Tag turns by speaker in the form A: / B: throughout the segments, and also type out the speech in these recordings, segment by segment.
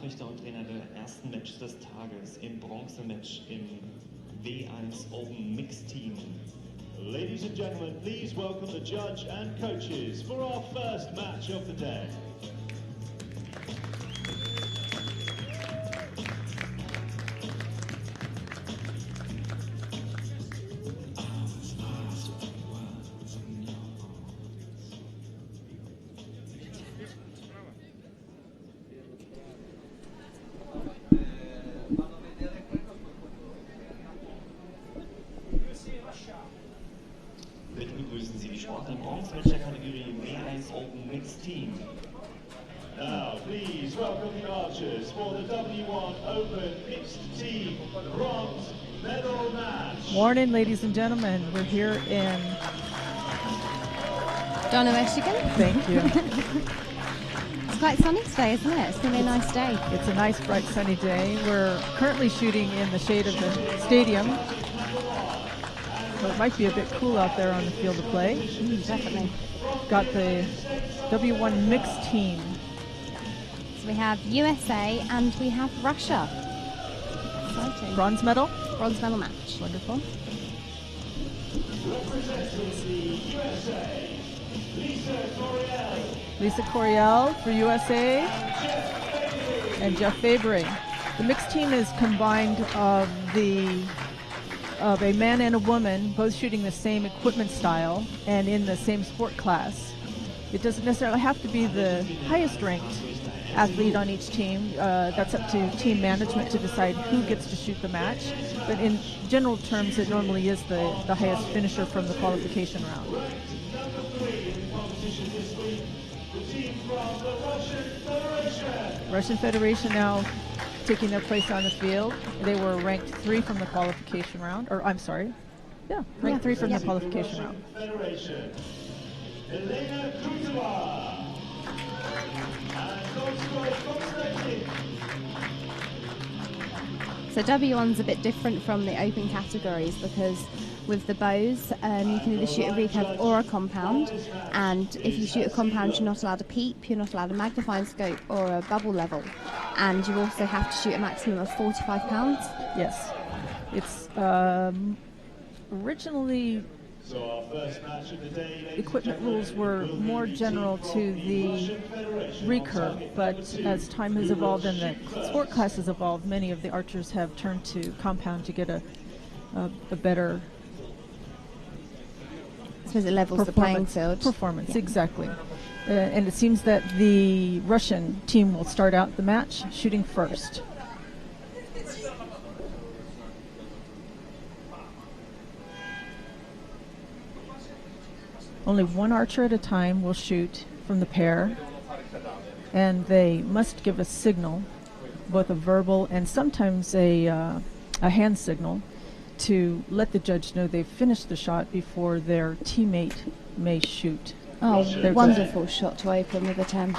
A: Schiedsrichter und Trainer der ersten Matches des Tages im Bronzematch im W1 Open Mixed Team.
B: Ladies and gentlemen, please welcome the judge and coaches for our first match of the day.
A: Bitte begrüßen Sie die Sportler im Bronzematch der Kategorie W1 Open Mixed Team.
B: Now, please welcome the archers for the W1 Open Mixed Team Bronze Medal Match.
C: Morning, ladies and gentlemen. We're here in
D: Donaueschingen.
C: Thank you.
D: It's quite sunny today, isn't it? It's going to be a nice day.
C: It's a nice, bright, sunny day. We're currently shooting in the shade of the stadium. So it might be a bit cool out there on the field of play.
D: Definitely.
C: Got the W1 mixed team.
D: So we have USA and we have Russia. Exciting.
C: Bronze medal.
D: Bronze medal match.
C: Wonderful.
B: Representing the USA,
C: Lisa Coriel for USA. And Jeff Fabry. The mixed team is combined of a man and a woman, both shooting the same equipment style and in the same sport class. It doesn't necessarily have to be the highest ranked athlete on each team. That's up to team management to decide who gets to shoot the match. But in general terms, it normally is the highest finisher from the qualification round. Russian Federation now taking their place on the field. They were ranked 3 from the qualification round, or I'm sorry, ranked 3 from the qualification round.
D: So W1's a bit different from the open categories because with the bows, you can either shoot a recurve or a compound, and if you shoot a compound, you're not allowed a peep, you're not allowed a magnifying scope or a bubble level, and you also have to shoot a maximum of 45 pounds.
C: Yes, it's originally equipment rules were more general to the recurve, but as time has evolved and the sport class has evolved, many of the archers have turned to compound to get a better
D: I suppose it levels the playing field.
C: Performance,
D: yeah.
C: Exactly. And it seems that the Russian team will start out the match shooting first. Only one archer at a time will shoot from the pair, and they must give a signal, both a verbal and sometimes a hand signal, to let the judge know they've finished the shot before their teammate may shoot.
D: Oh, wonderful shot to open with a 10.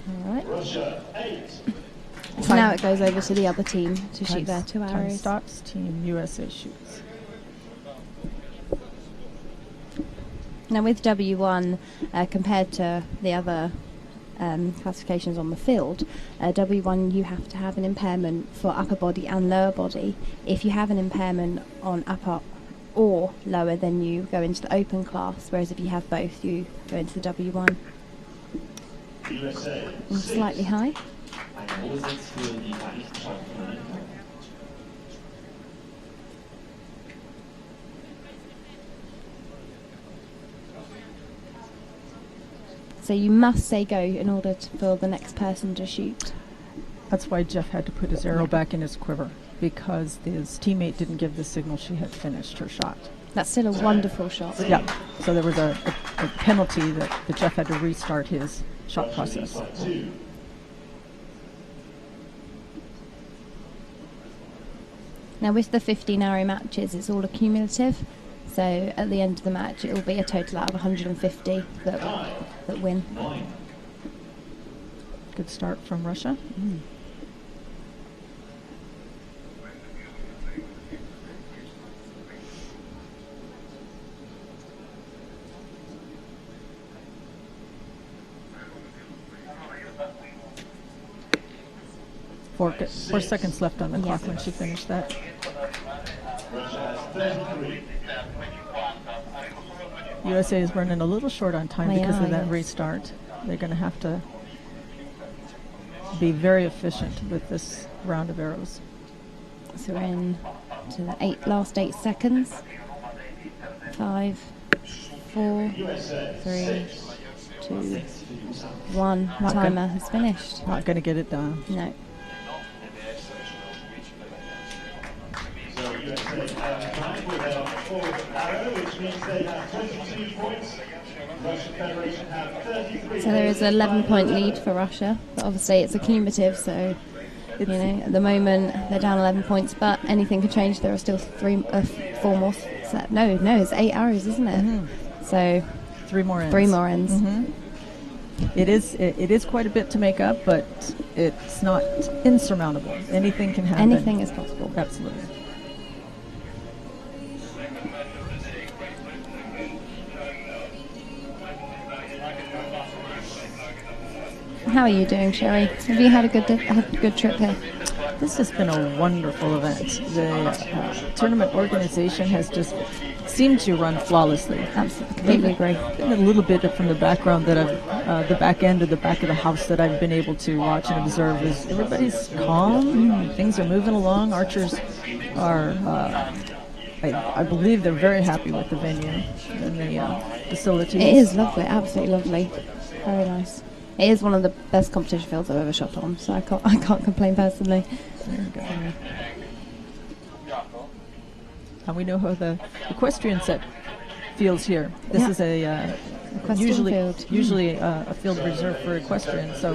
C: All right.
B: Russia 8.
D: So now it goes over to the other team to shoot their 2
C: Time
D: arrows.
C: stops, Team USA shoots.
D: Now with W1, compared to the other classifications on the field, W1 you have to have an impairment for upper body and lower body. If you have an impairment on upper or lower, then you go into the open class, whereas if you have both, you go into the W1.
B: USA
D: And slightly high.
A: Ein Vorsitz für die Vereinigten Staaten von Amerika.
D: So you must say go in order for the next person to shoot.
C: That's why Jeff had to put his arrow back in his quiver, because his teammate didn't give the signal she had finished her shot.
D: That's still a wonderful shot.
C: Yeah, so there was a penalty that Jeff had to restart his shot process.
D: Now with the 15 arrow matches, it's all accumulative. So at the end of the match, it will be a total out of 150 that win.
C: Good start from Russia. Four seconds left on the clock when she finished that.
B: Russia has 33.
C: USA is running a little short on time because of that restart. They're going to have to be very efficient with this round of arrows.
D: So we're in to the last 8 seconds. 5, 4, 3, 2, 1. Timer has finished.
C: Not going to get it done.
D: No.
B: So USA have time with their fourth arrow, which means they have 22 points. Russian Federation have 33.
D: So there is an 11-point lead for Russia, but obviously it's a cumulative, so you know, at the moment they're down 11 points, but anything can change. There are still 4 more. No, it's 8 arrows, isn't it? So
C: 3 more ends.
D: 3 more ends.
C: It is quite a bit to make up, but it's not insurmountable. Anything can happen.
D: Anything is possible.
C: Absolutely.
D: How are you doing, Sheri? Have you had a good trip here?
C: This has been a wonderful event. The tournament organization has just seemed to run flawlessly.
D: Absolutely, completely agree.
C: A little bit from the background that I've, the back end of the back of the house that I've been able to watch and observe is everybody's calm. Things are moving along. Archers are, I believe they're very happy with the venue and the facilities.
D: It is lovely, absolutely lovely. Very nice. It is one of the best competition fields I've ever shot on, so I can't complain personally.
C: There you go. And we know how the equestrian set feels here. This is a usually a field reserved for equestrian. So,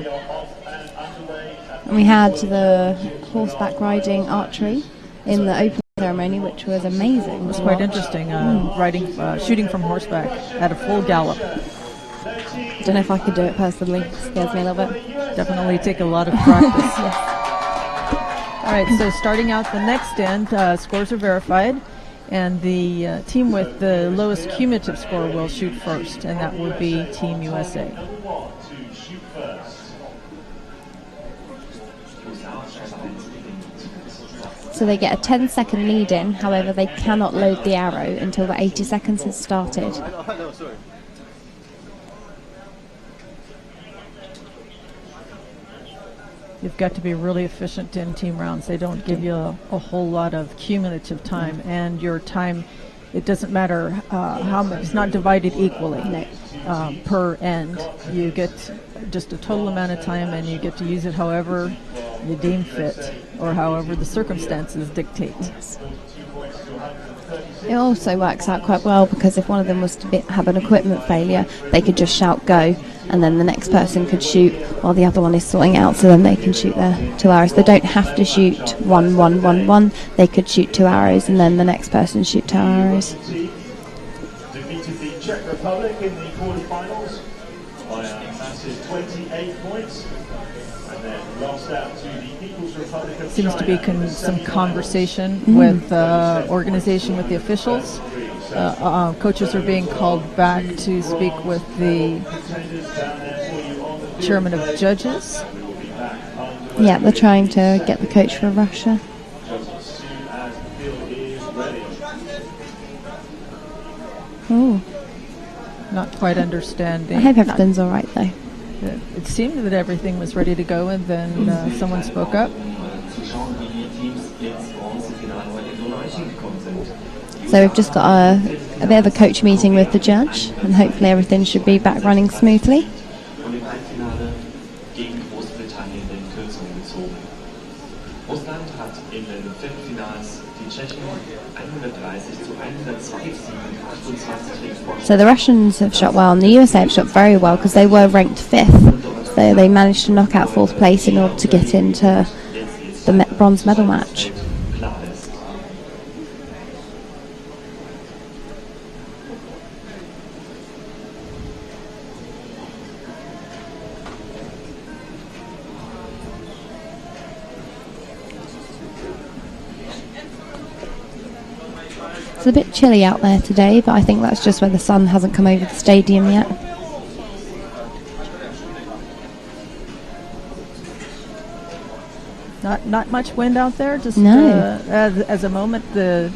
D: and we had the horseback riding archery in the opening ceremony, which was amazing.
C: It was quite interesting. Shooting from horseback at a full gallop.
D: Don't know if I could do it personally. It scares me a little bit.
C: Definitely take a lot of practice. All right, so starting out the next end, scores are verified, and the team with the lowest cumulative score will shoot first, and that will be Team USA.
D: So they get a 10-second lead in, however they cannot load the arrow until the 80 seconds has started.
C: You've got to be really efficient in team rounds. They don't give you a whole lot of cumulative time, and your time, it doesn't matter how much, it's not divided equally per end. You get just a total amount of time, and you get to use it however you deem fit or however the circumstances dictate.
D: It also works out quite well because if one of them was to have an equipment failure, they could just shout go, and then the next person could shoot while the other one is sorting it out, so then they can shoot their 2 arrows. They don't have to shoot 1, 1, 1, 1. They could shoot 2 arrows and then the next person shoot 2 arrows.
B: Defeated the Czech Republic in the quarterfinals by a massive 28 points, and then lost out to the People's Republic of
C: Seems to be
B: China.
C: some conversation with organization with the officials. Coaches are being called back to speak with the chairman of judges.
D: Yeah, they're trying to get the coach for Russia. Oh,
C: Not quite understanding.
D: I hope everything's all right though.
C: It seemed that everything was ready to go, and then someone spoke up.
D: So we've just got a bit of a coach meeting with the judge, and hopefully everything should be back running smoothly. So the Russians have shot well, and the USA have shot very well because they were ranked 5th. So they managed to knock out 4th place in order to get into the bronze medal match. a bit chilly out there today, but I think that's just where the sun hasn't come over the stadium yet.
C: Not much wind out there. Just
D: No.
C: As a moment, the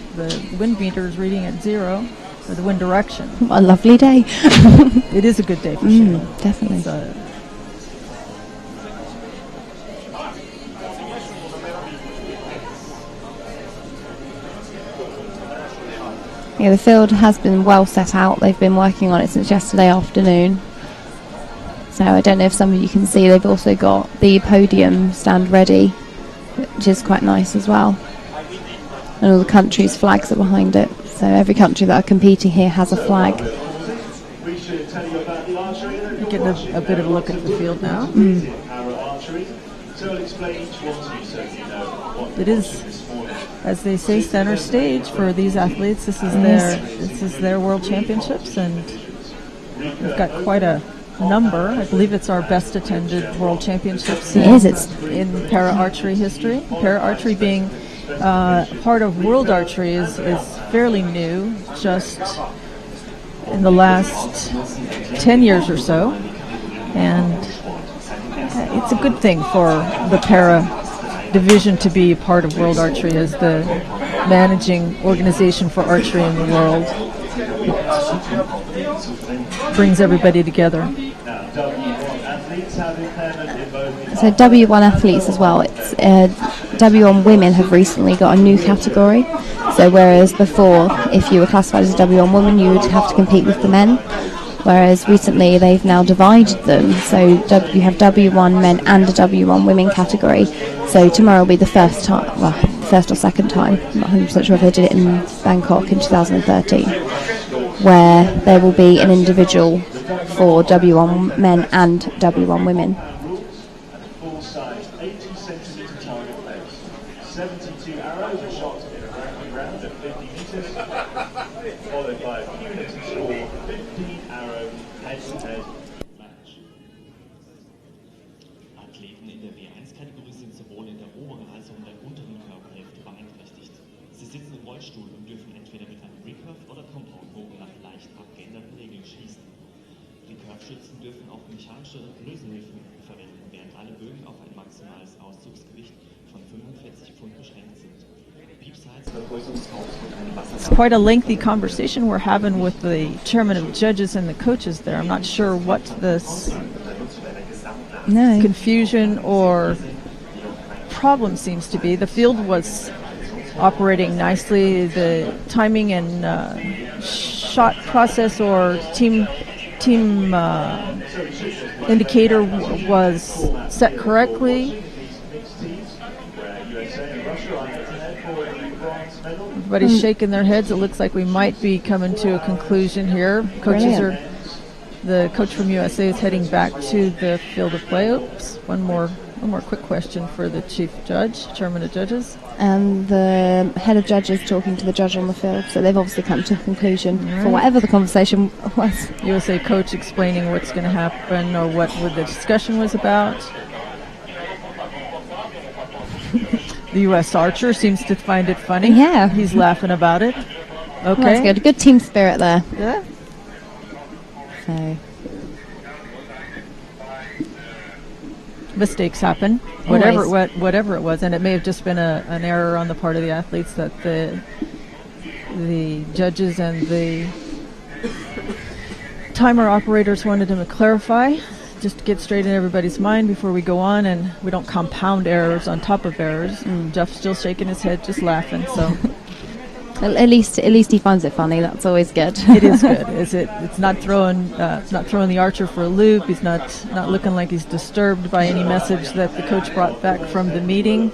C: wind meter is reading at 0 for the wind direction.
D: What a lovely day.
C: It is a good day for sure.
D: Definitely. Yeah, the field has been well set out. They've been working on it since yesterday afternoon. So I don't know if some of you can see, they've also got the podium stand ready, which is quite nice as well. And all the countries' flags are behind it. So every country that are competing here has a flag.
C: Getting a bit of a look at the field now. It is, as they say, center stage for these athletes. This is their World Championships, and we've got quite a number. I believe it's our best attended World Championships in para archery history. Para archery being part of World Archery is fairly new, just in the last 10 years or so, and it's a good thing for the para division to be part of World Archery as the managing organization for archery in the world. It brings everybody together.
D: So W1 athletes as well. It's W1 women have recently got a new category. So whereas before, if you were classified as a W1 woman, you would have to compete with the men. Whereas recently they've now divided them. So you have W1 men and a W1 women category. So tomorrow will be the first time, well, first or second time, I'm not 100% sure if they did it in Bangkok in 2013, where there will be an individual for W1 men and W1 women.
B: Full size 80 centimetre target base. 72 arrows are shot in a racking round at 50 metres, followed by a unity score 15 arrow head-to-head match.
A: Athleten in der W1-Kategorie sind sowohl in der oberen als auch in der unteren Körperhälfte beeinträchtigt. Sie sitzen im Rollstuhl und dürfen entweder mit einem Recurve oder Compound-Bogen nach leicht abgeänderten Regeln schießen. Recurve-Schützen dürfen auch mechanische Lösenhilfen verwenden, während alle Bögen auf ein maximales Auszugsgewicht von 45 Pfund beschränkt sind.
C: It's quite a lengthy conversation we're having with the chairman of judges and the coaches there. I'm not sure what this confusion or problem seems to be. The field was operating nicely. The timing and shot process or team indicator was set correctly. Everybody's shaking their heads. It looks like we might be coming to a conclusion here. The coach from USA is heading back to the field of play. Oops, one more quick question for the chief judge, chairman of judges.
D: And the head of judges talking to the judge on the field. So they've obviously come to a conclusion for whatever the conversation was.
C: USA coach explaining what's going to happen or what the discussion was about. The U.S. archer seems to find it funny.
D: Yeah.
C: He's laughing about it. Okay.
D: Well, that's good. Good team spirit there.
C: Yeah.
D: So.
C: Mistakes happen, whatever it was, and it may have just been an error on the part of the athletes that the judges and the timer operators wanted them to clarify, just to get straight in everybody's mind before we go on, and we don't compound errors on top of errors. Jeff's still shaking his head, just laughing. So
D: at least he finds it funny. That's always good.
C: It is good. It's not throwing the archer for a loop. He's not looking like he's disturbed by any message that the coach brought back from the meeting.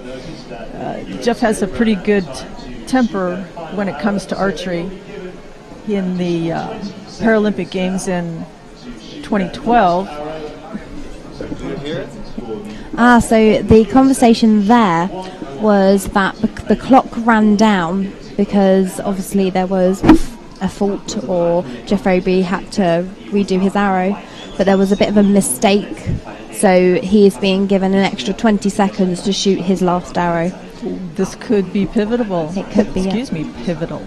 C: Jeff has a pretty good temper when it comes to archery. In the Paralympic Games in 2012.
D: So the conversation there was that the clock ran down because obviously there was a fault, or Jeff Roby had to redo his arrow, but there was a bit of a mistake, so he is being given an extra 20 seconds to shoot his last arrow.
C: This could be pivotal.
D: It could be.
C: Excuse me, pivotal.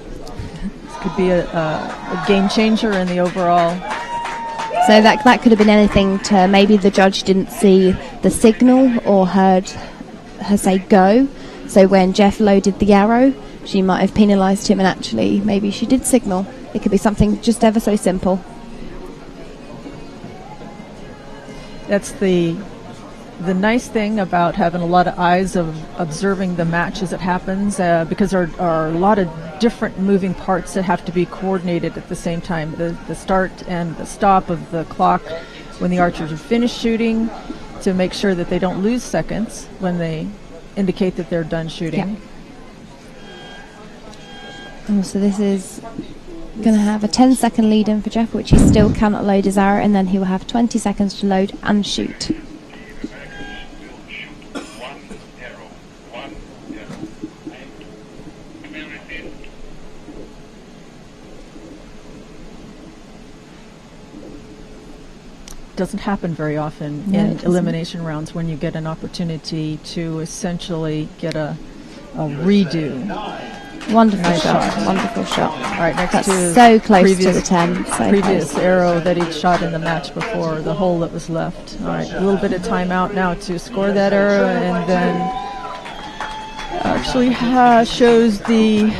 C: could be a game changer in the overall.
D: So that could have been anything to maybe the judge didn't see the signal or heard her say go. So when Jeff loaded the arrow, she might have penalised him, and actually maybe she did signal. It could be something just ever so simple.
C: That's the nice thing about having a lot of eyes of observing the match as it happens, because there are a lot of different moving parts that have to be coordinated at the same time. The start and the stop of the clock when the archers are finished shooting, to make sure that they don't lose seconds when they indicate that they're done shooting.
D: Yeah. So this is going to have a 10-second lead in for Jeff, which he still cannot load his arrow, and then he will have 20 seconds to load and shoot.
C: Doesn't happen very often in elimination rounds when you get an opportunity to essentially get a redo.
D: Wonderful shot. Wonderful shot.
C: All right, next
D: That's
C: to
D: so close to the 10. So
C: previous
D: close.
C: arrow that he'd shot in the match before, the hole that was left. All right, a little bit of timeout now to score that arrow, and then actually shows the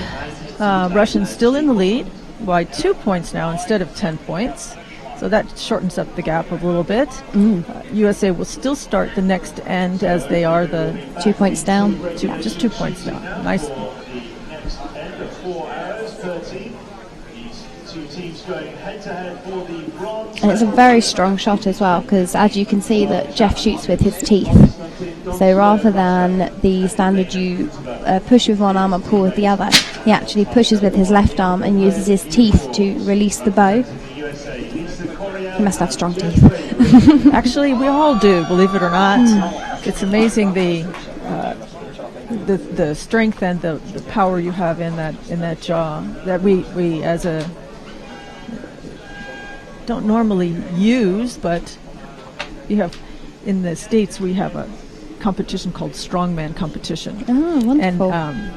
C: Russians still in the lead by 2 points now instead of 10 points. So that shortens up the gap a little bit. USA will still start the next end as they are the
D: 2 points down.
C: Just 2 points down. Nice.
B: Next end of 4 arrows, 13. These two teams going head-to-head for the bronze.
D: And it's a very strong shot as well, because as you can see that Jeff shoots with his teeth. So rather than the standard you push with one arm and pull with the other, he actually pushes with his left arm and uses his teeth to release the bow. He must have strong teeth.
C: Actually, we all do, believe it or not. It's amazing the strength and the power you have in that jaw that we as a don't normally use, but you have in the States we have a competition called strongman competition.
D: Oh, wonderful.
C: And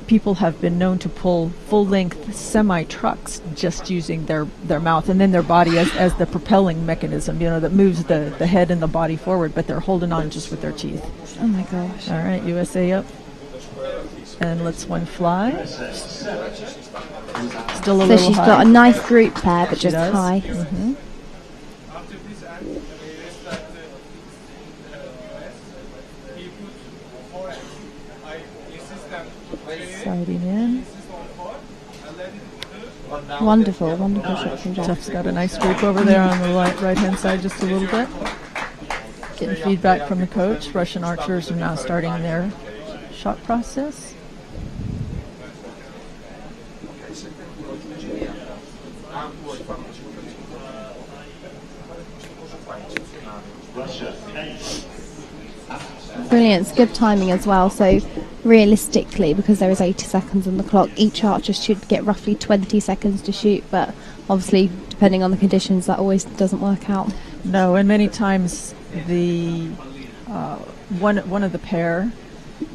C: people have been known to pull full-length semi-trucks just using their mouth and then their body as the propelling mechanism, that moves the head and the body forward, but they're holding on just with their teeth.
D: Oh my gosh.
C: All right, USA up. And lets one fly. Still a little high.
D: So she's got a nice group there, but just high.
C: Mm-hmm. Sliding in.
D: Wonderful shot from Jeff.
C: Jeff's got a nice group over there on the right-hand side just a little bit. Getting feedback from the coach. Russian archers are now starting their shot process.
D: Brilliant. It's good timing as well. So realistically, because there is 80 seconds on the clock, each archer should get roughly 20 seconds to shoot, but obviously depending on the conditions that always doesn't work out.
C: No, and many times the one of the pair,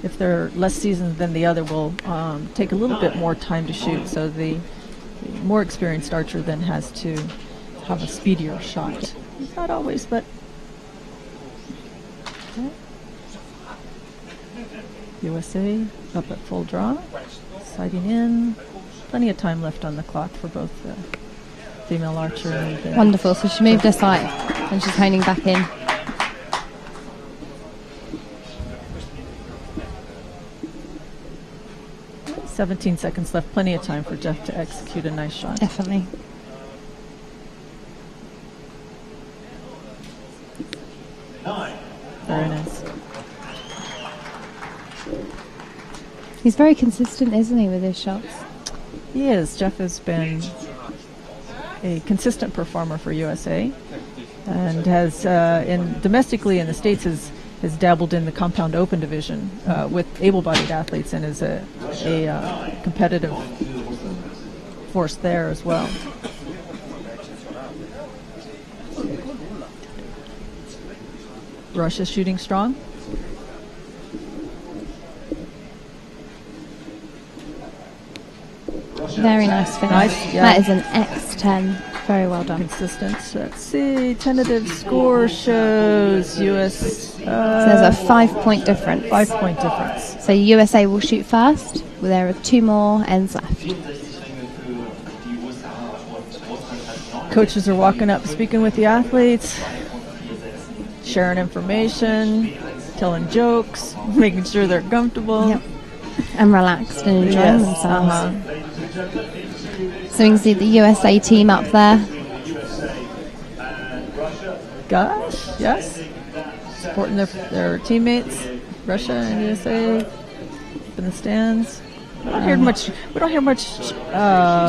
C: if they're less seasoned than the other, will take a little bit more time to shoot, so the more experienced archer then has to have a speedier shot. Not always, but okay. USA up at full draw, sighting in. Plenty of time left on the clock for both the female archer and the...
D: Wonderful. So she moved her sight and she's honing back in.
C: Okay, 17 seconds left. Plenty of time for Jeff to execute a nice shot.
D: Definitely.
C: Very nice.
D: He's very consistent, isn't he, with his shots?
C: He is. Jeff has been a consistent performer for USA, and has domestically in the States has dabbled in the compound open division with able-bodied athletes, and is a competitive force there as well. Russia's shooting strong.
D: Very nice finish.
C: Nice, yeah.
D: That is an X10. Very well done.
C: Consistent. Let's see. Tentative score shows US.
D: So there's a 5-point difference.
C: 5-point difference.
D: So USA will shoot first. There are 2 more ends left.
C: Coaches are walking up, speaking with the athletes, sharing information, telling jokes, making sure they're comfortable.
D: Yep. And relaxed and enjoying themselves. So you can see the USA team up there.
C: Gosh, yes. Supporting their teammates, Russia and USA, up in the stands. We don't hear much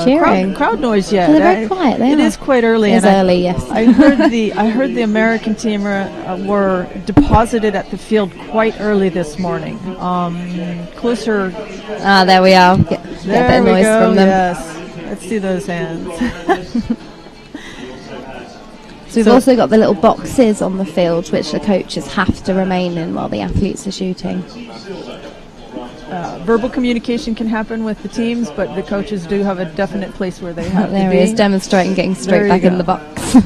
D: cheering.
C: crowd noise yet.
D: They're very quiet.
C: It is quite early.
D: It's early, yes.
C: I heard the American team were deposited at the field quite early this morning. Closer.
D: There we are. Get a bit of noise from them.
C: Yes. Let's see those hands.
D: So we've also got the little boxes on the field which the coaches have to remain in while the athletes are shooting.
C: Verbal communication can happen with the teams, but the coaches do have a definite place where they have to be.
D: There he is, demonstrating getting straight back in the box.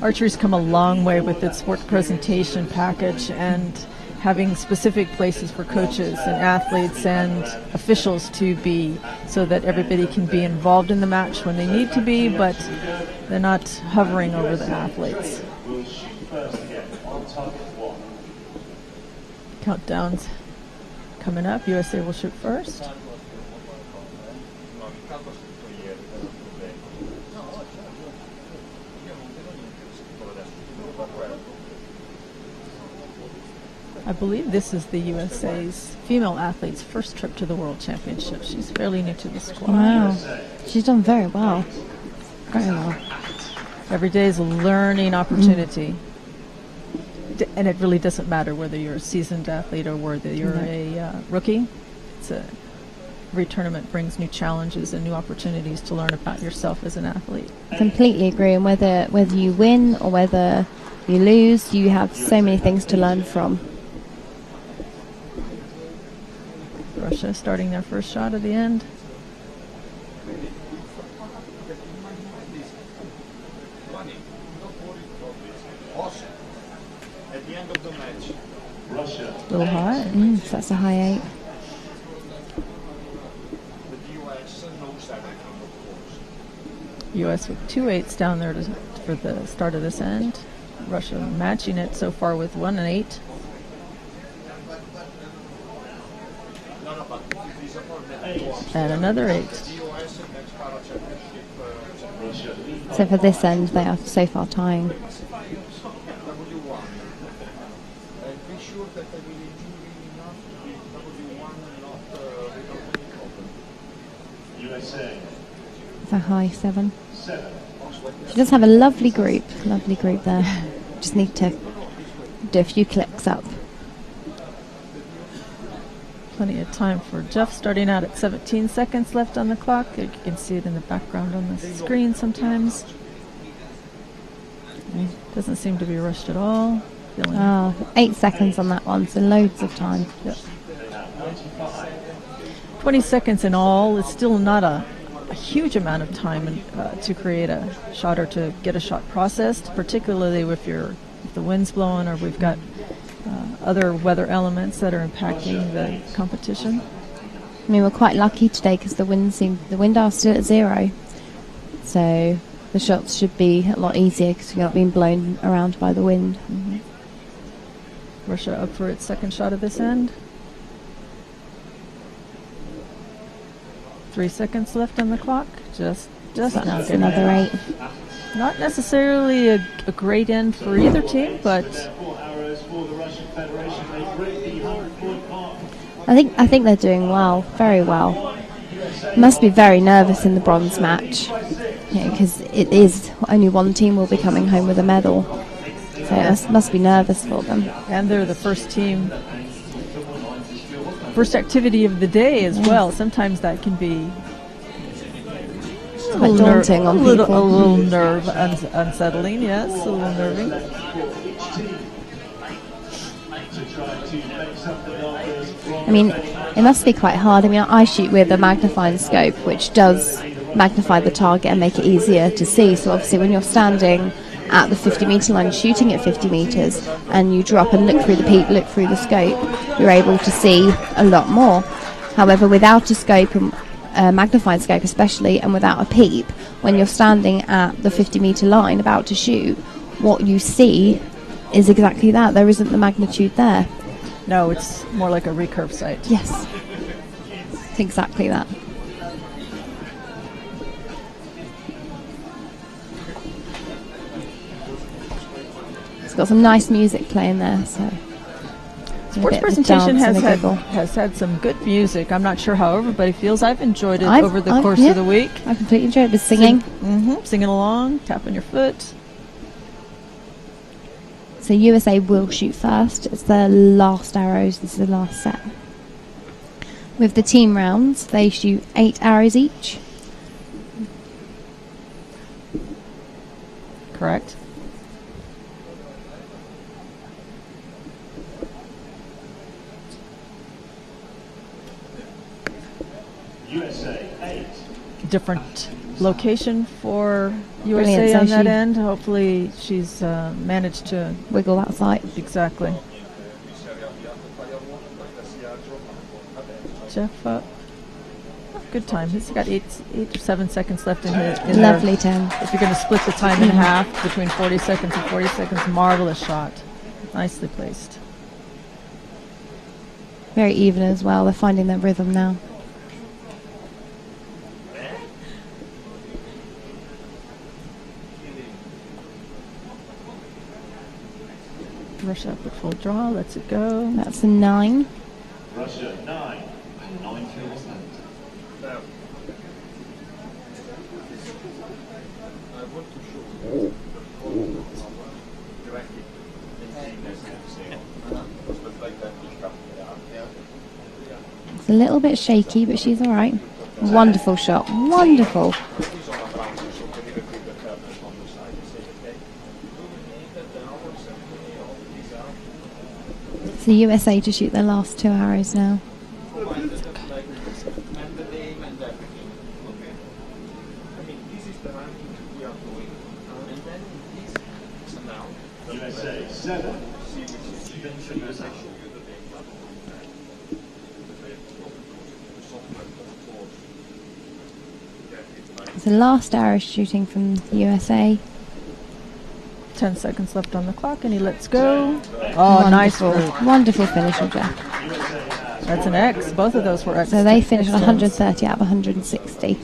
C: Archery's come a long way with its sport presentation package and having specific places for coaches and athletes and officials to be, so that everybody can be involved in the match when they need to be, but they're not hovering over the athletes. Countdowns coming up. USA will shoot first. I believe this is the USA's female athlete's first trip to the World Championships. She's fairly new to the squad.
D: Wow. She's done very well. Very well.
C: Every day is a learning opportunity. And it really doesn't matter whether you're a seasoned athlete or whether you're a rookie. Every tournament brings new challenges and new opportunities to learn about yourself as an athlete.
D: Completely agree. And whether you win or whether you lose, you have so many things to learn from.
C: Russia starting their first shot at the end.
B: At the end of the match, Russia.
C: A little high.
D: So that's a high 8.
C: US with 2 8s down there for the start of this end. Russia matching it so far with 1 and 8. And another 8.
D: So for this end, they are so far tying. It's a high 7. She does have a lovely group there. Just need to do a few clicks up.
C: Plenty of time for Jeff, starting out at 17 seconds left on the clock. You can see it in the background on the screen sometimes. Doesn't seem to be rushed at all.
D: 8 seconds on that one, so loads of time.
C: Yep. 20 seconds in all. It's still not a huge amount of time to create a shot or to get a shot processed, particularly if the wind's blowing or we've got other weather elements that are impacting the competition.
D: I mean, we're quite lucky today because the wind are still at 0, so the shots should be a lot easier because we're not being blown around by the wind.
C: Mm-hmm. Russia up for its second shot of this end. 3 seconds left on the clock. Just now.
D: Another 8.
C: Not necessarily a great end for either team, but
D: I think they're doing well, very well. Must be very nervous in the bronze match, because it is only one team will be coming home with a medal, so it must be nervous for them.
C: And they're the first team. First activity of the day as well. Sometimes that can be
D: quite daunting on people.
C: A little unsettling, yes, a little nervy.
D: I mean, it must be quite hard. I mean, I shoot with a magnifying scope, which does magnify the target and make it easier to see. So obviously when you're standing at the 50-metre line, shooting at 50 metres, and you drop and look through the peep, look through the scope, you're able to see a lot more. However, without a scope, a magnifying scope especially, and without a peep, when you're standing at the 50-metre line about to shoot, what you see is exactly that. There isn't the magnitude there.
C: No, it's more like a recurve sight.
D: Yes, it's exactly that. It's got some nice music playing there, so
C: Sports presentation has had some good music. I'm not sure how everybody feels. I've enjoyed it over the course of the week.
D: I completely enjoyed it. With singing.
C: Singing along, tapping your foot.
D: So USA will shoot first. It's the last arrows. This is the last set. With the team rounds, they shoot 8 arrows each.
C: Correct.
B: USA 8.
C: Different location for USA
D: Brilliant.
C: on
D: So
C: that end. Hopefully she's managed to
D: wiggle that side.
C: Exactly. Jeff up. Good time. He's got 8 or 7 seconds left in his.
D: Lovely 10.
C: If you're going to split the time in half between 40 seconds and 40 seconds, marvelous shot. Nicely placed.
D: Very even as well. They're finding their rhythm now.
C: Rush up at full draw, lets it go.
D: That's a 9.
B: Russia 9.
A: 9 feels that.
D: It's a little bit shaky, but she's all right. Wonderful shot. Wonderful. It's the USA to shoot their last 2 arrows now.
B: USA 7.
D: It's the last arrow shooting from the USA.
C: 10 seconds left on the clock, and he lets go. Oh, nice.
D: Wonderful finish of Jeff.
C: That's an X. Both of those were X.
D: So they finished 130 out of 160.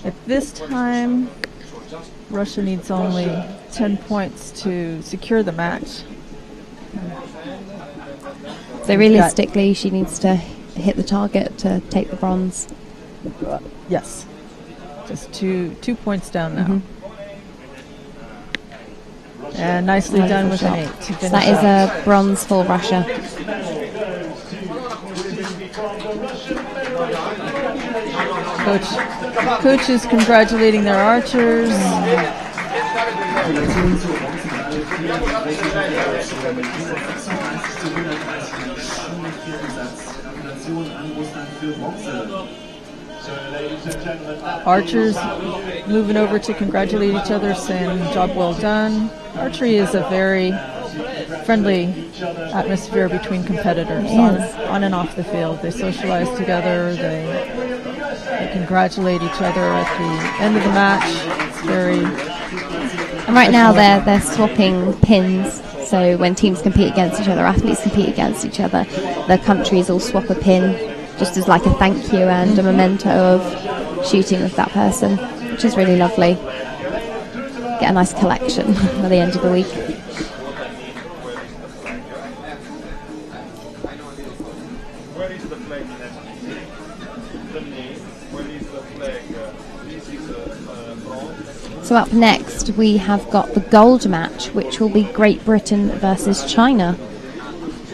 C: At this time, Russia needs only 10 points to secure the match.
D: So realistically, she needs to hit the target to take the bronze.
C: Yes. Just two points down now. And nicely done with an 8.
D: So that is a bronze for Russia.
C: Coach is congratulating their archers. Archers moving over to congratulate each other, saying job well done. Archery is a very friendly atmosphere between competitors on and off the field. They socialize together, they congratulate each other at the end of the match. It's very...
D: And right now they're swapping pins. So when teams compete against each other, athletes compete against each other, the countries all swap a pin just as like a thank you and a memento of shooting with that person, which is really lovely. Get a nice collection by the end of the week. So up next we have got the gold match, which will be Great Britain versus China.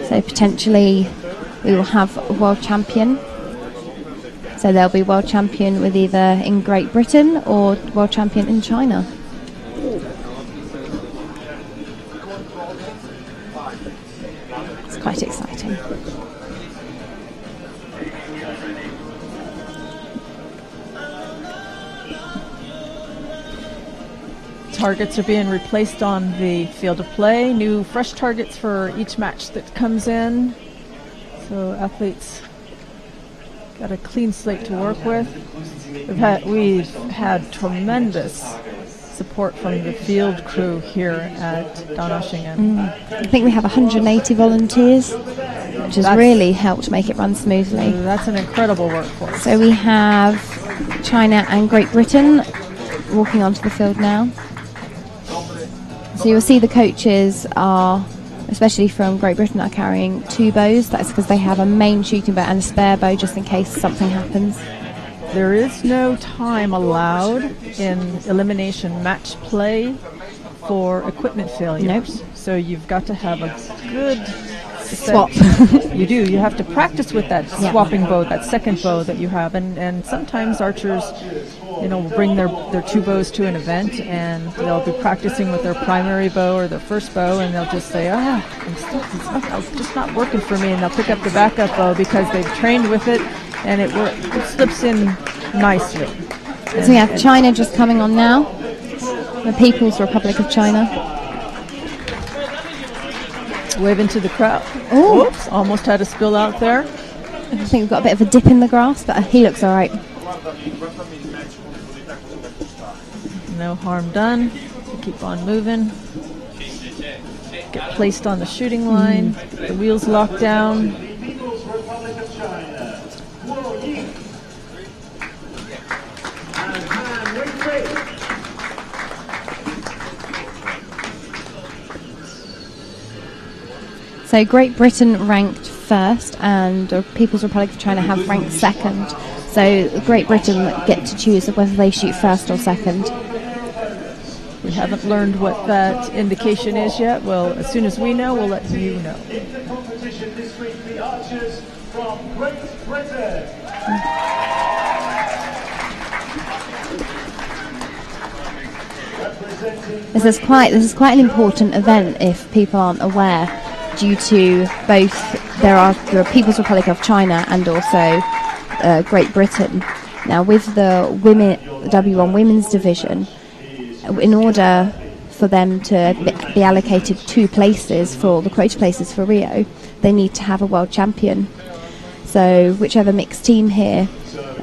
D: So potentially we will have a world champion. So there'll be world champion with either in Great Britain or world champion in China. quite exciting.
C: Targets are being replaced on the field of play. New fresh targets for each match that comes in. So athletes got a clean slate to work with. We've had tremendous support from the field crew here at Donaueschingen.
D: I think we have 180 volunteers, which has really helped make it run smoothly.
C: That's an incredible workforce.
D: So we have China and Great Britain walking onto the field now. So you'll see the coaches are, especially from Great Britain, are carrying 2 bows. That's because they have a main shooting bow and a spare bow just in case something happens.
C: There is no time allowed in elimination match play for equipment failures.
D: Nope.
C: So you've got to have a good
D: Swap.
C: You do. You have to practice with that swapping bow, that second bow that you have. And sometimes archers, will bring their 2 bows to an event, and they'll be practicing with their primary bow or their first bow, and they'll just say, it's just not working for me. And they'll pick up the backup bow because they've trained with it, and it slips in nicely.
D: So we have China just coming on now, the People's Republic of China.
C: Waving to the crowd.
D: Oh,
C: Oops, almost had a spill out there.
D: I think we've got a bit of a dip in the grass, but he looks all right.
C: No harm done. Keep on moving. Get placed on the shooting line. Get the wheels locked down.
D: So Great Britain ranked first, and the People's Republic of China have ranked second. So Great Britain get to choose whether they shoot first or second.
C: We haven't learned what that indication is yet. Well, as soon as we know, we'll let you know.
B: In competition this week, the archers from Great Britain.
D: This is quite an important event if people aren't aware, due to both there are the People's Republic of China and also Great Britain. Now with the W1 women's division, in order for them to be allocated 2 places for the quota places for Rio, they need to have a world champion. So whichever mixed team here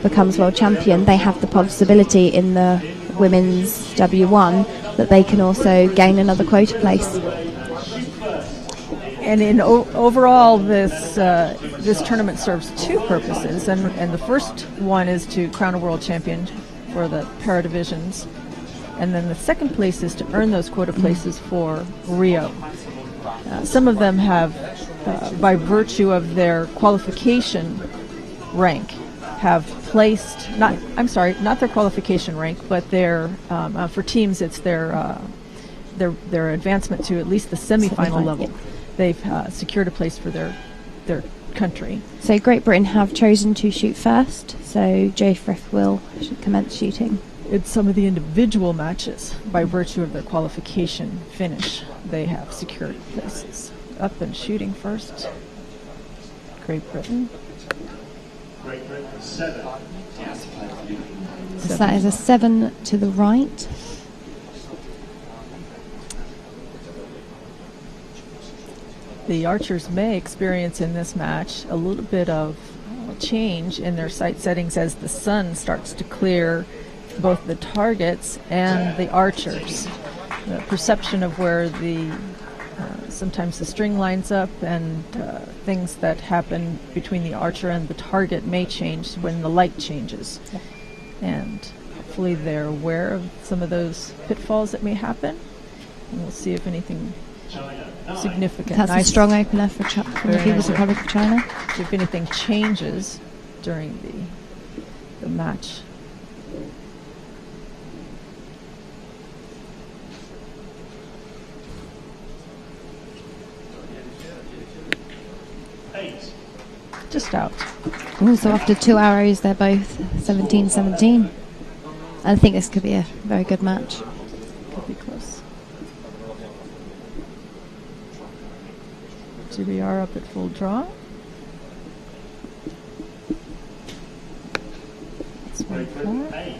D: becomes world champion, they have the possibility in the women's W1 that they can also gain another quota place.
C: And in overall, this tournament serves 2 purposes, and the first one is to crown a world champion for the para divisions, and then the second place is to earn those quota places for Rio. Some of them have, by virtue of their qualification rank, have placed not their qualification rank, but their for teams it's their advancement to at least the semifinal level.
D: Yeah.
C: They've secured a place for their country.
D: So Great Britain have chosen to shoot first, so Joe Frith will commence shooting.
C: In some of the individual matches, by virtue of their qualification finish, they have secured places. Up and shooting first, Great Britain.
B: Great Britain 7.
D: So that is a 7 to the right.
C: The archers may experience in this match a little bit of change in their sight settings as the sun starts to clear both the targets and the archers. The perception of where sometimes the string lines up and things that happen between the archer and the target may change when the light changes.
D: Yeah.
C: And hopefully they're aware of some of those pitfalls that may happen. And we'll see if anything significant.
D: That's a strong opener for the People's Republic of China.
C: If anything changes during the match. Just out.
D: Ooh, so after 2 arrows, they're both 17-17. I think this could be a very good match.
C: Could be close. GBR up at full draw. That's 1-4.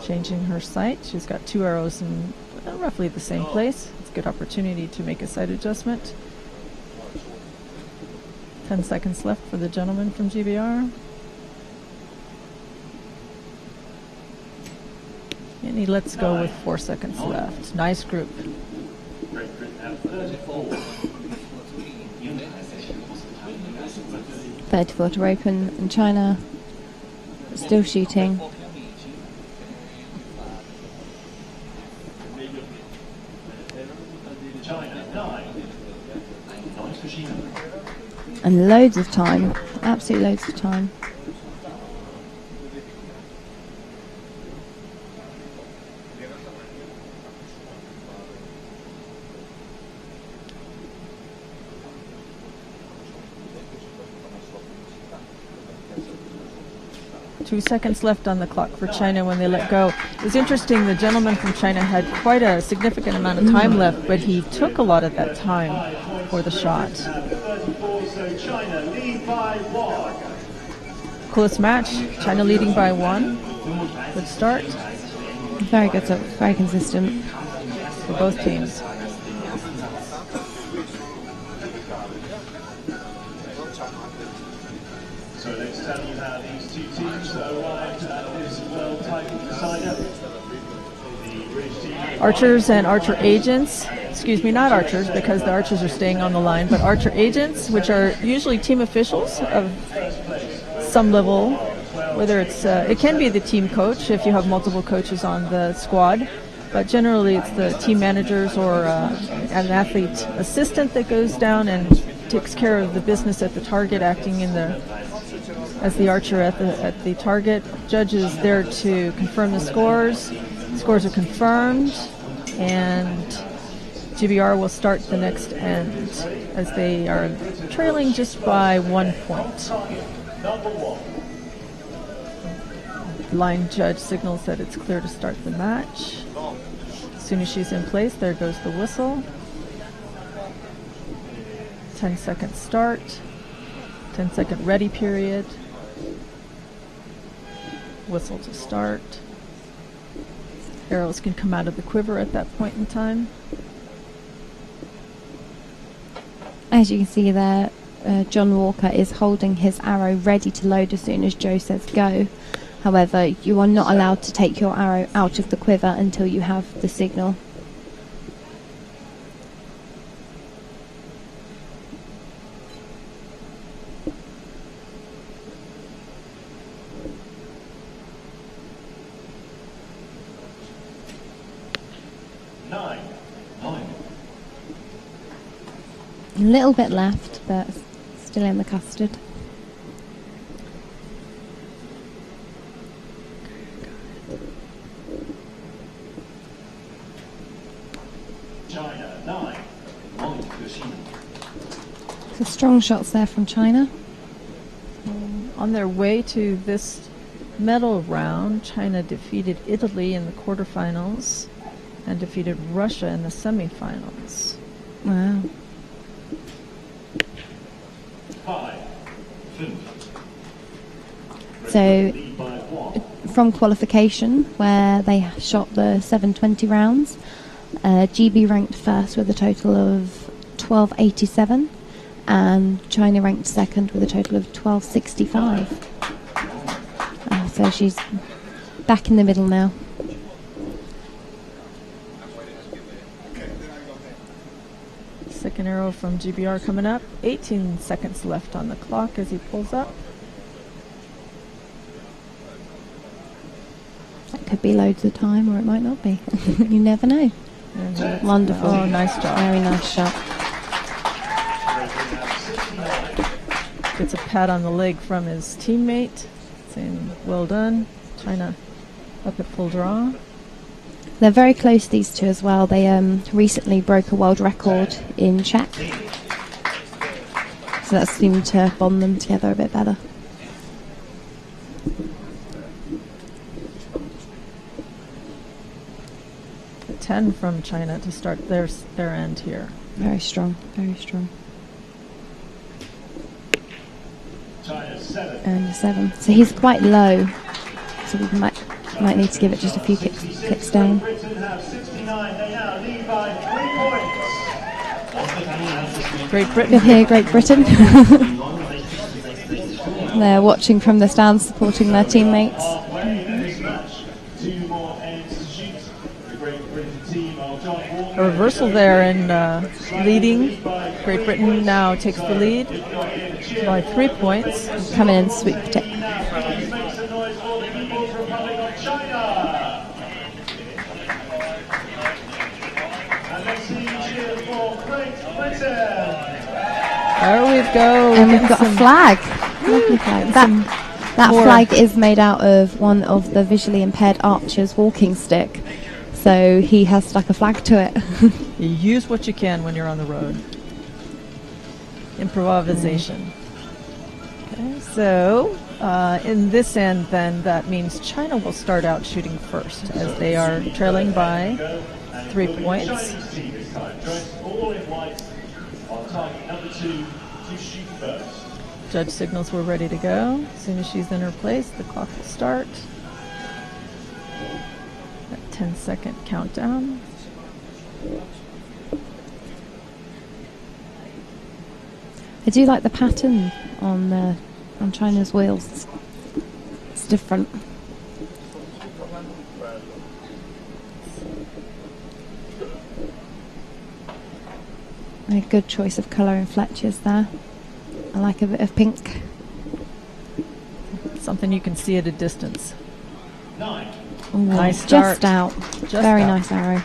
C: Changing her sight. She's got 2 arrows in roughly the same place. It's a good opportunity to make a sight adjustment. 10 seconds left for the gentleman from GBR. And he lets go with 4 seconds left. Nice group.
D: 34 to open, and China still shooting. And loads of time, absolutely loads of time.
C: Two seconds left on the clock for China when they let go. It was interesting, the gentleman from China had quite a significant amount of time left, but he took a lot of that time for the shot. Coolest match, China leading by 1. Good start.
D: Very good, so very consistent
C: for both teams.
B: So let's tell you how these two teams arrived at this world title decider. The British team.
C: Archers and archer agents, excuse me, not archers because the archers are staying on the line, but archer agents, which are usually team officials of some level, whether it's, it can be the team coach if you have multiple coaches on the squad, but generally it's the team managers or an athlete assistant that goes down and takes care of the business at the target, acting in the as the archer at the target. Judge is there to confirm the scores. Scores are confirmed, and GBR will start the next end as they are trailing just by 1 point. Line judge signals that it's clear to start the match. As soon as she's in place, there goes the whistle. 10-second start. 10-second ready period. Whistle to start. Arrows can come out of the quiver at that point in time.
D: As you can see there, John Walker is holding his arrow ready to load as soon as Joe says go. However, you are not allowed to take your arrow out of the quiver until you have the signal. A little bit left, but still in the custard.
B: China 9.
D: So strong shots there from China.
C: On their way to this medal round, China defeated Italy in the quarterfinals and defeated Russia in the semifinals.
D: Wow.
B: 5.
D: So from qualification, where they shot the 720 rounds, GB ranked first with a total of 1287, and China ranked second with a total of 1265. So she's back in the middle now.
C: Second arrow from GBR coming up. 18 seconds left on the clock as he pulls up.
D: That could be loads of time, or it might not be. You never know. Wonderful.
C: Oh, nice job.
D: Very nice shot.
C: Gets a pat on the leg from his teammate, saying, well done. China up at full draw.
D: They're very close, these two as well. They recently broke a world record in Czech. So that seemed to bond them together a bit better.
C: 10 from China to start their end here.
D: Very strong, very strong.
B: China 7.
D: And 7. So he's quite low. So we might need to give it just a few clicks down.
B: Britain have 69. They now lead by 3 points.
C: Great Britain.
D: Good here, Great Britain. They're watching from the stands, supporting their teammates.
B: Halfway in this match. 2 more ends to shoot. The Great Britain team of John Walker.
C: A reversal there in leading. Great Britain now takes the lead by 3 points.
D: Come in and sweep the tip.
B: Please make some noise for the People's Republic of China. And let's see cheers for Great Britain.
C: There we go.
D: And we've got a flag. Lovely flag. That flag is made out of one of the visually impaired archer's walking stick. So he has stuck a flag to it.
C: You use what you can when you're on the road. Improvisation. Okay, so in this end, then, that means China will start out shooting first, as they are trailing by 3 points.
B: Chinese team this time, dressed all in white on target number 2 to shoot first.
C: Judge signals we're ready to go. As soon as she's in her place, the clock will start. That 10-second countdown.
D: I do like the pattern on China's wheels. It's different. A good choice of colour in Fletcher's there. I like a bit of pink.
C: Something you can see at a distance.
B: 9.
D: Ooh,
C: Nice start.
D: just out.
C: Just
D: Very
C: out.
D: nice arrow.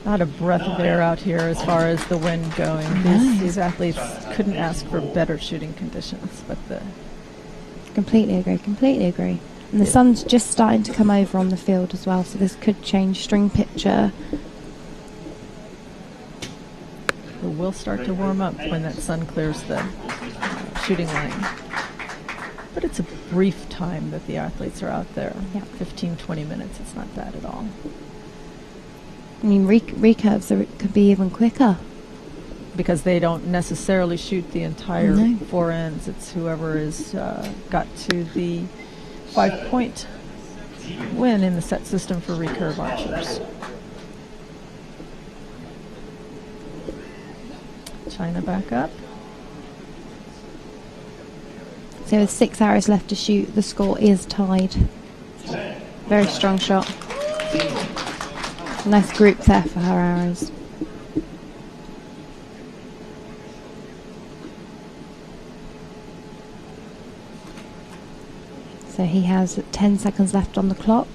C: Not a breath of air out here as far as the wind going. These athletes couldn't ask for better shooting conditions. But
D: Completely agree. And the sun's just starting to come over on the field as well, so this could change string picture.
C: it will start to warm up when that sun clears the shooting line. But it's a brief time that the athletes are out there.
D: Yeah.
C: 15, 20 minutes. It's not bad at all.
D: I mean, recurves could be even quicker.
C: Because they don't necessarily shoot the entire
D: No.
C: four ends. It's whoever is got to the 5-point win in the set system for recurve archers. China back up.
D: So with 6 arrows left to shoot, the score is tied. Very strong shot. Nice group there for her arrows. So he has 10 seconds left on the clock.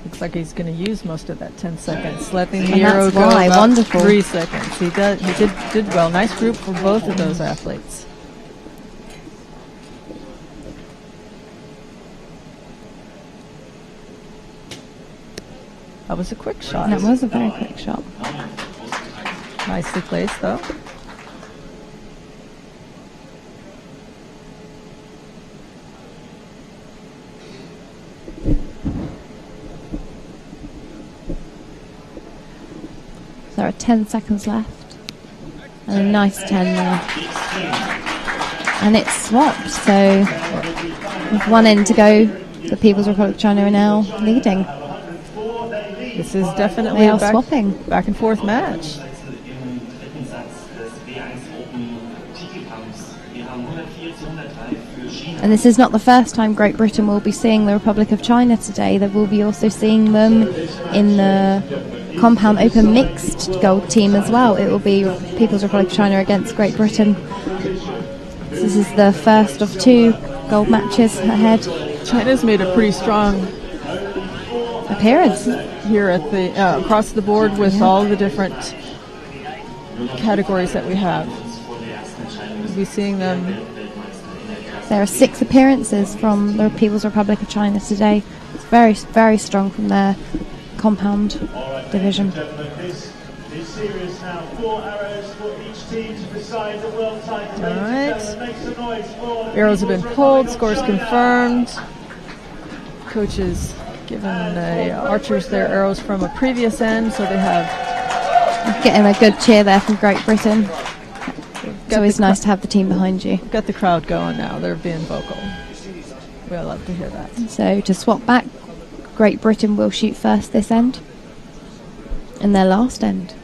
C: Looks like he's going to use most of that 10 seconds, letting the
D: And
C: arrow
D: that's
C: go
D: why,
C: about
D: wonderful.
C: 3 seconds. He did well. Nice group for both of those athletes. That was a quick shot.
D: That was a very quick shot.
C: Nicely placed, though.
D: There are 10 seconds left. And a nice 10 there. And it's swapped, so with 1 end to go, the People's Republic of China are now leading.
C: This is definitely
D: They
C: a
D: are swapping.
C: back and forth match.
D: And this is not the first time Great Britain will be seeing the Republic of China today. They will be also seeing them in the compound open mixed gold team as well. It will be People's Republic of China against Great Britain. This is the first of 2 gold matches ahead.
C: China's made a pretty strong
D: Appearance.
C: here at the across the board with all the different categories that we have. We'll be seeing them
D: There are 6 appearances from the People's Republic of China today. It's very, very strong from their compound division.
B: This series now, 4 arrows for each team to decide the world title.
C: All right.
B: Make some noise for
C: Arrows have been pulled, scores confirmed. Coaches given the archers their arrows from a previous end, so they have...
D: Getting a good cheer there from Great Britain. It's always nice to have the team behind you.
C: Got the crowd going now. They're being vocal. We all love to hear that.
D: So to swap back, Great Britain will shoot first this end. And their last end.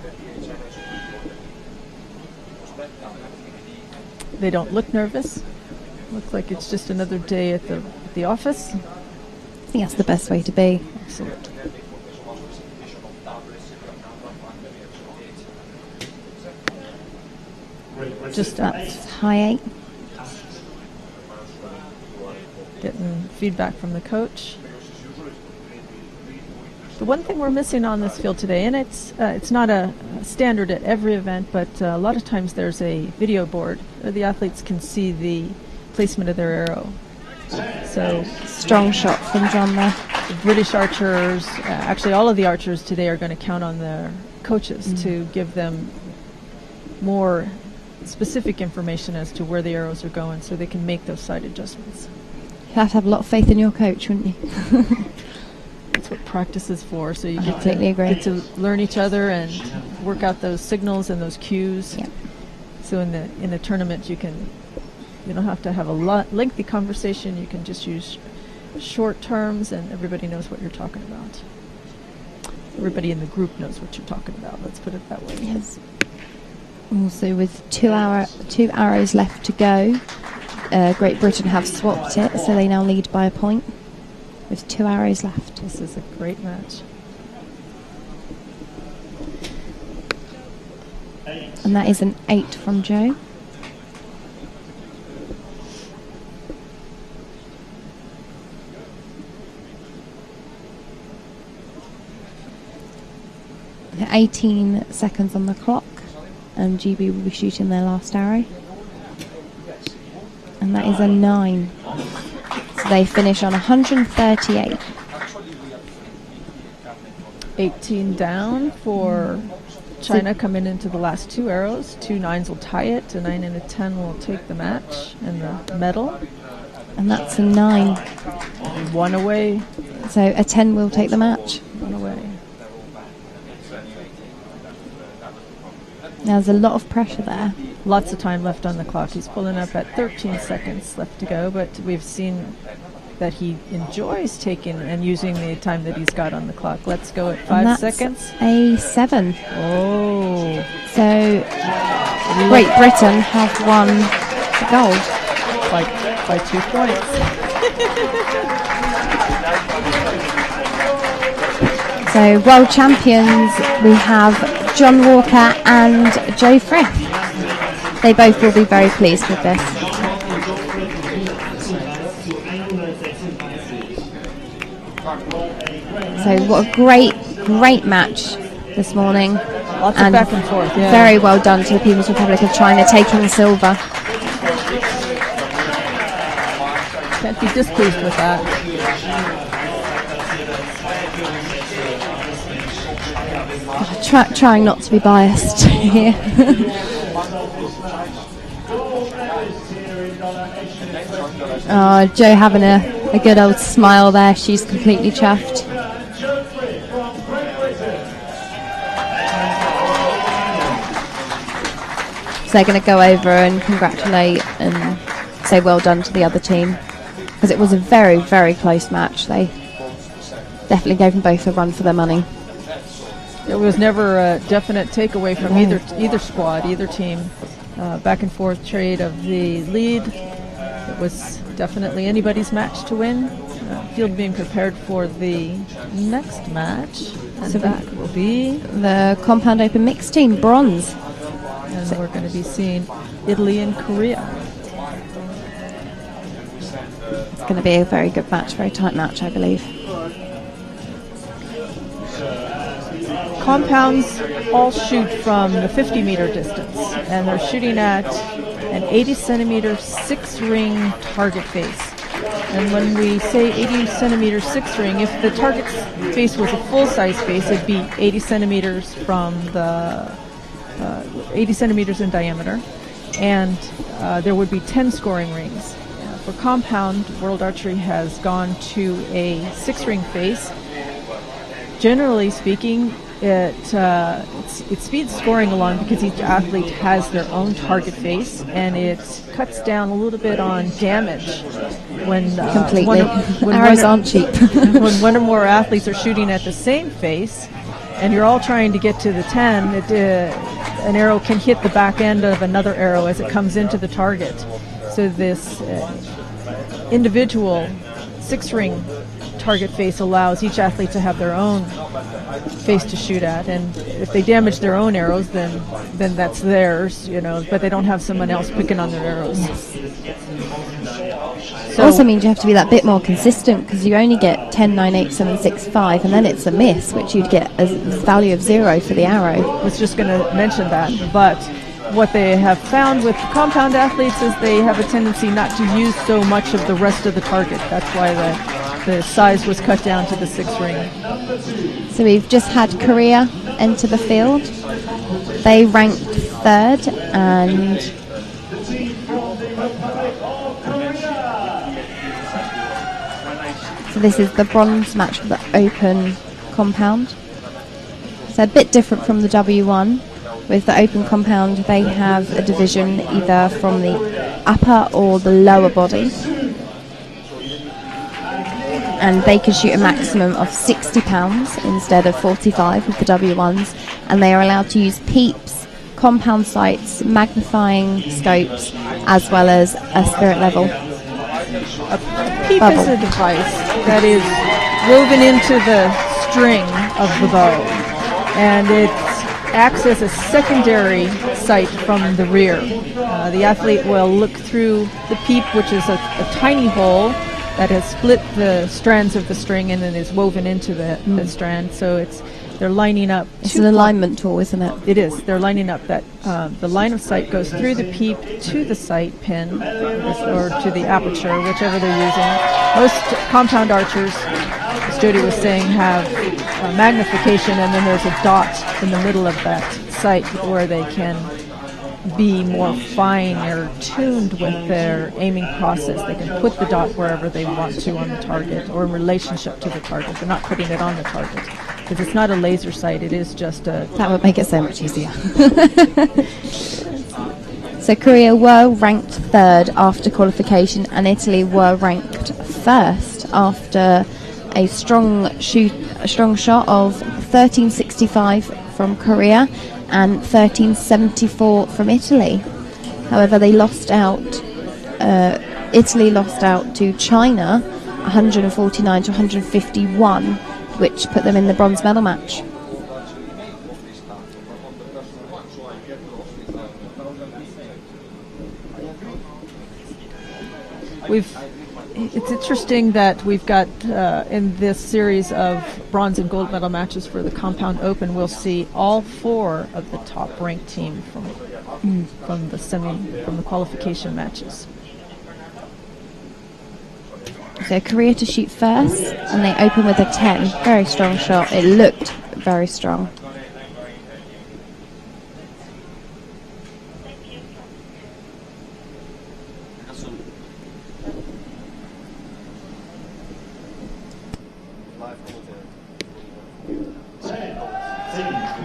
C: They don't look nervous. Looks like it's just another day at the office.
D: I think that's the best way to be.
C: Excellent. Just
D: That's high 8.
C: getting feedback from the coach. The one thing we're missing on this field today, and it's not a standard at every event, but a lot of times there's a video board where the athletes can see the placement of their arrow. So
D: Strong shot from John there.
C: the British archers, actually all of the archers today are going to count on their coaches to give them more specific information as to where the arrows are going so they can make those sight adjustments.
D: You'd have to have a lot of faith in your coach, wouldn't you?
C: That's what practice is for, so you
D: I
C: get
D: completely agree.
C: to learn each other and work out those signals and those cues.
D: Yeah.
C: So in the tournament you don't have to have a lengthy conversation, you can just use short terms and everybody knows what you're talking about. Everybody in the group knows what you're talking about, let's put it that way.
D: Yes. Also, with 2 arrows left to go, Great Britain have swapped it, so they now lead by a point with 2 arrows left.
C: This is a great match.
D: And that is an 8 from Joe. The 18 seconds on the clock, and GB will be shooting their last arrow. And that is a 9. So they finish on 138.
C: 18 down for China coming into the last 2 arrows. 2 9s will tie it, a 9 and a 10 will take the match and the medal.
D: And that's a 9.
C: 1 away.
D: So a 10 will take the match.
C: 1 away.
D: Now there's a lot of pressure there.
C: Lots of time left on the clock. He's pulling up at 13 seconds left to go, but we've seen that he enjoys taking and using the time that he's got on the clock. Let's go at 5 seconds.
D: A 7.
C: Oh.
D: So Great Britain have won the gold.
C: By 2 points.
D: So world champions, we have John Walker and Joe Frith. They both will be very pleased with this. So what a great match this morning.
C: Lots of back and forth, yeah.
D: Very well done to the People's Republic of China taking silver.
C: Can't be displeased with that.
D: Trying not to be biased here. Oh, Joe having a good old smile there. She's completely chuffed. So they're going to go over and congratulate and say well done to the other team, because it was a very, very close match. They definitely gave them both a run for their money.
C: There was never a definite takeaway from either squad, either team. Back and forth trade of the lead. It was definitely anybody's match to win. Field being prepared for the next match, and so that will be
D: the Compound Open Mixed Team, bronze.
C: And we're going to be seeing Italy and Korea.
D: It's going to be a very good match, very tight match, I believe.
C: Compounds all shoot from the 50-meter distance, and they're shooting at an 80 centimeter 6-ring target face. And when we say 80 centimeter 6-ring, if the target face was a full-size face, it'd be 80 centimeters from the 80 centimeters in diameter, and there would be 10 scoring rings. For compound, World Archery has gone to a 6-ring face. Generally speaking, it speeds scoring along because each athlete has their own target face, and it cuts down a little bit on damage when
D: completely. Arrows aren't cheap.
C: When one or more athletes are shooting at the same face, and you're all trying to get to the 10, an arrow can hit the back end of another arrow as it comes into the target. So this individual 6-ring target face allows each athlete to have their own face to shoot at, and if they damage their own arrows, then that's theirs, but they don't have someone else picking on their arrows.
D: So also means you have to be that bit more consistent, because you only get 10, 9, 8, 7, 6, 5, and then it's a miss, which you'd get a value of 0 for the arrow.
C: I was just going to mention that, but what they have found with compound athletes is they have a tendency not to use so much of the rest of the target. That's why the size was cut down to the 6-ring.
D: So we've just had Korea enter the field. They ranked 3rd, and so this is the bronze match for the open compound. So a bit different from the W1. With the open compound, they have a division either from the upper or the lower body, and they can shoot a maximum of 60 pounds instead of 45 with the W1s, and they are allowed to use peeps, compound sights, magnifying scopes, as well as a spirit level.
C: A peep is a device that is woven into the string of the bow, and it acts as a secondary sight from the rear. The athlete will look through the peep, which is a tiny hole that has split the strands of the string and then is woven into the strand. So they're lining up.
D: It's an alignment tool, isn't it?
C: It is. They're lining up that the line of sight goes through the peep to the sight pin or to the aperture, whichever they're using. Most compound archers, as Jodie was saying, have magnification, and then there's a dot in the middle of that sight where they can be more fine or tuned with their aiming process. They can put the dot wherever they want to on the target or in relationship to the target. They're not putting it on the target because it's not a laser sight. It is just a...
D: That would make it so much easier. So Korea were ranked 3rd after qualification, and Italy were ranked 1st after a strong shot of 1365 from Korea and 1374 from Italy. However, they lost out. Italy lost out to China, 149 to 151, which put them in the bronze medal match.
C: It's interesting that we've got in this series of bronze and gold medal matches for the Compound Open, we'll see all 4 of the top ranked team from the qualification matches.
D: So Korea to shoot first, and they open with a 10. Very strong shot. It looked very strong.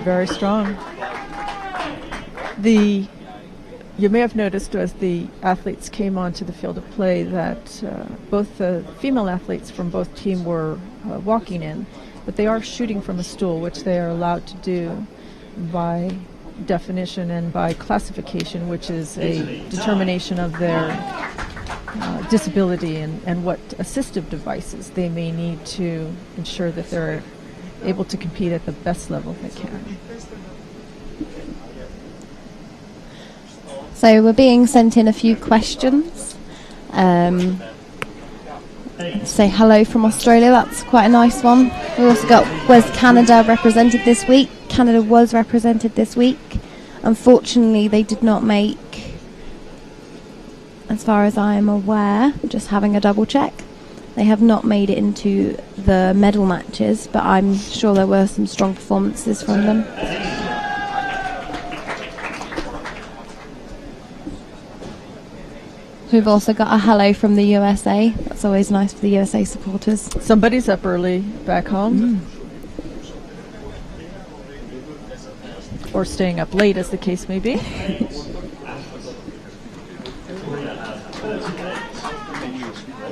C: Very strong. You may have noticed as the athletes came onto the field of play that both the female athletes from both teams were walking in, but they are shooting from a stool, which they are allowed to do by definition and by classification, which is a determination of their disability and what assistive devices they may need to ensure that they're able to compete at the best level they can.
D: So we're being sent in a few questions. Say hello from Australia, that's quite a nice one. We also got, was Canada represented this week? Canada was represented this week. Unfortunately, they did not make as far as I am aware, just having a double check, they have not made it into the medal matches, but I'm sure there were some strong performances from them. We've also got a hello from the USA. That's always nice for the USA supporters.
C: Somebody's up early back home. Or staying up late, as the case may be.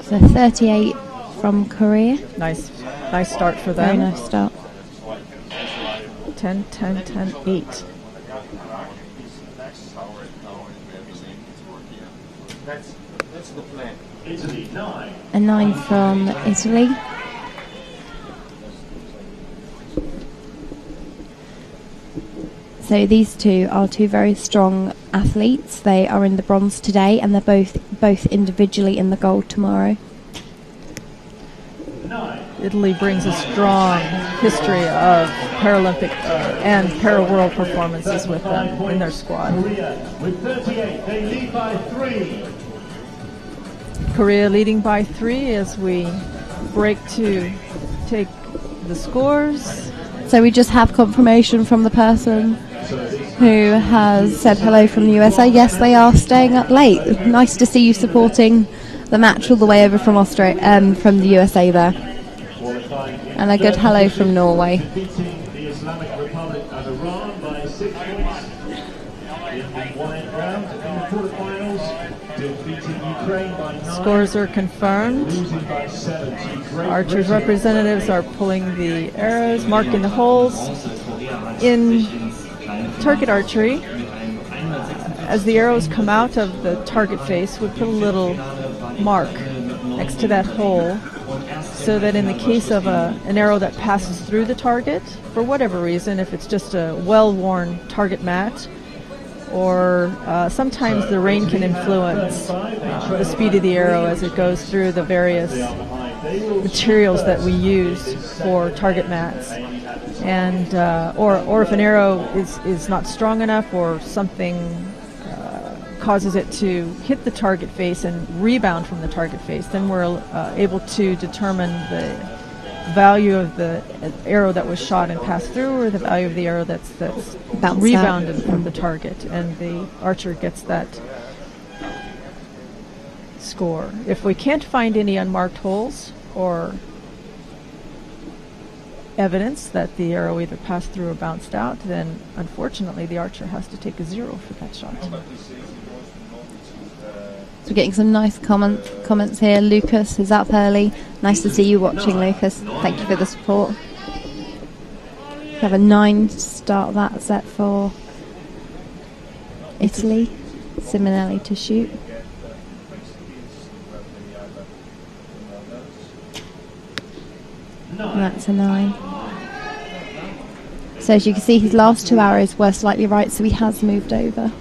D: So 38 from Korea.
C: Nice start for
D: Very
C: them.
D: nice start.
C: 10, 10, 10, 8.
B: Italy 9.
D: A 9 from Italy. So these two are two very strong athletes. They are in the bronze today, and they're both individually in the gold tomorrow.
B: 9.
C: Italy brings a strong history of Paralympic and Para-World performances with them in their squad.
B: Korea with 38. They lead by 3.
C: Korea leading by 3 as we break to take the scores.
D: So we just have confirmation from the person who has said hello from the USA. Yes, they are staying up late. Nice to see you supporting the match all the way over from from the USA there. And a good hello from Norway.
B: Beating the Islamic Republic of Iran by 6 points in the one-end round. In the quarterfinals, defeating Ukraine by 9.
C: Scores are confirmed.
B: Losing by 7 to Great
C: Archers
B: Britain.
C: representatives are pulling the arrows, marking the holes. In target archery, as the arrows come out of the target face, we put a little mark next to that hole so that in the case of an arrow that passes through the target, for whatever reason, if it's just a well-worn target mat, or sometimes the rain can influence the speed of the arrow as it goes through the various materials that we use for target mats. And or if an arrow is not strong enough, or something causes it to hit the target face and rebound from the target face, then we're able to determine the value of the arrow that was shot and passed through, or the value of the arrow that's rebounded from the target, and the archer gets that score. If we can't find any unmarked holes or evidence that the arrow either passed through or bounced out, then unfortunately the archer has to take a 0 for that shot.
D: So we're getting some nice comments here. Lucas is up early. Nice to see you watching, Lucas. Thank you for the support. We have a 9 to start that set for Italy. Simonelli to shoot. And that's a 9. So as you can see, his last 2 arrows were slightly right, so he has moved over.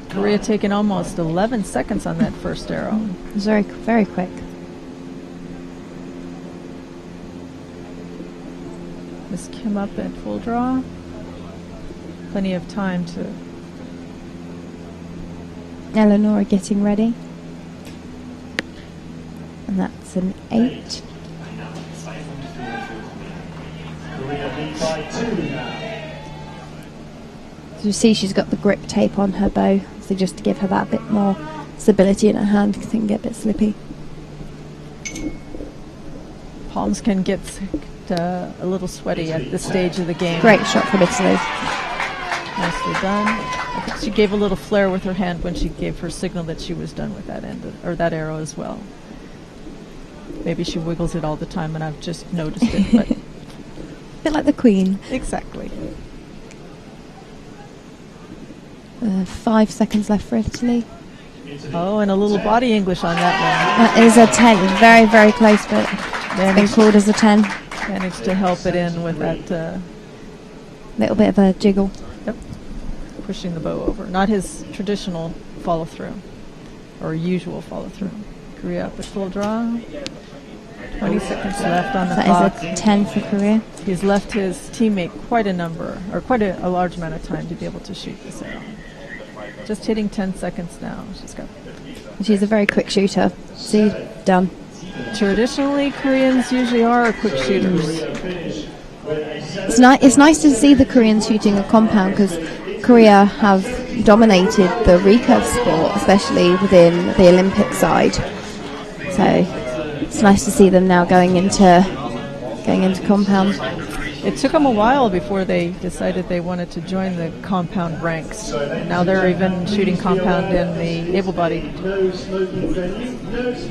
C: Korea taking almost 11 seconds on that first arrow.
D: It was very, very quick.
C: Miss Kim up at full draw. Plenty of time to...
D: Eleanor getting ready. And that's an 8.
B: Korea lead by 2 now.
D: So you see she's got the grip tape on her bow, so just to give her that bit more stability in her hand, because it can get a bit slippy.
C: Palms can get a little sweaty at this stage of the game.
D: Great shot from Italy.
C: Nicely done. I think she gave a little flare with her hand when she gave her signal that she was done with that end or that arrow as well. Maybe she wiggles it all the time and I've just noticed it. But
D: A bit like the Queen.
C: exactly.
D: 5 seconds left for Italy.
C: Oh, and a little body English on that
D: That is a 10. Very, very close, but it's been called as a 10.
C: one. Managed to help it in with that.
D: Little bit of a jiggle.
C: Yep. Pushing the bow over. Not his traditional follow through. or usual follow-through. Korea up at full draw. 20 seconds left on the clock.
D: That is a 10 for Korea.
C: He's left his teammate quite a large amount of time to be able to shoot this arrow. Just hitting 10 seconds now.
D: She's a very quick shooter. See, done.
C: Traditionally, Koreans usually are quick shooters.
D: It's nice to see the Koreans shooting a compound, because Korea have dominated the recurve sport, especially within the Olympic side. So it's nice to see them now going into compound.
C: It took them a while before they decided they wanted to join the compound ranks. Now they're even shooting compound in the able-bodied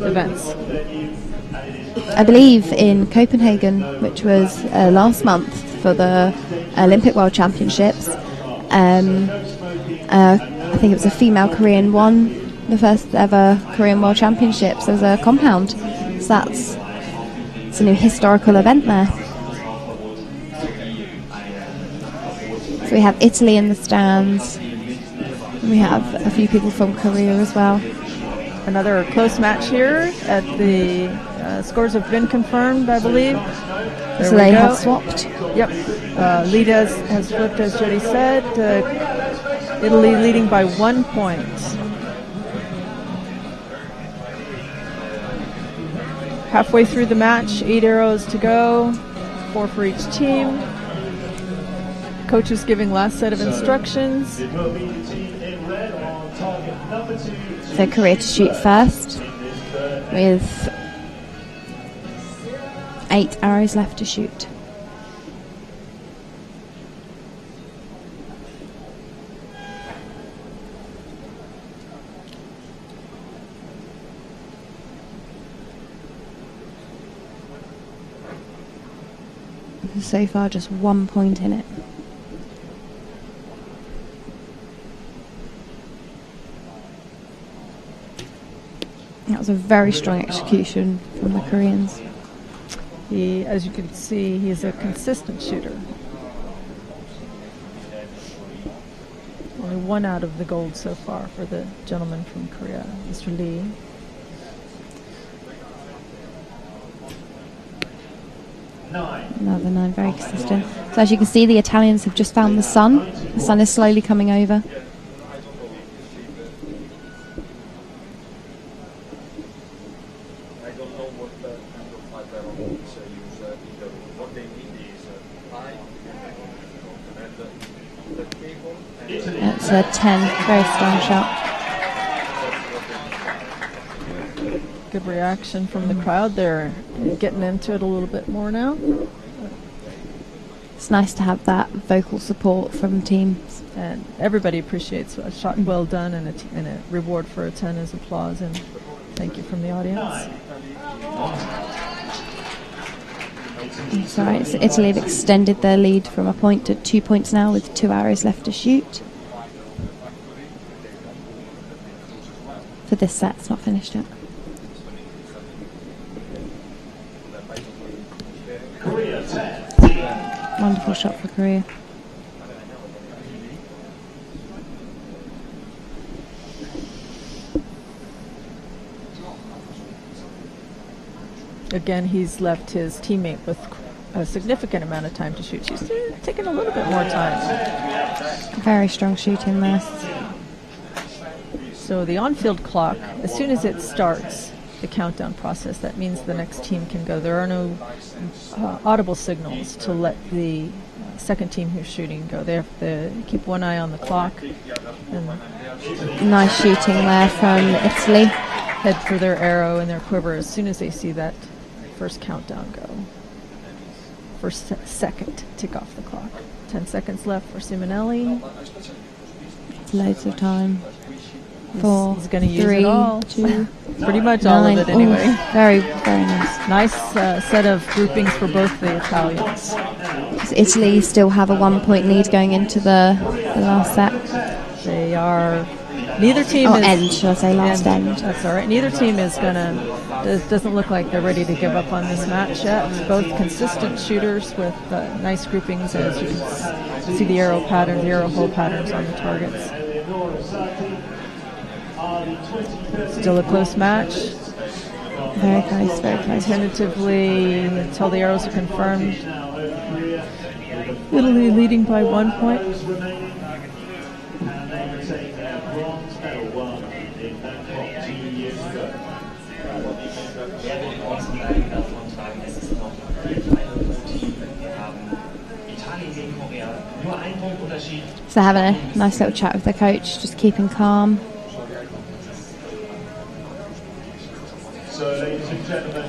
C: events.
D: I believe in Copenhagen, which was last month for the Olympic World Championships, I think it was a female Korean won the first ever Korean World Championships as a compound. So it's a new historical event there. So we have Italy in the stands. We have a few people from Korea as well.
C: Another close match here at the scores have been confirmed, I believe. There
D: So they have swapped.
C: Yep. Lead has flipped, as Jodie said. Italy leading by 1 point. Halfway through the match, 8 arrows to go, 4 for each team. Coach is giving last set of instructions.
D: So Korea to shoot first with 8 arrows left to shoot. So far just 1 point in it. That was a very strong execution from the Koreans.
C: As you can see, he's a consistent shooter. Only 1 out of the gold so far for the gentleman from Korea, Mr. Lee.
D: Another 9, very consistent. So as you can see, the Italians have just found the sun. The sun is slowly coming over. That's a 10, very strong shot.
C: Good reaction from the crowd. They're getting into it a little bit more now.
D: It's nice to have that vocal support from teams.
C: And everybody appreciates a shot well done, and a reward for a 10 is applause and thank you from the audience.
D: It's all right. So Italy have extended their lead from a point to 2 points now, with 2 arrows left to shoot. For this set, it's not finished yet. Wonderful shot for Korea.
C: Again, he's left his teammate with a significant amount of time to shoot. She's taking a little bit more time.
D: Very strong shooting there.
C: So the on-field clock, as soon as it starts the countdown process, that means the next team can go. There are no audible signals to let the second team who's shooting go. They have to keep one eye on the clock. And
D: nice shooting there from Italy.
C: Head for their arrow and their quiver as soon as they see that first countdown go. First second tick off the clock. 10 seconds left for Simonelli.
D: Loads of time.
C: He's going to use it all.
D: 2,
C: pretty much
D: 9.
C: all of it anyway.
D: Ooh, very, very nice.
C: Nice set of groupings for both the Italians.
D: Does Italy still have a 1 point lead going into the last set?
C: They are. Neither team is.
D: End, should I say, last end.
C: That's all right. Neither team is doesn't look like they're ready to give up on this match yet. Both consistent shooters with nice groupings, as you can see the arrow pattern, the arrow hole patterns on the targets. Still a close match.
D: Very close, very close.
C: Tentatively, until the arrows are confirmed, Italy leading by 1 point.
B: And they retain their bronze medal won in Bangkok 2 years ago.
A: Werden Bronzemedaillen davontragen. Es ist noch 5 weitere Team. Wir haben Italien gegen Korea. Nur ein Punktunterschied.
D: So having a nice little chat with the coach, just keeping calm.
B: So, ladies and gentlemen,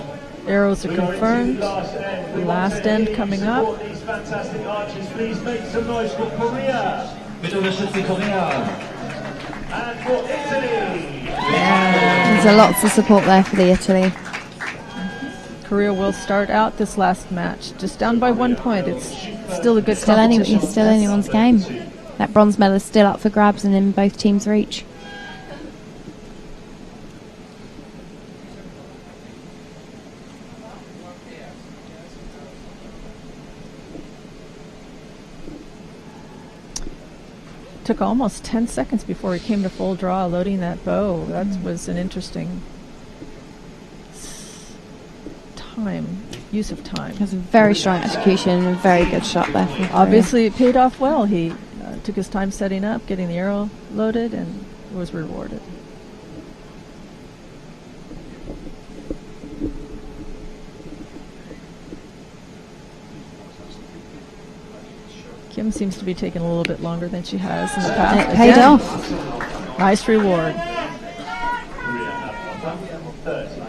C: Arrows are
B: we are into
C: confirmed.
B: the last end. We
C: Last
B: want to
C: end
B: see
C: coming
B: support
C: up.
B: These fantastic archers, please make some noise for Korea
A: Bitte unterstützen Korea.
B: and for Italy.
D: There's a lots of support there for the Italy.
C: Korea will start out this last match just down by 1 point. It's still a good
D: Still
C: competition.
D: anyone's game. That bronze medal is still up for grabs and in both teams' reach.
C: Took almost 10 seconds before he came to full draw, loading that bow. That was an interesting use of time.
D: It was a very strong execution and a very good shot there. From
C: Obviously, it paid off well. He took his time setting up, getting the arrow loaded, and was rewarded. Kim seems to be taking a little bit longer than she has in the past.
D: And it paid
C: Again,
D: off.
C: Nice reward.
B: Korea have 130.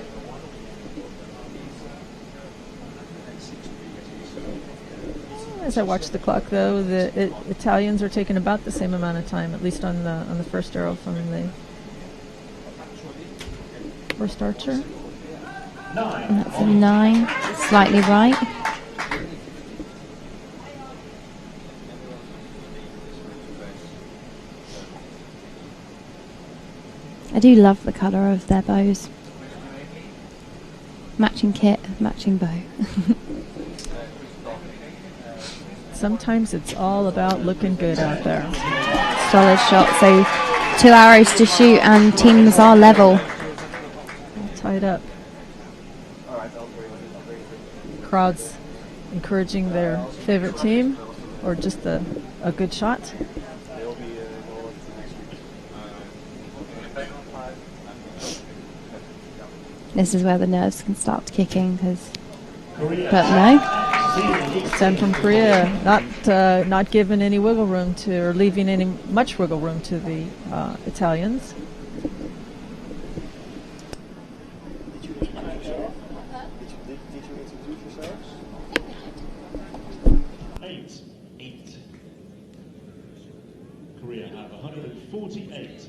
C: As I watch the clock, though, the Italians are taking about the same amount of time, at least on the first arrow from the first archer.
D: And that's a 9, slightly right. I do love the colour of their bows. Matching kit, matching bow.
C: Sometimes it's all about looking good out there.
D: Solid shot. So 2 arrows to shoot and teams are level.
C: All tied up. Crowds encouraging their favorite team, or just a good shot.
D: This is where the nerves can start kicking, but no.
C: Send from Korea, not giving any wiggle room to, or leaving any much wiggle room to the Italians.
B: Eight. Korea have 148.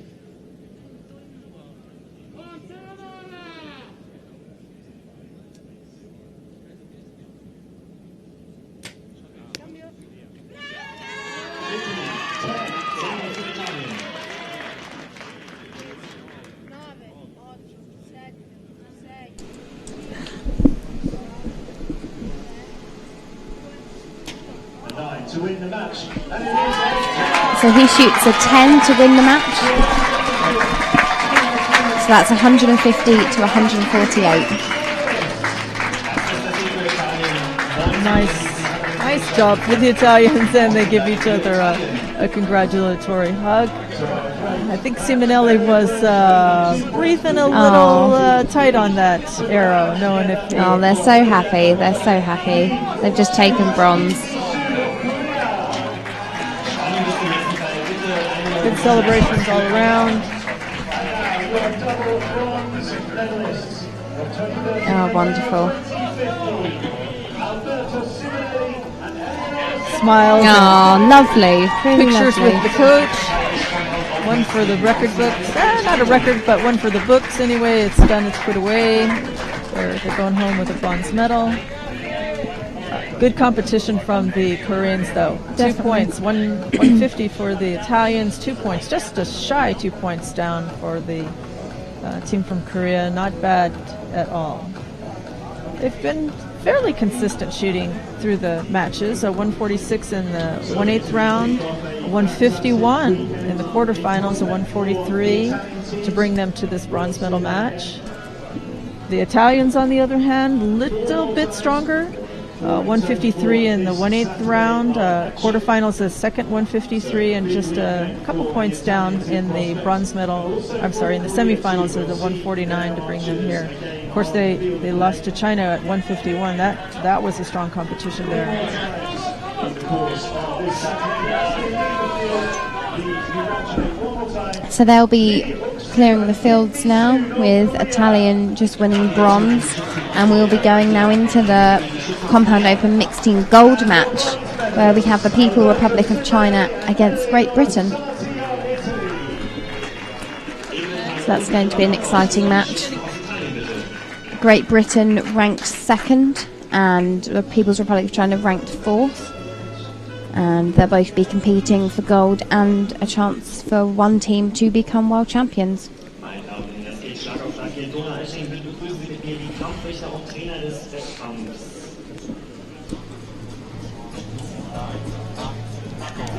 B: To win the match. And it is
D: So he shoots a 10 to win the match. So that's 150 to 148.
C: Nice job for the Italians, and they give each other a congratulatory hug. I think Simonelli was breathing a little tight on that arrow, knowing if
D: they're so happy. They're so happy. They've just taken bronze.
C: Good celebrations all around.
D: Oh, wonderful.
C: Smiles.
D: Oh, lovely. Really
C: Pictures
D: lovely.
C: with the coach. One for the record books. Not a record, but one for the books anyway. It's done, it's put away. They're going home with a bronze medal. Good competition from the Koreans, though.
D: Definitely.
C: 2 points, 150 for the Italians, 2 points, just a shy 2 points down for the team from Korea. Not bad at all. They've been fairly consistent shooting through the matches. A 146 in the 1/8 round, a 151 in the quarterfinals, a 143 to bring them to this bronze medal match. The Italians, on the other hand, little bit stronger. 153 in the 1/8 round, quarterfinals a second 153, and just a couple points down in the bronze medal. I'm sorry, in the semifinals of the 149 to bring them here. Of course, they lost to China at 151. That was a strong competition there.
D: So they'll be clearing the fields now, with Italian just winning bronze, and we'll be going now into the Compound Open mixed team gold match, where we have the People's Republic of China against Great Britain. So that's going to be an exciting match. Great Britain ranked 2nd, and the People's Republic of China ranked 4th. And they'll both be competing for gold and a chance for one team to become world champions.
A: Meine Damen und Herren, das geht Schlag auf Schlag hier in Donaueschingen. Bitte begrüßen Sie mit mir die Kampfrichter und Trainer des Wettkampfs.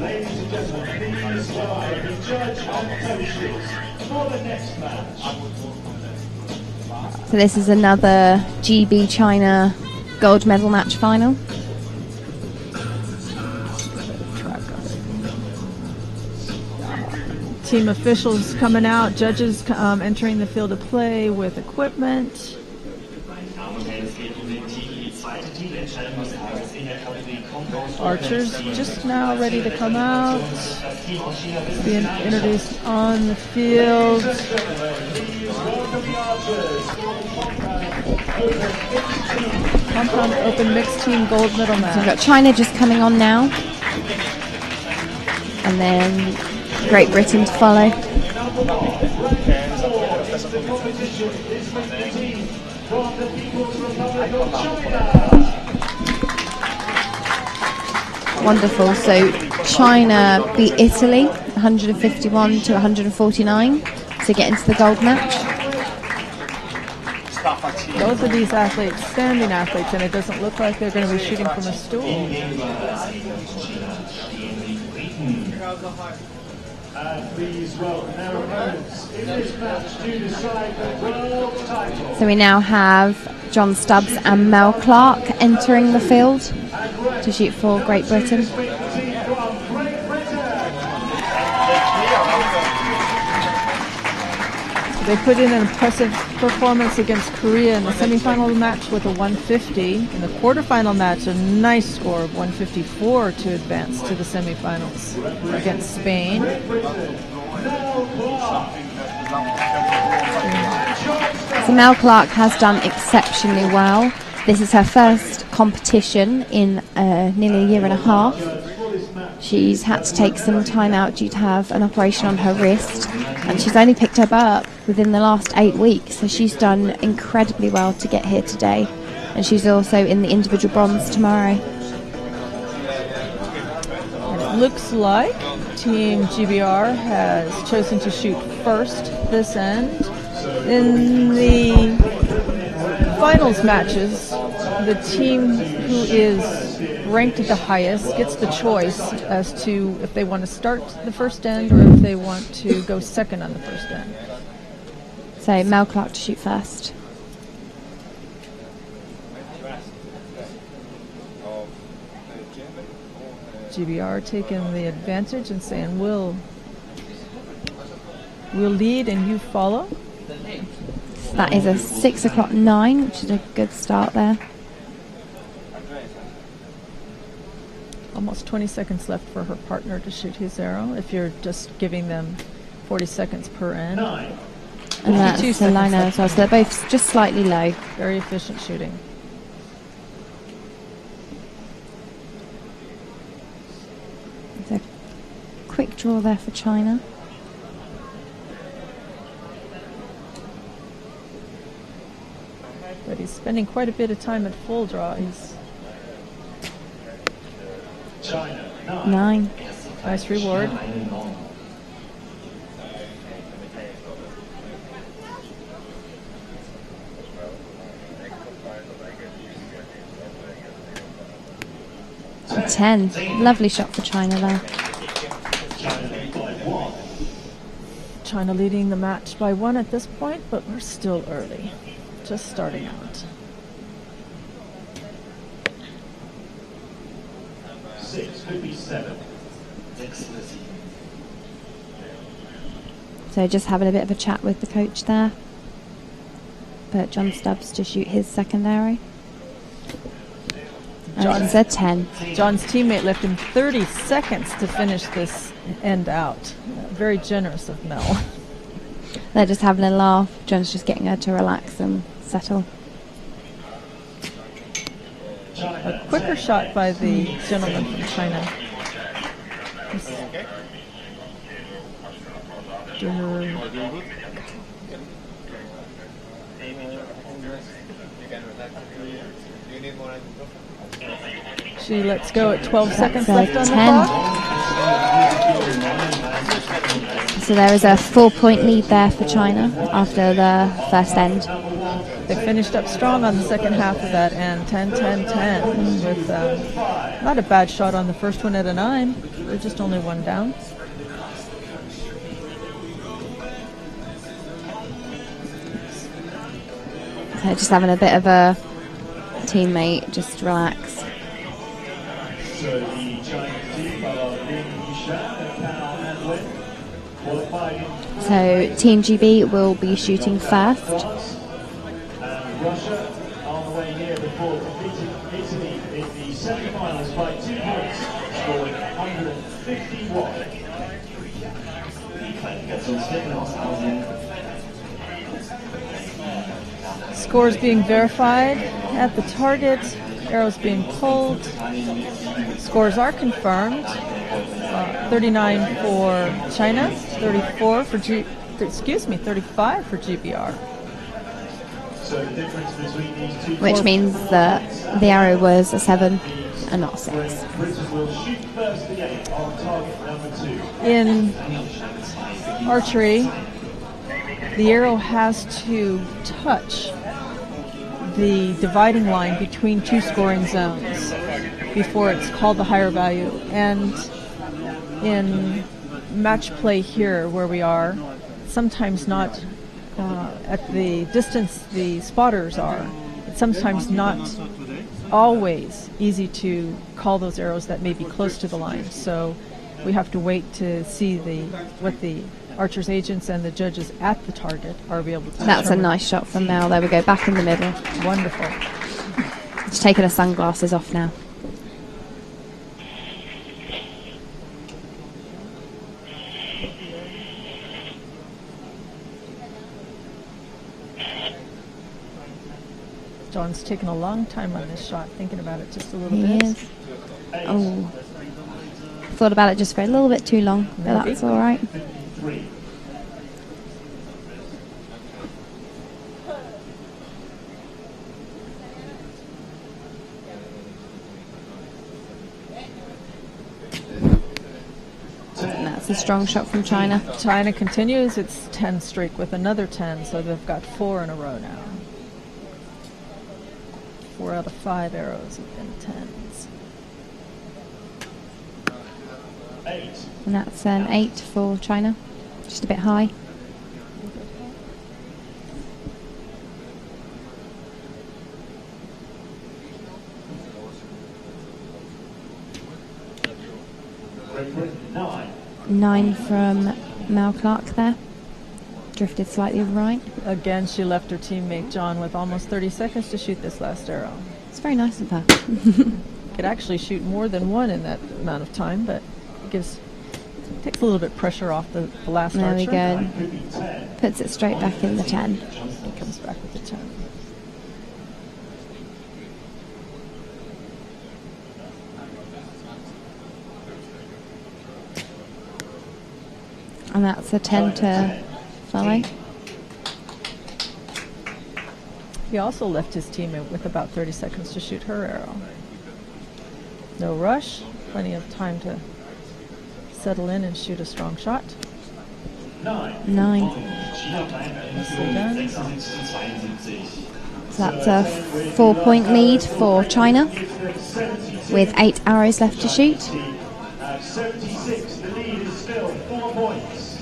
B: Ladies and gentlemen, please welcome the judge and coaches for the next match.
D: So this is another GB China gold medal match final.
C: Team officials coming out, judges entering the field of play with equipment. Archers just now ready to come out, being introduced on the field. Compound Open mixed team gold medal match.
D: So we've got China just coming on now, and then Great Britain to follow. Wonderful. So China beat Italy 151 to 149 to get into the gold match.
C: Both of these athletes, standing athletes, and it doesn't look like they're going to be shooting from a stool.
B: And please welcome their opponents in this match to decide the world title.
D: So we now have John Stubbs and Mel Clark entering the field to shoot for Great Britain.
C: They put in an impressive performance against Korea in the semifinal match with a 150. In the quarterfinal match, a nice score of 154 to advance to the semifinals against Spain.
D: So Mel Clark has done exceptionally well. This is her first competition in nearly a year and a half. She's had to take some time out due to have an operation on her wrist, and she's only picked her up within the last 8 weeks, so she's done incredibly well to get here today, and she's also in the individual bronze tomorrow.
C: And it looks like Team GBR has chosen to shoot first this end. In the finals matches, the team who is ranked at the highest gets the choice as to if they want to start the first end or if they want to go second on the first end.
D: So Mel Clark to shoot first.
C: GBR taking the advantage and saying we'll lead and you follow.
D: So that is a 6:09, which is a good start there.
C: Almost 20 seconds left for her partner to shoot his arrow if you're just giving them 40 seconds per end.
D: And that's the line as well, so they're both just slightly low.
C: Very efficient shooting.
D: There's a quick draw there for China.
C: But he's spending quite a bit of time at full draw. He's
B: China,
D: 9.
C: nice reward.
D: 10. Lovely shot for China there.
C: China leading the match by 1 at this point, but we're still early. Just starting out.
B: 6:57.
D: So just having a bit of a chat with the coach there. But John Stubbs to shoot his second arrow. John said 10.
C: John's teammate left him 30 seconds to finish this end out. Very generous of Mel.
D: They're just having a laugh. John's just getting her to relax and settle.
C: A quicker shot by the gentleman from China. She lets go at 12 seconds left on the clock.
D: So there is a 4-point lead there for China after the first end.
C: They finished up strong on the second half of that end, 10-10-10, with not a bad shot on the first one at a 9. They're just only 1 down.
D: So just having a bit of a teammate, just relax.
B: So the Chinese team are Ling Yishan and Cao Anwen, qualified in
D: So Team GB will be shooting first.
B: and Russia on the way here before defeating Italy in the semi-finals by 2 points, scoring 151.
C: Scores being verified at the target, arrows being pulled. Scores are confirmed. 39 for China, 34 for 35 for GBR.
B: So the difference between these two
D: Which means that the arrow was a 7 and not a 6.
B: Britain will shoot first again on target number 2.
C: In archery, the arrow has to touch the dividing line between 2 scoring zones before it's called the higher value. And in match play here where we are, sometimes not at the distance the spotters are, it's sometimes not always easy to call those arrows that may be close to the line. So we have to wait to see what the archers' agents and the judges at the target are able to
D: That's a
C: determine.
D: nice shot from Mel. There we go, back in the middle.
C: Wonderful.
D: She's taking her sunglasses off now.
C: John's taken a long time on this shot, thinking about it just a little
D: He
C: bit.
D: is. Oh. Thought about it just for a little bit too long, but
C: Maybe.
D: that's all right.
B: 3.
D: And that's a strong shot from China.
C: China continues its 10 streak with another 10, so they've got 4 in a row now. 4 out of 5 arrows have been 10s.
B: 8.
D: And that's an 8 for China. Just a bit high.
B: Great Britain 9.
D: 9 from Mel Clark there. Drifted slightly right.
C: Again, she left her teammate John with almost 30 seconds to shoot this last arrow.
D: It's very nice of her.
C: Could actually shoot more than 1 in that amount of time, but it takes a little bit pressure off the last
D: There
C: archer.
D: we go. Puts it straight back in the 10.
C: He comes back with the 10.
D: And that's a 10 to follow.
C: He also left his teammate with about 30 seconds to shoot her arrow. No rush, plenty of time to settle in and shoot a strong shot.
B: 9.
D: 9.
C: Nicely done.
D: So that's a 4-point lead for China, with 8 arrows left to shoot.
B: 76, the lead is still 4 points.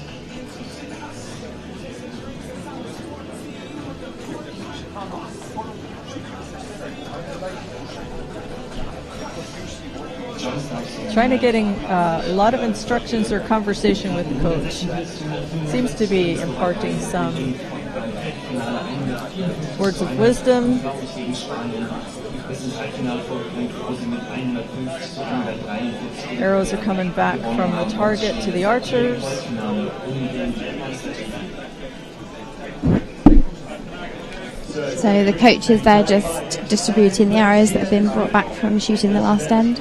C: China getting a lot of instructions or conversation with the coach. Seems to be imparting some words of wisdom. Arrows are coming back from the target to the archers.
D: So the coaches, they're just distributing the arrows that have been brought back from shooting the last end.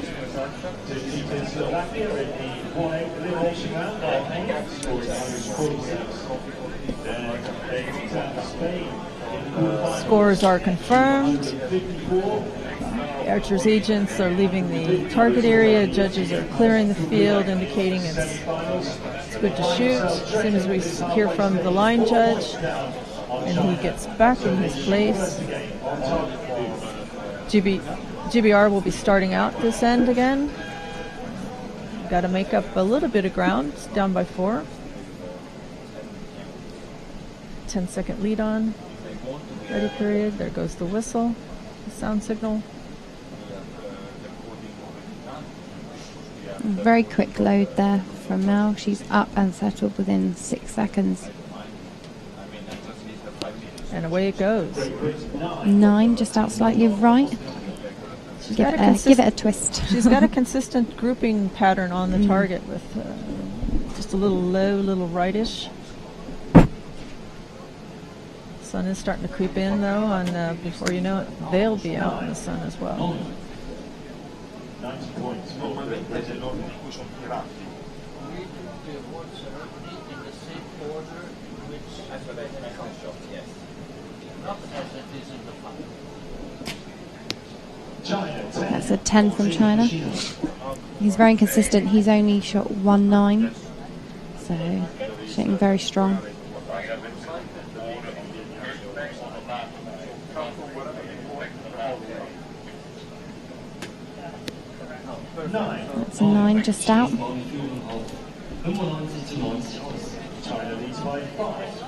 C: Scores are confirmed. The archers' agents are leaving the target area. Judges are clearing the field, indicating it's good to shoot. As soon as we hear from the line judge and he gets back in his place, GBR will be starting out this end again. Got to make up a little bit of ground. It's down by 4. 10-second lead on. Ready period. There goes the whistle, the sound signal.
D: Very quick load there from Mel. She's up and settled within 6 seconds.
C: And away it goes.
D: 9, just out slightly right. Give it a twist.
C: She's got a consistent grouping pattern on the target with just a little low, little rightish. Sun is starting to creep in though, and before you know it, they'll be out in the sun as well.
B: 90 points for Great Britain.
D: That's a 10 from China. He's very inconsistent. He's only shot 1-9, so shooting very strong. That's a 9 just out.
B: China leads by 5.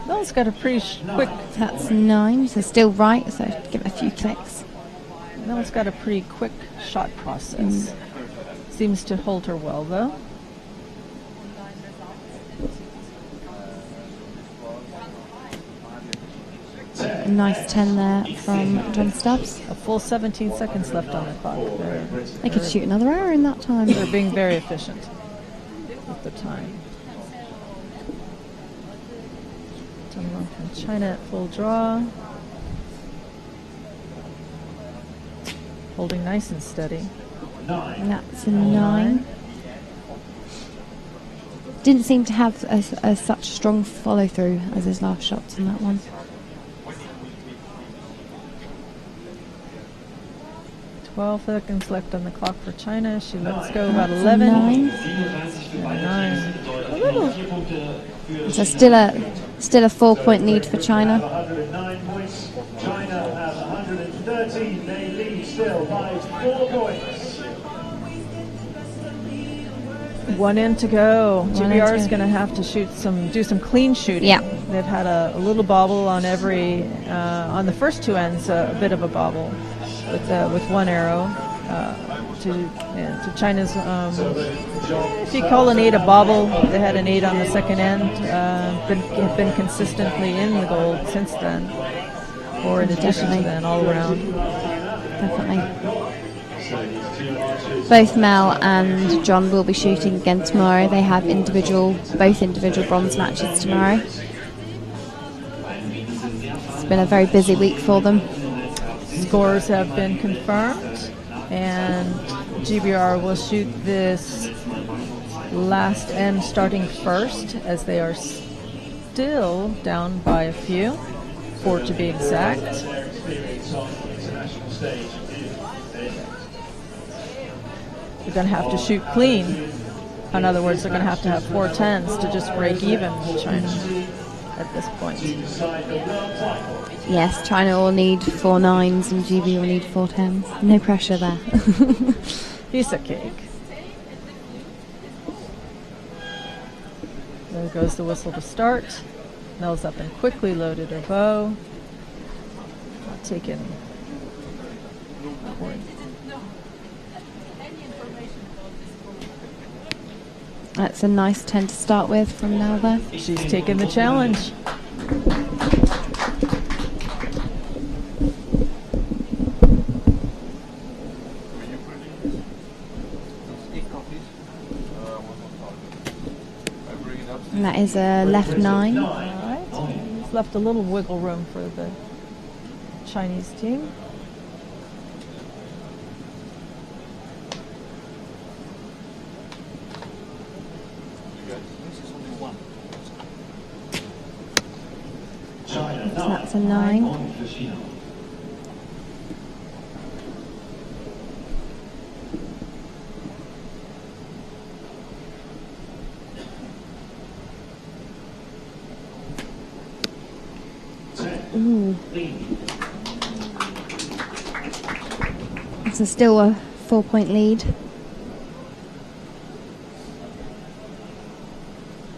C: Mel's got a pretty quick.
D: That's 9, so still right, so give it a few clicks.
C: Mel's got a pretty quick shot process. Seems to hold her well though.
D: A nice 10 there from John Stubbs.
C: A full 17 seconds left on the clock.
D: They could shoot another arrow in that time.
C: They're being very efficient with the time. Someone from China at full draw. Holding nice and steady.
D: And that's a 9. Didn't seem to have a such strong follow through as his last shots in that one.
C: 12 seconds left on the clock for China. She lets go about 11.
D: 9.
C: 9. A little.
D: So still a 4-point lead for China.
B: 109 points. China has 113. They lead still by 4 points.
C: 1 in to go. GBR is going to have to do some clean shooting.
D: Yeah.
C: They've had a little bobble on every on the first 2 ends, a bit of a bobble with 1 arrow. To China's, if you call an 8 a bobble, they had an 8 on the second end. Have been consistently in the gold since then, or in addition to then, all around.
D: Definitely. Both Mel and John will be shooting again tomorrow. They have both individual bronze matches tomorrow. It's been a very busy week for them.
C: Scores have been confirmed, and GBR will shoot this last end starting first, as they are still down by a few, 4 to be exact. They're going to have to shoot clean. In other words, they're going to have 4 10s to just break even with China at this point.
D: Yes, China will need 4 9s and GB will need 4 10s. No pressure there.
C: Piece of cake. There goes the whistle to start. Mel's up and quickly loaded her bow. Not taken.
D: That's a nice 10 to start with from Mel there.
C: She's taken the challenge.
D: And that is a left 9.
C: All right. It's left a little wiggle room for the Chinese team.
D: So that's a 9. Ooh. So still a 4-point lead.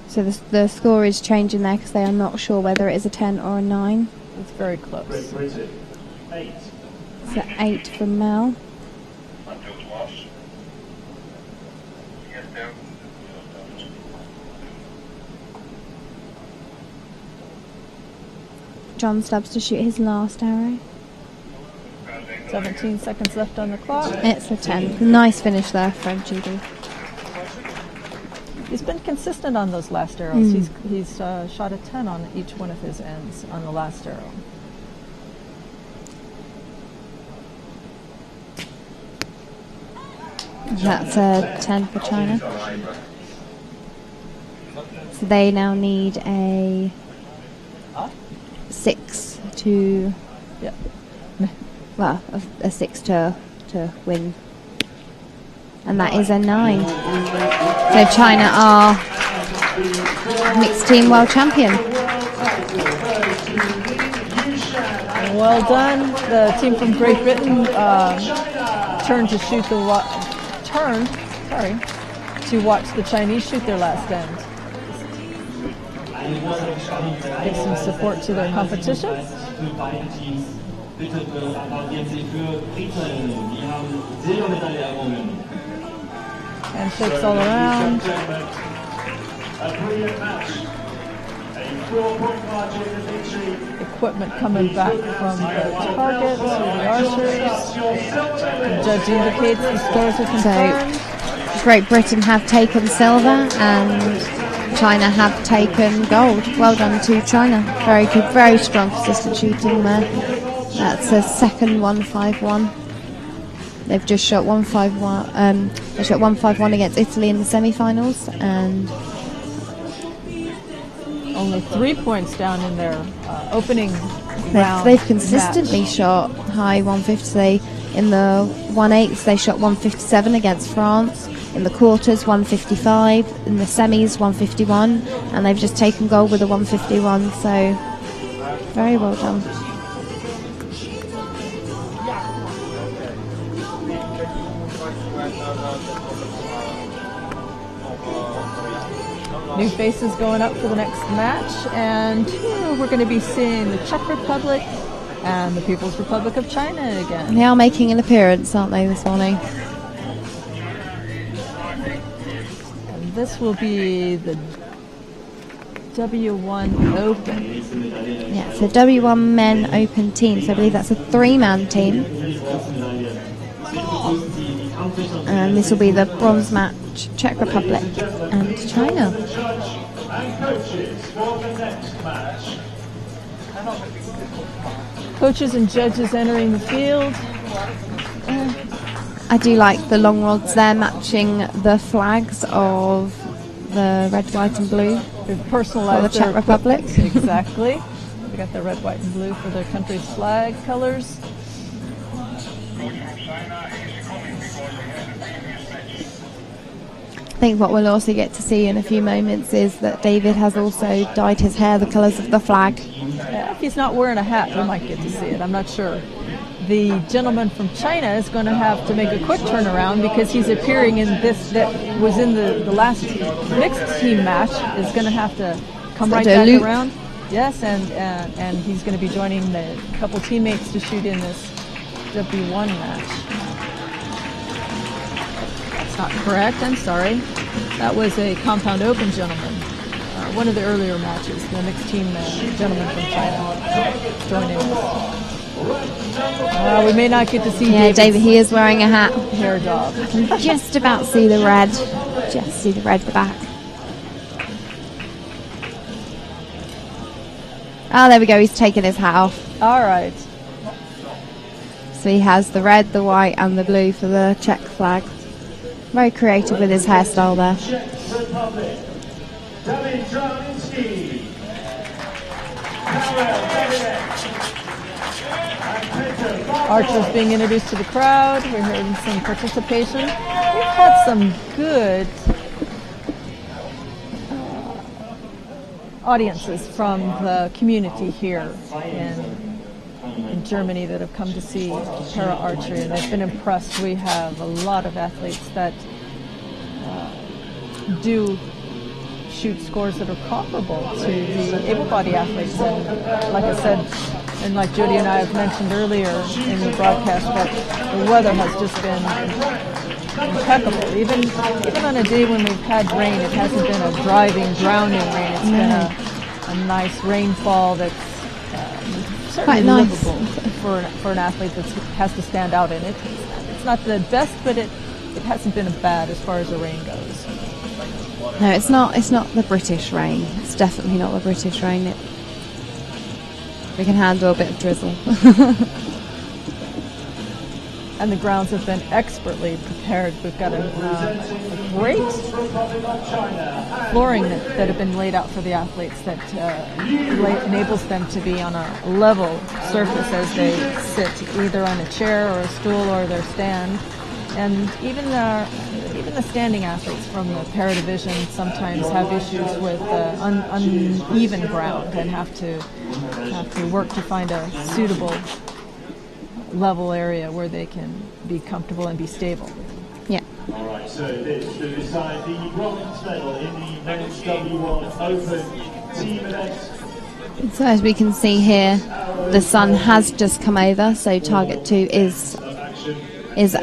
D: So the score is changing there because they are not sure whether it is a 10 or a 9.
C: It's very close.
D: So 8 from Mel. John Stubbs to shoot his last arrow.
C: 17 seconds left on the clock.
D: It's a 10. Nice finish there from Jodie.
C: He's been consistent on those last arrows. He's shot a 10 on each one of his ends on the last arrow.
D: That's a 10 for China. So they now need a 6 to, well, a 6 to win. And that is a 9. So China are mixed team world champion.
C: Well done. The team from Great Britain turned to shoot to watch the Chinese shoot their last end. Give some support to their competition. Handshakes all around. Equipment coming back from the target to the archers. The judge indicates the scores are confirmed.
D: So Great Britain have taken silver and China have taken gold. Well done to China. Very good, very strong consistent shooting there. That's a second 151. They've just shot 151. They shot 151 against Italy in the semi-finals, and
C: only 3 points down in their opening round.
D: They've consistently shot high 150s. In the 1/8 they shot 157 against France. In the quarters 155. In the semis 151, and they've just taken gold with a 151. So very well done.
C: New faces going up for the next match, and we're going to be seeing the Czech Republic and the People's Republic of China again.
D: They are making an appearance, aren't they, this morning?
C: And this will be the W1 Open.
D: Yeah, so W1 Men Open team. So I believe that's a 3-man team. And this will be the bronze match, Czech Republic and China.
C: Coaches and judges entering the field.
D: I do like the long rods there matching the flags of the red, white and blue.
C: They've personalized
D: for the Czech Republic.
C: Exactly. They got the red, white and blue for their country's flag colors.
D: think what we'll also get to see in a few moments is that David has also dyed his hair the colours of the flag.
C: Yeah, if he's not wearing a hat, we might get to see it. I'm not sure. The gentleman from China is going to have to make a quick turnaround because he's appearing in this that was in the last mixed team match. Is going to have to come right back around. Yes, and he's going to be joining the couple teammates to shoot in this W1 match. That's not correct. I'm sorry. That was a compound open gentleman. One of the earlier matches. The mixed team gentleman from China joining us. We may not get to see
D: David. He is wearing a hat.
C: Hair job.
D: I can just about see the red. Just see the red at the back. Oh, there we go. He's taken his hat off.
C: All right.
D: So he has the red, the white, and the blue for the Czech flag. Very creative with his hairstyle there.
C: Archers being introduced to the crowd. We're hearing some participation. We've had some good audiences from the community here in Germany that have come to see para archery, and they've been impressed. We have a lot of athletes that do shoot scores that are comparable to the able-bodied athletes, and like I said, and like Jodie and I have mentioned earlier in the broadcast, that the weather has just been impeccable. Even on a day when we've had rain, it hasn't been a driving, drowning rain. It's been a nice rainfall that's certainly
D: quite nice
C: livable for an athlete that has to stand out in it. It's not the best, but it hasn't been bad as far as the rain goes.
D: No, it's not the British rain. It's definitely not the British rain. We can handle a bit of drizzle.
C: And the grounds have been expertly prepared. We've got a great flooring that have been laid out for the athletes that enables them to be on a level surface as they sit, either on a chair or a stool or their stand. And even the standing athletes from the para division sometimes have issues with uneven ground and have to work to find a suitable level area where they can be comfortable and be stable.
D: Yeah.
B: All right, so this to decide the bronze medal in the men's W1 Open team event.
D: So as we can see here, the sun has just come over, so target 2 is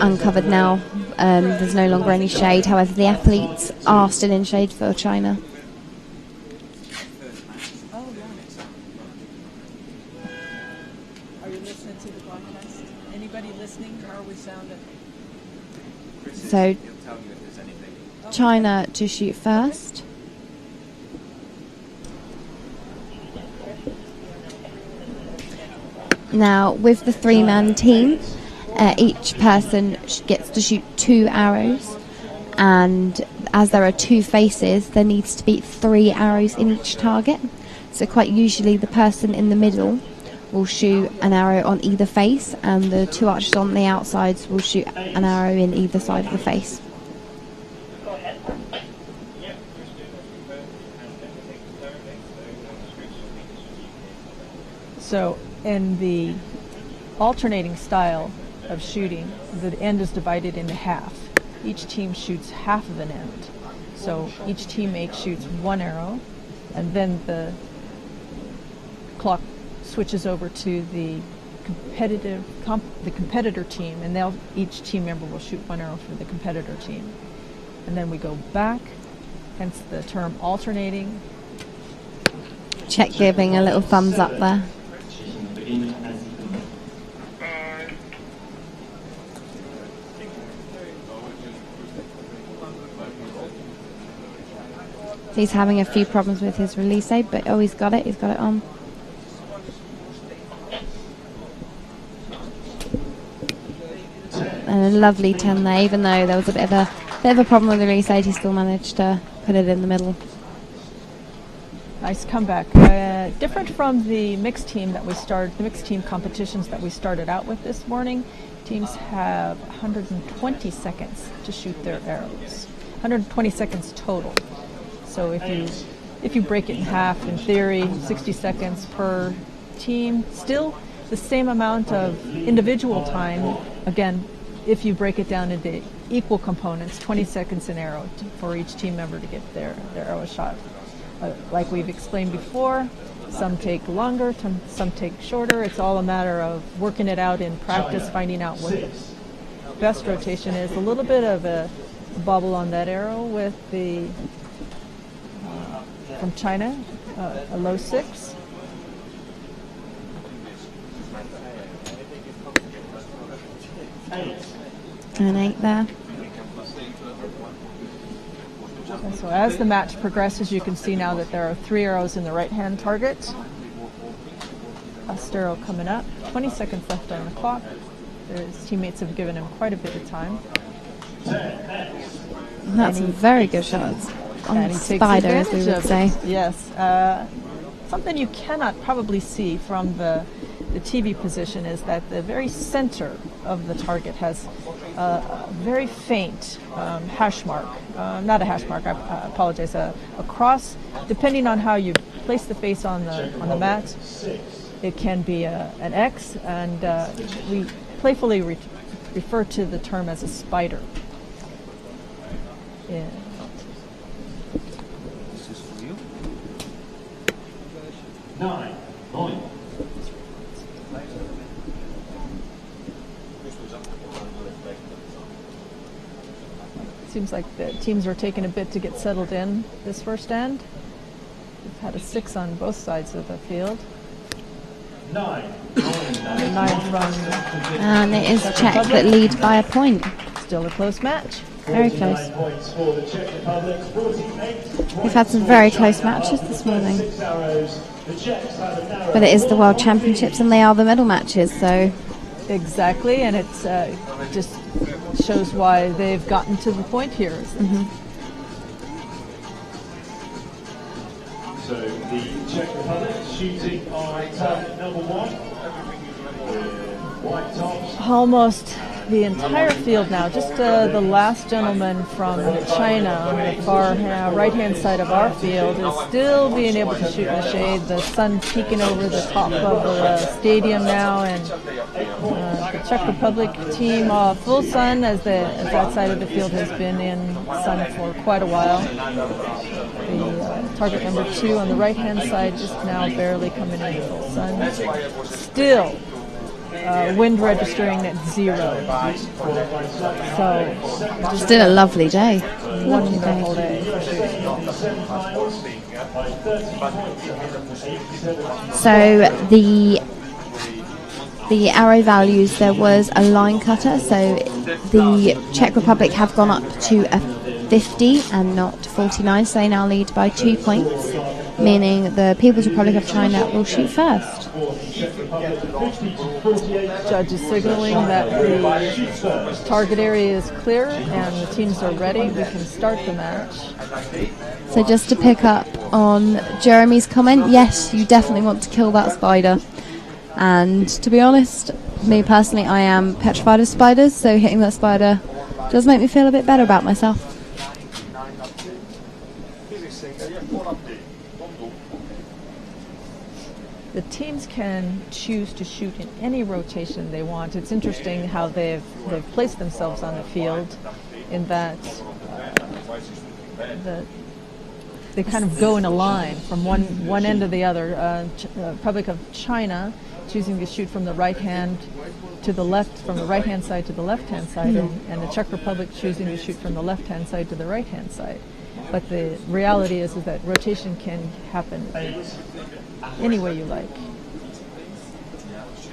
D: uncovered now. There's no longer any shade. However, the athletes are still in shade for China.
C: Are you listening to the broadcast? Anybody listening? How are we sounding?
D: So China to shoot first. Now with the 3-man team, each person gets to shoot 2 arrows, and as there are 2 faces, there needs to be 3 arrows in each target. So quite usually the person in the middle will shoot an arrow on either face, and the 2 archers on the outsides will shoot an arrow in either side of the face.
C: So in the alternating style of shooting, the end is divided into half. Each team shoots half of an end. So each teammate shoots 1 arrow, and then the clock switches over to the competitor team, and each team member will shoot 1 arrow for the competitor team. And then we go back, hence the term alternating.
D: Czech giving a little thumbs up there. He's having a few problems with his release aid, but he's got it on. And a lovely 10 there, even though there was a bit of a problem with the release aid, he still managed to put it in the middle.
C: Nice comeback. Different from the mixed team the mixed team competitions that we started out with this morning. Teams have 120 seconds to shoot their arrows. 120 seconds total. So if you break it in half, in theory, 60 seconds per team, still the same amount of individual time, again, if you break it down into equal components, 20 seconds an arrow for each team member to get their arrow shot. Like we've explained before, some take longer, some take shorter. It's all a matter of working it out in practice, finding out what the best rotation is. A little bit of a bobble on that arrow with the, from China, a low 6.
D: An 8 there.
C: And so as the match progresses, you can see now that there are 3 arrows in the right-hand target. Last arrow coming up. 20 seconds left on the clock. His teammates have given him quite a bit of time.
D: That's a very good shot. On the spider, as we would say.
C: Yes. Something you cannot probably see from the TV position is that the very center of the target has a very faint hash mark. Not a hash mark, I apologize. A cross, depending on how you place the face on the mat, it can be an X, and we playfully refer to the term as a spider. Yeah.
A: This is for you.
B: 9.
C: Seems like the teams are taking a bit to get settled in this first end. We've had a 6 on both sides of the field.
B: 9.
C: 9 from
D: And it is Czech that lead by a point.
C: still a close match.
D: Very close.
B: 49 points for the Czech Republic, 48
D: We've had some very close matches this morning.
B: 6 arrows. The Czechs have a narrow
D: But it is the World Championships and they are the medal matches, so
C: Exactly, and it's just shows why they've gotten to the point here.
B: So the Czech Republic shooting on target number 1 with white tops.
C: Almost the entire field now, just the last gentleman from China on the far right-hand side of our field is still being able to shoot in the shade. The sun peeking over the top of the stadium now, and the Czech Republic team full sun as that side of the field has been in sun for quite a while. The target number 2 on the right-hand side just now barely coming into full sun. Still wind registering at 0. So
D: still a lovely day. Lovely
C: wonderful
D: day.
C: day.
D: So the arrow values, there was a line cutter, so the Czech Republic have gone up to a 50 and not 49, so they now lead by 2 points, meaning the People's Republic of China will shoot first.
C: Judge is signaling that the target area is clear and the teams are ready. We can start the match.
D: So just to pick up on Jeremy's comment, yes, you definitely want to kill that spider. And to be honest, me personally, I am petrified of spiders, so hitting that spider does make me feel a bit better about myself.
C: The teams can choose to shoot in any rotation they want. It's interesting how they've placed themselves on the field in that they kind of go in a line from one end to the other. Republic of China choosing to shoot from the right hand to the left, from the right hand side to the left hand side, and the Czech Republic choosing to shoot from the left hand side to the right hand side. But the reality is that rotation can happen any way you like,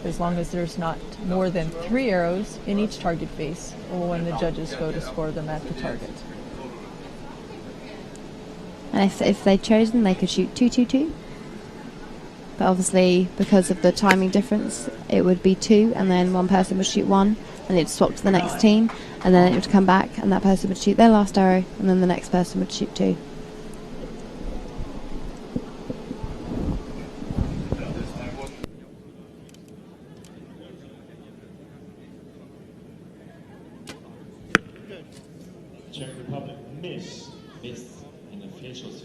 C: as long as there's not more than 3 arrows in each target face or when the judges go to score them at the target.
D: And if they'd chosen, they could shoot 2-2-2. But obviously, because of the timing difference, it would be 2, and then one person would shoot 1, and it'd swap to the next team, and then it would come back, and that person would shoot their last arrow, and then the next person would shoot 2.
B: Czech Republic Miss.
A: Miss, eine Fehlschuss.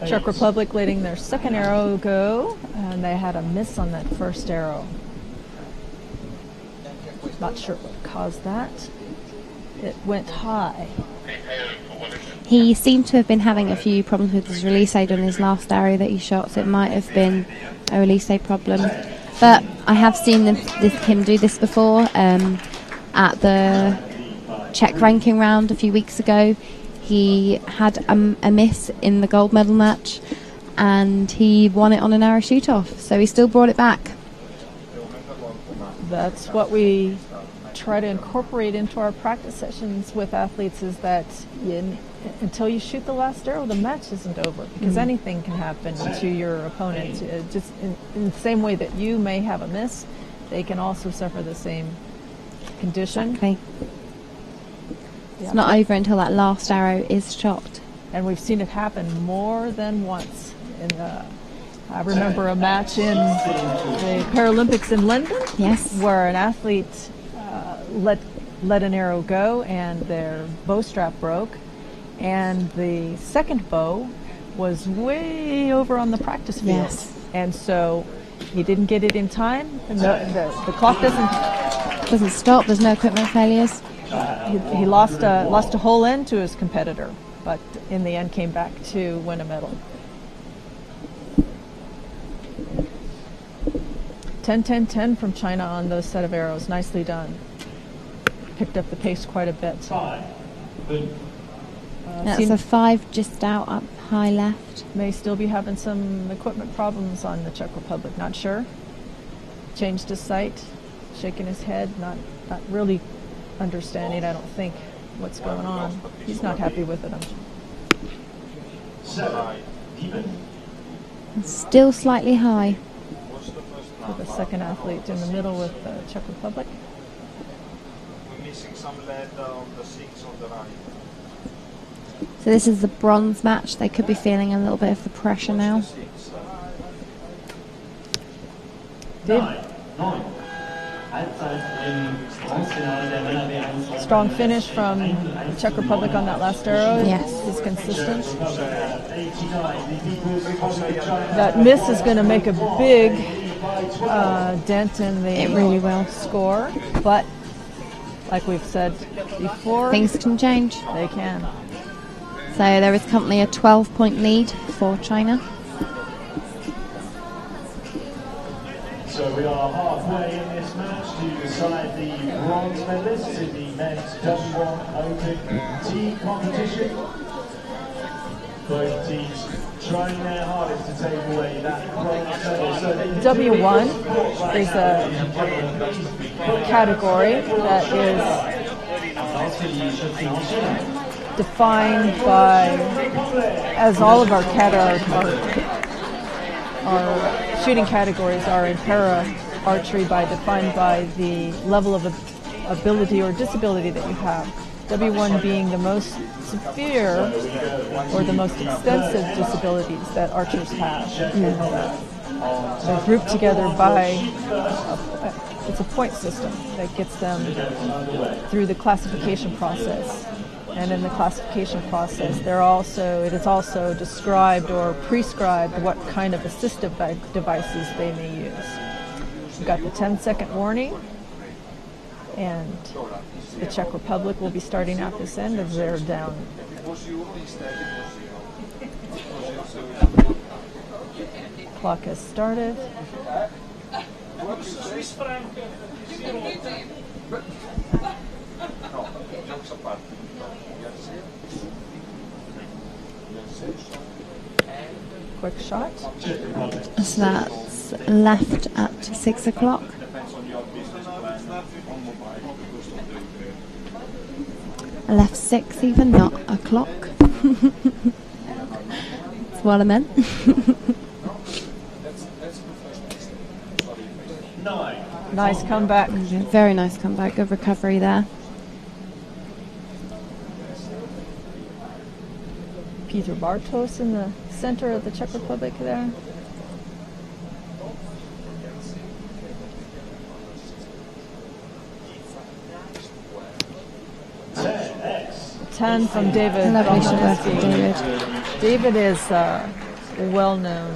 C: Czech Republic letting their second arrow go, and they had a miss on that first arrow. Not sure what caused that. It went high.
D: He seemed to have been having a few problems with his release aid on his last arrow that he shot, so it might have been a release aid problem. But I have seen him do this before at the Czech ranking round a few weeks ago. He had a miss in the gold medal match, and he won it on an arrow shoot-off, so he still brought it back.
C: That's what we try to incorporate into our practice sessions with athletes, is that until you shoot the last arrow, the match isn't over, because anything can happen to your opponent. Just in the same way that you may have a miss, they can also suffer the same condition.
D: Exactly. It's not over until that last arrow is shot.
C: And we've seen it happen more than once. I remember a match in the Paralympics in London,
D: yes,
C: where an athlete let an arrow go and their bow strap broke, and the second bow was way over on the practice field.
D: Yes.
C: And so he didn't get it in time, and the clock doesn't
D: stop. There's no equipment failures.
C: He lost a whole end to his competitor, but in the end came back to win a medal. 10-10-10 from China on those set of arrows. Nicely done. Picked up the pace quite a bit.
D: That's a 5 just out up high left.
C: May still be having some equipment problems on the Czech Republic. Not sure. Changed his sight, shaking his head, not really understanding, I don't think, what's going on. He's not happy with it.
D: Still slightly high.
C: With the second athlete in the middle with the Czech Republic.
E: We're missing some lead on the 6 on the right.
D: So this is the bronze match. They could be feeling a little bit of the pressure now.
C: Strong finish from the Czech Republic on that last arrow.
D: Yes.
C: Is consistent. That miss is going to make a big dent in the score, but like we've said before,
D: things can change.
C: They can.
D: So there is currently a 12-point lead for China.
B: So we are halfway in this match to decide the bronze medalists in the men's W1 Open team competition. Both teams trying their hardest to take away that bronze medal. So
C: W1 is a category that is defined by, as all of our shooting categories are in para archery, defined by the level of ability or disability that you have. W1 being the most severe or the most extensive disabilities that archers have. They're grouped together by, it's a point system that gets them through the classification process. And in the classification process, it is also described or prescribed what kind of assistive devices they may use. We've got the 10-second warning, and the Czech Republic will be starting out this end as they're down. Clock has started. Quick shot.
D: So that's left at 6 o'clock. Left 6 even, not a clock. That's what I meant.
C: Nice comeback.
D: Very nice comeback. Good recovery there.
C: Peter Bartos in the center of the Czech Republic there. Ten from David.
D: Lovely shot from David.
C: David is a well-known,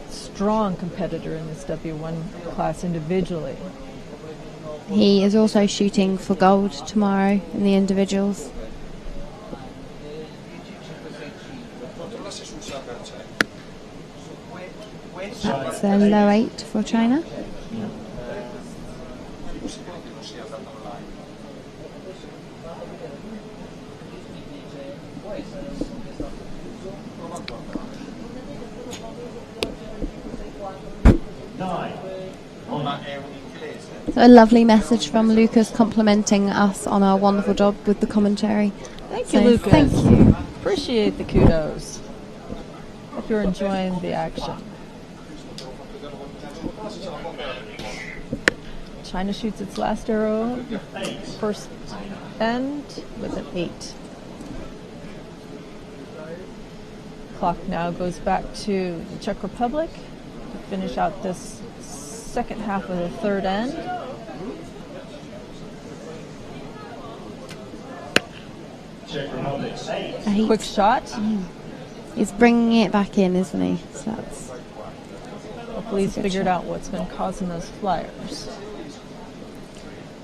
C: strong competitor in this W1 class individually.
D: He is also shooting for gold tomorrow in the individuals. That's a low 8 for China. So a lovely message from Lucas complimenting us on our wonderful job with the commentary.
C: Thank you, Lucas.
D: Thank you.
C: Appreciate the kudos. Hope you're enjoying the action. China shoots its last arrow, first end, with an 8. Clock now goes back to the Czech Republic to finish out this second half of the third end. Quick shot.
D: He's bringing it back in, isn't he? So that's
C: hopefully he's figured out what's been causing those flyers.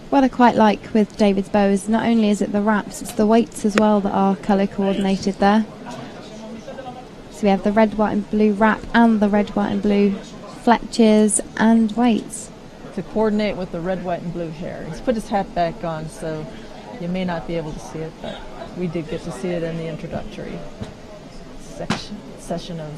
D: What I quite like with David's bow is not only is it the wraps, it's the weights as well that are colour coordinated there. So we have the red, white and blue wrap and the red, white and blue fletches and weights.
C: To coordinate with the red, white and blue hair. He's put his hat back on, so you may not be able to see it, but we did get to see it in the introductory session of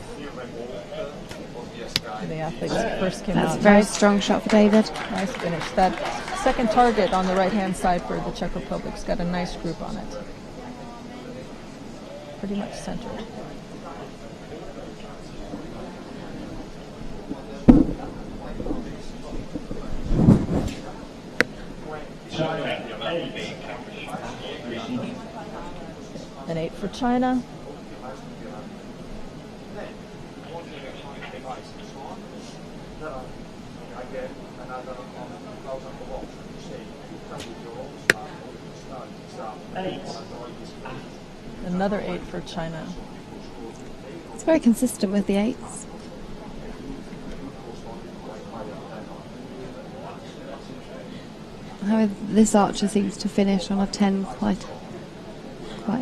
C: the athletes first came out.
D: That's a very strong shot for David.
C: Nice finish. That second target on the right-hand side for the Czech Republic's got a nice group on it. Pretty much centered. An 8 for China. Another 8 for China.
D: It's very consistent with the 8s. However, this archer seems to finish on a 10 quite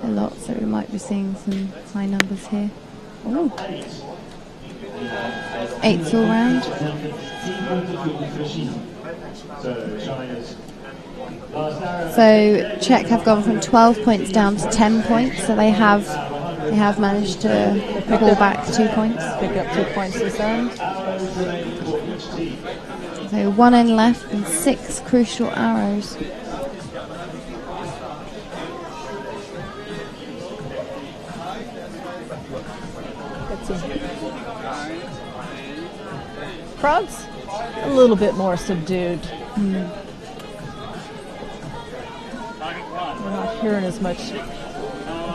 D: a lot, so we might be seeing some high numbers here. Ooh. 8s all round. So Czech have gone from 12 points down to 10 points, so they have managed to pull back 2 points.
C: Pick up 2 points this end.
D: So 1 end left and 6 crucial arrows.
C: Crowd's a little bit more subdued. We're not hearing as much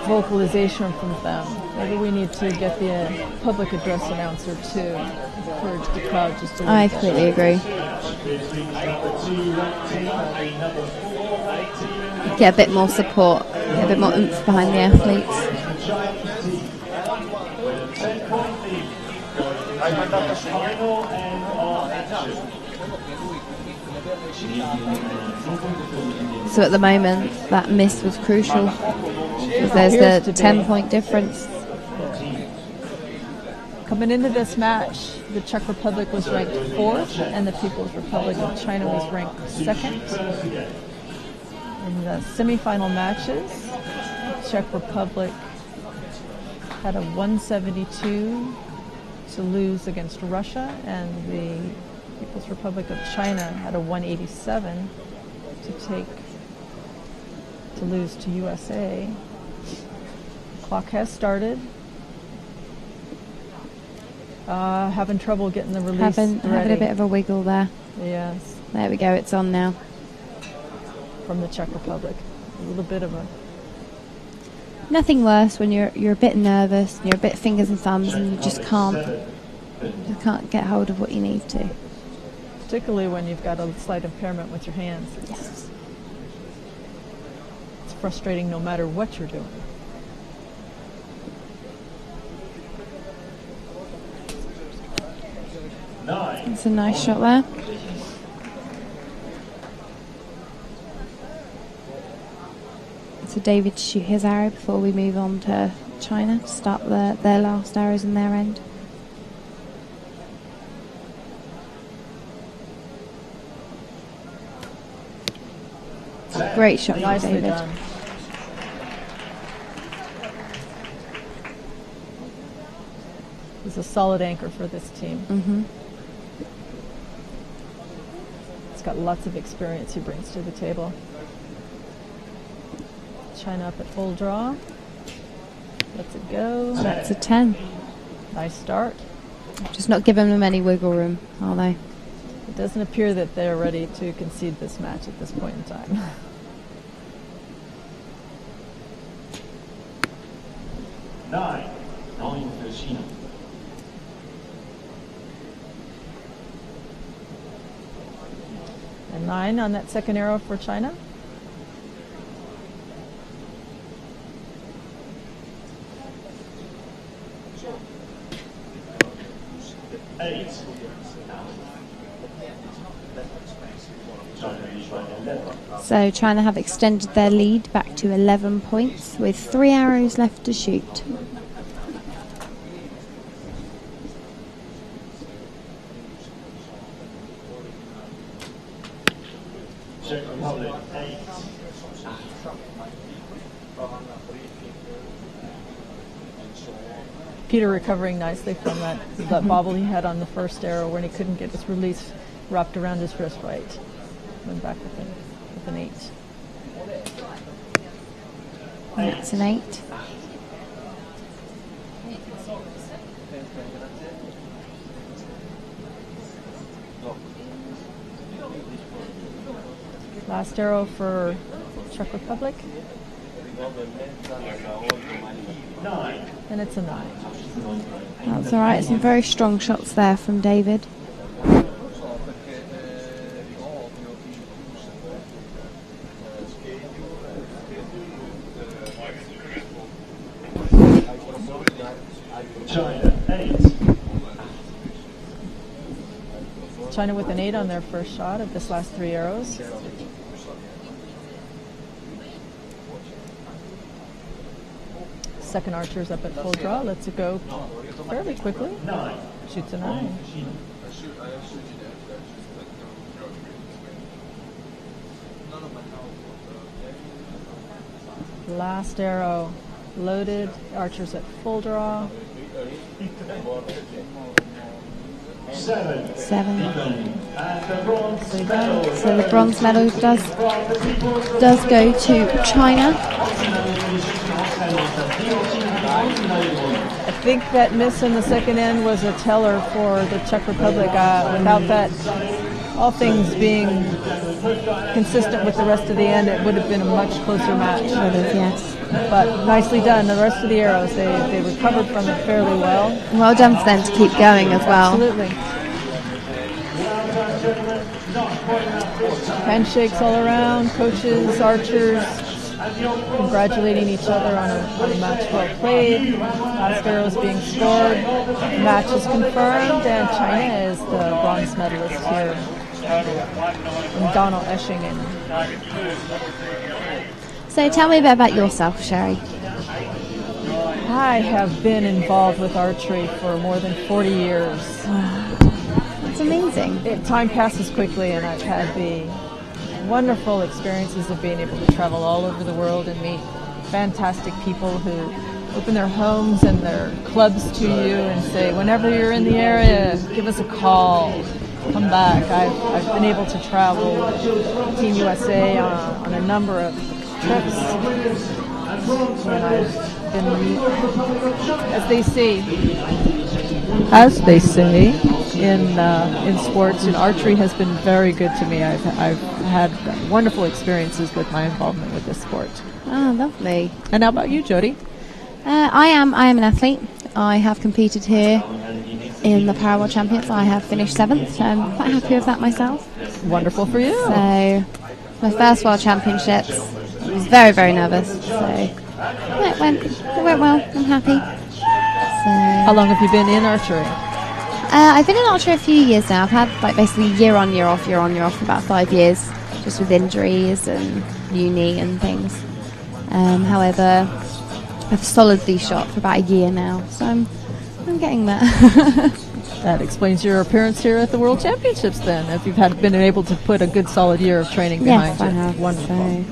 C: vocalization from them. Maybe we need to get the public address announcer to encourage the crowd just a little bit.
D: I completely agree. Get a bit more support, get a bit more oomph behind the athletes. So at the moment, that miss was crucial because there's the 10-point difference.
C: Coming into this match, the Czech Republic was ranked 4th and the People's Republic of China was ranked 2nd. In the semifinal matches, the Czech Republic had a 172 to lose against Russia, and the People's Republic of China had a 187 to lose to USA. Clock has started. Having trouble getting the release
D: Having
C: ready.
D: a bit of a wiggle there.
C: Yes.
D: There we go, it's on now.
C: From the Czech Republic. A little bit of a
D: Nothing worse when you're a bit nervous, and you're a bit fingers and thumbs, and you just can't get hold of what you need to.
C: Particularly when you've got a slight impairment with your hands.
D: Yes.
C: It's frustrating no matter what you're doing.
D: It's a nice shot there. So David to shoot his arrow before we move on to China to start their last arrows in their end. Great shot,
C: Nicely
D: David.
C: done. He's a solid anchor for this team.
D: Mm-hmm.
C: He's got lots of experience he brings to the table. China up at full draw. Lets it go.
D: That's a 10.
C: Nice start.
D: Just not giving them any wiggle room, are they?
C: It doesn't appear that they're ready to concede this match at this point in time.
A: Nine für China.
C: And 9 on that second arrow for China.
B: Eight.
D: So China have extended their lead back to 11 points with 3 arrows left to shoot.
B: Czech Republic, 8.
C: Peter recovering nicely from that bobble he had on the first arrow when he couldn't get his release wrapped around his wrist right. Went back with an 8.
D: That's an 8.
C: Last arrow for Czech Republic.
B: 9.
C: And it's a 9.
D: That's all right. Some very strong shots there from David.
B: China, 8.
C: China with an 8 on their first shot of this last 3 arrows. Second archer's up at full draw. Lets it go fairly quickly.
B: 9.
C: Shoots a 9. Last arrow loaded. Archer's at full draw.
B: 7.
D: 7.
B: And the bronze medal.
D: So the bronze medal does go to China.
C: I think that miss in the second end was a teller for the Czech Republic. Without that, all things being consistent with the rest of the end, it would have been a much closer match.
D: Yes.
C: But nicely done. The rest of the arrows, they recovered from it fairly well.
D: Well done for them to keep going as well.
C: Absolutely. Handshakes all around, coaches, archers, congratulating each other on a match well played. Last arrows being scored. The match is confirmed, and China is the bronze medalist here in Donaueschingen.
D: So tell me a bit about yourself, Sheri.
C: I have been involved with archery for more than 40 years.
D: It's amazing.
C: Time passes quickly, and I've had the wonderful experiences of being able to travel all over the world and meet fantastic people who open their homes and their clubs to you and say, whenever you're in the area, give us a call, come back. I've been able to travel with Team USA on a number of trips, and I've been, as they say in sports, and archery has been very good to me. I've had wonderful experiences with my involvement with this sport.
D: Oh, lovely.
C: And how about you, Jodie?
D: I am an athlete. I have competed here in the Para World Championships. I have finished 7th, so I'm quite happy with that myself.
C: Wonderful for you.
D: So, my first World Championships, I was very, very nervous. So, yeah, it went well. I'm happy. So,
C: How long have you been in archery?
D: I've been in archery a few years now. I've had like basically year on, year off for about 5 years, just with injuries and uni and things. However, I've solidly shot for about a year now, so I'm getting there.
C: That explains your appearance here at the World Championships then, if you've been able to put a good solid year of training behind
D: Yes, I
C: you.
D: have.
C: Wonderful.
D: So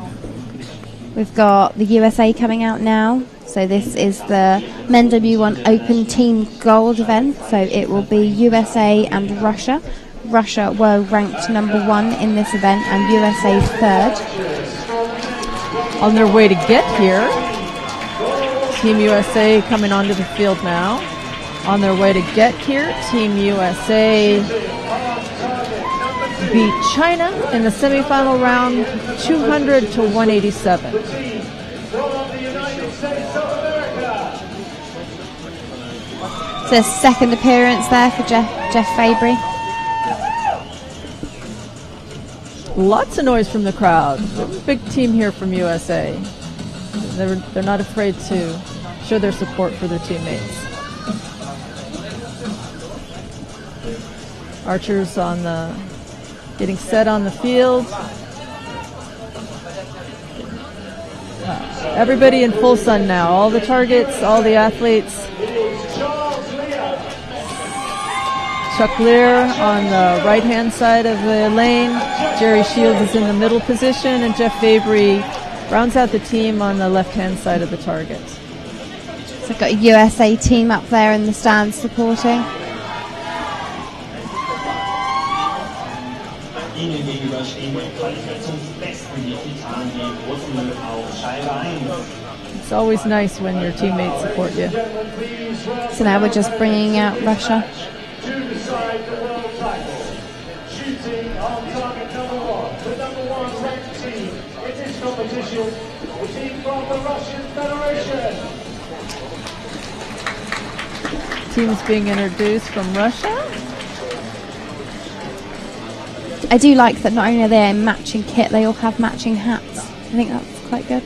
D: we've got the USA coming out now. So this is the Men W1 Open Team Gold event. So it will be USA and Russia. Russia were ranked number 1 in this event and USA 3rd.
C: On their way to get here, Team USA coming onto the field now. On their way to get here, Team USA beat China in the semifinal round 200 to 187.
D: So second appearance there for Jeff Fabry.
C: Lots of noise from the crowd. Big team here from USA. They're not afraid to show their support for their teammates. Archers getting set on the field. Everybody in full sun now. All the targets, all the athletes. Chuck Lear on the right-hand side of the lane. Jerry Shields is in the middle position, and Jeff Fabry rounds out the team on the left-hand side of the target.
D: So I've got a USA team up there in the stands supporting.
A: Ihnen gegenüber stehen Qualifikationsbesten die Titanen, die Russen auf Scheibe 1.
C: It's always nice when your teammates support you.
D: So now we're just bringing out Russia.
B: To decide the world title. Shooting on target number 1, the number 1 ranked team in this competition, the team from the Russian Federation.
C: Teams being introduced from Russia.
D: I do like that not only are they in matching kit, they all have matching hats. I think that's quite good.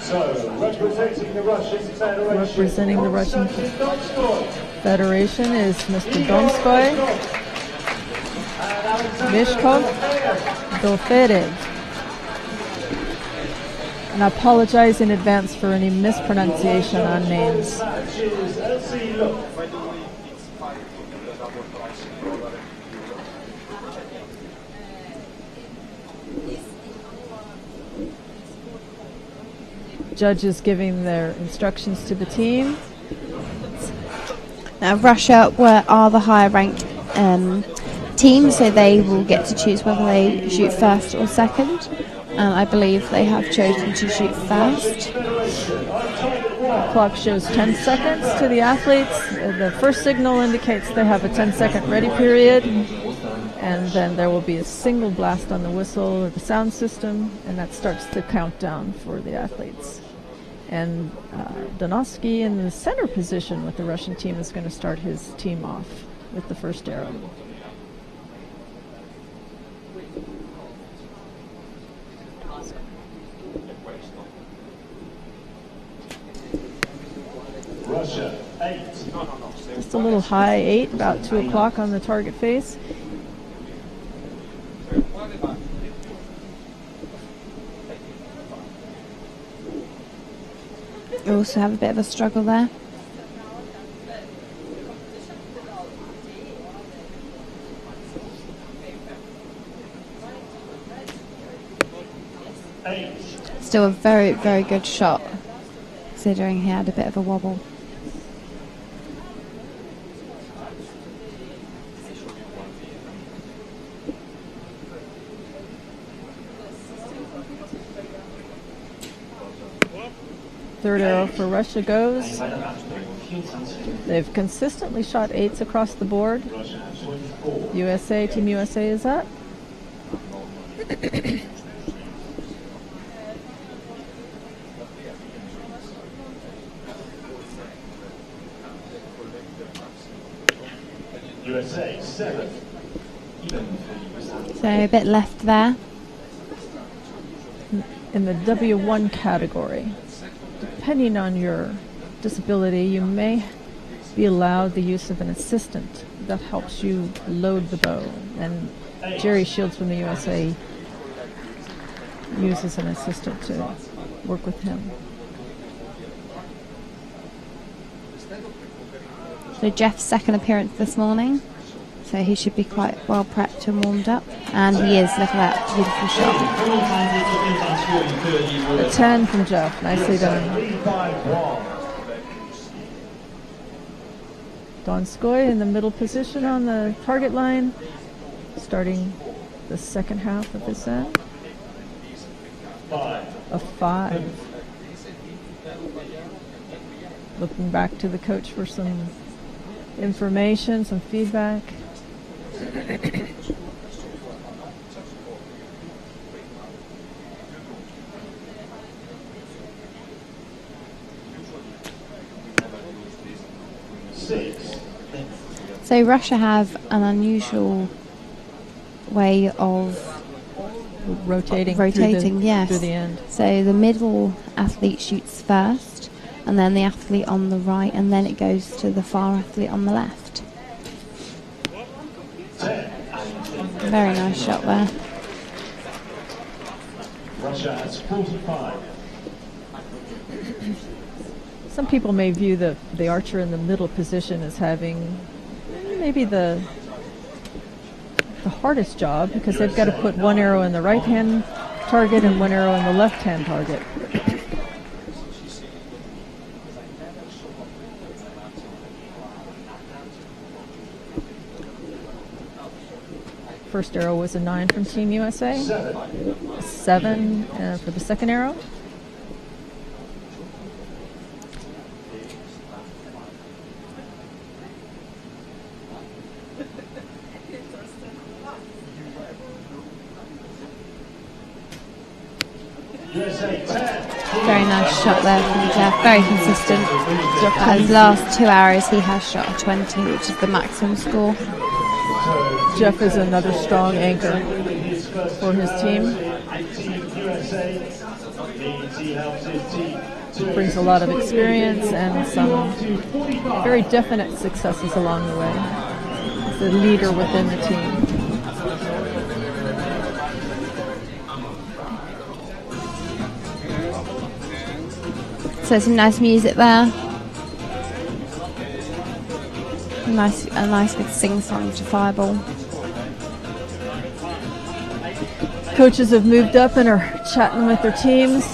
B: So, representing the Russian Federation.
C: Representing the Russian Federation is Mr. Donskoy, Mishkov, Doferev. And I apologize in advance for any mispronunciation on names. Judges giving their instructions to the team.
D: Now Russia are the higher ranked team, so they will get to choose whether they shoot first or second. And I believe they have chosen to shoot first.
C: The clock shows 10 seconds to the athletes. The first signal indicates they have a 10-second ready period. And then there will be a single blast on the whistle or the sound system, and that starts the countdown for the athletes. And Donaueschingen in the center position with the Russian team is going to start his team off with the first arrow.
B: Russia, 8.
C: Just a little high 8, about 2 o'clock on the target face.
D: We also have a bit of a struggle there. Still a very, very good shot, considering he had a bit of a wobble.
C: Third arrow for Russia goes. They've consistently shot 8s across the board. USA, Team USA is up.
B: USA 7.
D: So a bit left there.
C: In the W1 category, depending on your disability, you may be allowed the use of an assistant that helps you load the bow. And Jerry Shields from the USA uses an assistant to work with him.
D: So Jeff's second appearance this morning. So he should be quite well prepped and warmed up. And he is. Look at that beautiful shot.
C: A 10 from Jeff. Nicely done. Donskoy in the middle position on the target line, starting the second half of this set. A 5. Looking back to the coach for some information, some feedback.
D: So Russia have an unusual way of
C: rotating
D: yes.
C: through the end.
D: So the middle athlete shoots first, and then the athlete on the right, and then it goes to the far athlete on the left. Very nice shot there.
B: Russia has 45.
C: Some people may view the archer in the middle position as having maybe the hardest job, because they've got to put one arrow in the right hand target and one arrow in the left hand target. First arrow was a 9 from Team USA. 7 for the second arrow.
D: Very nice shot there from Jeff. Very consistent. His last 2 arrows he has shot a 20, which is the maximum score.
C: Jeff is another strong anchor for his team. Brings a lot of experience and some very definite successes along the way. He's the leader within the team.
D: So some nice music there. A nice good sing-song to Fireball.
C: Coaches have moved up and are chatting with their teams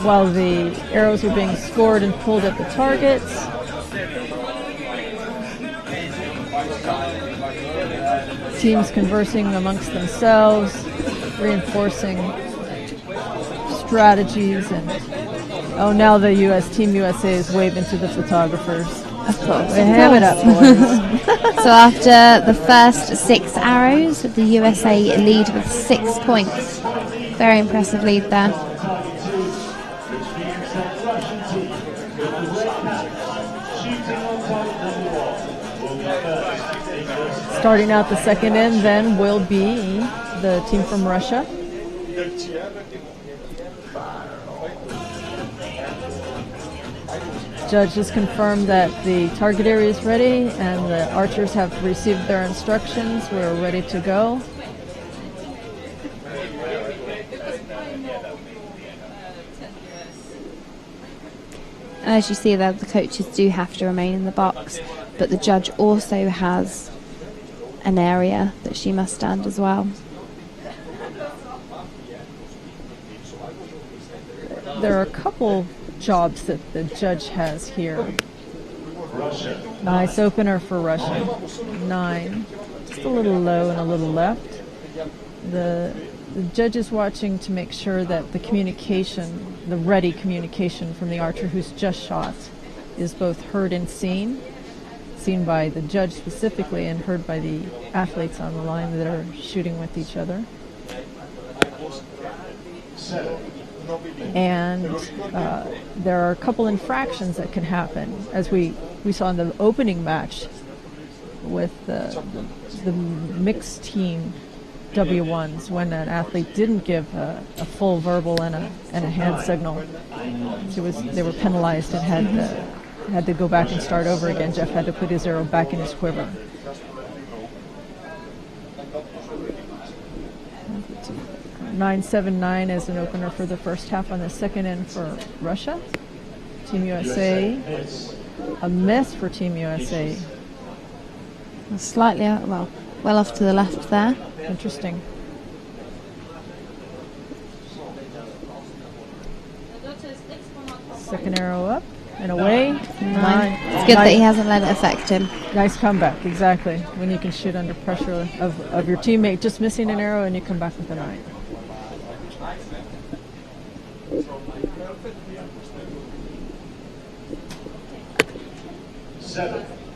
C: while the arrows are being scored and pulled at the targets. Teams conversing amongst themselves, reinforcing strategies, and now the Team USA is waving to the photographers.
D: Of course.
C: They have it up, boys.
D: So after the first 6 arrows, the USA lead with 6 points. Very impressive lead there.
C: Starting out the second end then will be the team from Russia. Judge has confirmed that the target area is ready and the archers have received their instructions. We're ready to go.
D: As you see there, the coaches do have to remain in the box, but the judge also has an area that she must stand as well.
C: There are a couple jobs that the judge has here. Nice opener for Russia. 9. Just a little low and a little left. The the judge is watching to make sure that the communication, the ready communication from the archer who's just shot, is both heard and seen by the judge specifically and heard by the athletes on the line that are shooting with each other. And there are a couple infractions that can happen, as we saw in the opening match with the mixed team W1s, when an athlete didn't give a full verbal and a hand signal. They were penalized and had to go back and start over again. Jeff had to put his arrow back in his quiver. .979 as an opener for the first half on the second end for Russia. Team USA, a miss for Team USA.
D: Slightly out, well off to the left there.
C: Interesting. Second arrow up and away. Nine.
D: It's good that he hasn't let it affect him.
C: Nice comeback, exactly. When you can shoot under pressure of your teammate just missing an arrow and you come back with a 9.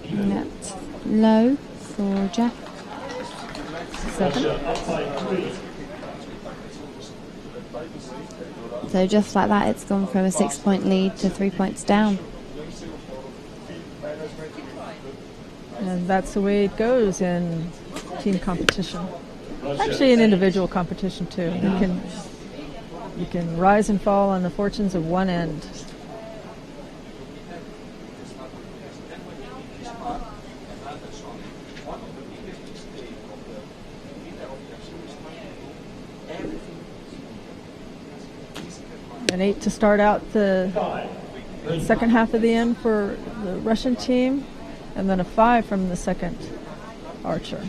D: That's low for Jeff.
C: 7.
D: So just like that, it's gone from a 6-point lead to 3 points down.
C: And that's the way it goes in team competition. Actually, in individual competition too. You can rise and fall on the fortunes of one end. An 8 to start out the second half of the end for the Russian team, and then a 5 from the second archer.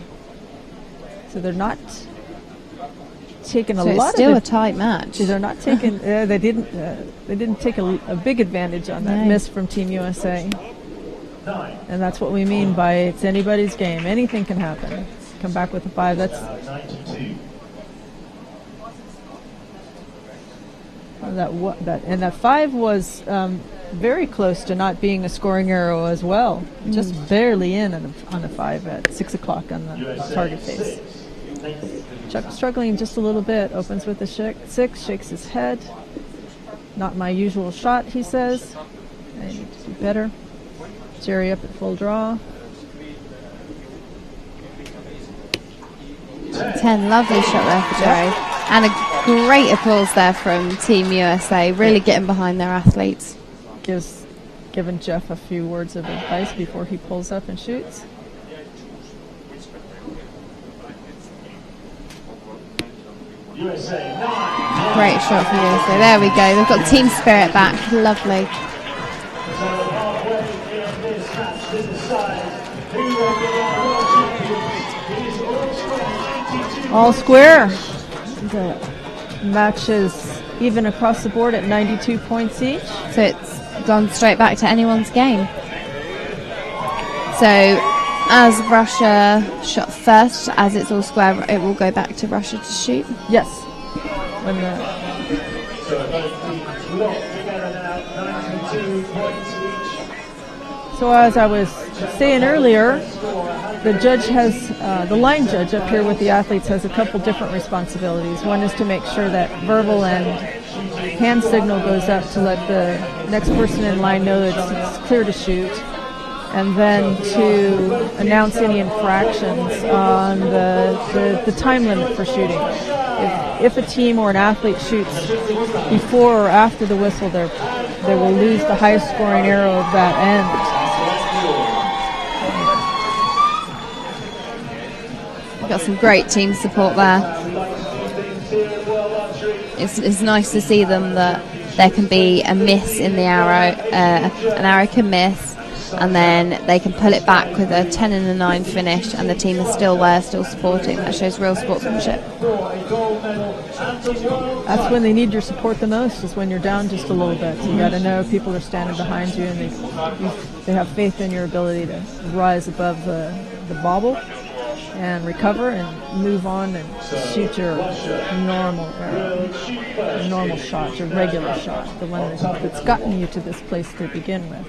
C: So they're not taking a lot of.
D: So it's still a tight match.
C: They're not taking. They didn't take a big advantage on that miss from Team USA. And that's what we mean by it's anybody's game. Anything can happen. Come back with a 5. That's. That 5 was very close to not being a scoring arrow as well. Just barely in on a 5 at 6 o'clock on the target face. Chuck struggling just a little bit. Opens with a 6, shakes his head. Not my usual shot, he says. I need to do better. Sheri up at full draw.
D: 10, lovely shot there for Jerry. And a great applause there from Team USA, really getting behind their athletes.
C: Giving Jeff a few words of advice before he pulls up and shoots.
D: Great shot for USA. There we go. They've got team spirit back. Lovely.
C: All square. The match is even across the board at 92 points each.
D: So it's gone straight back to anyone's game. So as Russia shot first, as it's all square, it will go back to Russia to shoot?
C: Yes. So as I was saying earlier, the judge has, the line judge up here with the athletes has a couple different responsibilities. One is to make sure that verbal and hand signal goes up to let the next person in line know that it's clear to shoot, and then to announce any infractions on the time limit for shooting. If a team or an athlete shoots before or after the whistle, they will lose the highest scoring arrow of that end.
D: Got some great team support there. It's nice to see them that there can be a miss in the arrow, an arrow can miss, and then they can pull it back with a 10 and a 9 finish, and the team is still there, still supporting. That shows real sportsmanship.
C: That's when they need your support the most, is when you're down just a little bit. You got to know people are standing behind you, and they have faith in your ability to rise above the bobble. and recover and move on and shoot your normal arrow, your normal shot, your regular shot, the one that's gotten you to this place to begin with.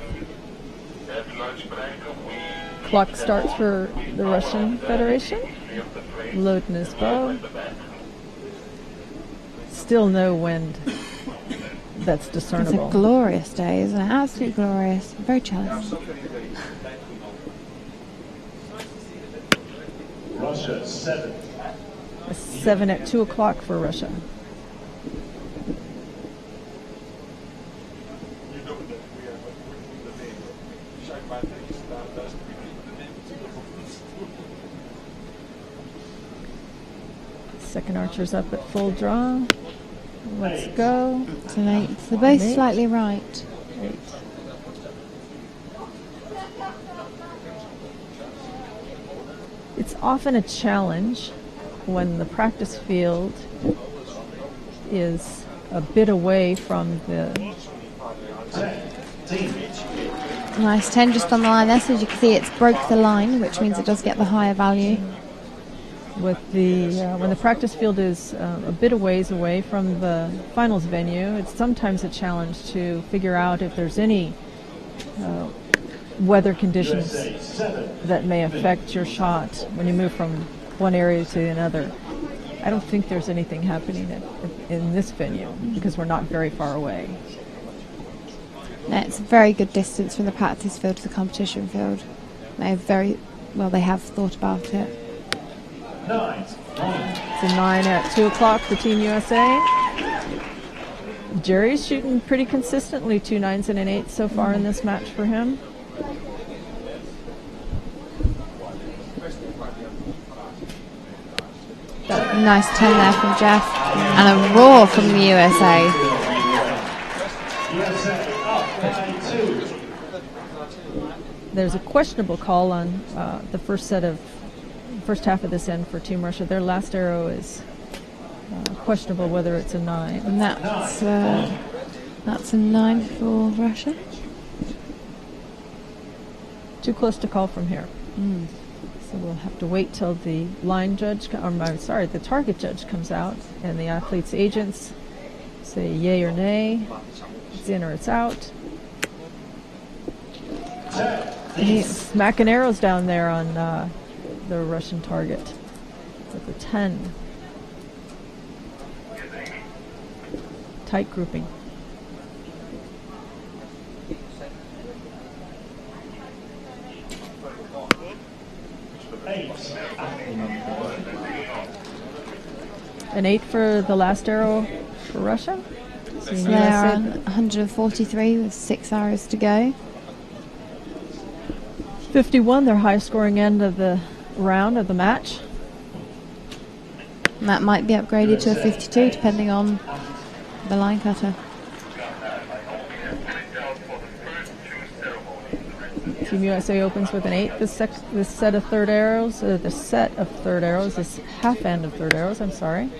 C: Clock starts for the Russian Federation. Loading his bow. Still no wind that's discernible.
D: It's a glorious day, isn't it? Absolutely glorious. Very jealous.
B: Russia 7.
C: A 7 at 2 o'clock for Russia. Second archer's up at full draw. Let's go.
D: It's an 8. They're both
C: An 8.
D: slightly right.
C: 8. It's often a challenge when the practice field is a bit away from the...
D: Nice 10 just on the line there, so as you can see it's broke the line, which means it does get the higher value.
C: With the when the practice field is a bit a ways away from the finals venue, it's sometimes a challenge to figure out if there's any weather conditions that may affect your shot when you move from one area to another. I don't think there's anything happening in this venue because we're not very far away.
D: No, it's a very good distance from the practice field to the competition field. They have thought about it.
C: It's a 9 at 2 o'clock for Team USA. Jerry's shooting pretty consistently, 2 9s and an 8 so far in this match for him.
D: Nice 10 there from Jeff. And a roar from the USA.
C: There's a questionable call on the first half of this end for Team Russia. Their last arrow is questionable whether it's a 9.
D: And that's a 9 for Russia.
C: Too close to call from here. So we'll have to wait till the the target judge comes out and the athletes' agents say yay or nay. It's in or it's out. He's smacking arrows down there on the Russian target with a 10. Tight grouping. An 8 for the last arrow for Russia.
D: So they're on 143 with 6 arrows to go.
C: 51, their high scoring end of the round of the match.
D: And that might be upgraded to a 52 depending on the line cutter.
C: Team USA opens with an 8. This set of third arrows, this half end of third arrows, I'm sorry.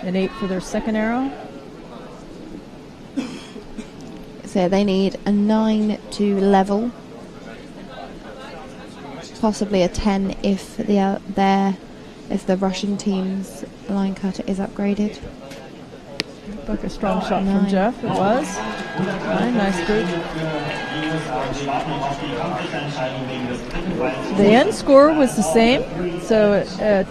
C: An 8 for their second arrow.
D: So they need a 9 to level. Possibly a 10 if the Russian team's line cutter is upgraded.
C: Looked like a strong shot from Jeff. It was. Nice group. The end score was the same, so it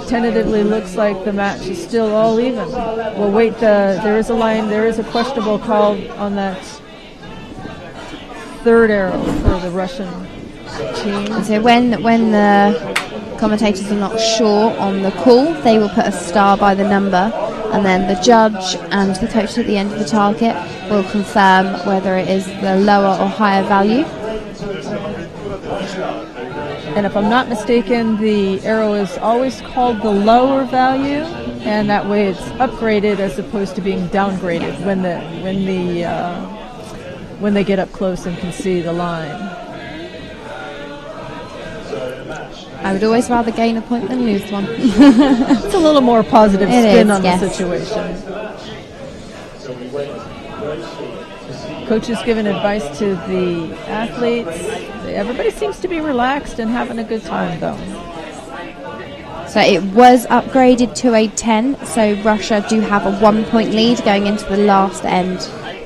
C: tentatively looks like the match is still all even. We'll wait. There is a questionable call on that third arrow for the Russian team.
D: And so when the commentators are not sure on the call, they will put a star by the number, and then the judge and the coach at the end of the target will confirm whether it is the lower or higher value.
C: And if I'm not mistaken, the arrow is always called the lower value, and that way it's upgraded as opposed to being downgraded when they get up close and can see the line.
D: I would always rather gain a point than lose one.
C: It's a little more positive spin on the situation.
B: So we wait closely to see.
C: Coach is giving advice to the athletes. Everybody seems to be relaxed and having a good time, though.
D: So it was upgraded to a 10, so Russia do have a 1-point lead going into the last end.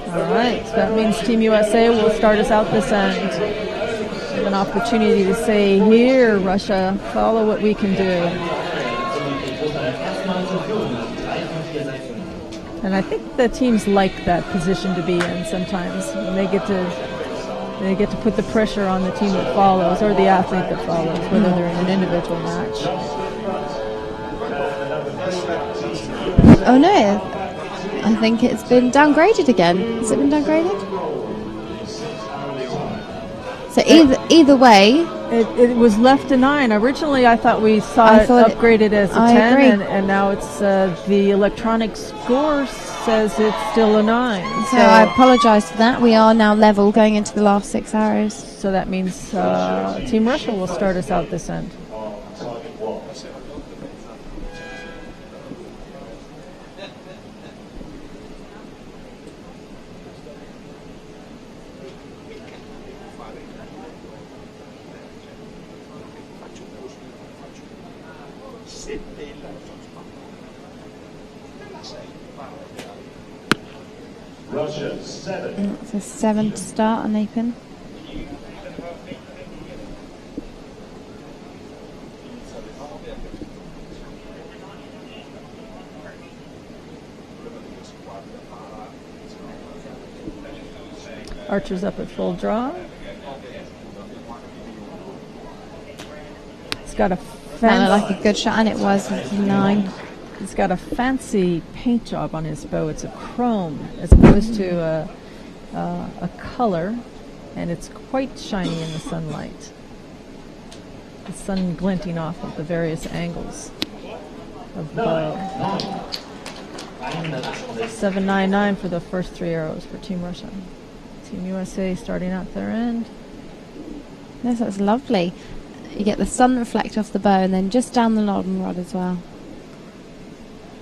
C: All right, so that means Team USA will start us out this end. We have an opportunity to say, here, Russia, follow what we can do. And I think the teams like that position to be in sometimes. When they get to put the pressure on the team that follows or the athlete that follows, whether they're in an individual match.
D: Oh no, I think it's been downgraded again. Has it been downgraded? So either way,
C: it was left a 9. Originally, I thought we saw it upgraded as a 10, and now it's the electronic score says it's still a 9.
D: So I apologize for that. We are now level going into the last 6 arrows.
C: So that means Team Russia will start us out this end.
B: Russia 7.
D: It's a 7 to start on open.
C: Archer's up at full draw. It's got a
D: Sounded like a good shot, and it was 9.
C: He's got a fancy paint job on his bow. It's a chrome as opposed to a color, and it's quite shiny in the sunlight. The sun glinting off of the various angles of the bow. 799 for the first 3 arrows for Team Russia. Team USA starting out their end.
D: Yes, that's lovely. You get the sun reflect off the bow, and then just down the golden rod as well.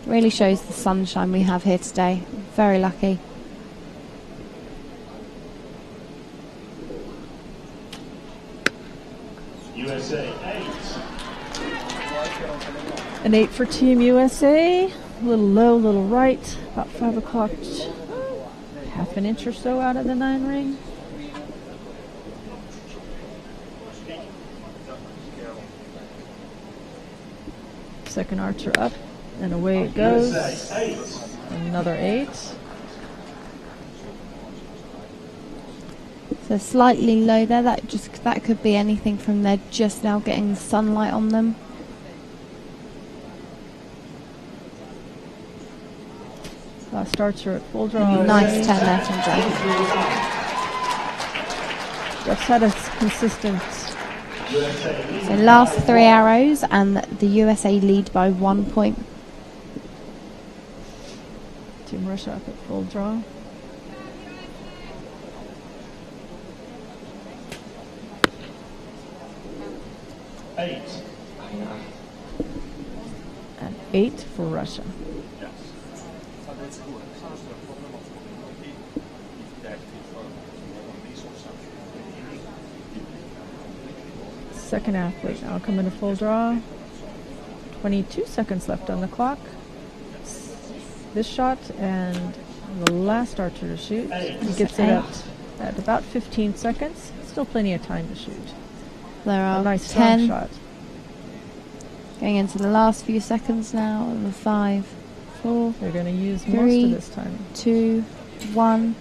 D: Really shows the sunshine we have here today. Very lucky.
B: USA 8.
C: An 8 for Team USA. A little low, a little right. About 5 o'clock. Half an inch or so out of the 9 ring. Second archer up, and away it goes. Another 8.
D: So slightly low there. That could be anything from they're just now getting the sunlight on them.
C: Last archer at full draw.
D: Nice 10 there from Jeff.
C: Jeff's had a consistent.
D: So last 3 arrows, and the USA lead by 1 point.
C: Team Russia up at full draw.
B: An
C: 8 for Russia. Second athlete now coming to full draw. 22 seconds left on the clock. This shot and the last archer to shoot. He gets it up at about 15 seconds. Still plenty of time to shoot.
D: There are
C: a nice
D: 10
C: shot.
D: Going into the last few seconds now. 5, 4.
C: They're going to use
D: 3,
C: most of this time.
D: 2, 1.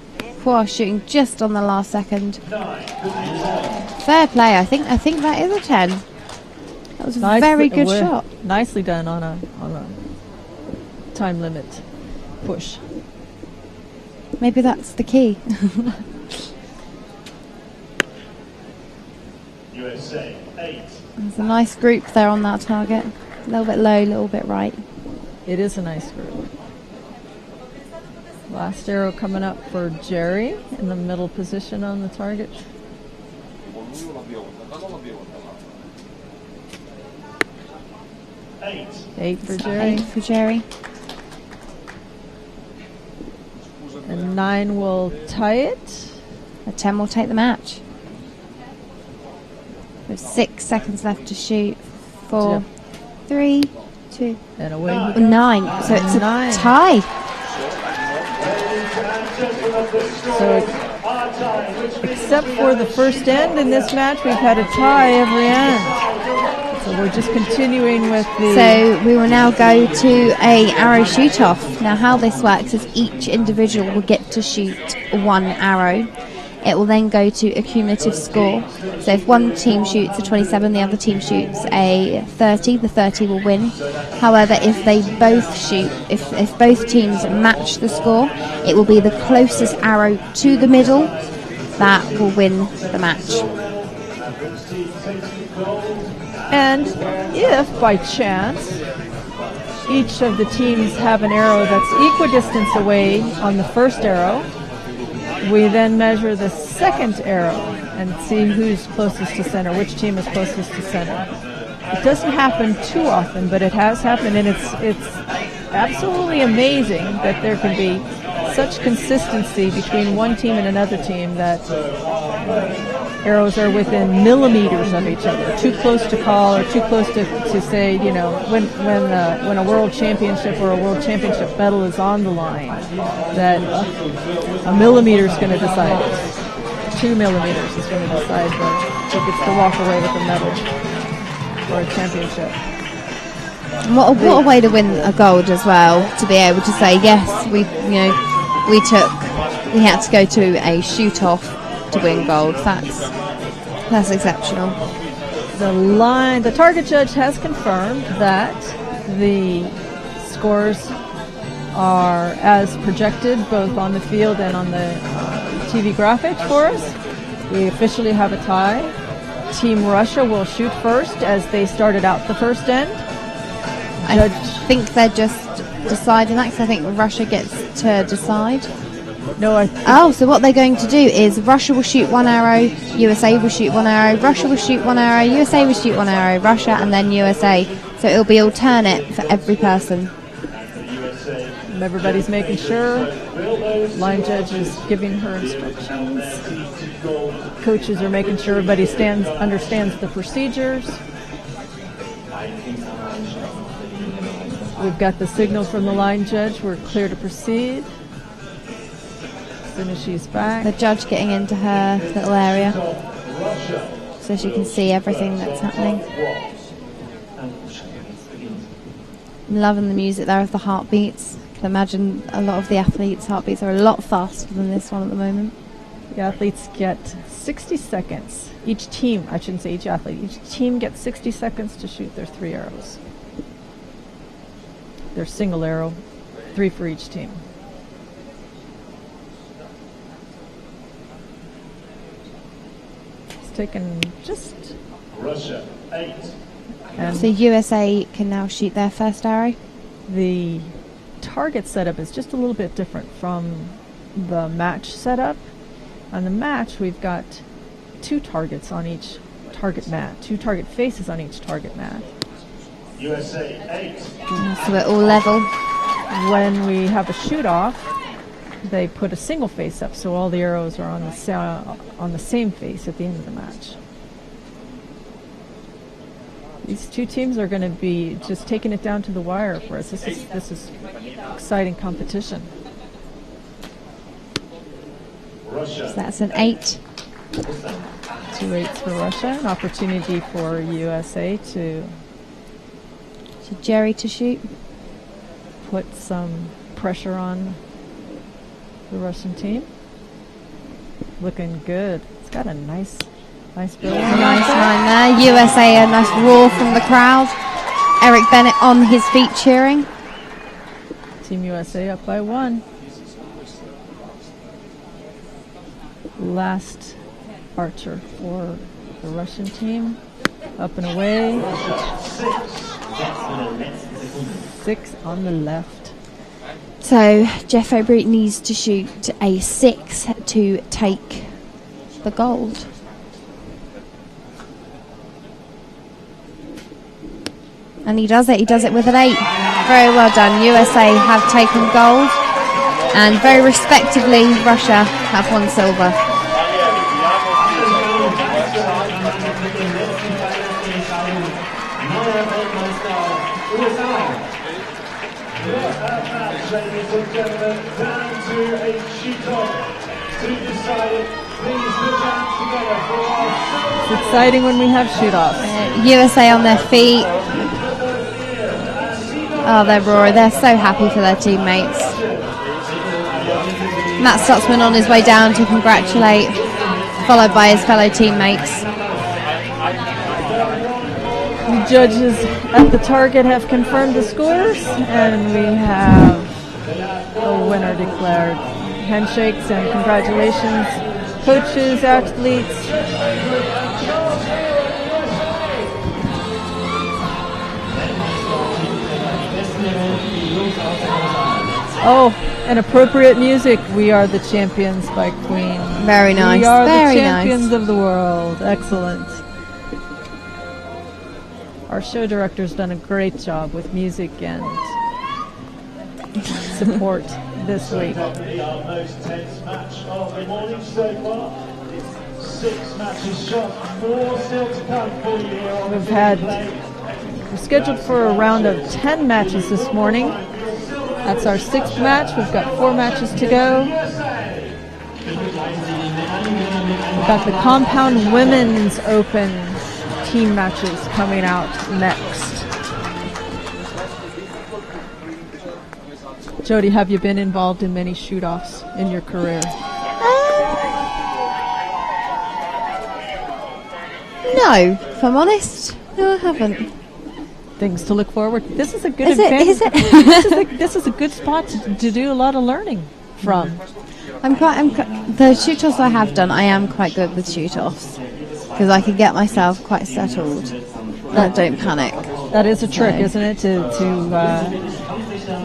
D: Poor shooting just on the last second. Fair play. I think that is a 10. That was a very good shot.
C: Nicely done on a time limit push.
D: Maybe that's the key.
B: USA 8.
D: There's a nice group there on that target. A little bit low, a little bit right.
C: It is a nice group. Last arrow coming up for Jerry in the middle position on the target.
B: 8.
C: 8 for Jerry.
D: 8 for Jerry.
C: 9 will tie it.
D: A 10 will take the match. With 6 seconds left to shoot. 4, 3, 2,
C: And away he goes.
D: 9. So it's a
C: 9.
D: tie.
C: So except for the first end in this match, we've had a tie every end. So we're just continuing with the...
D: So we will now go to a arrow shoot-off. Now how this works is each individual will get to shoot 1 arrow. It will then go to a cumulative score. So if one team shoots a 27, the other team shoots a 30, the 30 will win. However, if they both shoot, if both teams match the score, it will be the closest arrow to the middle that will win the match.
C: And if, by chance, each of the teams have an arrow that's equidistance away on the first arrow, we then measure the second arrow and see who's closest to center, which team is closest to center. It doesn't happen too often, but it has happened, and it's absolutely amazing that there can be such consistency between one team and another team that arrows are within millimeters of each other, too close to call or too close to say, you know, when a world championship or a world championship medal is on the line, that a millimeter is going to decide it. 2 millimeters is going to decide who gets to walk away with a medal or a championship.
D: What a way to win a gold as well, to be able to say, yes, we had to go to a shoot-off to win gold. That's exceptional.
C: The target judge has confirmed that the scores are as projected both on the field and on the TV graphics for us. We officially have a tie. Team Russia will shoot first as they started out the first end.
D: I think they're just deciding that, because I think Russia gets to decide. So what they're going to do is Russia will shoot 1 arrow, USA will shoot 1 arrow, Russia will shoot 1 arrow, USA will shoot 1 arrow, Russia, and then USA. So it'll be alternate for every person.
C: And everybody's making sure. Line judge is giving her instructions. Coaches are making sure everybody understands the procedures. We've got the signal from the line judge. We're clear to proceed. As soon as she's back.
D: The judge getting into her little area so she can see everything that's happening. I'm loving the music there of the heartbeats. I can imagine a lot of the athletes' heartbeats are a lot faster than this one at the moment.
C: The athletes get 60 seconds. Each team, I shouldn't say each athlete, each team gets 60 seconds to shoot their 3 arrows. Their single arrow, 3 for each team. It's taken just...
B: Russia, 8.
C: And
D: so USA can now shoot their first arrow.
C: The target setup is just a little bit different from the match setup. On the match, we've got 2 targets on each target mat, 2 target faces on each target mat.
B: USA 8.
D: So we're all level.
C: When we have a shoot-off, they put a single face up, so all the arrows are on the same face at the end of the match. These 2 teams are going to be just taking it down to the wire for us. This is exciting competition.
B: Russia.
D: So that's an 8.
C: 2 8s for Russia. An opportunity for USA to
D: Sheri to shoot.
C: put some pressure on the Russian team. Looking good. It's got a nice build.
D: Nice line there. USA, a nice roar from the crowd. Eric Bennett on his feet cheering.
C: Team USA up by 1. Last archer for the Russian team. Up and away. 6 on the left.
D: So Jeff O'Brien needs to shoot a 6 to take the gold. And he does it with an 8. Very well done. USA have taken gold. And very respectively, Russia have won silver.
B: Ladies and gentlemen, down to a shoot-off to decide it. Please put your hands together for our
C: It's exciting when we have shoot-offs.
D: USA on their feet. Oh, they're roaring. They're so happy for their teammates. Matt Stutzman on his way down to congratulate, followed by his fellow teammates.
C: The judges at the target have confirmed the scores, and we have a winner declared. Handshakes and congratulations, coaches, athletes. Oh, and appropriate music. We Are the Champions by Queen.
D: Very nice.
C: We are
D: Very
C: the champions
D: nice.
C: of the world. Excellent. Our show director's done a great job with music and support this week.
B: probably our most tense match of the morning so far. 6 matches shot, more still to come for you here on the
C: We're scheduled for a round of 10 matches this morning. That's our 6th match. We've got 4 matches to go. We've got the Compound Women's Open team matches coming out next. Jodie, have you been involved in many shoot-offs in your career?
D: No, if I'm honest, no, I haven't.
C: Things to look forward. This is a good
D: Is it?
C: event.
D: Is it?
C: This is a good spot to do a lot of learning from.
D: The shoot-offs I have done, I am quite good with shoot-offs because I can get myself quite settled. I don't panic.
C: That is a trick, isn't it? To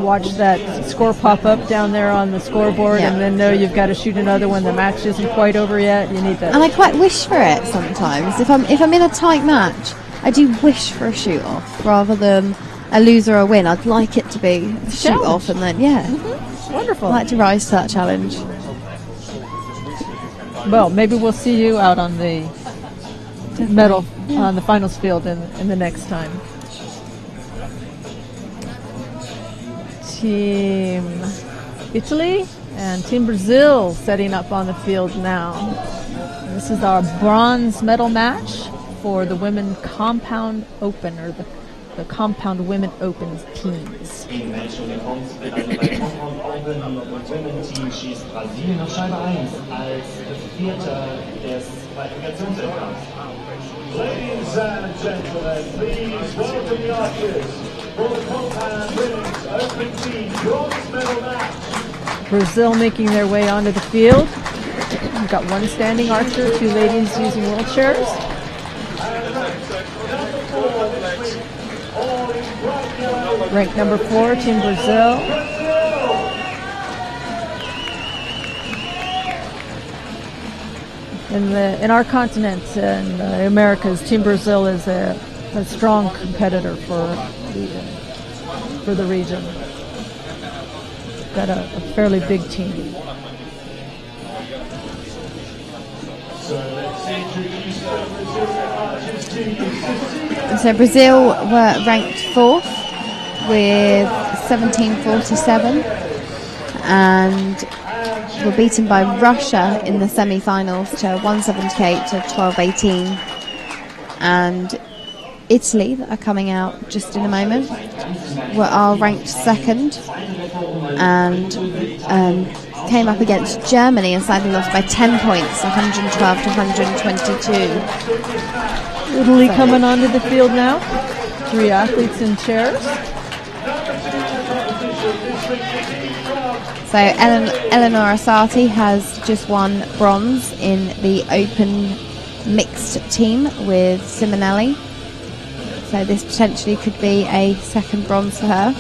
C: watch that score pop up down there on the scoreboard,
D: Yeah.
C: and then know you've got to shoot another when the match isn't quite over yet. You need that.
D: And I quite wish for it sometimes. If I'm in a tight match, I do wish for a shoot-off rather than a lose or a win. I'd like it to be a shoot-off, and then
C: Wonderful.
D: I'd like to rise to that challenge.
C: Well, maybe we'll see you out on the medal on the finals field in the next time. Team Italy and Team Brazil setting up on the field now. This is our bronze medal match for the Women Compound Open, or the Compound Women Open teams.
A: Women-Team schießt Brasilien auf Scheibe 1 als Vierter des Qualifikationswettkampfs.
B: Ladies and gentlemen, please welcome the archers for the Compound Women's Open Team bronze medal match.
C: Brazil making their way onto the field. We've got one standing archer, 2 ladies using wheelchairs. Ranked number 4, Team Brazil. In our continent, in the Americas, Team Brazil is a strong competitor for the region. Got a fairly big team.
D: So Brazil were ranked 4th with 1747 and were beaten by Russia in the semi-finals to 178 to 1218, and Italy, that are coming out just in a moment, are ranked 2nd and came up against Germany and sadly lost by 10 points, 112 to 122.
C: Italy coming onto the field now. 3 athletes in chairs.
D: So Eleanor Asati has just won bronze in the open mixed team with Simonelli. So this potentially could be a 2nd bronze for her.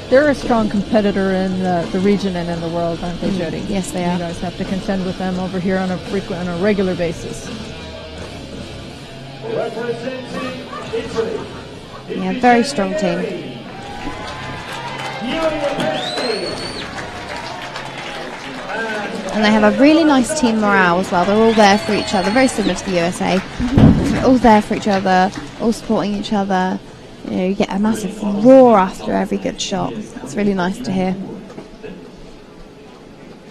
C: They're a strong competitor in the region and in the world, aren't they, Jodie?
D: Yes, they are.
C: You guys have to contend with them over here on a regular basis.
B: Representing Italy.
D: Yeah, very strong team. And they have a really nice team morale as well. They're all there for each other, very similar to the USA. They're all there for each other, all supporting each other. You know, you get a massive roar after every good shot. It's really nice to hear.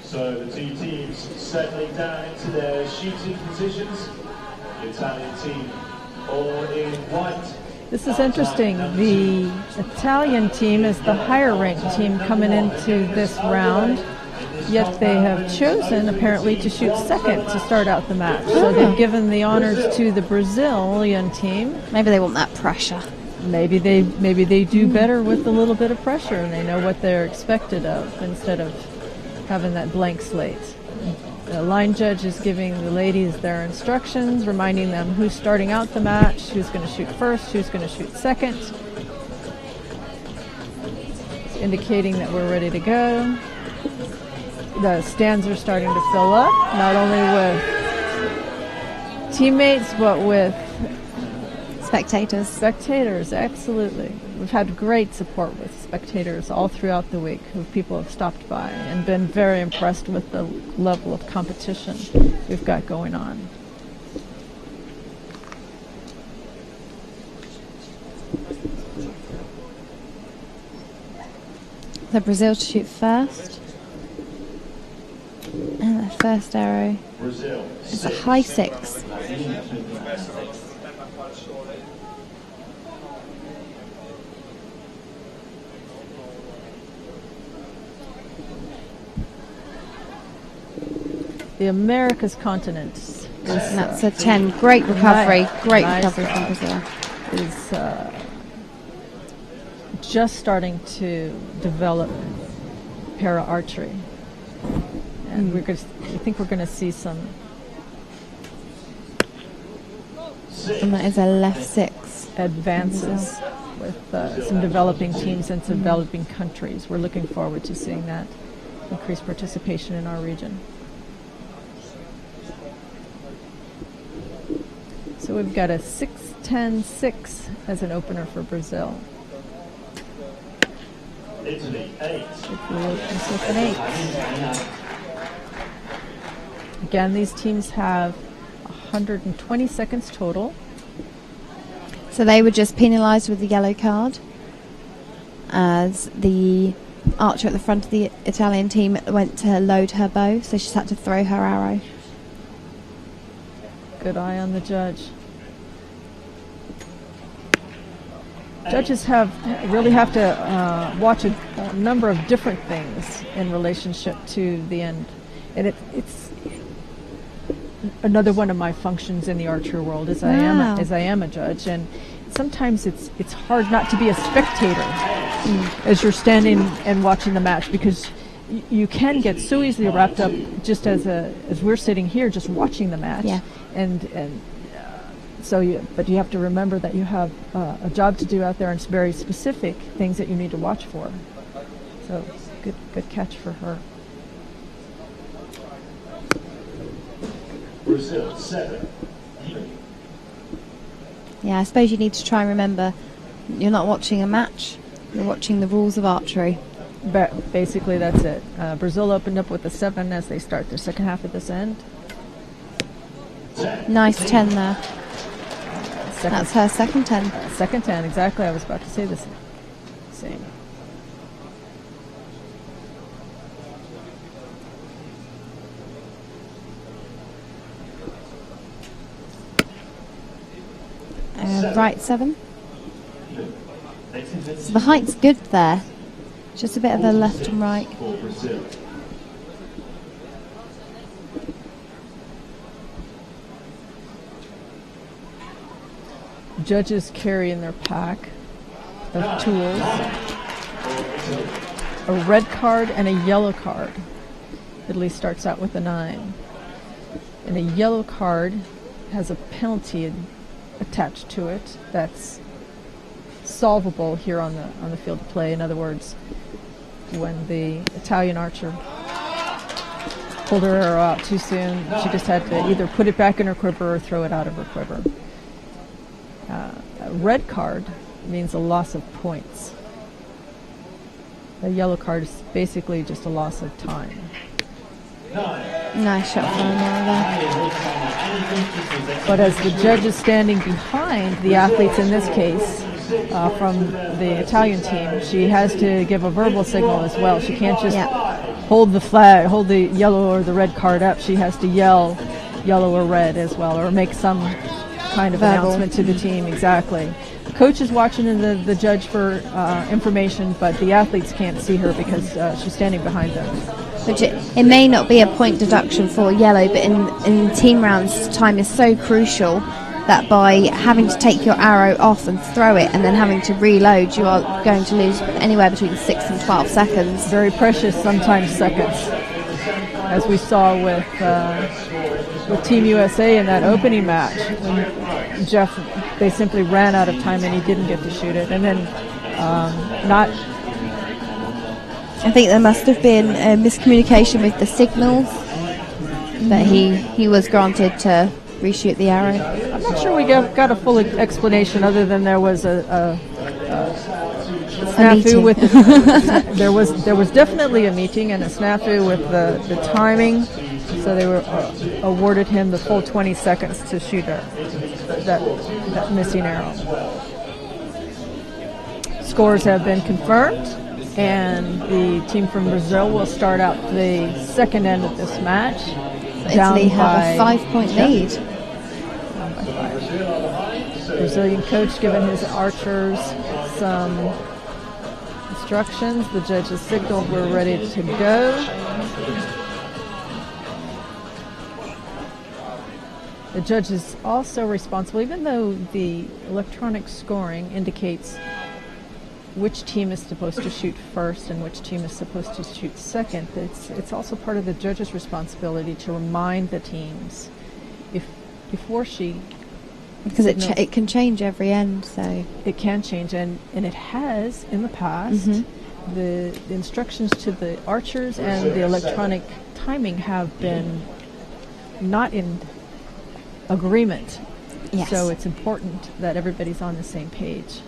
B: So the two teams settling down into their shooting positions. The Italian team all in white.
C: This is interesting. The Italian team is the higher ranked team coming into this round, yet they have chosen apparently to shoot second to start out the match. So they've given the honors to the Brazilian team.
D: Maybe they want that pressure.
C: Maybe they do better with a little bit of pressure and they know what they're expected of instead of having that blank slate. The line judge is giving the ladies their instructions, reminding them who's starting out the match, who's going to shoot first, who's going to shoot second. It's indicating that we're ready to go. The stands are starting to fill up, not only with teammates, but with Spectators, absolutely. We've had great support with spectators all throughout the week, who people have stopped by and been very impressed with the level of competition we've got going on.
D: So Brazil to shoot first. And their first arrow is a high 6.
C: The Americas continent is,
D: that's a 10. Great recovery. Great recovery from Brazil.
C: Is just starting to develop para archery, and I think we're going to see some.
D: And that is a left 6
C: advances with some developing teams and some developing countries. We're looking forward to seeing that increased participation in our region. So we've got a 6-10-6 as an opener for Brazil.
B: Italy 8.
C: Italy opens with an 8. Again, these teams have 120 seconds total.
D: So they were just penalised with the yellow card as the archer at the front of the Italian team went to load her bow, so she's had to throw her arrow.
C: Good eye on the judge. Judges really have to watch a number of different things in relationship to the end, and it's another one of my functions in the archery world. As I am a judge, and sometimes it's hard not to be a spectator as you're standing and watching the match, because you can get so easily wrapped up just as we're sitting here just watching the match, but you have to remember that you have a job to do out there, and it's very specific things that you need to watch for. So good catch for her.
B: Brazil 7.
D: Yeah, I suppose you need to try and remember you're not watching a match, you're watching the rules of archery.
C: But basically that's it. Brazil opened up with a 7 as they start their second half at this end.
D: Nice 10 there. That's her second 10.
C: Second 10, exactly. I was about to say the same.
D: Right 7. So the height's good there. Just a bit of a left and right.
C: Judges carry in their pack of tools a red card and a yellow card. Italy starts out with a 9. And a yellow card has a penalty attached to it that's solvable here on the field of play. In other words, when the Italian archer pulled her arrow out too soon, she just had to either put it back in her quiver or throw it out of her quiver. A red card means a loss of points. a yellow card is basically just a loss of time.
D: Nice shot from there.
C: But as the judge is standing behind the athletes in this case, from the Italian team, she has to give a verbal signal as well. She can't just hold the flag, hold the yellow or the red card up. She has to yell yellow or red as well, or make some kind of announcement to the team. Exactly. The coach is watching the judge for information, but the athletes can't see her because she's standing behind them.
D: Which it may not be a point deduction for yellow, but in team rounds, time is so crucial that by having to take your arrow off and throw it and then having to reload, you are going to lose anywhere between 6 and 12 seconds.
C: Very precious, sometimes seconds, as we saw with Team USA in that opening match. When Jeff, they simply ran out of time and he didn't get to shoot it. And then
D: I think there must have been a miscommunication with the signals, but he was granted to reshoot the arrow.
C: I'm not sure we got a full explanation other than there was a snafu with there was definitely a meeting and a snafu with the timing, so they were awarded him the full 20 seconds to shoot that missing arrow. Scores have been confirmed, and the team from Brazil will start out the second end of this match.
D: Italy have a 5-point lead.
C: Down by 5. Brazilian coach giving his archers some instructions. The judges signaled we're ready to go. The judge is also responsible, even though the electronic scoring indicates which team is supposed to shoot first and which team is supposed to shoot second. It's also part of the judge's responsibility to remind the teams before she,
D: because it can change every end, so
C: it can change, and it has in the past. The instructions to the archers and the electronic timing have been not in agreement.
D: Yes.
C: So it's important that everybody's on the same page.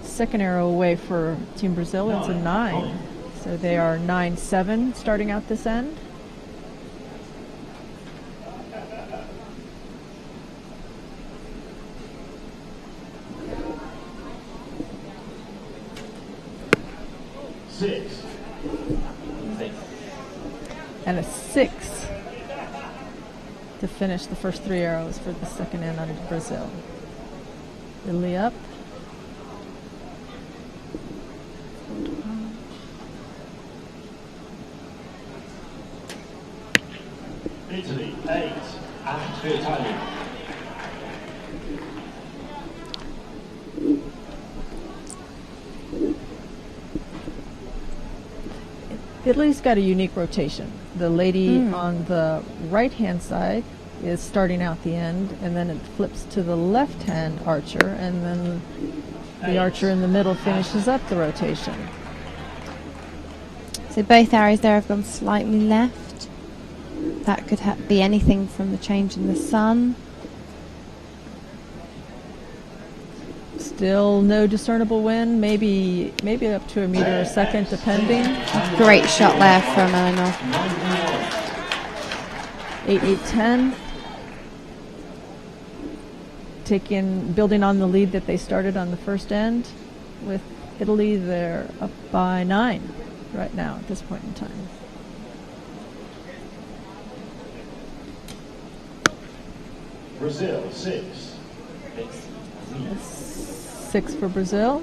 C: Second arrow away for Team Brazil. It's a 9. So they are 9-7 starting out this end. And a 6 to finish the first 3 arrows for the second end on Brazil. Italy up.
B: Italy 8, 8 für Italien.
C: Italy's got a unique rotation. The lady on the right-hand side is starting out the end, and then it flips to the left-hand archer, and then the archer in the middle finishes up the rotation.
D: So both arrows there have gone slightly left. That could be anything from the change in the sun.
C: Still no discernible wind, maybe up to a meter a second, depending.
D: Great shot there from Eleanor.
C: 8-8-10. Building on the lead that they started on the first end. With Italy, they're up by 9 right now at this point in time.
B: Brazil 6.
C: 6 for Brazil.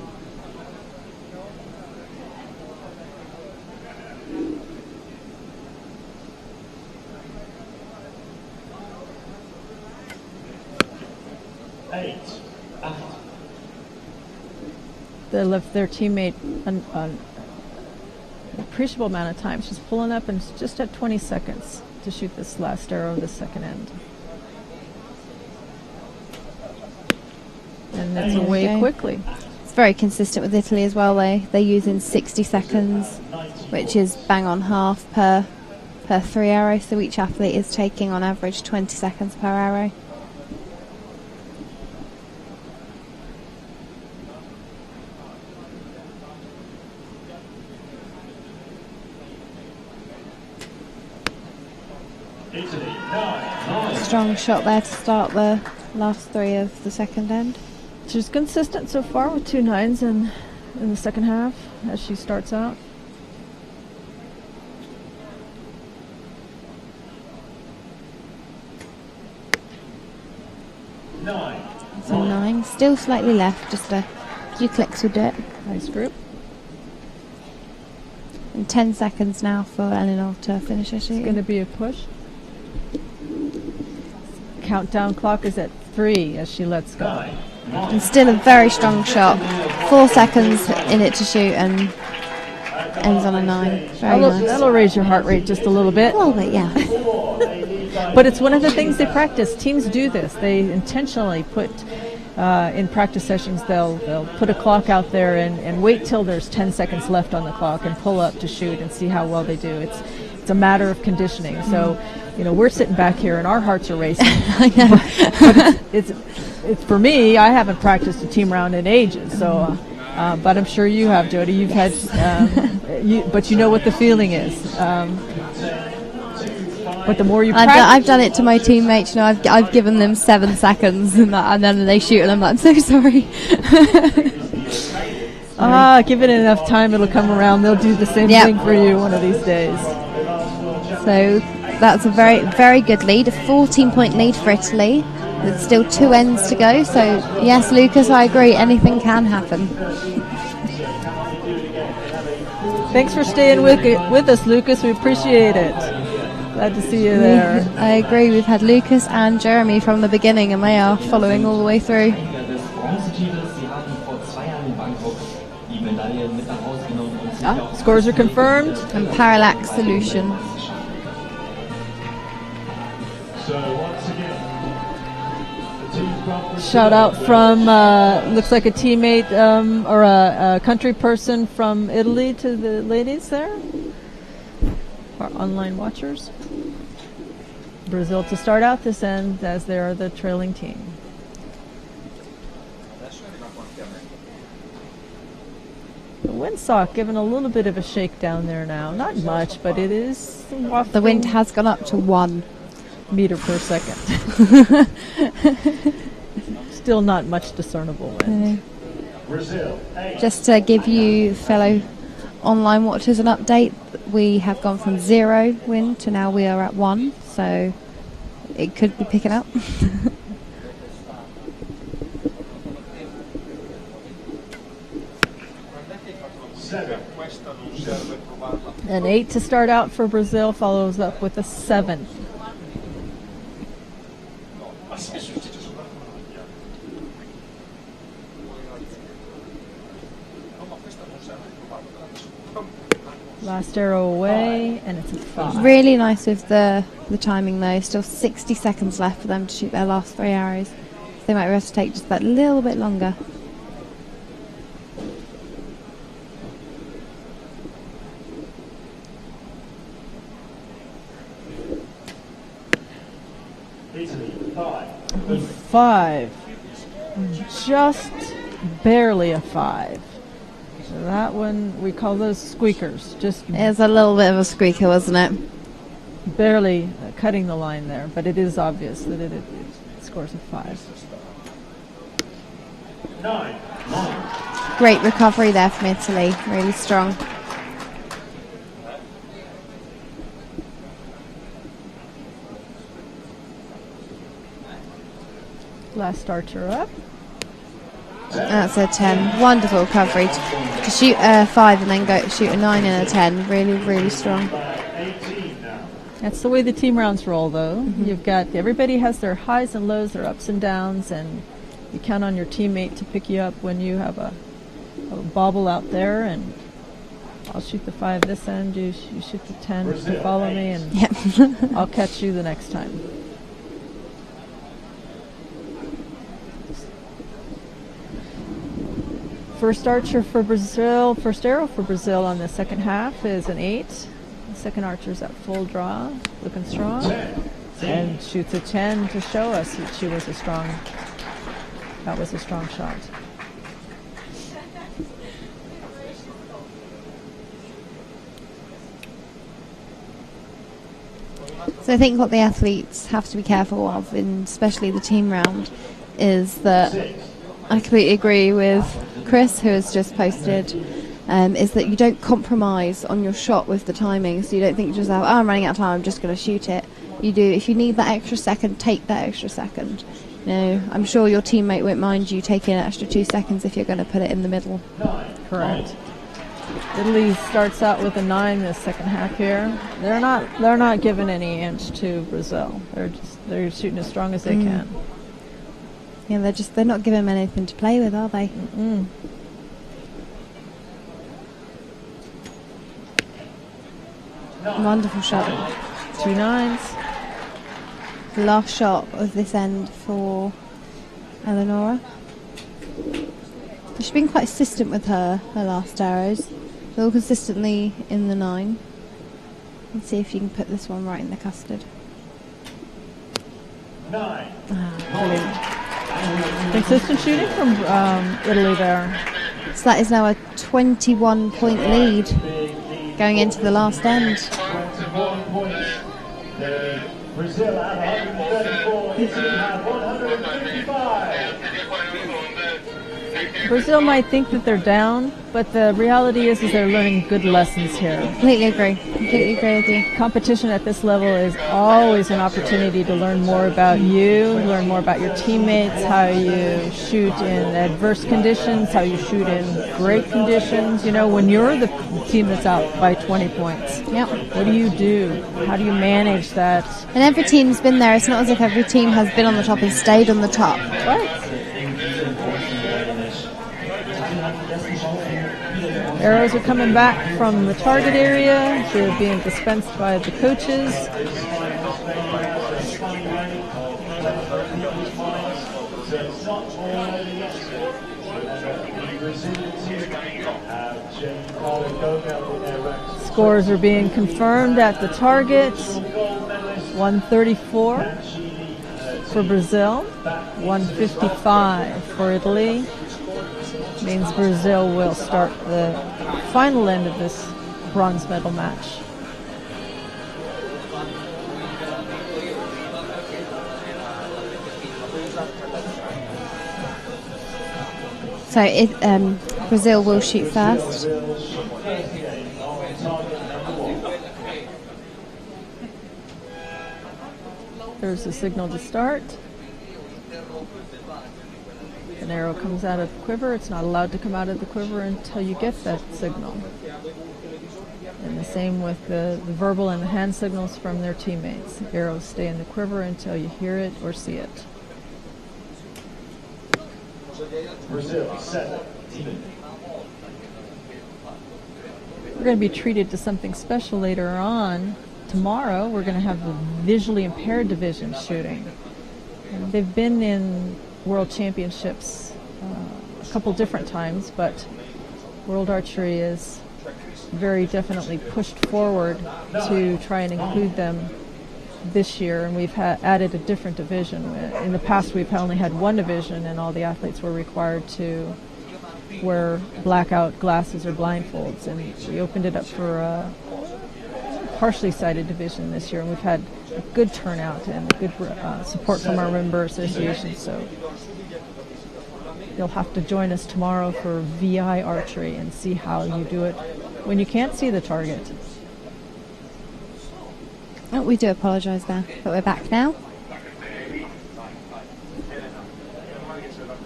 C: They left their teammate an appreciable amount of time. She's pulling up and just at 20 seconds to shoot this last arrow of the second end. And it's away quickly.
D: It's very consistent with Italy as well. They're using 60 seconds, which is bang on half per 3 arrows. So each athlete is taking on average 20 seconds per arrow. strong shot there to start the last 3 of the second end.
C: She's consistent so far with 2 9s in the second half as she starts out.
D: It's a 9. Still slightly left, just a few clicks would do it.
C: Nice group.
D: And 10 seconds now for Eleanor to finish her
C: It's
D: shooting.
C: going to be a push. Countdown clock is at 3 as she lets go.
D: And still a very strong shot. 4 seconds in it to shoot and ends on a 9. Very nice.
C: That'll raise your heart rate just a little bit.
D: A little bit, yeah.
C: But it's one of the things they practice. Teams do this. They intentionally put in practice sessions, they'll put a clock out there and wait till there's 10 seconds left on the clock and pull up to shoot and see how well they do. It's a matter of conditioning. So, we're sitting back here and our hearts are racing.
D: I know.
C: But it's for me. I haven't practiced a team round in ages. So, but I'm sure you have, Jodie. You've had, but you know what the feeling is. But the more you practice,
D: I've done it to my teammates. I've given them 7 seconds and then they shoot and I'm like, I'm so sorry.
C: Give it enough time, it'll come around. They'll do the same thing for you one of these days.
D: So that's a very, very good lead. A 14-point lead for Italy. There's still 2 ends to go. So yes, Lucas, I agree. Anything can happen.
C: Thanks for staying with us, Lucas. We appreciate it. Glad to see you there.
D: I agree. We've had Lucas and Jeremy from the beginning, and they are following all the way through.
C: Scores are confirmed.
D: And Parallax Solution.
C: Shout out from looks like a teammate or a country person from Italy to the ladies there, our online watchers. Brazil to start out this end as they are the trailing team. The windsock giving a little bit of a shake down there now. Not much, but it is wafting.
D: The wind has gone up to 1
C: meter per second. Still not much discernible wind.
D: Just to give you fellow online watchers an update, we have gone from 0 wind to now we are at 1, so it could be picking up.
C: An 8 to start out for Brazil, follows up with a 7. Last arrow away, and it's a 5.
D: Really nice with the timing though. Still 60 seconds left for them to shoot their last 3 arrows. So they might have to take just that little bit longer.
C: Five. Just barely a 5. So that one, we call those squeakers. Just
D: It was a little bit of a squeaker, wasn't it?
C: barely cutting the line there, but it is obvious that it scores a 5.
B: 9.
D: Great recovery there from Italy. Really strong.
C: Last archer up.
D: That's a 10. Wonderful recovery to shoot a 5 and then go shoot a 9 and a 10. Really, really strong.
C: That's the way the team rounds roll, though. You've got everybody has their highs and lows, their ups and downs, and you count on your teammate to pick you up when you have a bobble out there. And I'll shoot the 5 this end, you shoot the 10 to follow me, and I'll catch you the next time. First archer for Brazil, first arrow for Brazil on the second half is an 8. The second archer's at full draw, looking strong, and shoots a 10 to show us that that was a strong shot.
D: So I think what the athletes have to be careful of, in especially the team round, is that I completely agree with Chris, who has just posted, is that you don't compromise on your shot with the timing. So you don't think to yourself, oh, I'm running out of time, I'm just going to shoot it. You do, if you need that extra second, take that extra second. You know, I'm sure your teammate won't mind you taking an extra 2 seconds if you're going to put it in the middle.
C: Correct. Italy starts out with a 9 this second half here. They're not giving any inch to Brazil. They're shooting as strong as they can.
D: Yeah, they're not giving them anything to play with, are they? Wonderful shot.
C: 2 9s.
D: Last shot of this end for Eleonora. She's been quite assistant with her last arrows. They're all consistently in the 9. Let's see if you can put this one right in the custard.
B: 9.
C: Brilliant. Consistent shooting from Italy there.
D: So that is now a 21-point lead going into the last end.
B: 21 points. Brazil had 134, Italy had 155.
C: Brazil might think that they're down, but the reality is they're learning good lessons here.
D: Completely agree with you.
C: Competition at this level is always an opportunity to learn more about you, learn more about your teammates, how you shoot in adverse conditions, how you shoot in great conditions. You know, when you're the team that's out by 20 points, what do you do? How do you manage that?
D: And every team's been there. It's not as if every team has been on the top and stayed on the top.
C: Right. Arrows are coming back from the target area. They're being dispensed by the coaches. Scores are being confirmed at the target. 134 for Brazil, 155 for Italy. Means Brazil will start the final end of this bronze medal match.
D: So Brazil will shoot first.
C: There's a signal to start. An arrow comes out of the quiver. It's not allowed to come out of the quiver until you get that signal. And the same with the verbal and the hand signals from their teammates. Arrows stay in the quiver until you hear it or see it.
B: Brazil, 7.
C: We're going to be treated to something special later on. Tomorrow we're going to have the visually impaired division shooting. And they've been in World Championships a couple different times, but World Archery is very definitely pushed forward to try and include them this year, and we've added a different division. In the past we've only had one division and all the athletes were required to wear blackout glasses or blindfolds, and we opened it up for a partially sighted division this year, and we've had a good turnout and good support from our member associations. So you'll have to join us tomorrow for VI archery and see how you do it when you can't see the target.
D: Oh, we do apologise there, but we're back now.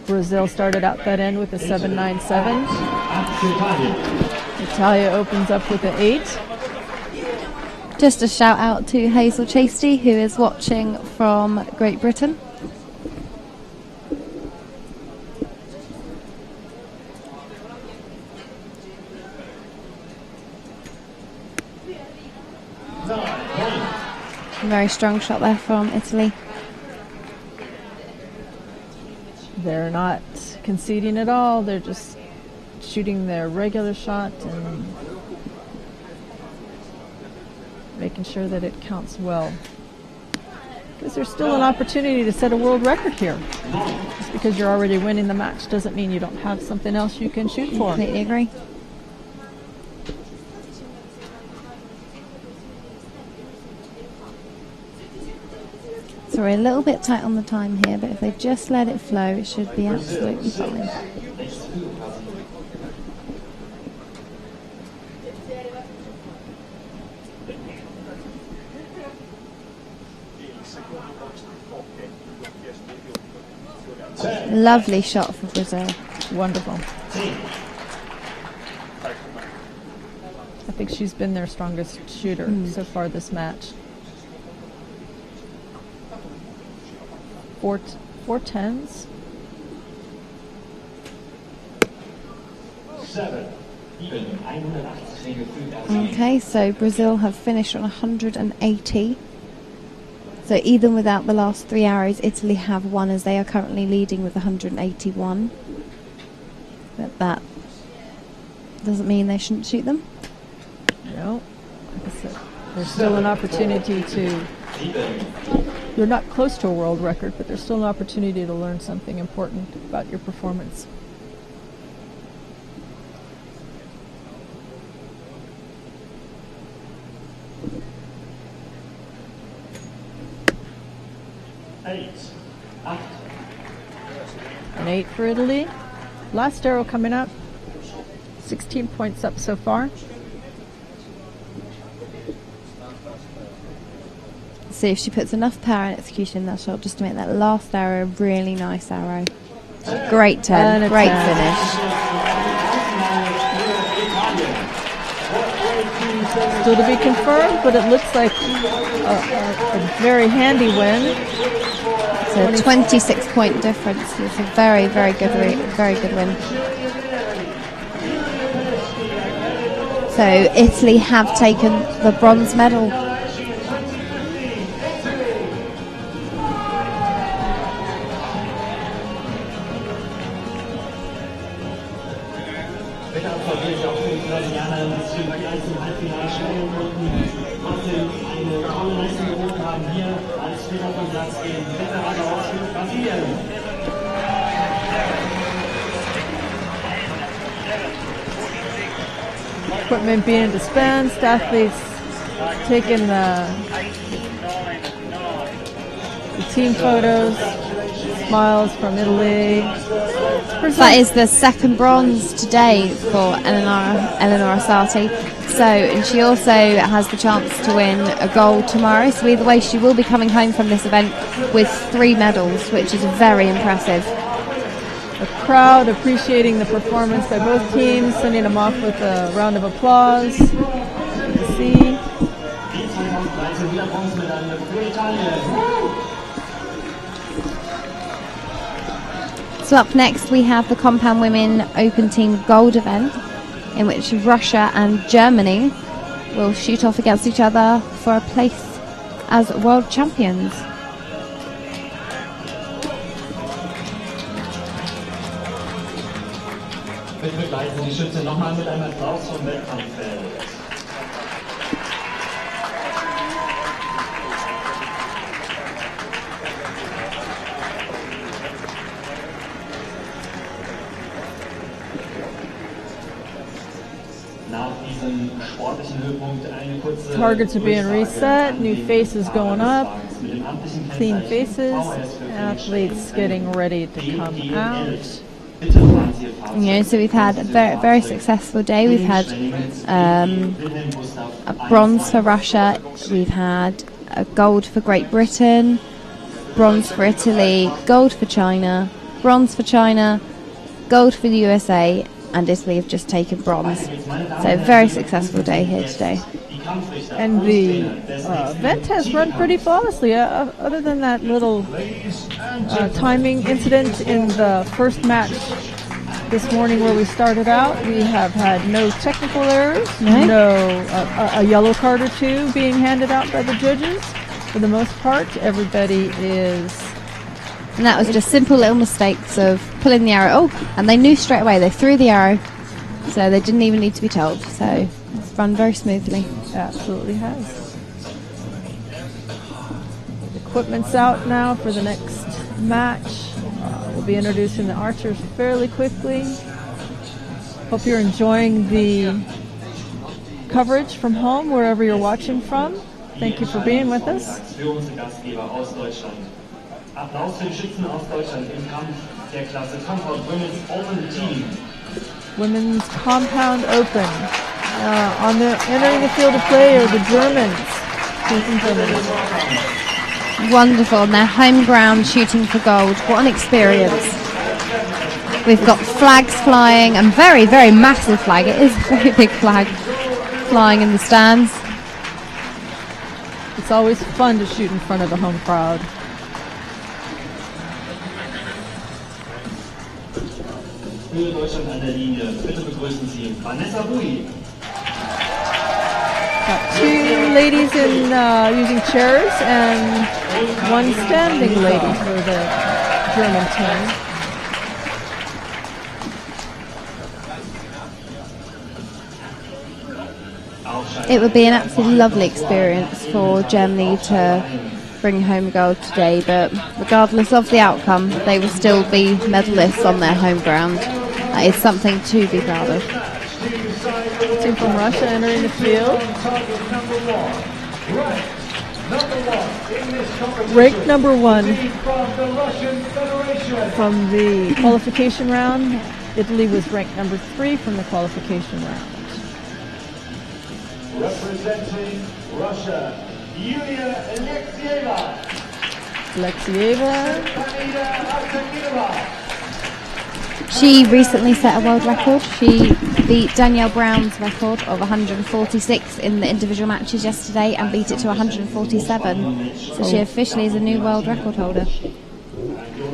C: Brazil started out that end with a 7.97. Italia opens up with an 8.
D: Just a shout out to Hazel Chasty, who is watching from Great Britain. Very strong shot there from Italy.
C: They're not conceding at all. They're just shooting their regular shot and making sure that it counts well. Because there's still an opportunity to set a world record here. Just because you're already winning the match doesn't mean you don't have something else you can shoot for.
D: Completely agree. So we're a little bit tight on the time here, but if they just let it flow, it should be absolutely fine. Lovely shot for Brazil.
C: Wonderful. I think she's been their strongest shooter so far this match. Four tens.
B: 7.
D: Okay, so Brazil have finished on 180. So even without the last 3 arrows, Italy have won, as they are currently leading with 181. But that doesn't mean they shouldn't shoot them.
C: No, like I said, there's still an opportunity to. You're not close to a world record, but there's still an opportunity to learn something important about your performance. An 8 for Italy. Last arrow coming up. 16 points up so far.
D: See if she puts enough power and execution in that shot just to make that last arrow a really nice arrow. Great turn, great finish.
C: Still to be confirmed, but it looks like a very handy win.
D: It's a 26-point difference. It's a very, very good win. So Italy have taken the bronze medal.
C: Equipment being dispensed, athletes taking the team photos, smiles from Italy.
D: That is the second bronze today for Eleanor Asati. So, and she also has the chance to win a gold tomorrow. So either way, she will be coming home from this event with 3 medals, which is very impressive.
C: The crowd appreciating the performance by both teams, sending them off with a round of applause. Good to see.
D: So up next we have the Compound Women Open Team Gold event, in which Russia and Germany will shoot off against each other for a place as world champions.
B: Bitte begleiten Sie die Schütze nochmal mit einem Applaus vom Wettkampffeld.
C: Targets are being reset, new faces going up, clean faces, athletes getting ready to come out.
D: Yeah, so we've had a very, very successful day. We've had a bronze for Russia, we've had a gold for Great Britain, bronze for Italy, gold for China, bronze for China, gold for the USA, and Italy have just taken bronze. So a very successful day here today.
C: And the event has run pretty flawlessly, other than that little timing incident in the first match this morning where we started out. We have had no technical errors, a yellow card or two being handed out by the judges. For the most part, everybody is...
D: And that was just simple little mistakes of pulling the arrow. Oh, and they knew straight away. They threw the arrow, so they didn't even need to be told. So it's run very smoothly.
C: Absolutely has. The equipment's out now for the next match. We'll be introducing the archers fairly quickly. Hope you're enjoying the coverage from home, wherever you're watching from. Thank you for being with us.
A: Für unsere Gastgeber aus Deutschland. Applaus für die Schützen aus Deutschland im Kampf der Klasse Compound Women's Open Team.
C: Women's Compound Open. Entering the field of play are the Germans.
D: Wonderful. And their home ground shooting for gold. What an experience. We've got flags flying, and very, very massive flag. It is a very big flag flying in the stands.
C: It's always fun to shoot in front of a home crowd.
A: Für Deutschland an der Linie. Bitte begrüßen Sie Vanessa Bui.
C: Got two ladies in using chairs and one standing lady for the German team.
D: It would be an absolutely lovely experience for Germany to bring home gold today, but regardless of the outcome, they will still be medalists on their home ground. That is something to be proud of.
C: Team from Russia entering the field. Ranked number one from the qualification round. Italy was ranked number 3 from the qualification round.
B: Representing Russia, Yulia Alexieva.
D: She recently set a world record. She beat Danielle Brown's record of 146 in the individual matches yesterday and beat it to 147. So she officially is a new world record holder.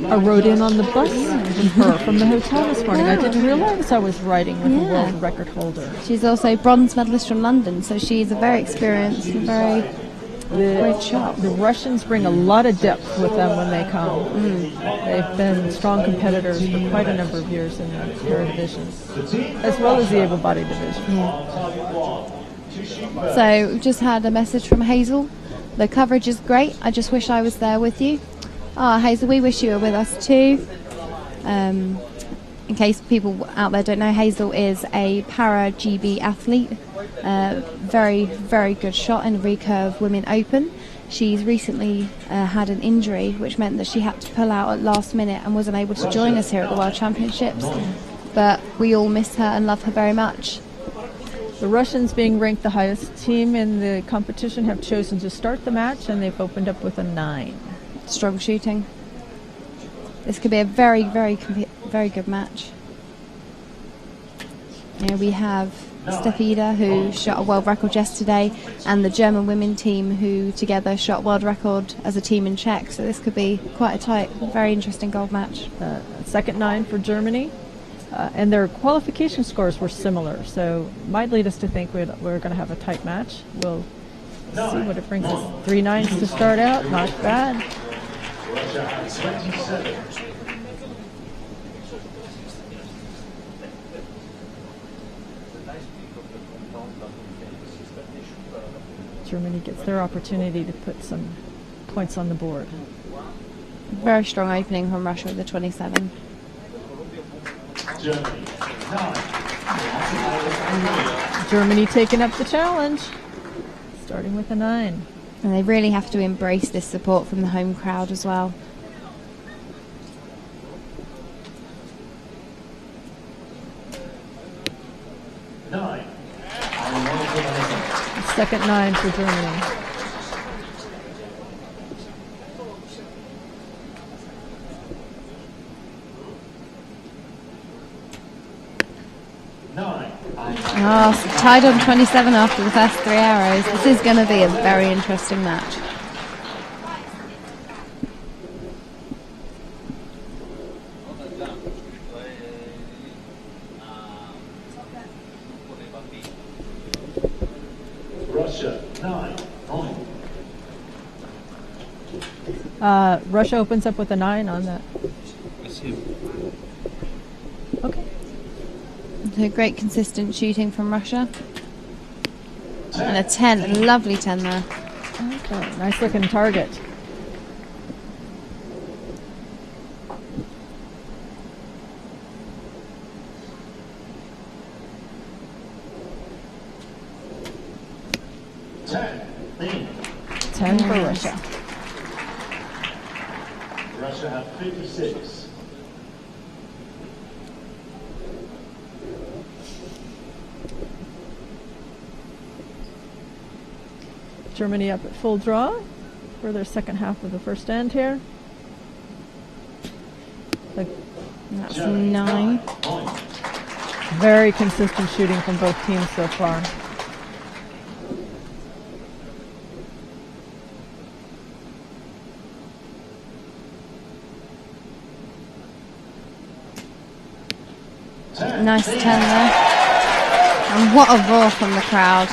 C: I rode in on the bus with her from the hotel this morning. I didn't realize I was riding with a world record holder.
D: She's also bronze medalist from London, so she's a very experienced and very great shot.
C: The Russians bring a lot of depth with them when they come. They've been strong competitors for quite a number of years in the para division, as well as the able-bodied division.
D: So we've just had a message from Hazel. The coverage is great. I just wish I was there with you. Hazel, we wish you were with us too. In case people out there don't know, Hazel is a para GB athlete. Very, very good shot in the recurve Women Open. She's recently had an injury which meant that she had to pull out at last minute and wasn't able to join us here at the World Championships. But we all miss her and love her very much.
C: The Russians, being ranked the highest team in the competition, have chosen to start the match, and they've opened up with a 9.
D: Strong shooting. This could be a very, very, very good match. Here we have Stefida, who shot a world record yesterday, and the German women team, who together shot world record as a team in Czech. So this could be quite a tight, very interesting gold match.
C: Second 9 for Germany, and their qualification scores were similar, so might lead us to think we're going to have a tight match. We'll see what it brings us. 3 9s to start out, not bad.
B: Russia at 27.
C: Germany gets their opportunity to put some points on the board.
D: Very strong opening from Russia with the 27.
B: Germany, 9.
C: Germany taking up the challenge, starting with a 9.
D: And they really have to embrace this support from the home crowd as well.
C: Second 9 for Germany.
D: So tied on 27 after the first 3 arrows. This is going to be a very interesting match.
B: Russia, 9.
C: Russia opens up with a 9 on that. Okay.
D: So great consistent shooting from Russia. And a 10, a lovely 10 there.
C: Okay, nice looking target. 10 for Russia.
B: Russia have 56.
C: Germany up at full draw for their second half of the first end here.
D: That's 9.
C: Very consistent shooting from both teams so far.
D: Nice 10 there. And what a roar from the crowd.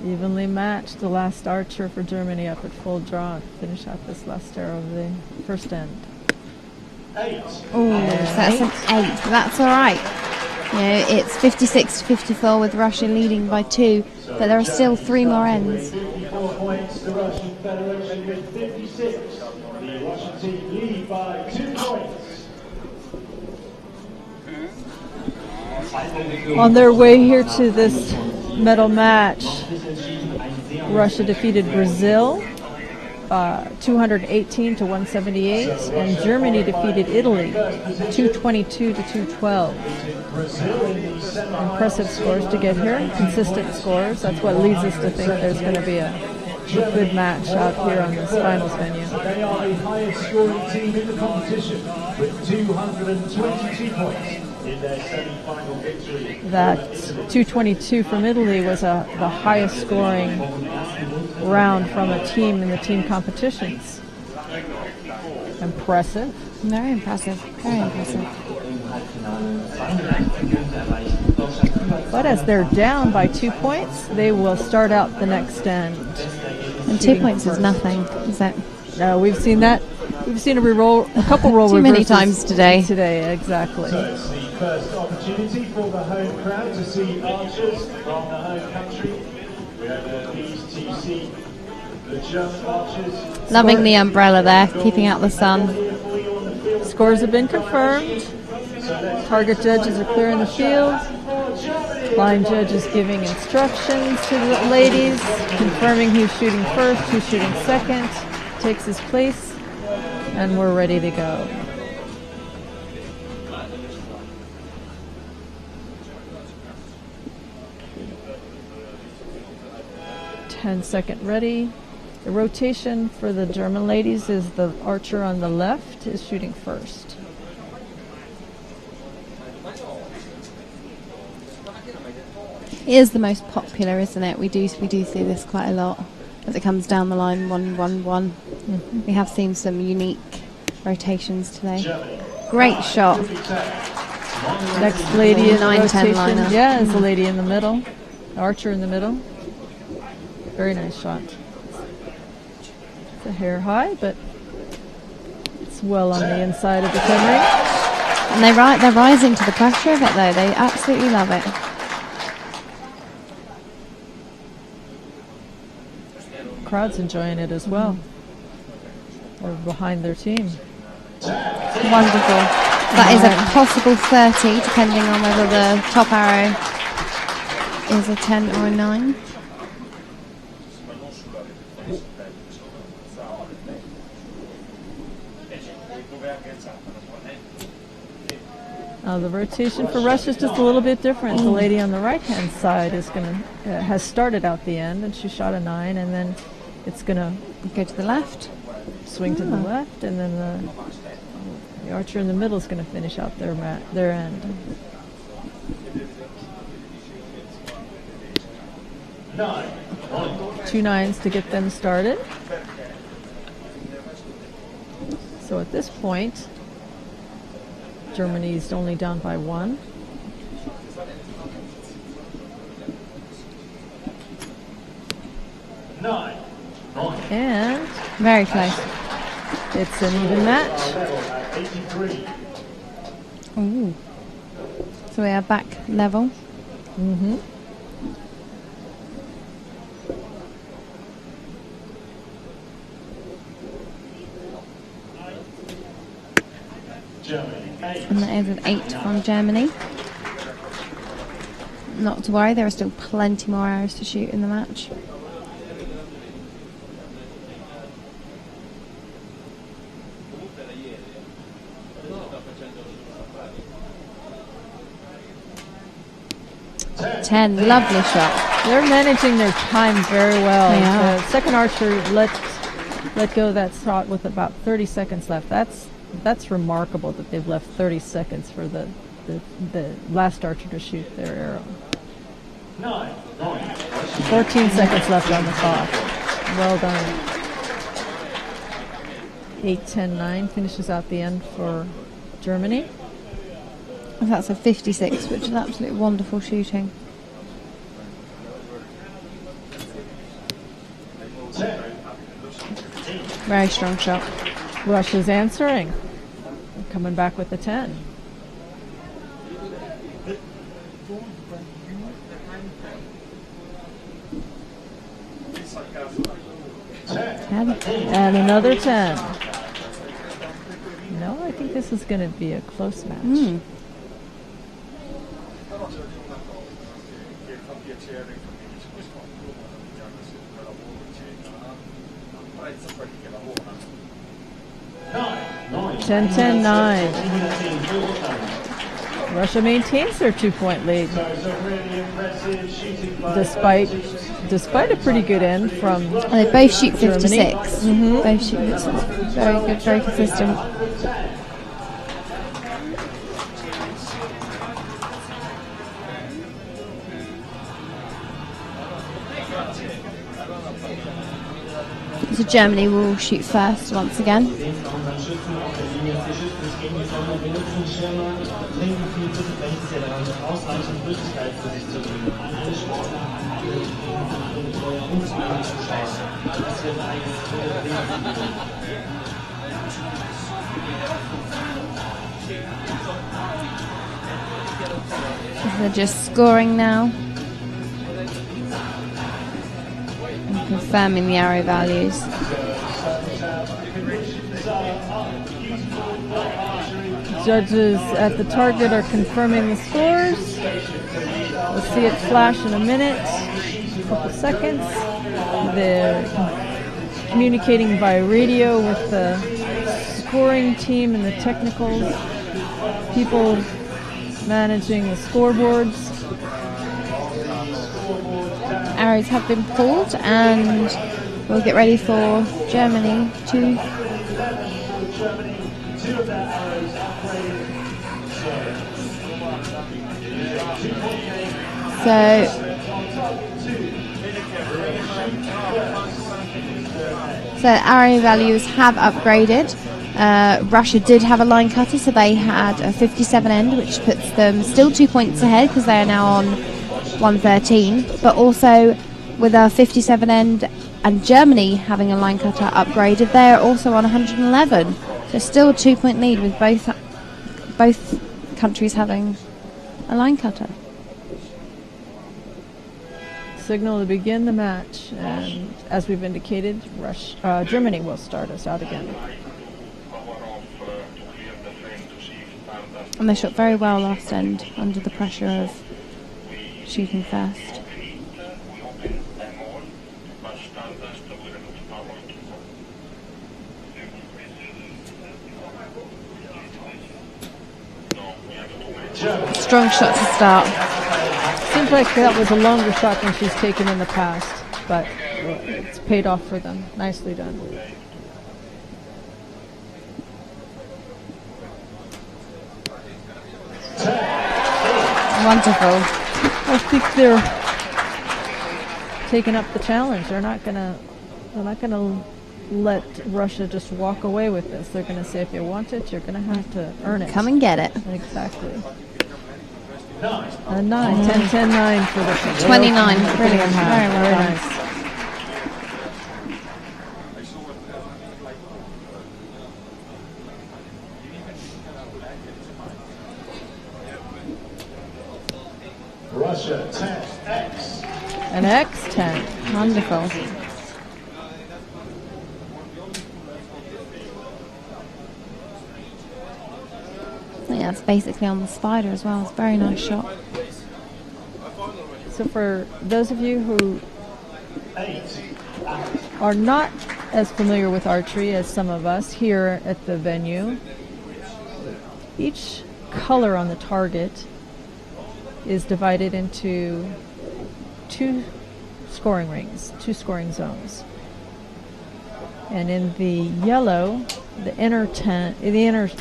C: Evenly matched. The last archer for Germany up at full draw to finish out this last arrow of the first end.
B: 8.
D: Oh, that's an 8. That's all right. You know, it's 56-54 with Russia leading by 2, but there are still 3 more ends.
B: 54 points. The Russian Federation with 56. The Russian team lead by 2 points.
C: On their way here to this medal match, Russia defeated Brazil 218 to 178, and Germany defeated Italy 222 to 212. Impressive scores to get here, consistent scores. That's what leads us to think there's going to be a good match out here on this finals venue.
B: They are the highest scoring team in the competition with 222 points. In their semi-final victory.
C: That 222 from Italy was the highest scoring round from a team in the team competitions. Impressive.
D: Very impressive. Very impressive.
C: But as they're down by 2 points, they will start out the next end.
D: And 2 points is nothing, is it?
C: No, we've seen that. We've seen a couple roll
D: too
C: reverses
D: many times today.
C: Today, exactly.
B: So it's the first opportunity for the home crowd to see archers from the home country. We have the PTC, the German archers.
D: Loving the umbrella there, keeping out the sun.
C: Scores have been confirmed. Target judges are clearing the field. Line judges giving instructions to the ladies, confirming who's shooting first, who's shooting second, takes his place, and we're ready to go. Ten-second ready. The rotation for the German ladies is the archer on the left is shooting first.
D: It is the most popular, isn't it? We do see this quite a lot as it comes down the line. 1-1-1.
C: Mm-hmm.
D: We have seen some unique rotations today. Great shot.
C: Next lady in the
D: 9-10
C: rotation,
D: liner.
C: yeah, is the lady in the middle, archer in the middle. Very nice shot. It's a hair high, but it's well on the inside of the 10 ring.
D: And they're rising to the pressure of it, though. They absolutely love it.
C: Crowd's enjoying it as well. They're behind their team.
D: Wonderful. That is a possible 30, depending on whether the top arrow is a 10 or a 9.
C: The rotation for Russia is just a little bit different. The lady on the right-hand side is has started out the end, and she shot a 9, and then it's going to
D: go to the left,
C: swing to the left, and then the archer in the middle is going to finish out their end. 2 9s to get them started. So at this point, Germany's only down by 1. And
D: very close.
C: It's an even match.
D: Ooh. So we are back level.
C: Mm-hmm.
B: Germany, 8.
D: And that is an 8 from Germany. not to worry, there are still plenty more arrows to shoot in the match. Ten, lovely shot.
C: They're managing their time very well.
D: They are.
C: The second archer let go of that shot with about 30 seconds left. That's remarkable that they've left 30 seconds for the last archer to shoot their arrow. 14 seconds left on the clock. Well done. 8-10-9 finishes out the end for Germany.
D: That's a 56, which is absolutely wonderful shooting. Very strong shot.
C: Russia's answering. They're coming back with the 10. And another 10. No, I think this is going to be a close match. Ten, 10-9. Russia maintains their 2-point lead, despite a pretty good end from.
D: They both shoot 56.
C: Germany.
D: Both shoot 56. Very good, very consistent. So Germany will shoot first once again. They're just scoring now. And confirming the arrow values.
C: Judges at the target are confirming the scores. We'll see it flash in a minute, a couple seconds. They're communicating by radio with the scoring team and the technical people managing the scoreboards.
D: Arrows have been pulled and we'll get ready for Germany to So arrow values have upgraded. Russia did have a line cutter, so they had a 57 end, which puts them still 2 points ahead because they are now on 113. But also with a 57 end and Germany having a line cutter upgraded, they are also on 111. So still a 2-point lead with both countries having a line cutter.
C: Signal to begin the match, and as we've indicated, Germany will start us out again.
D: And they shot very well last end under the pressure of shooting first. Strong shot to start.
C: Seems like that was a longer shot than she's taken in the past, but it's paid off for them. Nicely done.
D: Wonderful.
C: I think they're taking up the challenge. They're not gonna let Russia just walk away with this. They're gonna say, if you want it, you're gonna have to earn it.
D: Come and get it.
C: Exactly. 10-9 for the
D: 29. Brilliant.
C: Very
D: Very well
C: nice.
B: Russia 10X.
C: An X10.
D: Wonderful. Yeah, it's basically on the spider as well. It's a very nice shot.
C: So for those of you who
B: 8.
C: are not as familiar with archery as some of us here at the venue, each color on the target is divided into 2 scoring rings, 2 scoring zones. And in the yellow, the inner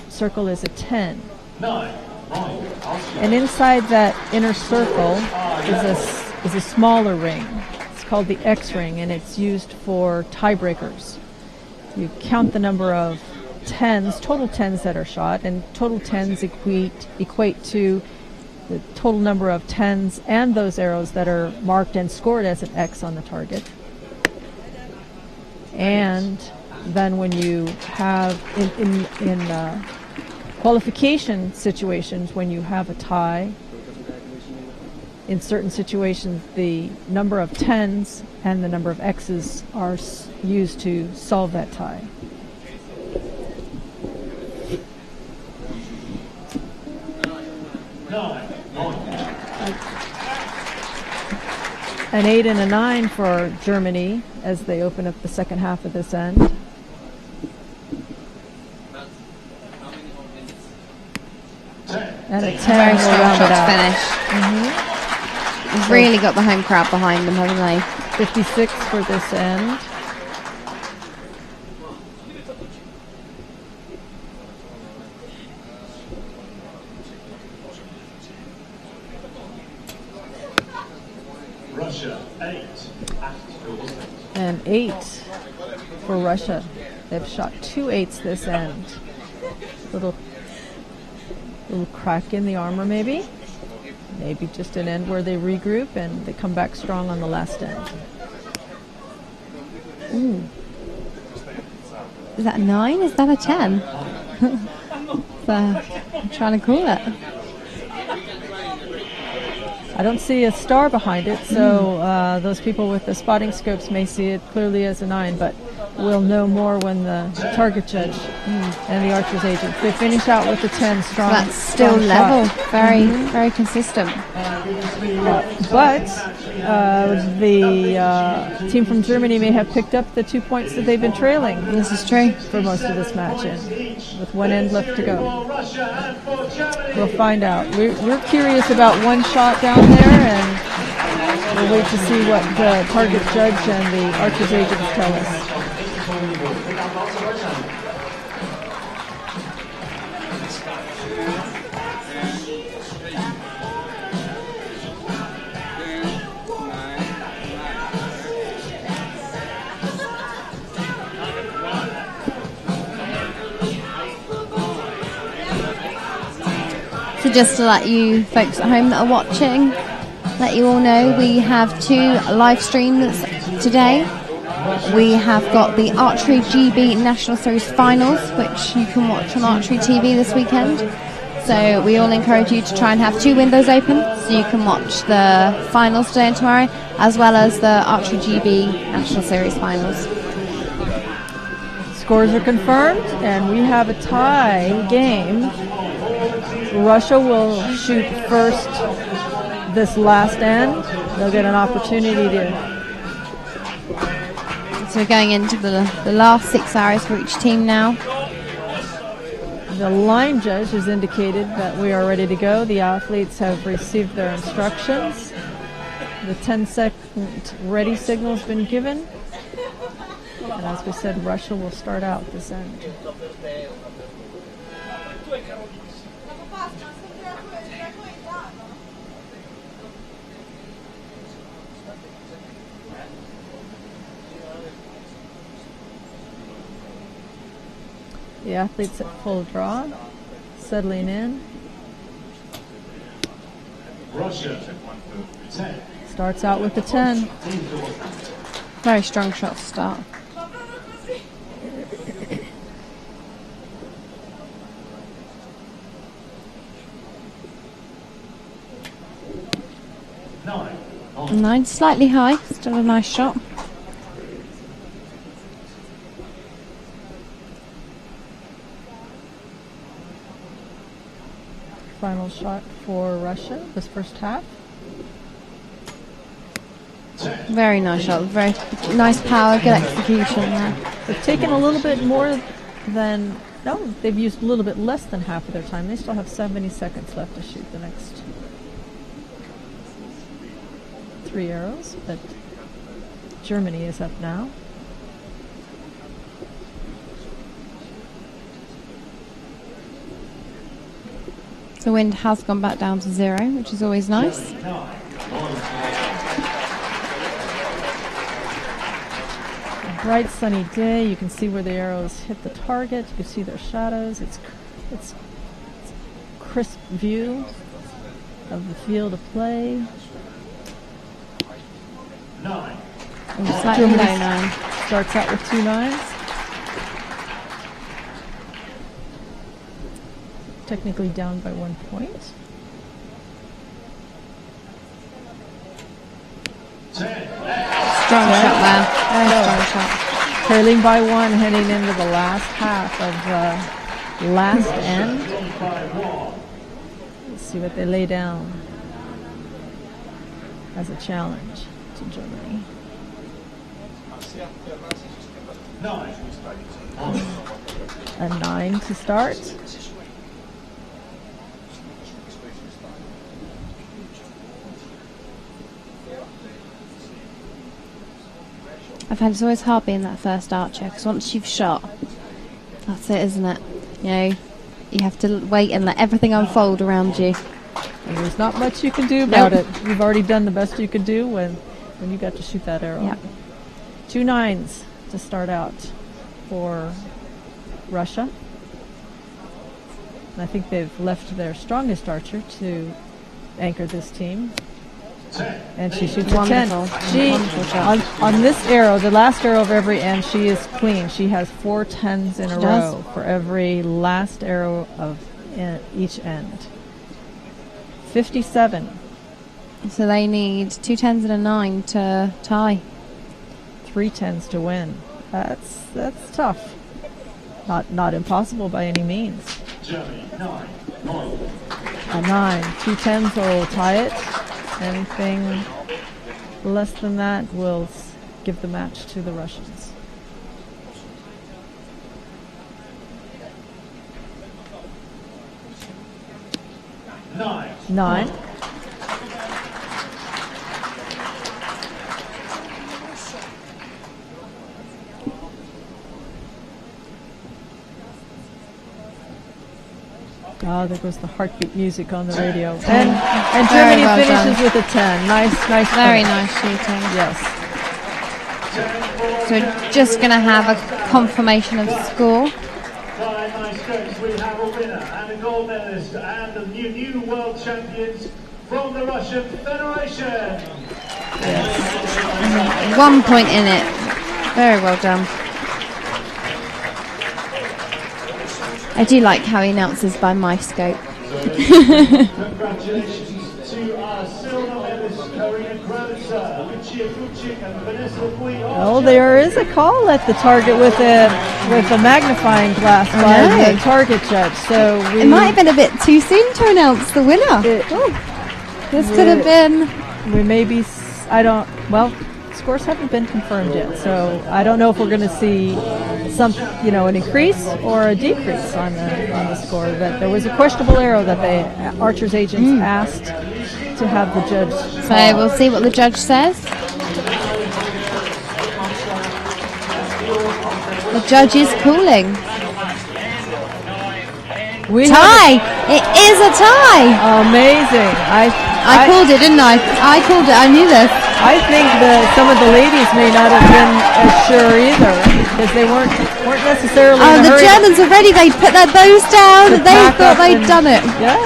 C: circle is a 10.
B: 9.
C: And inside that inner circle is a smaller ring. It's called the X ring, and it's used for tiebreakers. You count the number of total 10s that are shot, and total 10s equate to the total number of 10s and those arrows that are marked and scored as an X on the target. And then when you have in qualification situations, when you have a tie, in certain situations the number of 10s and the number of X's are used to solve that tie. An 8 and a 9 for Germany as they open up the second half of this end. And a 10
D: Very
C: will
D: strong
C: round
D: shot
C: it
D: to
C: out.
D: finish. They've really got the home crowd behind them, haven't they?
C: 56 for this end.
B: Russia 8.
C: And 8 for Russia. They've shot 2 8s this end. Little crack in the armor maybe. Maybe just an end where they regroup and they come back strong on the last end.
D: Ooh. Is that a 9? Is that a 10? I'm trying to call it.
C: I don't see a star behind it, so those people with the spotting scopes may see it clearly as a 9, but we'll know more when the target judge and the archer's agent, they finish out with the 10 strong.
D: That's still
C: strong
D: level,
C: shot.
D: very consistent.
C: But the team from Germany may have picked up the 2 points that they've been trailing.
D: This is true.
C: For most of this match, with one end left to go. We'll find out. We're curious about one shot down there, and we'll wait to see what the target judge and the archer's agents tell us.
D: So just to let you folks at home that are watching, let you all know, we have 2 live streams today. We have got the Archery GB National Series Finals, which you can watch on Archery TV this weekend. So we all encourage you to try and have 2 windows open so you can watch the finals today and tomorrow, as well as the Archery GB National Series Finals.
C: Scores are confirmed, and we have a tie game. Russia will shoot first this last end. They'll get an opportunity to...
D: So we're going into the last 6 arrows for each team now.
C: The line judge has indicated that we are ready to go. The athletes have received their instructions. The 10-second ready signal has been given. And as we said, Russia will start out this end. The athletes at full draw, settling in.
B: Russia 10.
C: Starts out with the 10.
D: Very strong shot to start. Nine, slightly high, still a nice shot.
C: Final shot for Russia this first half.
D: Very nice shot. Very nice power, good execution there.
C: They've taken a little bit more than, no, they've used a little bit less than half of their time. They still have 70 seconds left to shoot the next 3 arrows, but Germany is up now.
D: The wind has gone back down to 0, which is always nice.
C: A bright sunny day. You can see where the arrows hit the target. You can see their shadows. It's crisp view of the field of play.
D: Slightly low 9.
C: Starts out with 2 9s. Technically down by 1 point.
D: Strong shot there. Very strong shot.
C: Trailing by 1, heading into the last half of the last end. Let's see what they lay down as a challenge to Germany. A 9 to start.
D: I find it's always hard being that first archer, because once you've shot, that's it, isn't it? You know, you have to wait and let everything unfold around you.
C: And there's not much you can do about it. You've already done the best you could do when you got to shoot that arrow.
D: Yep.
C: 2 9s to start out for Russia. And I think they've left their strongest archer to anchor this team. And she shoots a 10. She, on this arrow, the last arrow of every end, she is clean. She has 4 10s in a row for every last arrow of each end. 57.
D: So they need 2 10s and a 9 to tie.
C: 3 10s to win. That's tough. Not impossible by any means. A 9. 2 10s will tie it. Anything less than that will give the match to the Russians. Nine. Oh, there goes the heartbeat music on the radio. And Germany finishes with a 10. Nice
D: Very
C: finish.
D: nice shooting.
C: Yes.
D: So we're just going to have a confirmation of score.
B: By my strokes, we have a winner and a gold medalist and the new world champions from the Russian Federation.
D: 1 point in it. Very well done. I do like how he announces by my scope.
B: Congratulations to our silver medalists, Rhodes, and Vanessa.
C: Oh, there is a call at the target with a magnifying glass by the target judge. So
D: it might have been a bit too soon to announce the winner. This could have been.
C: We may be. Scores haven't been confirmed yet, so I don't know if we're going to see an increase or a decrease on the score. But there was a questionable arrow that the archers' agents asked to have the judge.
D: So we'll see what the judge says. The judge is calling. Tie! It is a tie!
C: Amazing!
D: I called it, didn't I? I called it. I knew this.
C: I think some of the ladies may not have been as sure either, because they weren't necessarily.
D: Oh, the Germans are ready. They put their bows down. They thought they'd done it.
C: Yeah.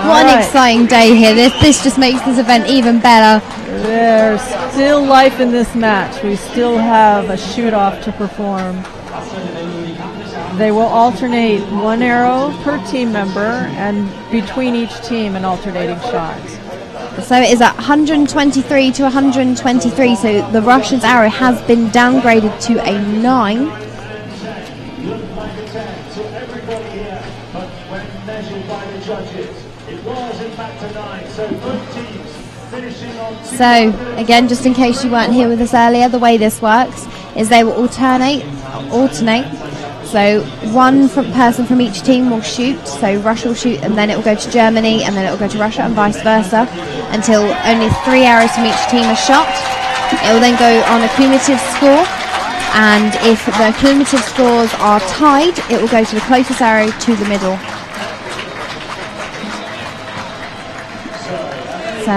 D: What an exciting day here. This just makes this event even better.
C: There's still life in this match. We still have a shoot-off to perform. They will alternate 1 arrow per team member, and between each team an alternating shot.
D: So it is at 123 to 123, so the Russians' arrow has been downgraded to a 9.
B: measured by the judges. It was in fact a 9, so both teams finishing on 2.
D: So, again, just in case you weren't here with us earlier, the way this works is they will alternate. So one person from each team will shoot. So Russia will shoot, and then it will go to Germany, and then it will go to Russia, and vice versa, until only 3 arrows from each team are shot. It will then go on a cumulative score, and if the cumulative scores are tied, it will go to the closest arrow to the middle. So,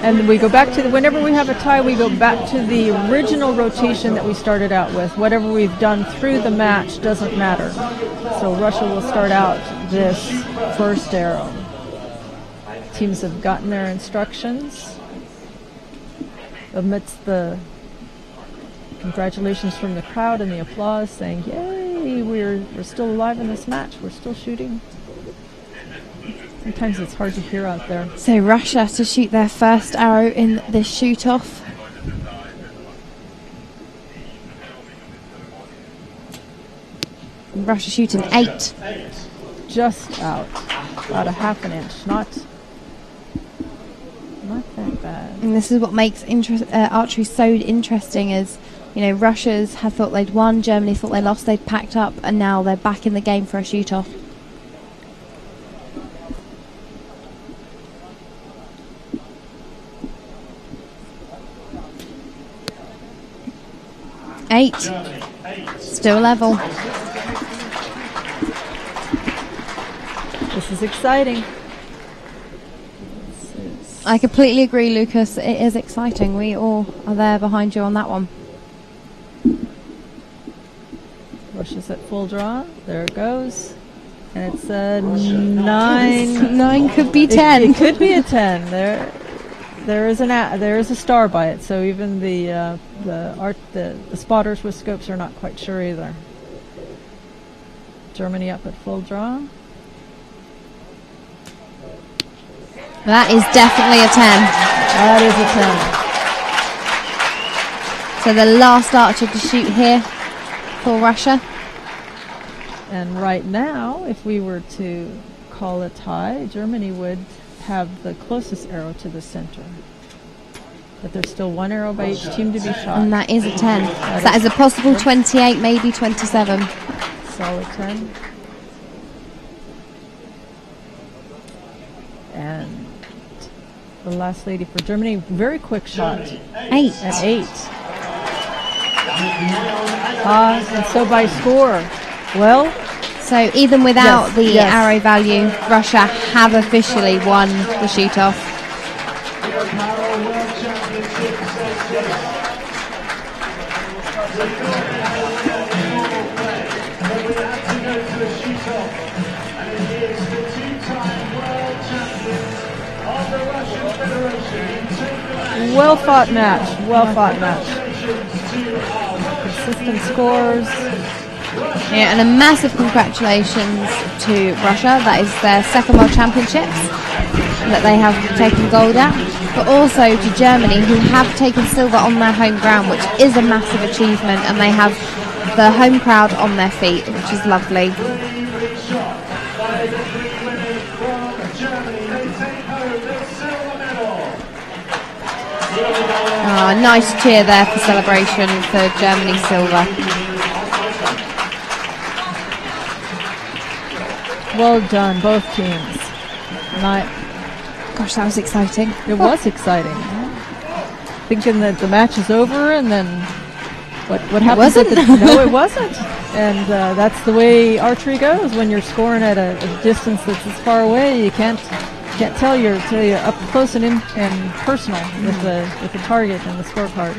C: and we go back to whenever we have a tie, we go back to the original rotation that we started out with. Whatever we've done through the match doesn't matter. So Russia will start out this first arrow. Teams have gotten their instructions amidst the congratulations from the crowd and the applause saying, yay, we're still alive in this match, we're still shooting. Sometimes it's hard to hear out there.
D: So Russia to shoot their first arrow in this shoot-off. Russia shooting 8.
C: Just out. About a half an inch. Not that bad.
D: And this is what makes archery so interesting is, you know, Russia's have thought they'd won, Germany thought they lost, they'd packed up, and now they're back in the game for a shoot-off. Eight. Still level.
C: This is exciting.
D: I completely agree, Lucas. It is exciting. We all are there behind you on that one.
C: Russia's at full draw. There it goes. And it's a 9.
D: 9 could be 10.
C: It could be a 10. There is a star by it, so even the spotters with scopes are not quite sure either. Germany up at full draw.
D: That is definitely a 10.
C: That is a 10.
D: So the last archer to shoot here for Russia.
C: And right now, if we were to call a tie, Germany would have the closest arrow to the center. But there's still one arrow by each team to be shot.
D: And that is a 10. That is a possible 28, maybe 27.
C: Solid 10. And the last lady for Germany, very quick shot.
D: 8.
C: At 8. And so by score. Well,
D: so even without the
C: yes.
D: arrow value, Russia have officially won the shoot-off.
C: Well fought match. Well fought match. Consistent scores.
D: Yeah, and a massive congratulations to Russia. That is their second World Championships that they have taken gold at. But also to Germany, who have taken silver on their home ground, which is a massive achievement, and they have the home crowd on their feet, which is lovely. Nice cheer there for celebration for Germany's silver.
C: Well done, both teams.
D: Gosh, that was exciting.
C: It was exciting. Thinking that the match is over, and then what happens? No, it wasn't. And that's the way archery goes. When you're scoring at a distance that's as far away, you can't tell you're up close and personal with the target and the scorecard.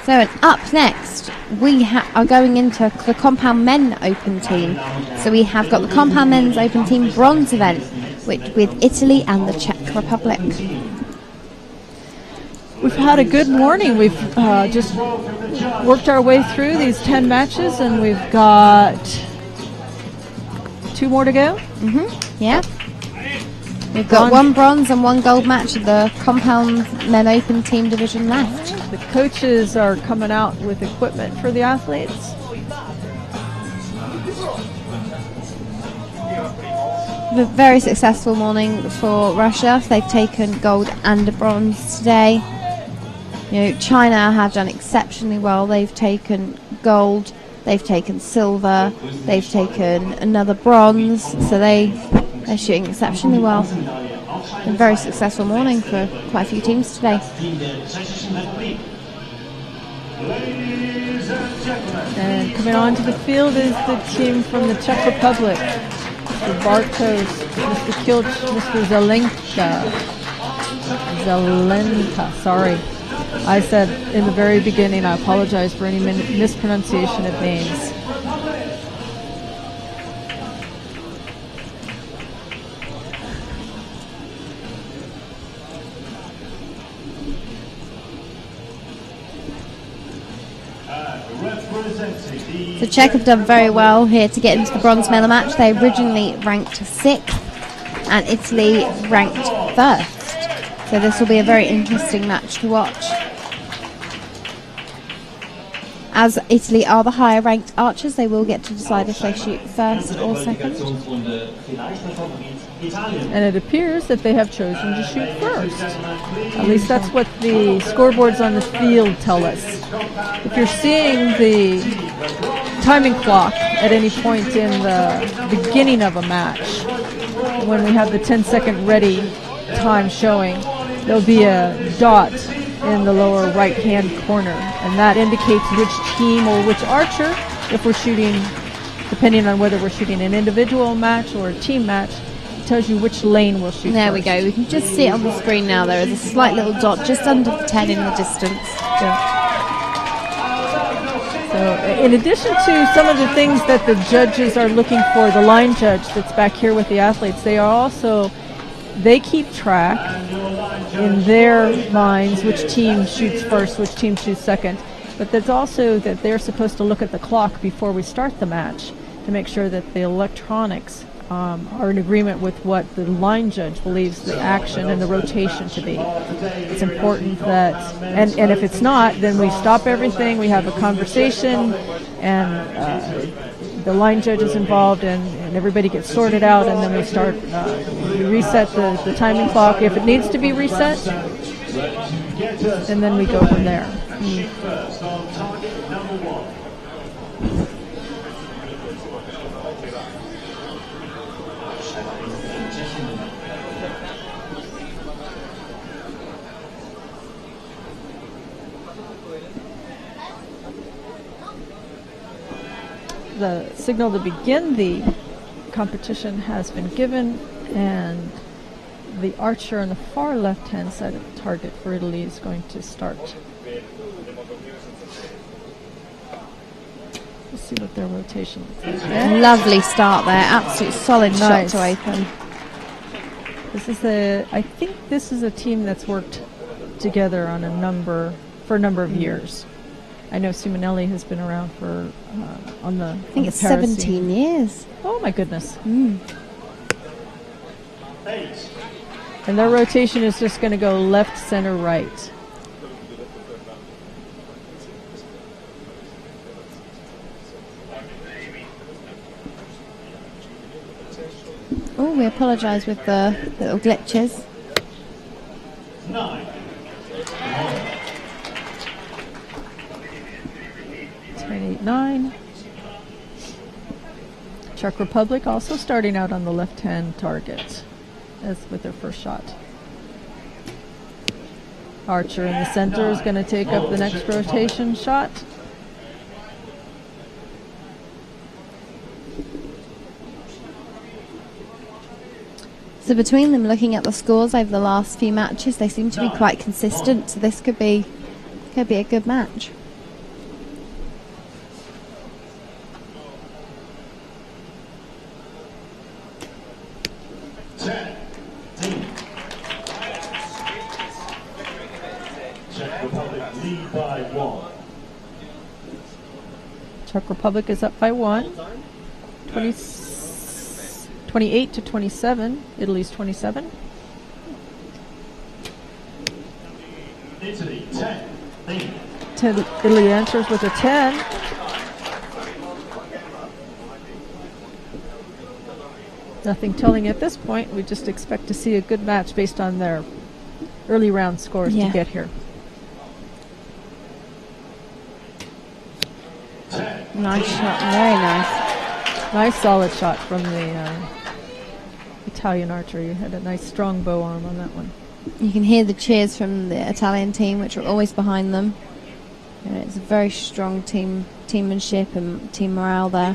D: So, and up next, we are going into the Compound Men Open team. So we have got the Compound Men's Open team bronze event with Italy and the Czech Republic.
C: We've had a good morning. We've just worked our way through these 10 matches, and we've got 2 more to go.
D: Yeah. We've got 1 bronze and 1 gold match of the Compound Men Open team division left.
C: The coaches are coming out with equipment for the athletes.
D: A very successful morning for Russia. They've taken gold and a bronze today. You know, China have done exceptionally well. They've taken gold, they've taken silver, they've taken another bronze, so they're shooting exceptionally well. A very successful morning for quite a few teams today.
C: And coming onto the field is the team from the Czech Republic. Mr. Bartos, Mr. Kilch, Mr. Zelenka, sorry. I said in the very beginning, I apologize for any mispronunciation of names.
D: The Czech have done very well here to get into the bronze medal match. They originally ranked 6th and Italy ranked 1st. So this will be a very interesting match to watch. As Italy are the higher ranked archers, they will get to decide if they shoot 1st or 2nd.
C: And it appears that they have chosen to shoot 1st. At least that's what the scoreboards on the field tell us. If you're seeing the timing clock at any point in the beginning of a match, when we have the 10-second ready time showing, there'll be a dot in the lower right-hand corner, and that indicates which team or which archer, if we're shooting, depending on whether we're shooting an individual match or a team match, it tells you which lane we'll shoot
D: There
C: first.
D: we go. We can just see it on the screen now. There is a slight little dot just under the 10 in the distance.
C: Yeah. So in addition to some of the things that the judges are looking for, the line judge that's back here with the athletes, they keep track in their minds which team shoots first, which team shoots second. But there's also that they're supposed to look at the clock before we start the match to make sure that the electronics are in agreement with what the line judge believes the action and the rotation to be. It's important that, and if it's not, then we stop everything, we have a conversation, and the line judge is involved, and everybody gets sorted out, and then we reset the timing clock if it needs to be reset, and then we go from there.
B: First on target number 1.
C: The signal to begin the competition has been given, and the archer on the far left-hand side of the target for Italy is going to start. Let's see what their rotation looks like. Yeah.
D: Lovely start there. Absolute solid
C: Nice.
D: shot to open.
C: I think this is a team that's worked together on a number of years. I know Simonelli has been around for
D: I think it's 17 years.
C: Oh my goodness.
B: 8.
C: And their rotation is just going to go left, center, right.
D: Oh, we apologise with the little glitches.
B: 9.
C: 10-8-9. Czech Republic also starting out on the left-hand target as with their first shot. Archer in the center is going to take up the next rotation shot.
D: So between them, looking at the scores over the last few matches, they seem to be quite consistent. So this could be a good match.
B: Czech Republic lead by 1.
C: Czech Republic is up by 1. 28 to 27. Italy's 27.
B: Italy 10.
C: Italy answers with a 10. Nothing telling at this point. We just expect to see a good match based on their early round scores to get here.
D: Nice shot, very nice.
C: Nice solid shot from the Italian archer. You had a nice strong bow arm on that one.
D: You can hear the cheers from the Italian team, which are always behind them. And it's a very strong teammanship and team morale there.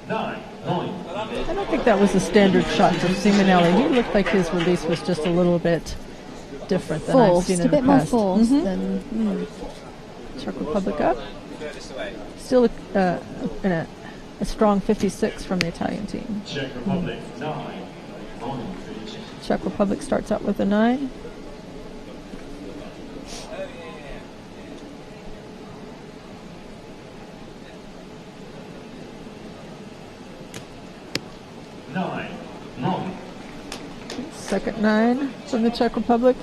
B: Nine.
C: I don't think that was a standard shot from Simonelli. He looked like his release was just a little bit different than I've seen in the past.
D: A bit more forced than...
C: Czech Republic up. Still a strong 56 from the Italian team.
B: Czech Republic 9.
C: Czech Republic starts out with a 9. Second 9 from the Czech Republic.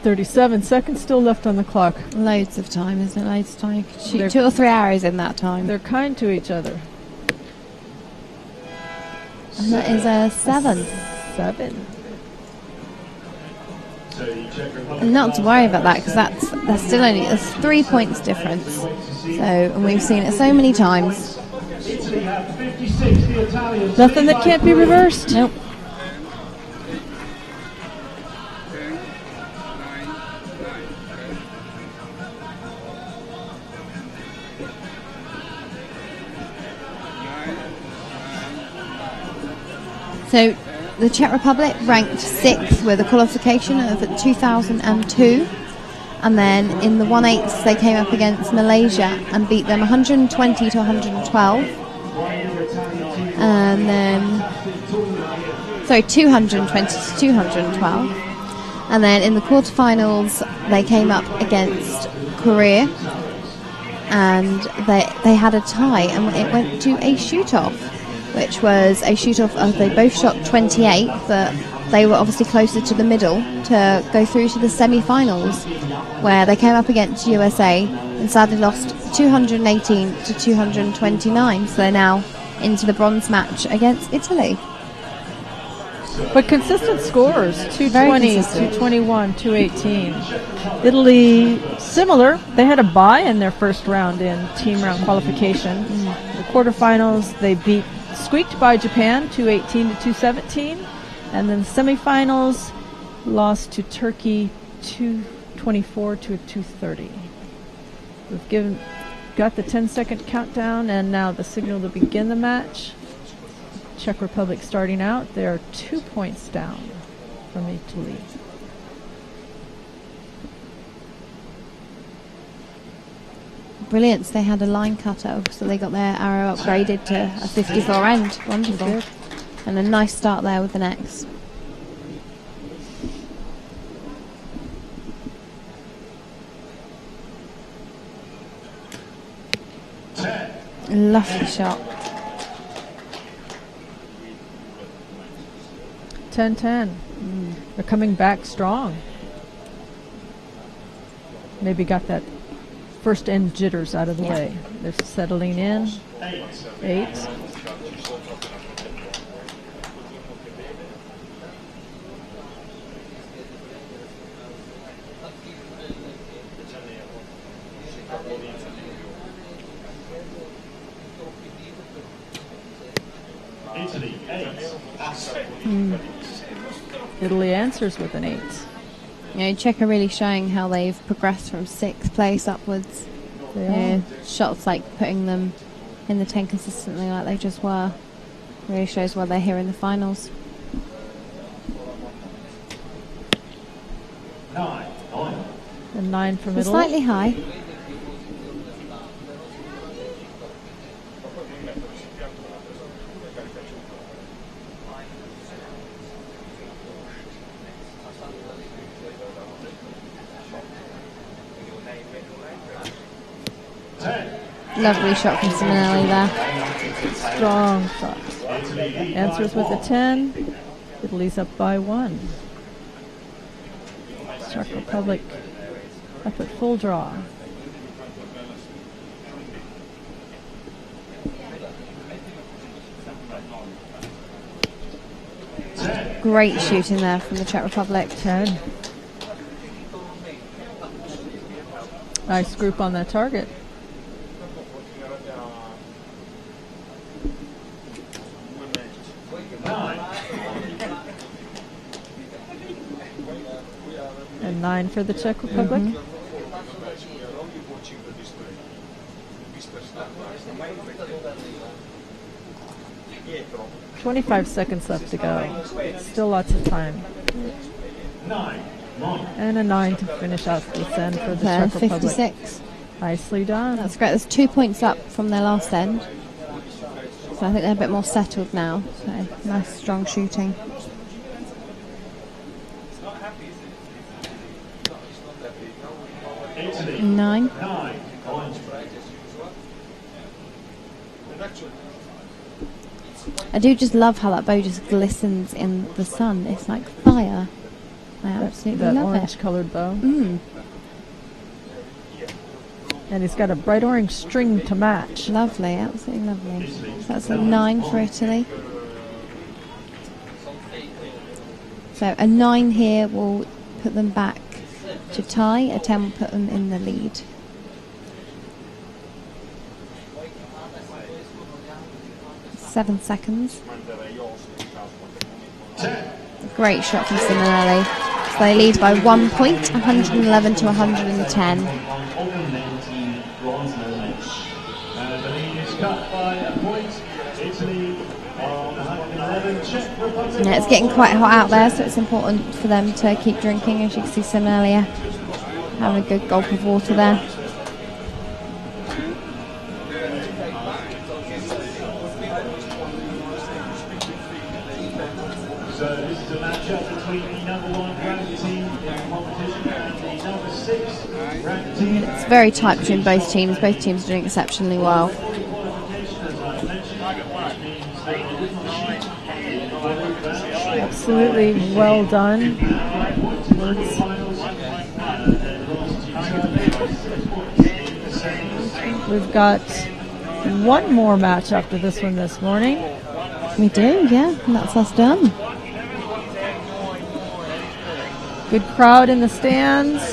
C: 37 seconds still left on the clock.
D: Loads of time, isn't it? Loads of time. You could shoot 2 or 3 arrows in that time.
C: They're kind to each other.
D: And that is a 7.
C: 7.
D: And not to worry about that, because that's still only 3 points difference. So, and we've seen it so many times.
C: Nothing that can't be reversed.
D: Nope. So the Czech Republic ranked 6th with a qualification of 2002, and then in the 1/8 they came up against Malaysia and beat them 120 to 112, and then 220 to 212, and then in the quarterfinals they came up against Korea, and they had a tie, and it went to a shoot-off, which was a shoot-off. They both shot 28, but they were obviously closer to the middle to go through to the semi-finals, where they came up against USA and sadly lost 218 to 229. So they're now into the bronze match against Italy.
C: But consistent scores, 220, 221, 218. Italy, similar. They had a bye in their first round in team round qualification. The quarterfinals, they squeaked by Japan, 218 to 217. And then the semifinals lost to Turkey, 224 to 230. We've got the 10-second countdown, and now the signal to begin the match. Czech Republic starting out. They are 2 points down from Italy.
D: Brilliant. They had a line cutter, so they got their arrow upgraded to a 54 end. Wonderful.
C: Good.
D: And a nice start there with an X. Lovely shot.
C: 10-10. They're coming back strong. Maybe got that first end jitters out of the way. They're settling in. 8.
B: Italy 8.
C: Italy answers with an 8.
D: Czech are really showing how they've progressed from 6th place upwards. Shots like putting them in the 10 consistently like they just were. Really shows why they're here in the finals.
B: 9.
C: A 9 from Italy.
D: Slightly high. Lovely shot from Simonelli there.
C: Strong shot. Answers with a 10. Italy's up by 1. Czech Republic Up at full draw.
D: Great shooting there from the Czech Republic.
C: 10. Nice group on that target. And 9 for the Czech Republic. 25 seconds left to go. Still lots of time. And a 9 to finish out this end for the Czech Republic.
D: 56.
C: Nicely done.
D: That's great. There's 2 points up from their last end. So I think they're a bit more settled now. So nice, strong shooting.
B: Italy.
D: 9.
B: 9.
D: I do just love how that bow just glistens in the sun. It's like fire. I absolutely
C: That
D: love
C: orange
D: it.
C: colored bow.
D: Mm.
C: And he's got a bright orange string to match.
D: Lovely, absolutely lovely. So that's a 9 for Italy. So a 9 here will put them back to tie. A 10 will put them in the lead. Seven seconds. Great shot from Simonelli. So they lead by 1 point, 111 to 110.
B: The lead is cut by a point. Italy on 111. Czech Republic.
D: Yeah, it's getting quite hot out there, so it's important for them to keep drinking. As you can see, Simonelli having a good gulp of water there.
B: So this is a matchup between the number 1 ranked team in the competition and the number 6 ranked team.
D: It's very tight between both teams. Both teams are doing exceptionally well.
C: Absolutely well done. We've got one more match after this one this morning.
D: We do, yeah, and that's us done.
C: Good crowd in the stands.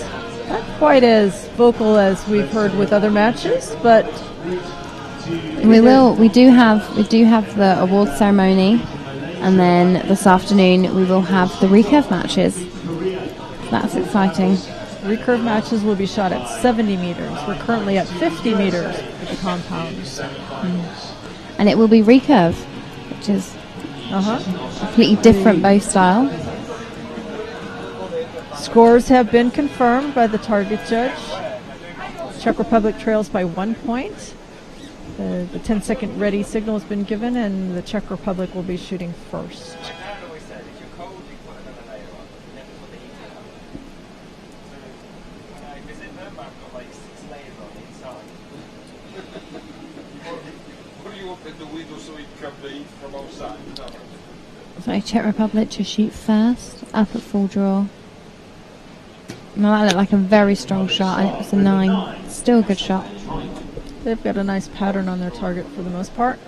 C: Not quite as vocal as we've heard with other matches, but
D: We do have the award ceremony, and then this afternoon we will have the recurve matches. That's exciting.
C: recurve matches will be shot at 70 meters. We're currently at 50 meters with the compounds.
D: And it will be recurve, which is completely different bow style.
C: Scores have been confirmed by the target judge. Czech Republic trails by 1 point. The 10-second ready signal has been given, and the Czech Republic will be shooting first.
D: So Czech Republic to shoot first, up at full draw. Now that looked like a very strong shot, and it was a 9. Still a good shot.
C: They've got a nice pattern on their target for the most part.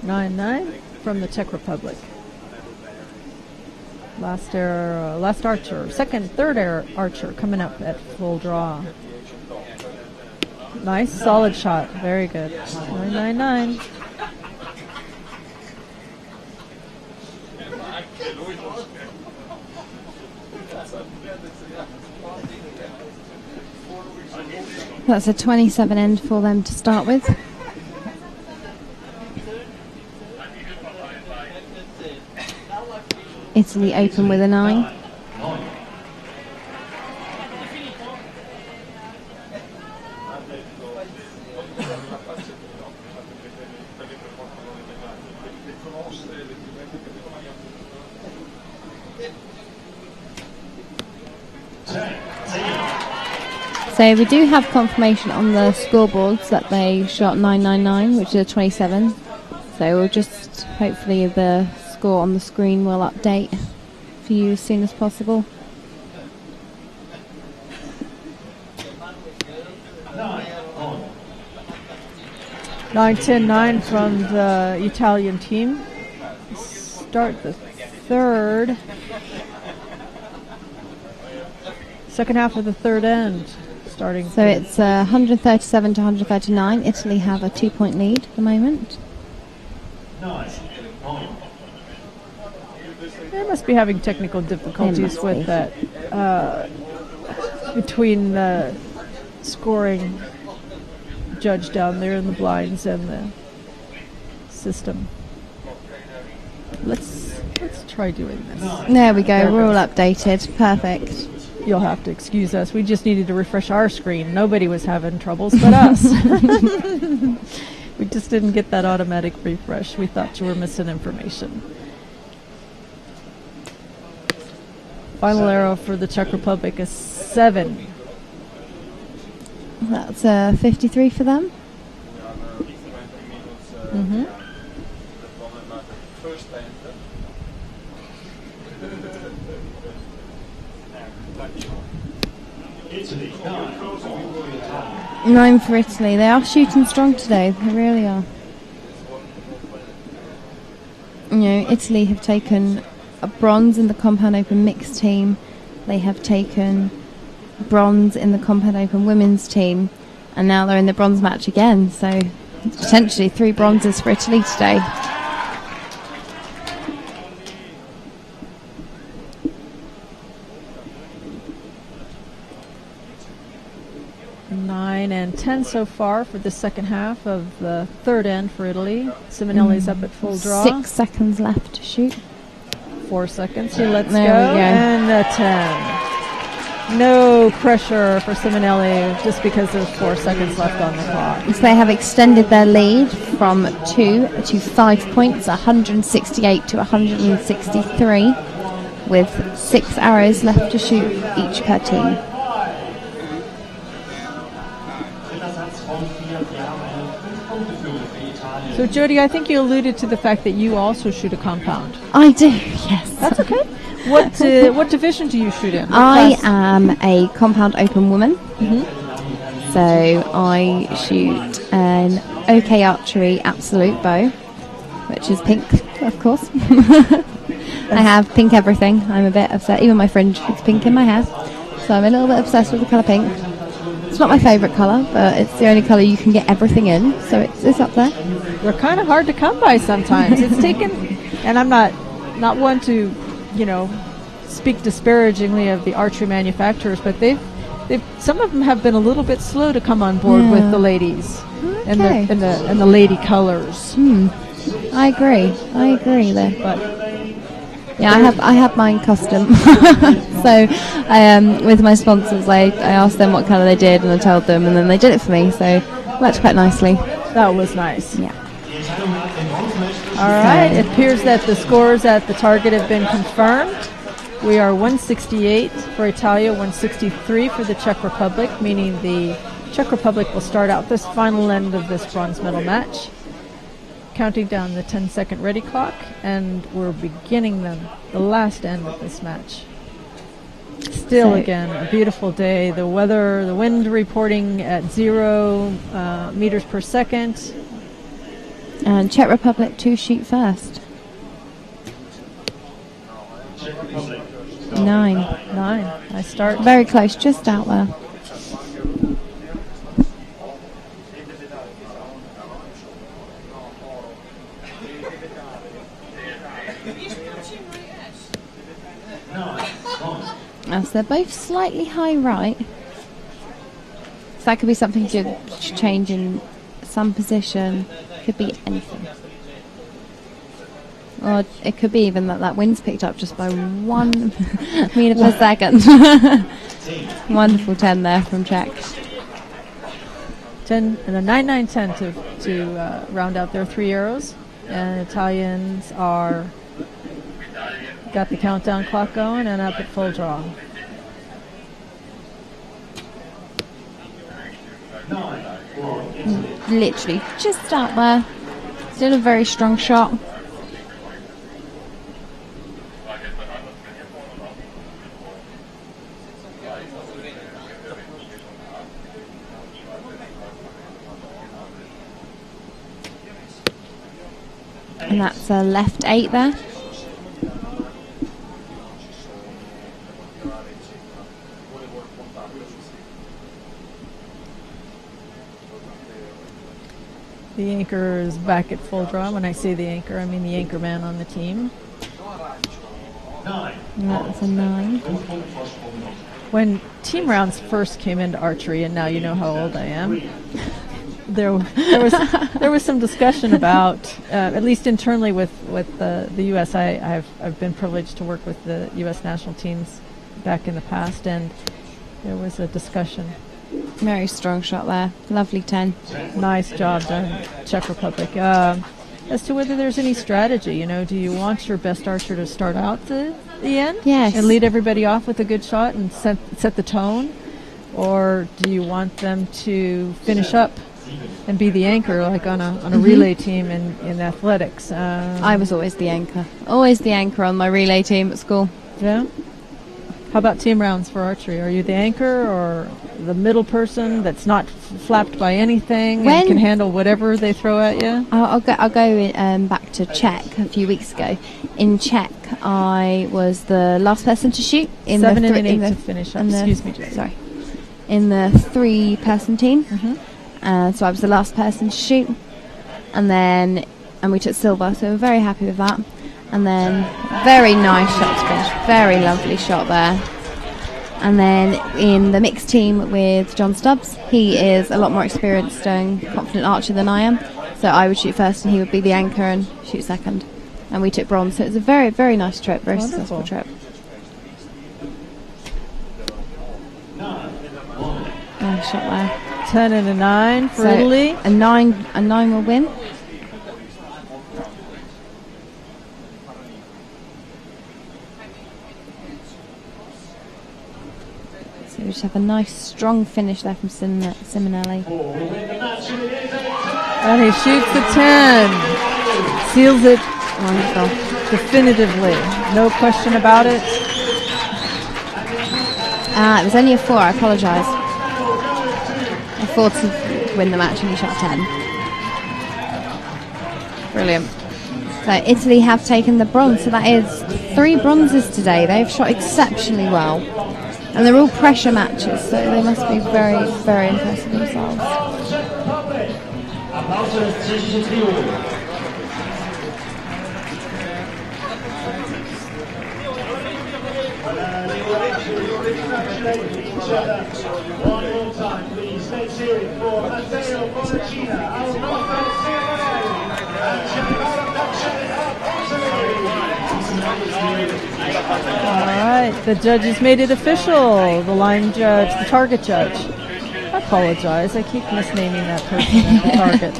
C: Nine from the Czech Republic. Last archer, third archer coming up at full draw. Nice, solid shot. Very good. 999.
D: That's a 27 end for them to start with. Italy open with a 9. So we do have confirmation on the scoreboards that they shot 999, which is a 27. So we'll just, hopefully the score on the screen will update for you as soon as possible.
C: 9-10-9 from the Italian team. Start the third. Second half of the third end. Starting.
D: So it's 137 to 139. Italy have a 2-point lead at the moment.
C: They must be having technical difficulties with that between the scoring judge down there in the blinds and the system. Let's try doing this.
D: There we go. We're all updated. Perfect.
C: You'll have to excuse us. We just needed to refresh our screen. Nobody was having troubles but us. We just didn't get that automatic refresh. We thought you were missing information. Final arrow for the Czech Republic is 7.
D: That's 53 for them.
C: Mm-hmm.
B: Italy,
D: 9 for Italy. They are shooting strong today. They really are. You know, Italy have taken a bronze in the Compound Open mixed team. They have taken bronze in the Compound Open women's team, and now they're in the bronze match again. So potentially 3 bronzes for Italy today.
C: Nine and 10 so far for the second half of the third end for Italy. Simonelli's up at full draw.
D: 6 seconds left to shoot.
C: 4 seconds. He lets
D: There
C: go.
D: we go.
C: And a 10. No pressure for Simonelli just because there's 4 seconds left on the clock.
D: So they have extended their lead from 2 to 5 points, 168 to 163, with 6 arrows left to shoot each per team.
C: So, Jodie, I think you alluded to the fact that you also shoot a compound.
D: I do, yes.
C: That's okay. What division do you shoot in? What
D: I
C: class?
D: am a Compound Open woman.
C: Mhm.
D: So I shoot an OK Archery Absolute bow, which is pink, of course. I have pink everything. I'm a bit upset. Even my fringe is pink in my hair. So I'm a little bit obsessed with the colour pink. It's not my favourite colour, but it's the only colour you can get everything in, so it's up there.
C: They're kind of hard to come by sometimes. It's taken, and I'm not one to, speak disparagingly of the archery manufacturers, but they've some of them have been a little bit slow to come on board with the ladies and the lady colors.
D: I agree there.
C: But
D: yeah, I have mine custom. So with my sponsors, I asked them what colour they did, and I told them, and then they did it for me. So it worked quite nicely.
C: that was nice.
D: Yeah.
C: All right. It appears that the scores at the target have been confirmed. We are 168 for Italia, 163 for the Czech Republic, meaning the Czech Republic will start out this final end of this bronze medal match. Counting down the 10-second ready clock, and we're beginning the last end of this match. Still, again, a beautiful day. The weather, the wind reporting at 0 meters per second.
D: And Czech Republic to shoot first.
B: Czech Republic.
D: 9.
C: I start.
D: Very close, just out there. As they're both slightly high right. So that could be something to change in some position. Could be anything. Or it could be even that wind's picked up just by 1 meter per second. Wonderful 10 there from Czech.
C: 10 and a 9-9-10 to round out their 3 arrows. And Italians are got the countdown clock going and up at full draw.
D: Literally just out there. Still a very strong shot. And that's a left 8 there.
C: The anchor is back at full draw. When I say the anchor, I mean the anchor man on the team.
D: And that's a 9.
C: When team rounds first came into archery, and now you know how old I am, there was some discussion about, at least internally with the U.S. I've been privileged to work with the U.S. national teams back in the past, and there was a discussion.
D: Very strong shot there. Lovely 10.
C: Nice job done, Czech Republic. As to whether there's any strategy, do you want your best archer to start out the end?
D: Yes.
C: And lead everybody off with a good shot and set the tone? Or do you want them to finish up and be the anchor, like on a relay team in athletics?
D: I was always the anchor. Always the anchor on my relay team at school.
C: Yeah? How about team rounds for archery? Are you the anchor or the middle person that's not flapped by anything and can handle whatever they throw at you?
D: I'll go back to Czech a few weeks ago. In Czech, I was the last person to shoot. In
C: 7
D: the
C: and 8 to finish up. Excuse me, Jodie.
D: Sorry. In the 3-person team. So I was the last person to shoot. And we took silver, so we're very happy with that. And then very nice shot to finish. Very lovely shot there. And then in the mixed team with John Stubbs, he is a lot more experienced and confident archer than I am. So I would shoot first and he would be the anchor and shoot second. And we took bronze. So it was a very, very nice trip. Very successful trip. Nice shot there.
C: 10 and a 9 for Italy.
D: A 9 will win. So we just have a nice strong finish there from Simonelli.
C: And he shoots the 10. Seals it definitively. No question about it.
D: It was only a 4, I apologise. A 4 to win the match and he shot 10. Brilliant. So Italy have taken the bronze, so that is 3 bronzes today. They've shot exceptionally well. And they're all pressure matches, so they must be very, very impressive themselves.
B: One more time, please. Stay cheering for Matteo Bonacina, Alberto Simonelli, and Giancarlo
C: All right, the judges made it official. The line judge, the target judge. I apologize, I keep misnaming that person, the target.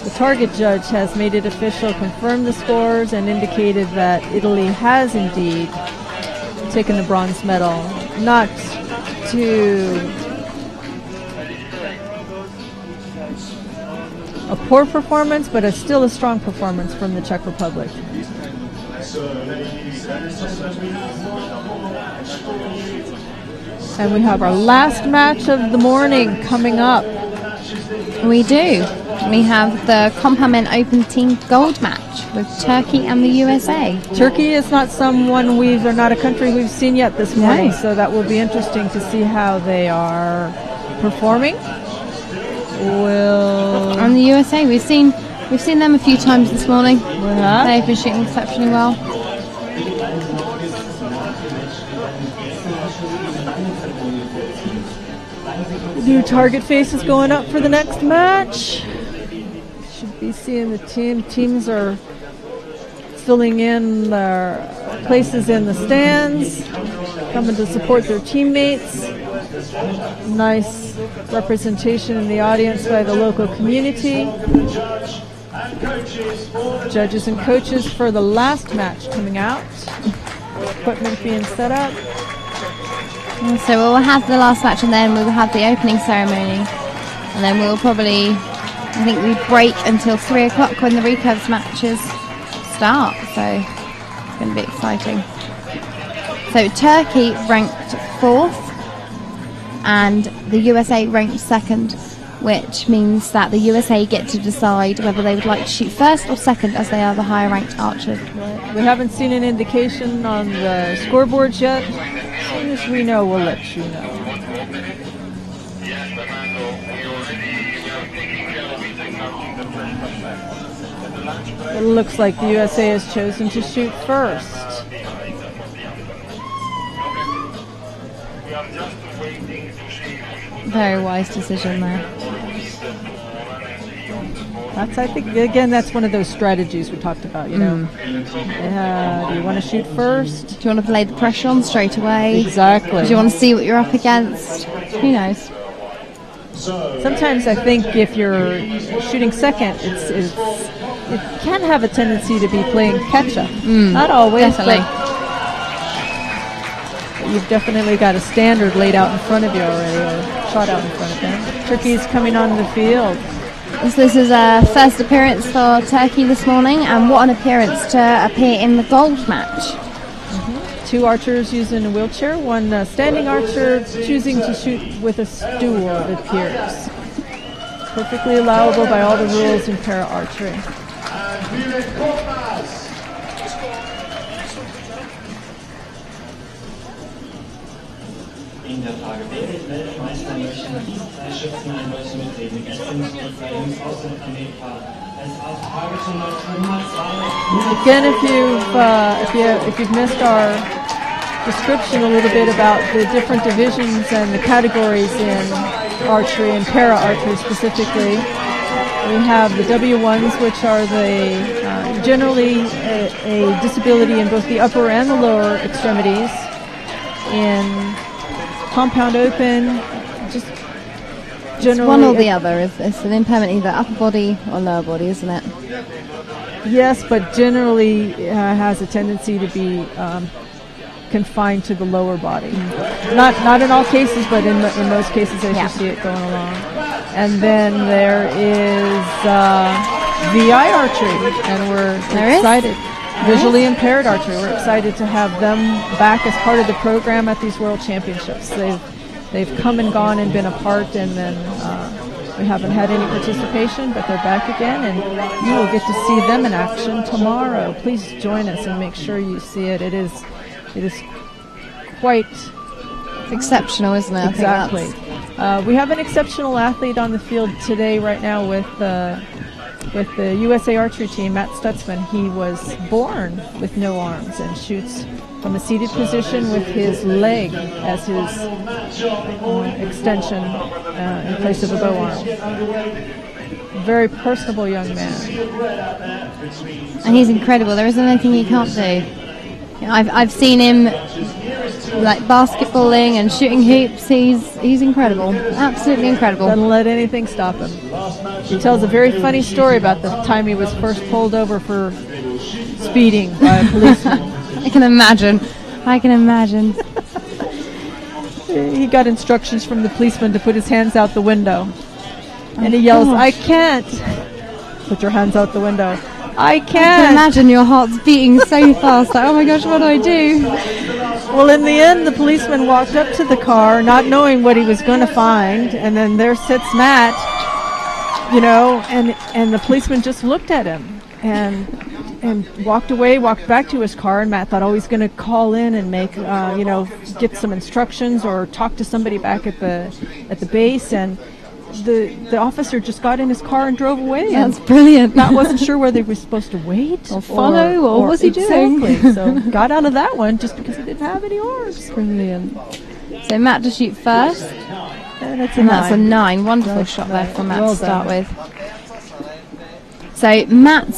C: The target judge has made it official, confirmed the scores, and indicated that Italy has indeed taken the bronze medal. Not to a poor performance, but it's still a strong performance from the Czech Republic. And we have our last match of the morning coming up.
D: We do. We have the Compound Open Team Gold match with Turkey and the USA.
C: Turkey is not they're not a country we've seen yet this morning, so that will be interesting to see how they are performing.
D: And the USA, we've seen them a few times this morning. They've been shooting exceptionally well.
C: New target face is going up for the next match. Should be seeing the teams are filling in their places in the stands, coming to support their teammates. Nice representation in the audience by the local community. Judges and coaches for the last match coming out. Equipment being set up.
D: So we'll have the last match and then we will have the opening ceremony. And then we'll probably, I think we break until 3 o'clock when the recurves matches start. So it's going to be exciting. So Turkey ranked 4th and the USA ranked 2nd, which means that the USA get to decide whether they would like to shoot 1st or 2nd, as they are the higher ranked archers.
C: We haven't seen an indication on the scoreboards yet. As soon as we know, we'll let you know. It looks like the USA has chosen to shoot first.
D: Very wise decision there.
C: I think, again, that's one of those strategies we talked about, you know. Do you want to shoot first?
D: Do you want to play the pressure on straight away?
C: Exactly.
D: Do you want to see what you're up against? Who knows?
C: Sometimes I think if you're shooting second, it can have a tendency to be playing catch-up. Not always,
D: definitely.
C: but you've definitely got a standard laid out in front of you already, or shot out in front of them. Turkey's coming onto the field.
D: This is a first appearance for Turkey this morning, and what an appearance to appear in the gold match.
C: 2 archers using a wheelchair, 1 standing archer choosing to shoot with a stool, it appears. Perfectly allowable by all the rules in para archery.
A: In der Frage, wer wird Weltmeister, möchten diese 3 Schützen ein Deutsche mitreden. Es sind die 3 Jungs aus dem Amerika. Es ist auch Frage zum Nummer 2.
C: Again, if you've missed our description a little bit about the different divisions and the categories in archery and para archery specifically, we have the W1s, which are the generally a disability in both the upper and the lower extremities. In compound open, just generally...
D: It's one or the other. It's an impairment either upper body or lower body, isn't it?
C: Yes, but generally has a tendency to be confined to the lower body. Not in all cases, but in most cases as you see it going along. And then there is VI archery, and we're excited. Visually impaired archery. We're excited to have them back as part of the program at these World Championships. They've come and gone and been a part, and then we haven't had any participation, but they're back again, and you will get to see them in action tomorrow. Please join us and make sure you see it. It is quite
D: exceptional, isn't it?
C: Exactly. We have an exceptional athlete on the field today, right now, with the USA archery team, Matt Stutzman. He was born with no arms and shoots from a seated position with his leg as his extension in place of a bow arm. Very personable young man.
D: And he's incredible. There isn't anything he can't do. You know, I've seen him like basketballing and shooting hoops. He's incredible. Absolutely incredible.
C: Doesn't let anything stop him. He tells a very funny story about the time he was first pulled over for speeding by a policeman.
D: I can imagine.
C: He got instructions from the policeman to put his hands out the window. And he yells, "I can't." Put your hands out the window. I can't.
D: I can imagine your heart's beating so fast. Like, oh my gosh, what do I do?
C: Well, in the end, the policeman walked up to the car, not knowing what he was going to find, and then there sits Matt, you know, and the policeman just looked at him and walked away, walked back to his car, and Matt thought, oh, he's going to call in and make, get some instructions or talk to somebody back at the base, and the officer just got in his car and drove away.
D: That's brilliant.
C: Matt wasn't sure whether he was supposed to wait
D: or follow or what was he
C: doing.
D: Exactly.
C: So got out of that one just because he didn't have any arms.
D: Brilliant. So Matt to shoot first.
C: And that's
D: a 9. Wonderful shot there from Matt to start with. So Matt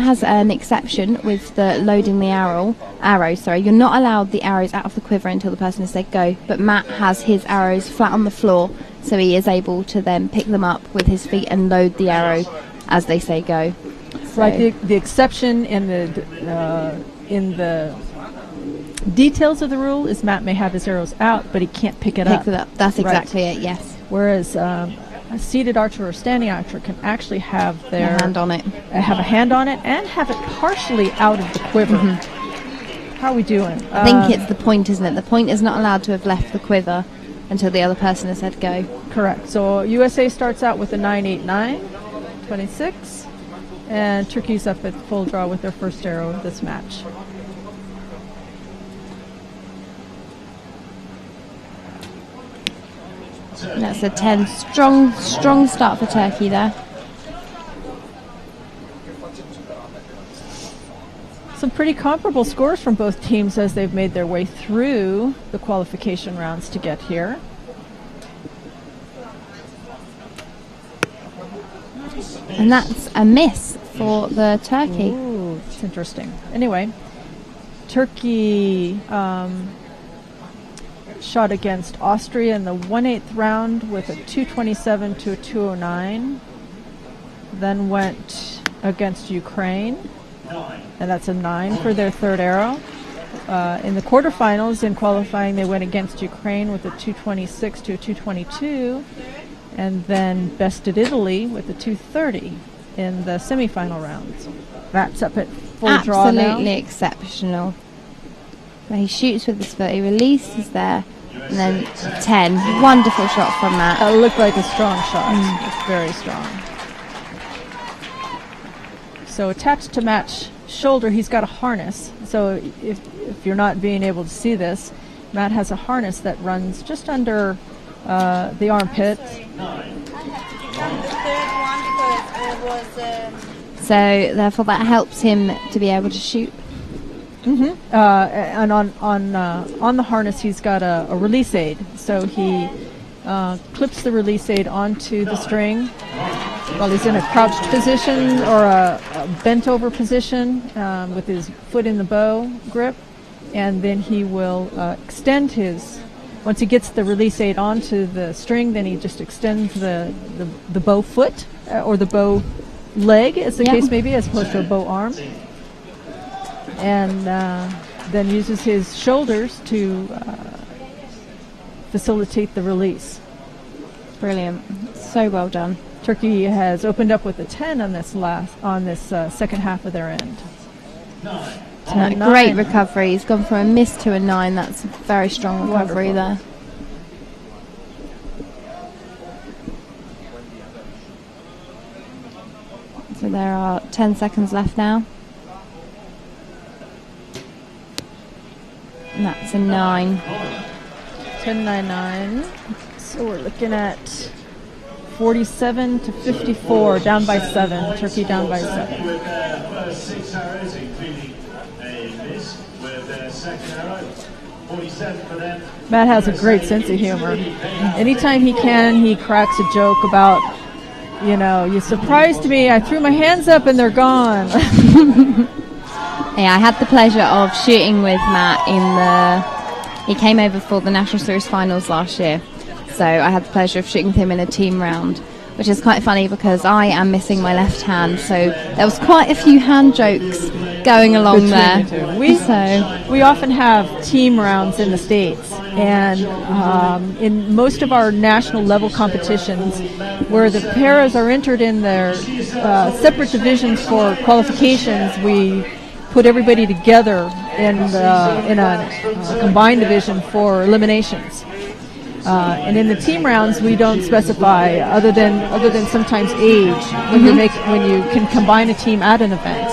D: has an exception with the loading the arrow. You're not allowed the arrows out of the quiver until the person has said go, but Matt has his arrows flat on the floor, so he is able to then pick them up with his feet and load the arrow as they say go. So
C: right. The exception in the details of the rule is Matt may have his arrows out, but he can't pick it up.
D: That's exactly it. Yes.
C: Whereas seated archer or standing archer can actually have their
D: hand on it.
C: Have a hand on it and have it partially out of the quiver. How are we doing?
D: I think it's the point, isn't it? The point is not allowed to have left the quiver until the other person has said go.
C: Correct. So USA starts out with a 9-8-9, 26, and Turkey's up at full draw with their first arrow of this match.
D: That's a 10. Strong start for Turkey there.
C: Some pretty comparable scores from both teams as they've made their way through the qualification rounds to get here.
D: And that's a miss for the Turkey.
C: Ooh, it's interesting. Anyway, Turkey shot against Austria in the 1/8 round with a 227 to a 209. Then went against Ukraine, and that's a 9 for their third arrow. In the quarterfinals, in qualifying, they went against Ukraine with a 226 to a 222, and then bested Italy with a 230 in the semifinal rounds. That's up at full draw now.
D: Absolutely exceptional. So he shoots with his foot, he releases there, and then 10. Wonderful shot from that.
C: It looked like a strong shot. It's very strong. So attached to Matt's shoulder, he's got a harness. So if you're not being able to see this, Matt has a harness that runs just under the armpit.
D: So therefore that helps him to be able to shoot.
C: And on the harness, he's got a release aid. So he clips the release aid onto the string while he's in a crouched position or a bent over position with his foot in the bow grip, and then he will extend his. Once he gets the release aid onto the string, then he just extends the bow foot or the bow leg, as the case may be, as opposed to a bow arm, and then uses his shoulders to facilitate the release.
D: Brilliant. So well done.
C: Turkey has opened up with a 10 on this second half of their end.
D: Great recovery. He's gone from a miss to a 9. That's a very strong recovery there. So there are 10 seconds left now. And that's a 9.
C: 10-9-9. So we're looking at 47 to 54, down by 7. Turkey down by 7.
B: With their first 6 arrows, including a miss with their second arrow. 47 for them.
C: Matt has a great sense of humor. Anytime he can, he cracks a joke about, you surprised me, I threw my hands up and they're gone.
D: Yeah, I had the pleasure of shooting with Matt he came over for the National Series Finals last year. So I had the pleasure of shooting with him in a team round, which is quite funny because I am missing my left hand. So there was quite a few hand jokes going along there.
C: We often have team rounds in the States, and in most of our national level competitions where the paras are entered in their separate divisions for qualifications, we put everybody together in a combined division for eliminations. And in the team rounds, we don't specify other than sometimes age when you can combine a team at an event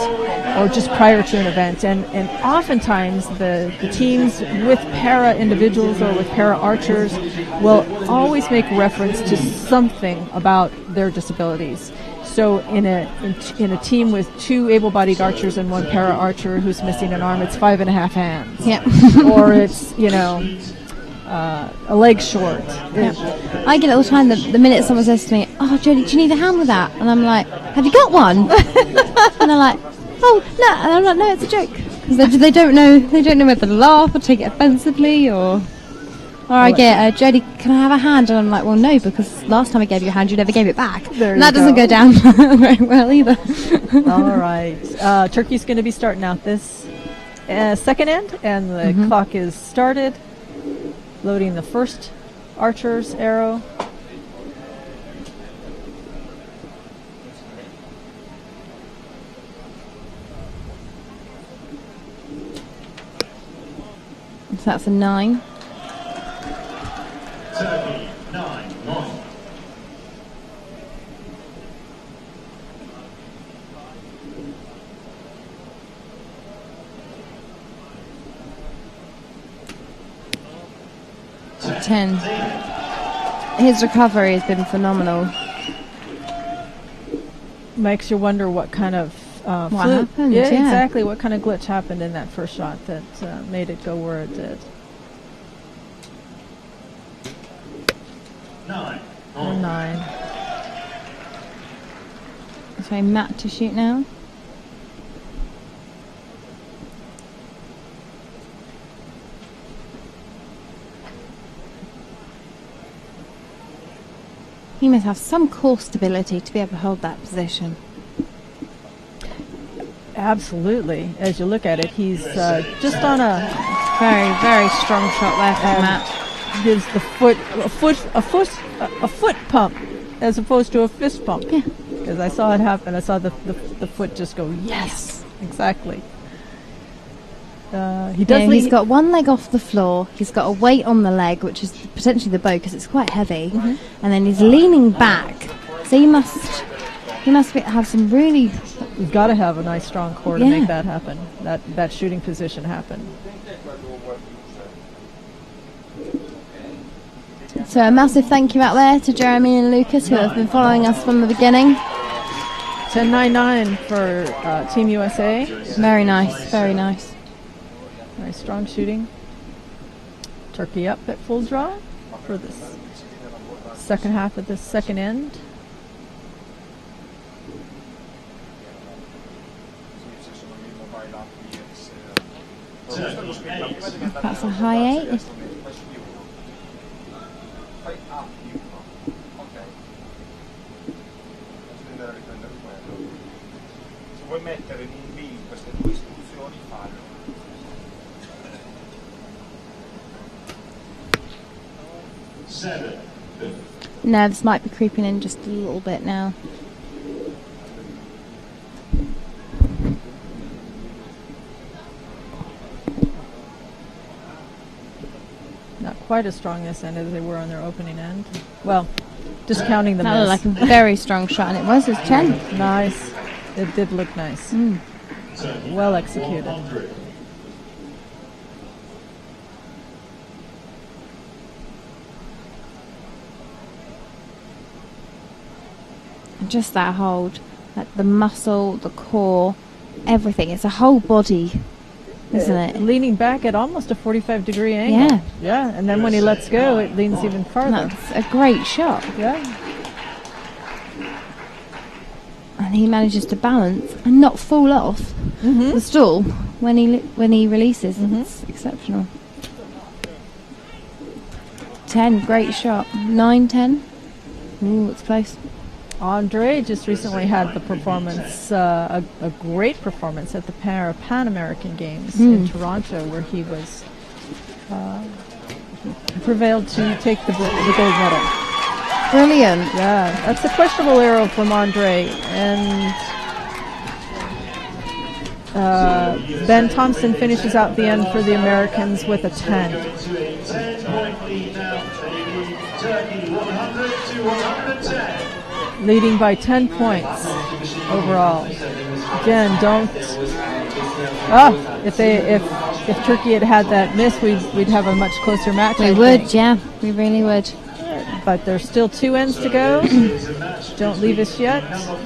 C: or just prior to an event. And oftentimes the teams with para individuals or with para archers will always make reference to something about their disabilities. So in a team with 2 able-bodied archers and 1 para archer who's missing an arm, it's 5.5 hands.
D: Yeah.
C: Or it's a leg short.
D: Yeah. I get it all the time. The minute someone says to me, "Oh, Jodie, do you need a hand with that?" and I'm like, "Have you got one?" and they're like, "Oh, no," and I'm like, "No, it's a joke," because they don't know whether to laugh or take it offensively, or I get, "Jodie, can I have a hand?" and I'm like, "Well, no, because last time I gave you a hand, you never gave it back." And that doesn't go down very well either.
C: All right, Turkey's going to be starting out this second end, and the clock is started. Loading the first archer's arrow.
D: So that's a 9.
B: Turkey, 9-1.
D: Ten. His recovery has been phenomenal.
C: Makes you wonder what kind of
D: What
C: fluke-
D: happened,
C: Yeah,
D: yeah.
C: exactly. What kind of glitch happened in that first shot that made it go where it did?
B: 9.
C: Or 9.
D: So Matt to shoot now. He must have some core stability to be able to hold that position.
C: Absolutely. As you look at it, he's just on a
D: Very, very strong shot there from
C: And
D: Matt.
C: his a foot pump as opposed to a fist pump.
D: Yeah.
C: Because I saw it happen. I saw the foot just go, yes, exactly. He does.
D: He's got one leg off the floor. He's got a weight on the leg, which is potentially the bow because it's quite heavy, and then he's leaning back. So he must have some really.
C: You've got to have a nice strong core to
D: Yeah.
C: make that happen. That shooting position happen.
D: So a massive thank you out there to Jeremy and Lucas who have been following us from the beginning.
C: 10-9-9 for Team USA.
D: Very nice, very nice.
C: Nice strong shooting. Turkey up at full draw for this second half of this second end.
D: That's a high 8.
E: Se vuoi mettere in un bin queste due istruzioni, fallo.
D: Nerves might be creeping in just a little bit now.
C: Not quite as strong this end as they were on their opening end. Well, discounting the
D: That looked
C: miss.
D: like a very strong shot, and it was. It's 10.
C: Nice. It did look nice. Well executed.
D: And just that hold, like the muscle, the core, everything. It's a whole body, isn't it?
C: Leaning back at almost a 45-degree angle.
D: Yeah.
C: Yeah, and then when he lets go, it leans even farther.
D: That's a great shot.
C: Yeah.
D: And he manages to balance and not fall off the stall when he releases. It's exceptional. 10, great shot. 9, 10. Ooh, it's close.
C: Andre just recently had the performance, a great performance at the Pan American Games in Toronto, where he was prevailed to take the gold medal.
D: Brilliant.
C: Yeah, that's a questionable arrow from Andre, and Ben Thompson finishes out the end for the Americans with a 10.
B: To a 10-point lead now, baby. Turkey 100 to 110.
C: Leading by 10 points overall. Again, don't. If Turkey had that miss, we'd have a much closer match.
D: We
C: I
D: would,
C: think.
D: yeah. We really would.
C: But there's still 2 ends to go. Don't leave us yet.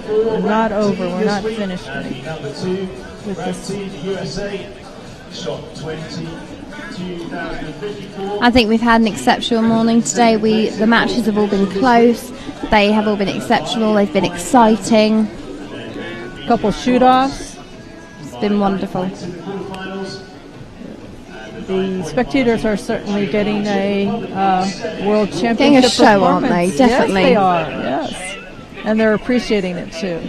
C: We're not over. We're not finished
B: Number 2
C: with this.
B: Team USA. Shot 20, 2054.
D: I think we've had an exceptional morning today. The matches have all been close. They have all been exceptional. They've been exciting.
C: Couple shoot-offs.
D: It's been wonderful.
C: The spectators are certainly getting a world championship
D: Getting a show, aren't
C: performance.
D: they? Definitely.
C: Yes, they are. Yes, and they're appreciating it too.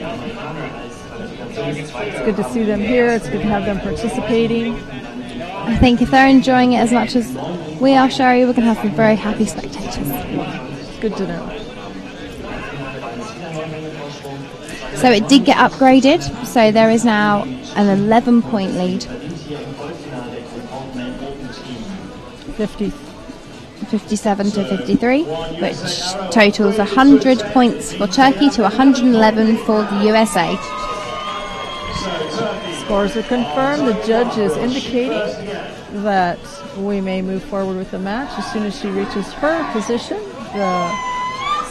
C: It's good to see them here. It's good to have them participating.
D: I think if they're enjoying it as much as we are, Sheri, we're going to have some very happy spectators.
C: It's good to know.
D: So it did get upgraded. So there is now an 11-point lead. 57 to 53, which totals 100 points for Turkey to 111 for the USA.
C: Scores are confirmed. The judge is indicating that we may move forward with the match. As soon as she reaches her position, the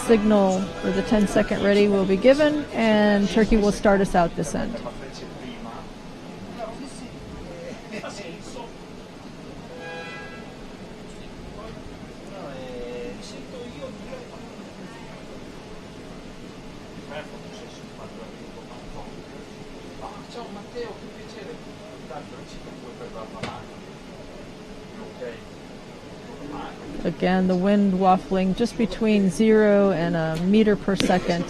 C: signal for the 10-second ready will be given, and Turkey will start us out this end. Again, the wind waffling just between 0 and a meter per second.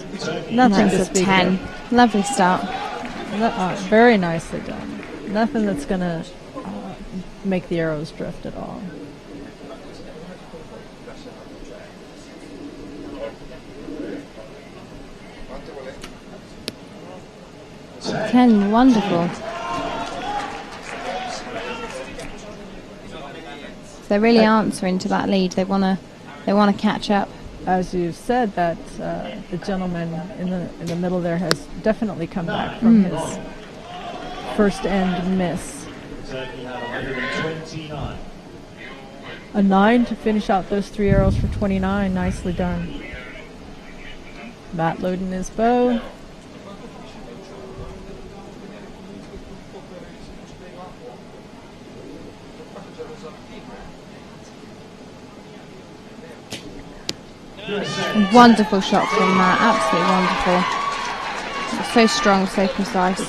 C: Nothing to speak
D: 10.
C: of.
D: Lovely start.
C: Very nicely done. Nothing that's going to make the arrows drift at all.
D: Ten, wonderful. They're really answering to that lead. They want to catch up.
C: As you said, that the gentleman in the middle there has definitely come back from his first end miss. A 9 to finish out those 3 arrows for 29. Nicely done. Matt loading his bow.
D: Wonderful shot from Matt, absolutely wonderful. So strong, so precise.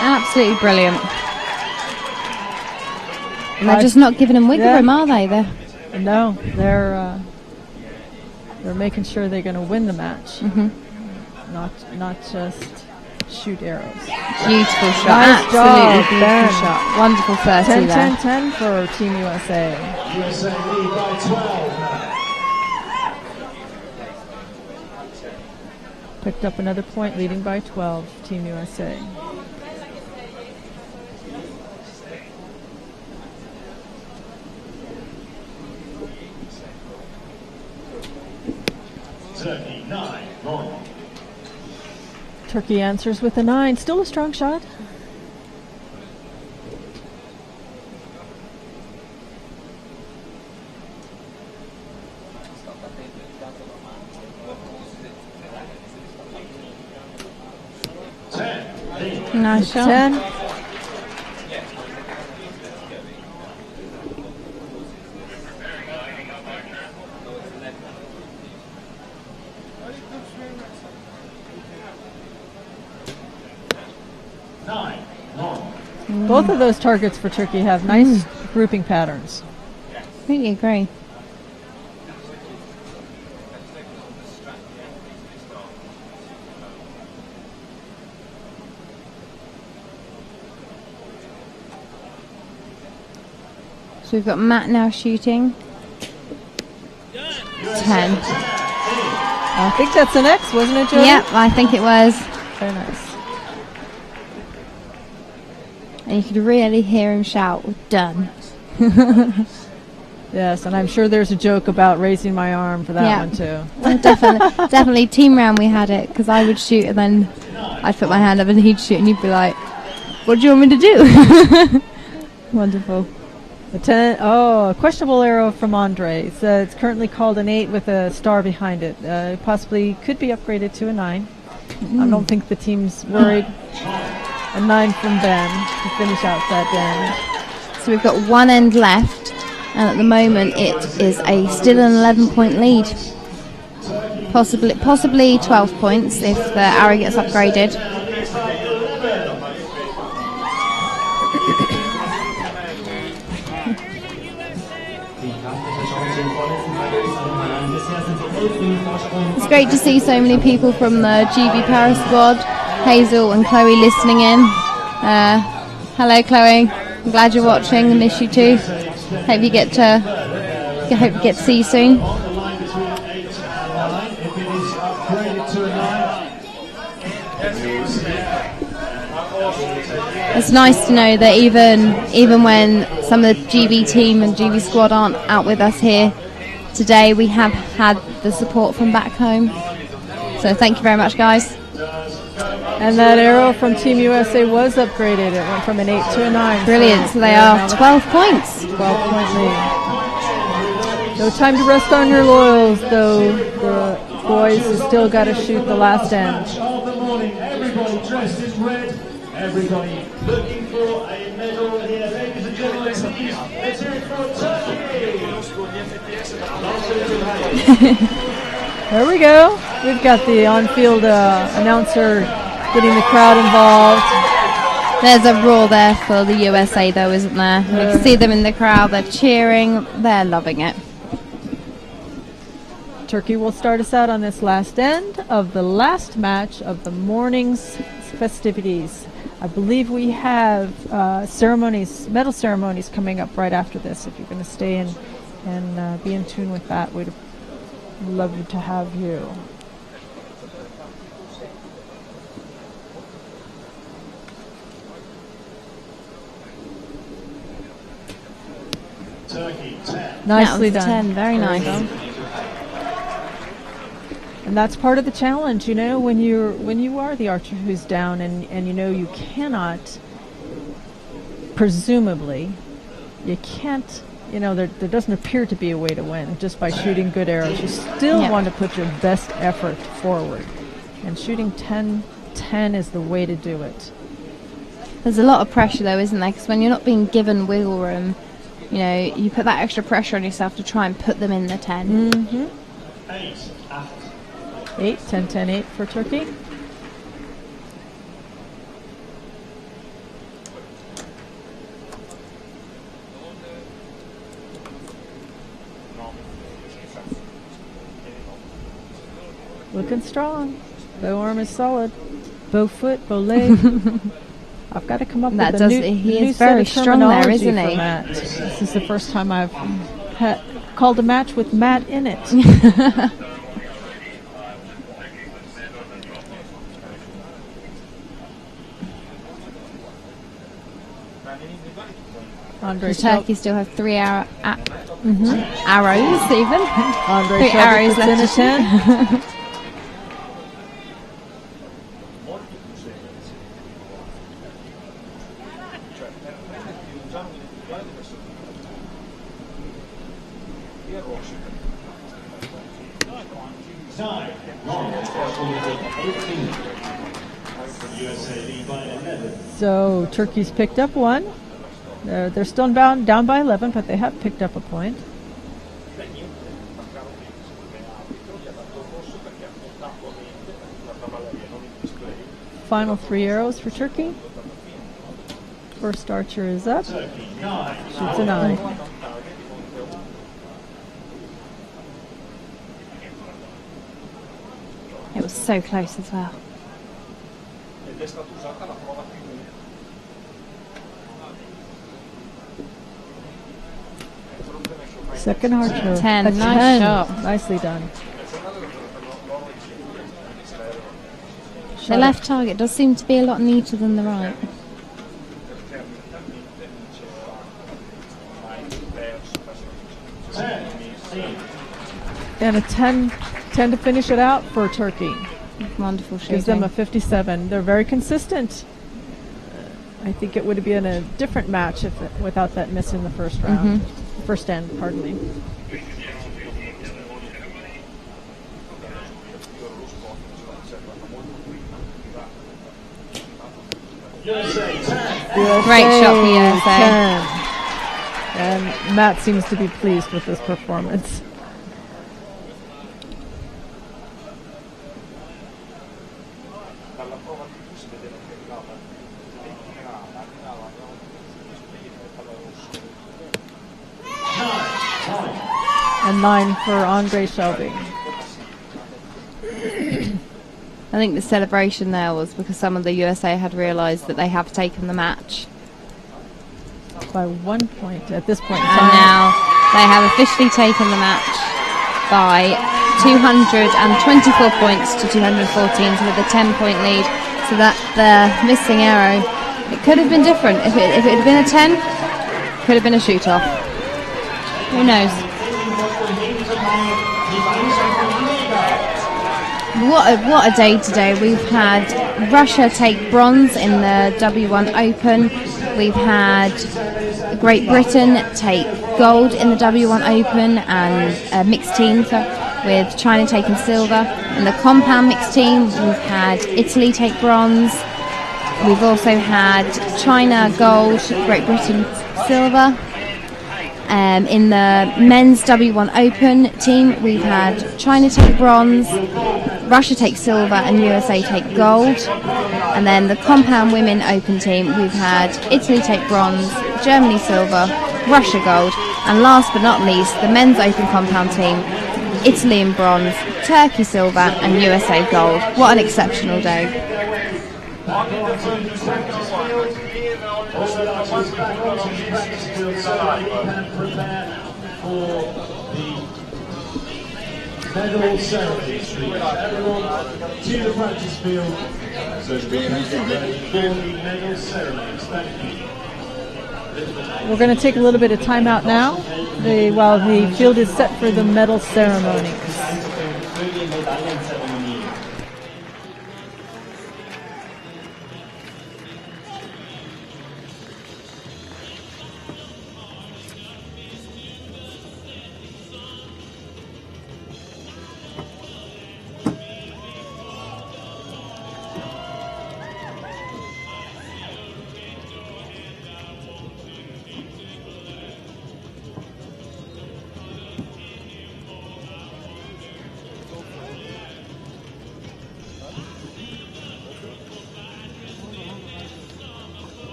D: Absolutely brilliant. And they're just not giving them wiggle room, are they?
C: No, they're making sure they're going to win the match, not just shoot arrows.
D: Beautiful shot,
C: nice
D: absolutely
C: job,
D: beautiful
C: Ben.
D: shot. Wonderful 30 there.
C: 10-10-10 for Team USA.
B: USA lead by 12.
C: Picked up another point, leading by 12, Team USA.
B: Turkey 9, normal.
C: Turkey answers with a 9. Still a strong shot.
D: Nice shot.
C: 10. Both of those targets for Turkey have nice grouping patterns.
D: Really agree. So we've got Matt now shooting. 10.
C: I think that's an X, wasn't it, Jodie?
D: Yep, I think it was.
C: Very nice.
D: And you could really hear him shout, "Done."
C: Yes, and I'm sure there's a joke about raising my arm for that one too.
D: Well, definitely. Team round we had it, because I would shoot and then I'd put my hand up and he'd shoot and you'd be like, "What do you want me to do?" Wonderful.
C: A questionable arrow from Andre. It's currently called an 8 with a star behind it. Possibly could be upgraded to a 9. I don't think the team's worried. A 9 from Ben to finish out that end.
D: So we've got one end left, and at the moment it is still an 11-point lead. Possibly 12 points if the arrow gets upgraded. It's great to see so many people from the GB Para squad. Hazel and Chloe listening in. Hello Chloe, I'm glad you're watching. I miss you too. Hope you get to hope to get to see you soon.
B: On the line between 8 and 9. If it is upgraded to a 9,
D: It's nice to know that even when some of the GB team and GB squad aren't out with us here today, we have had the support from back home. So thank you very much, guys.
C: And that arrow from Team USA was upgraded. It went from an 8 to a 9.
D: Brilliant. So they are 12 points.
C: 12-point lead. No time to rest on your laurels, though. The boys have still got to shoot the last end.
B: of the morning, everybody dressed in red, everybody looking for a medal here. Ladies and gentlemen, let's hear it for Turkey.
C: There we go. We've got the on-field announcer getting the crowd involved.
D: There's a roar there for the USA, though, isn't there? You can see them in the crowd. They're cheering. They're loving it.
C: Turkey will start us out on this last end of the last match of the morning's festivities. I believe we have medal ceremonies coming up right after this. If you're going to stay in and be in tune with that, we'd love to have you.
B: Turkey 10.
C: Nicely
D: That was
C: done.
D: 10. Very nice.
C: And that's part of the challenge, you know, when you are the archer who's down and you know you cannot, presumably, you can't, you know, there doesn't appear to be a way to win just by shooting good arrows. You still want to put your best effort forward. And shooting 10-10 is the way to do it.
D: There's a lot of pressure, though, isn't there? Because when you're not being given wiggle room, you know, you put that extra pressure on yourself to try and put them in the 10.
C: Mm-hmm.
B: 8,
C: 8, 10-10, 8 for Turkey. Looking strong. Bow arm is solid. Bow foot, bow leg. I've got to come up with a new set of terminology for Matt. This is the first time I've called a match with Matt in it.
D: The Turkey still have 3 arrows, even.
C: Andre
D: 3 arrows
C: left in a 10. So Turkey's picked up 1. They're still down by 11, but they have picked up a point. Final 3 arrows for Turkey. First archer is up. Shoots a 9.
D: It was so close as well.
C: Second archer.
D: 10. Nice
C: 10.
D: shot.
C: Nicely done.
D: The left target does seem to be a lot neater than the right.
C: And a 10 to finish it out for Turkey.
D: Wonderful shooting.
C: Gives them a 57. They're very consistent. I think it would have been a different match without that miss in the first round. First end, pardon me.
D: Great shot for USA.
C: 10. And Matt seems to be pleased with this performance. And 9 for Andre Shelby.
D: I think the celebration there was because some of the USA had realised that they have taken the match.
C: By 1 point at this point in
D: And
C: time.
D: now They have officially taken the match by 224 points to 214 with a 10-point lead. So that the missing arrow, it could have been different. If it had been a 10, could have been a shoot-off. Who knows? What a day today. We've had Russia take bronze in the W1 Open. We've had Great Britain take gold in the W1 Open and mixed teams, with China taking silver. In the compound mixed team, we've had Italy take bronze. We've also had China gold, Great Britain silver. In the men's W1 Open team, we've had China take bronze, Russia take silver, and USA take gold. And then the compound women Open team, we've had Italy take bronze, Germany silver, Russia gold, and last but not least, the men's Open compound team, Italy in bronze, Turkey silver, and USA gold. What an exceptional day.
B: Medal ceremony. Everyone to the practice field so we can get ready for the medal ceremonies. Thank you.
C: We're going to take a little bit of time out now while the field is set for the medal ceremonies.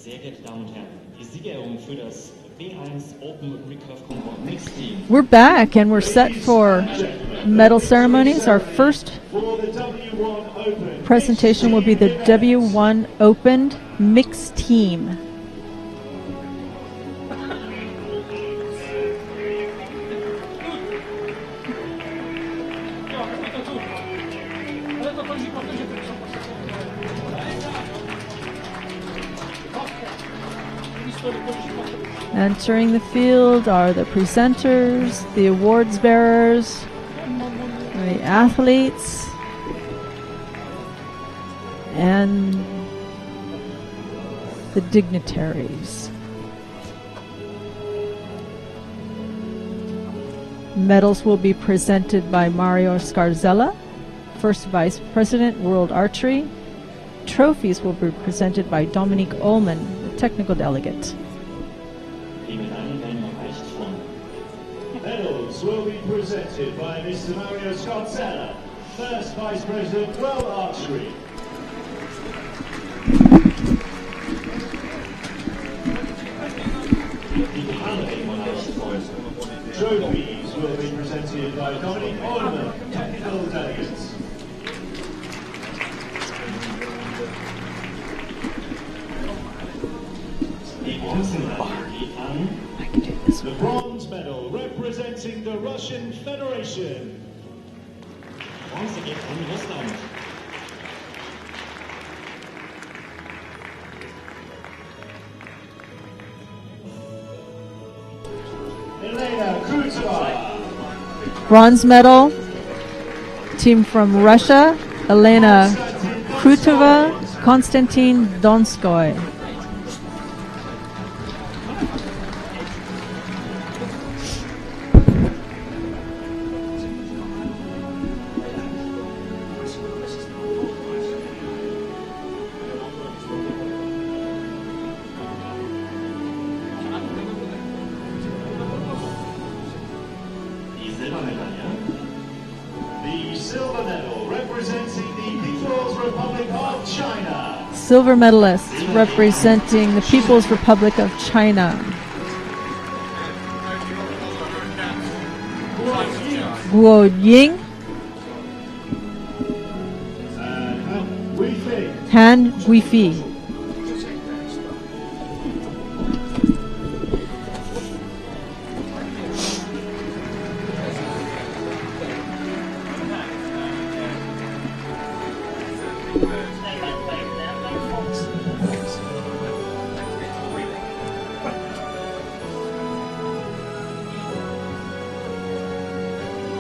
A: Sehr geehrte Damen und Herren, die Siegerehrung für das B1 Open Recurve Compound Mixed Team.
C: We're back and we're set for medal ceremonies. Our first presentation will be the W1 Open Mixed Team. Entering the field are the presenters, the awards bearers, the athletes, and the dignitaries. Medals will be presented by Mario Scarzella, First Vice President, World Archery. Trophies will be presented by Dominique Ullman, the Technical Delegate.
B: Medals will be presented by Mr. Mario Scarzella, First Vice President, World Archery. Trophies will be presented by Dominique Ullman, Technical Delegate. The bronze medal representing the Russian Federation.
A: Bronze geht an Russland.
B: Elena Krutova.
C: Bronze medal, team from Russia, Elena Krutova, Konstantin Donskoy. silver medalist representing the People's Republic of China. Guo Ying. Han Guifi.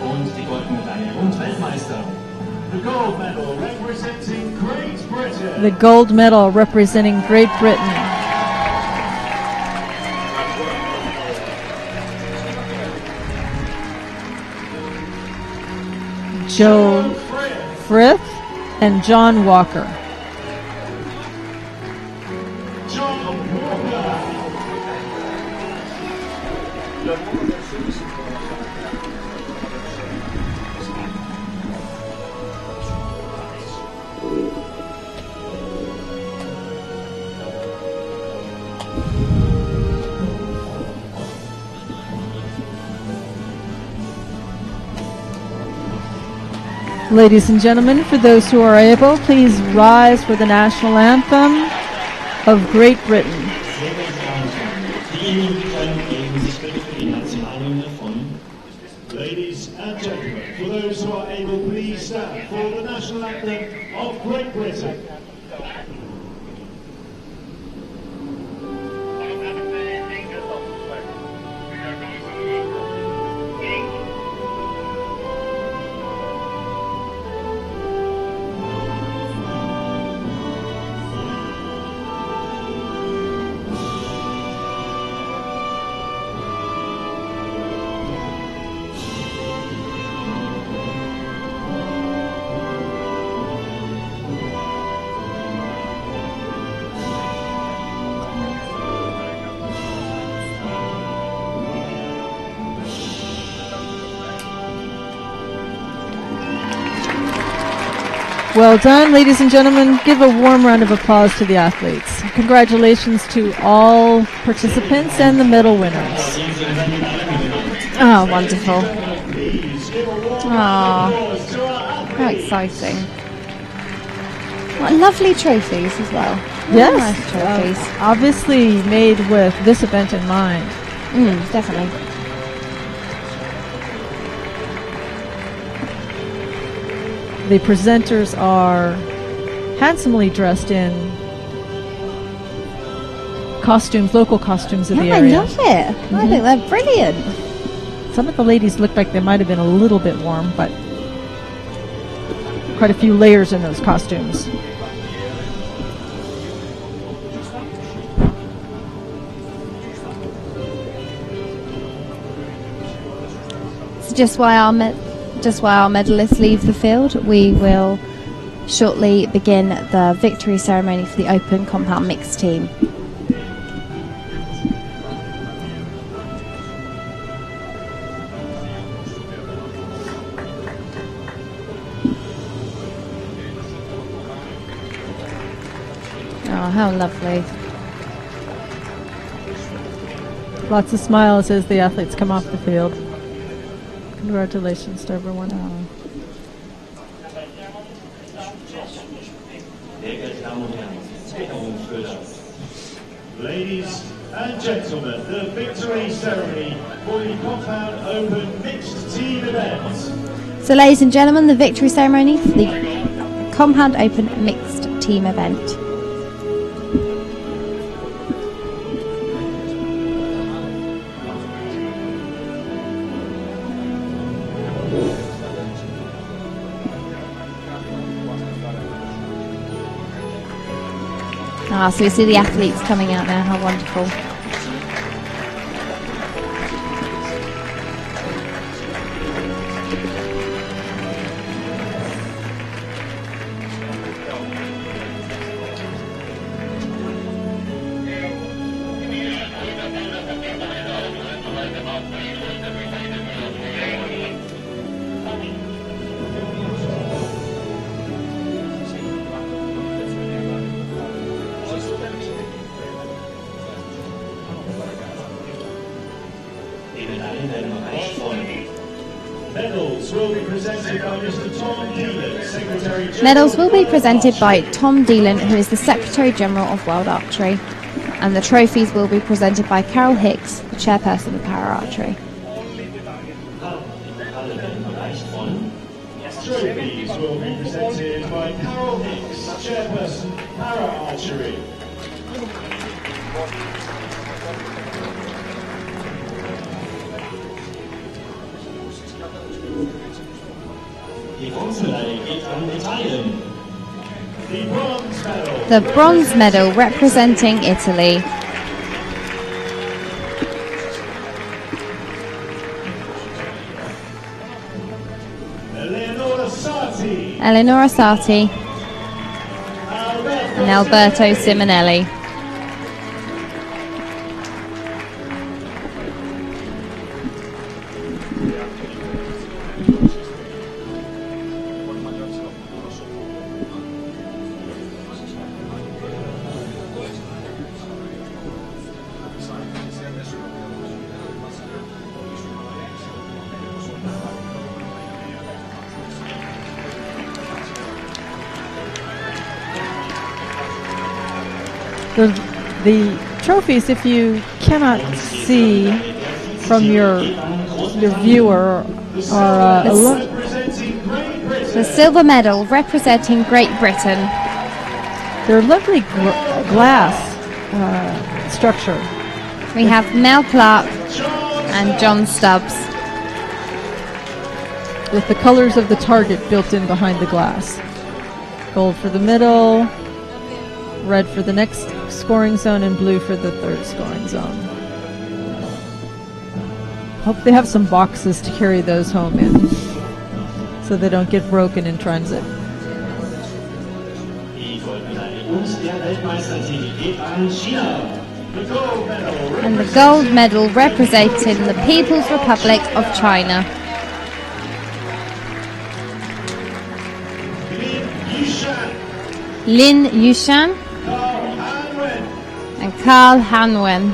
B: Und die Goldmedaille und Weltmeister. The gold medal representing Great Britain.
C: The gold medal representing Great Britain. Joe Frith and John Walker.
B: John Walker.
C: Ladies and gentlemen, for those who are able, please rise for the national anthem of Great Britain.
B: Ladies and gentlemen, for those who are able, please stand for the national anthem of Great Britain.
C: Well done, ladies and gentlemen. Give a warm round of applause to the athletes. Congratulations to all participants and the medal winners.
D: Oh, wonderful. Oh, how exciting. What lovely trophies as well.
C: Yes,
D: Nice trophies.
C: obviously made with this event in mind.
D: Definitely.
C: The presenters are handsomely dressed in costumes, local costumes of the
D: Yeah, I
C: area.
D: love it. I think they're brilliant.
C: Some of the ladies looked like they might have been a little bit warm, but quite a few layers in those costumes.
D: So just while our medalists leave the field, we will shortly begin the victory ceremony for the open compound mixed team. Oh, how lovely.
C: Lots of smiles as the athletes come off the field. Congratulations to everyone.
B: Ladies and gentlemen, the victory ceremony for the compound open mixed team event.
D: So ladies and gentlemen, the victory ceremony for the compound open mixed team event. So we see the athletes coming out now, how wonderful.
B: Medals will be presented by Mr. Tom Deelan, Secretary General.
D: Medals will be presented by Tom Deelan, who is the Secretary General of World Archery. And the trophies will be presented by Carol Hicks, the Chairperson of Para Archery.
B: Trophies will be presented by Carol Hicks, Chairperson, Para Archery.
A: Die Bronzemedaille geht an Italien.
D: The bronze medal representing Italy. Eleonora Sarti and Alberto Simonelli.
C: The trophies, if you cannot see from your viewer, are
D: the silver medal representing Great Britain.
C: They're lovely glass structure.
D: We have Mel Clark and John Stubbs,
C: with the colors of the target built in behind the glass. Gold for the middle, red for the next scoring zone, and blue for the third scoring zone. Hope they have some boxes to carry those home in so they don't get broken in transit.
D: And the gold medal representing the People's Republic of China. Lin Yushan and Carl Hanwen.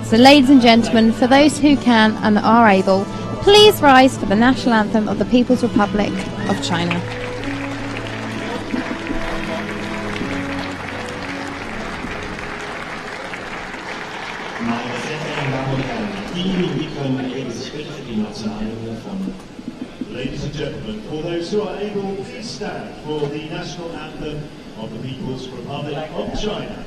D: So ladies and gentlemen, for those who can and are able, please rise for the national anthem of the People's Republic of China.
B: Ladies and gentlemen, for those who are able, please stand for the national anthem of the People's Republic of China.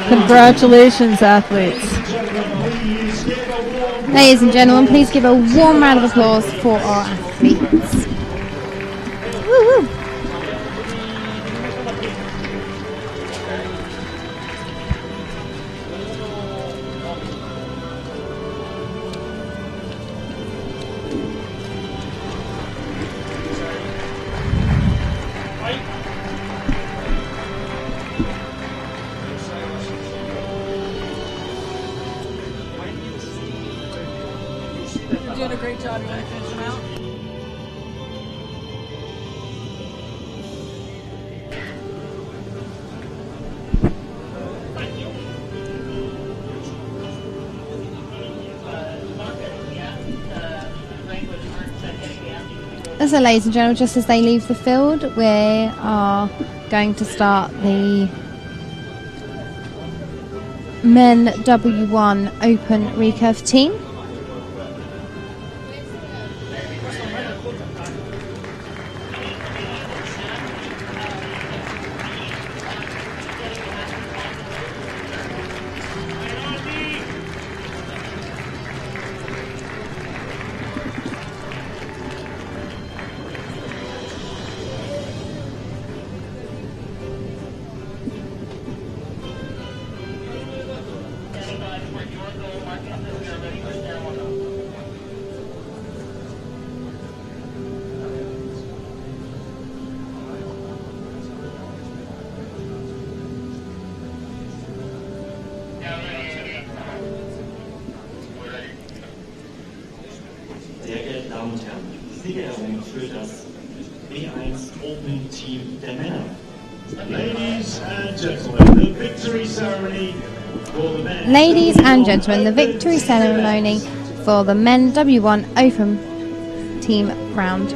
C: Congratulations, athletes.
D: Ladies and gentlemen, please give a warm round of applause for our athletes. Woo-hoo.
C: You're doing a great job. You want to finish them out?
D: So ladies and gentlemen, just as they leave the field, we are going to start the men W1 Open recurve team.
A: Sehr geehrte Damen und Herren, die Siegerehrung für das B1 Open Team der Männer.
B: Ladies and gentlemen, the victory ceremony for the men.
D: Ladies and gentlemen, the victory ceremony for the men W1 Open team round.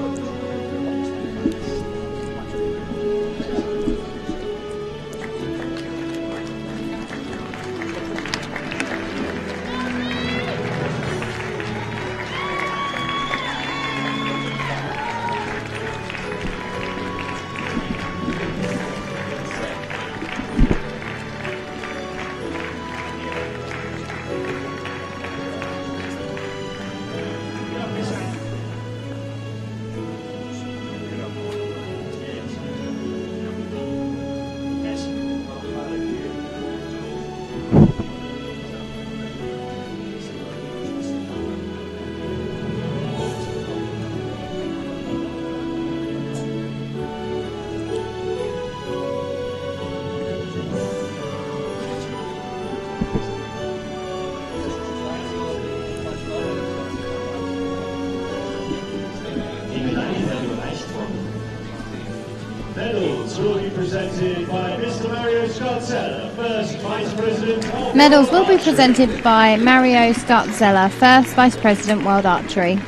B: Medals will be presented by Mr. Mario Scottzeller, first Vice President of
D: Medals will
B: World
D: be
B: Archery.
D: presented by Mario Scottzeller, first Vice President World Archery.
A: Die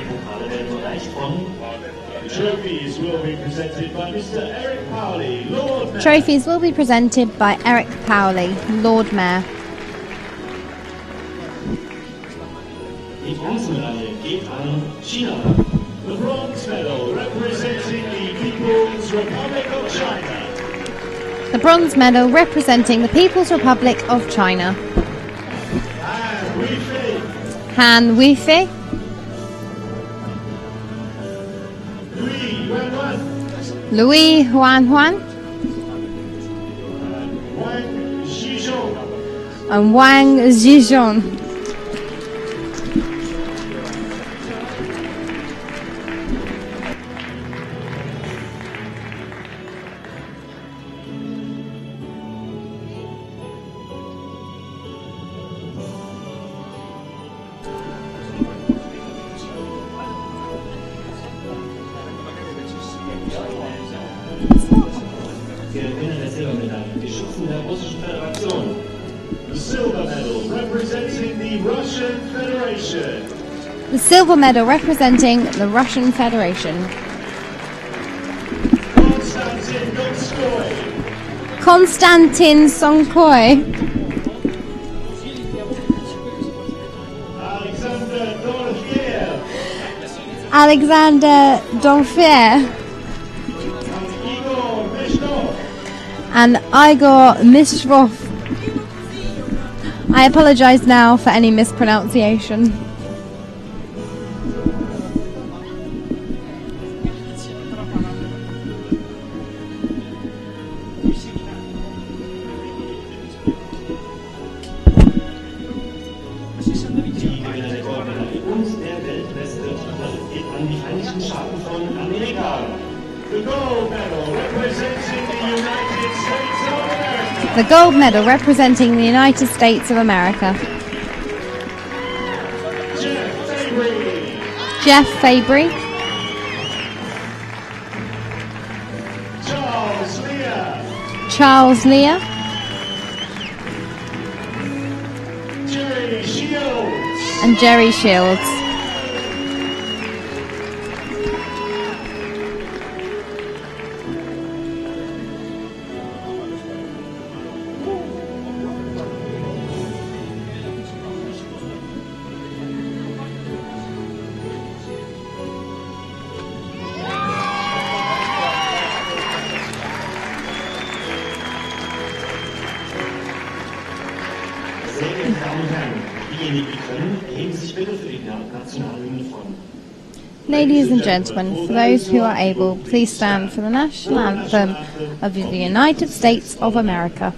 A: Pokale werden überreicht von
B: Trophies will be presented by Mr. Eric Powley, Lord Mayor.
D: Trophies will be presented by Eric Powley, Lord Mayor.
A: Die Bronzemedaille geht an China.
B: The bronze medal representing the People's Republic of China.
D: The bronze medal representing the People's Republic of China.
B: And we think
D: Han Weifei,
B: Louis Wenwan
D: Louis Huan
B: and Wang Zhizhong.
D: and Wang Zhizhong.
A: Der Gewinner der Silbermedaille, die Schützen der Russischen Föderation.
B: The silver medal representing the Russian Federation.
D: The silver medal representing the Russian Federation.
B: Konstantin Donskoy.
D: Konstantin Sonkoy,
B: Alexander Dorofiev.
D: Alexander Donfier,
B: and Igor Mishnov.
D: and Igor Mishrov. I apologise now for any mispronunciation.
A: Die Gewinner der Goldmedaille und der Weltbeste Titel geht an die Vereinigten Staaten von Amerika.
B: The gold medal representing the United States of America.
D: The gold medal representing the United States of America.
B: Jeff Fabry.
D: Jeff Fabry,
B: Charles Lear.
D: Charles Lear,
B: Jerry Shields.
D: and Jerry Shields.
A: Damen und Herren, diejenigen, die können, erheben sich bitte für die Nationalhymne von.
D: Ladies and gentlemen, for those who are able, please stand for the national anthem of the United States of America.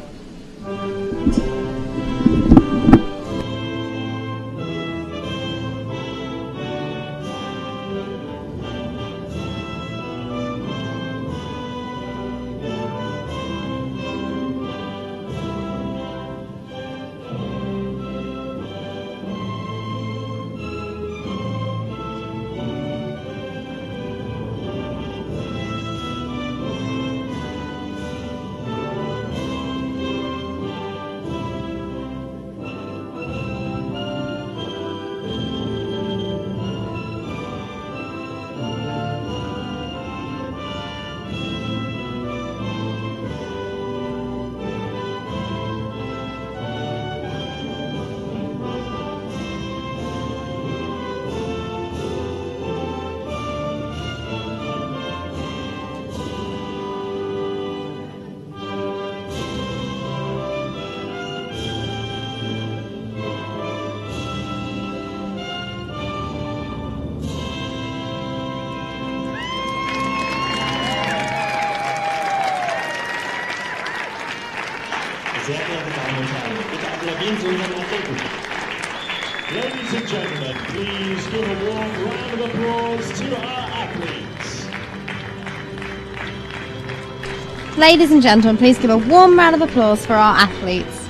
A: Sehr geehrte Damen und Herren, bitte applaudieren Sie unseren Athleten.
B: Ladies and gentlemen, please give a warm round of applause to our athletes.
D: Ladies and gentlemen, please give a warm round of applause for our athletes.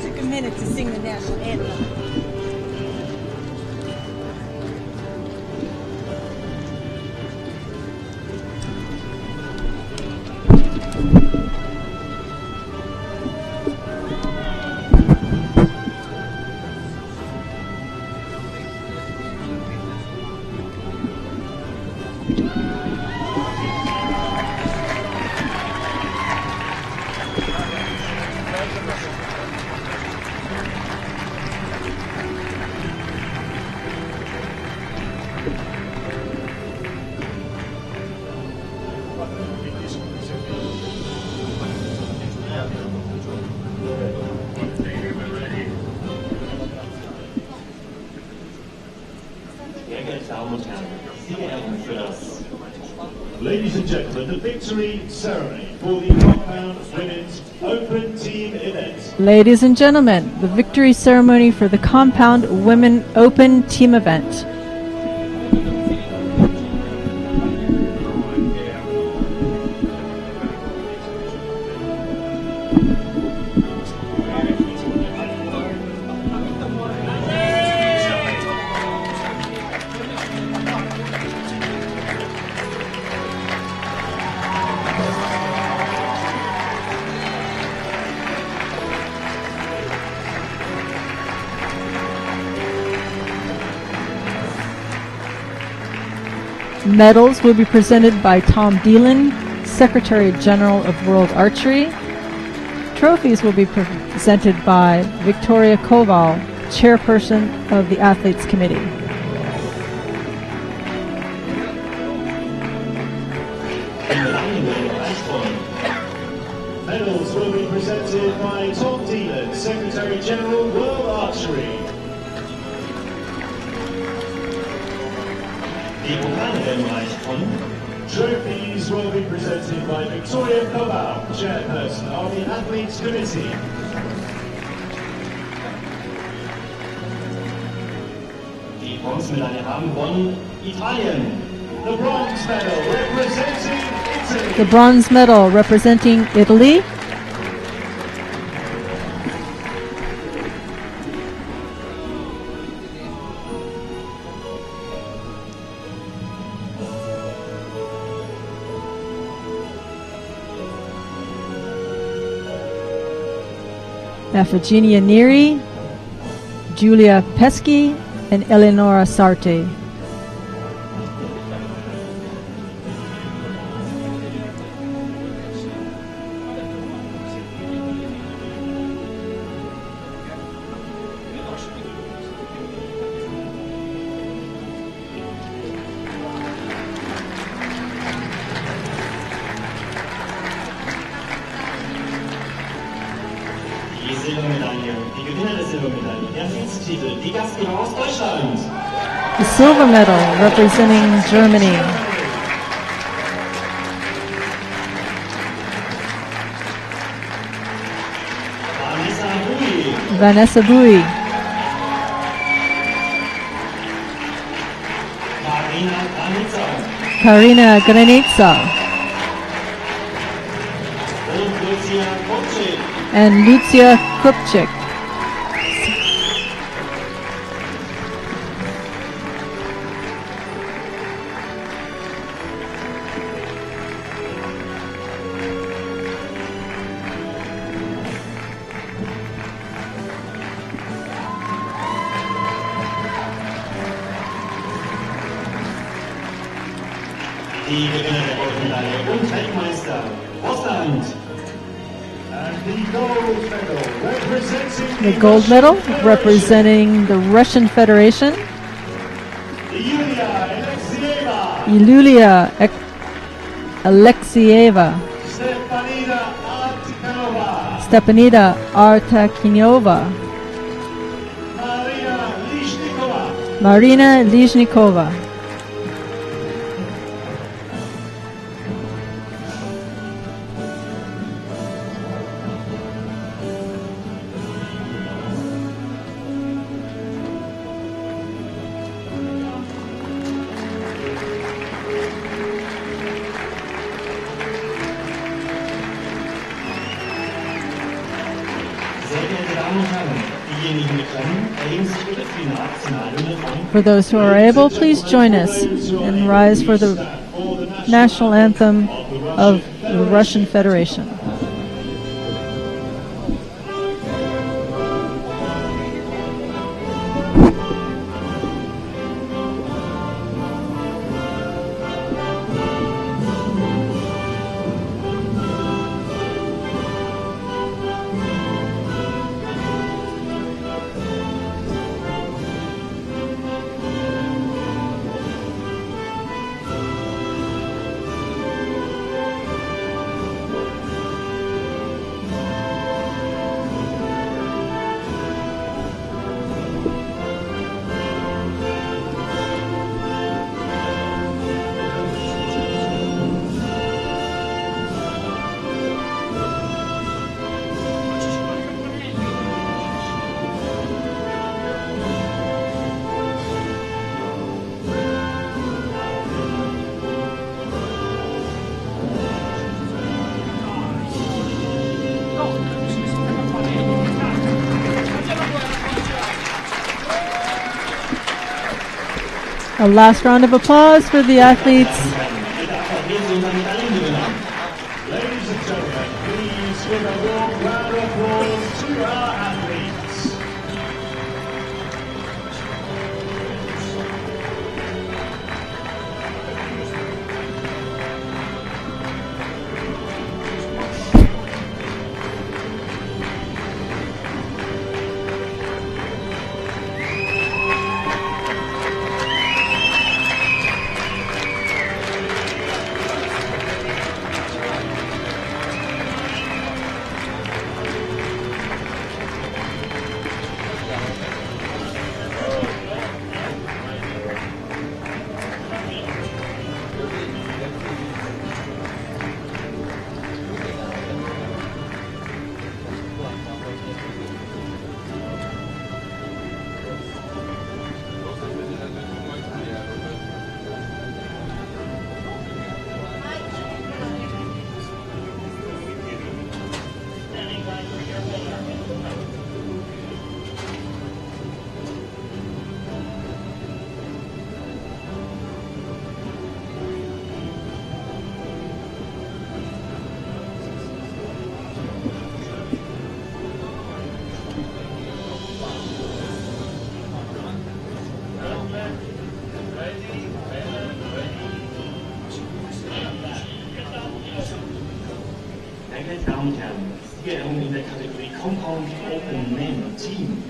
C: Took a minute to sing the national anthem.
A: Sehr geehrte Damen und Herren, Sie ehren für das.
B: Ladies and gentlemen, the victory ceremony for the compound women's open team event.
C: Ladies and gentlemen, the victory ceremony for the Compound Women Open Team event. Medals will be presented by Tom Dealin, Secretary General of World Archery. Trophies will be presented by Victoria Koval, Chairperson of the Athletes Committee.
B: Medals will be presented by Tom Dealin, Secretary General, World Archery.
A: Die Pokale werden gereicht von.
B: Trophies will be presented by Victoria Koval, Chairperson of the Athletes Committee.
A: Die Bronzemedaille haben gewonnen Italien.
B: The bronze medal representing Italy.
C: The bronze medal representing Italy. Ephigenia Neri, Julia Pesky and Eleonora Sarte.
A: Die Silbermedaille, die Gewinner der Silbermedaille, der Vizetitel, die Gastgeber aus Deutschland.
C: The silver medal representing Germany. Vanessa Bui. Karina Granitsa. And Lucia Krupchik.
A: Die Gewinner der Goldmedaille und Weltmeister Russland.
C: The gold medal representing the Russian Federation. Yulia Alexieva. Stepanida Artakinova. Marina Lizhnikova. For those who are able, please join us and rise for the national anthem of the Russian Federation. A last round of applause for the athletes.
B: Ladies and gentlemen, please give a warm round of applause to our athletes.
A: geehrte Damen und Herren, Siegerehrung in der Kategorie Compound Open Men Team.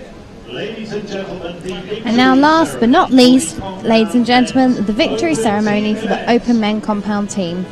B: Ladies and gentlemen, the victory
D: And now, last but not
B: ceremony
D: least, ladies and gentlemen, the victory ceremony for the Open Men Compound team.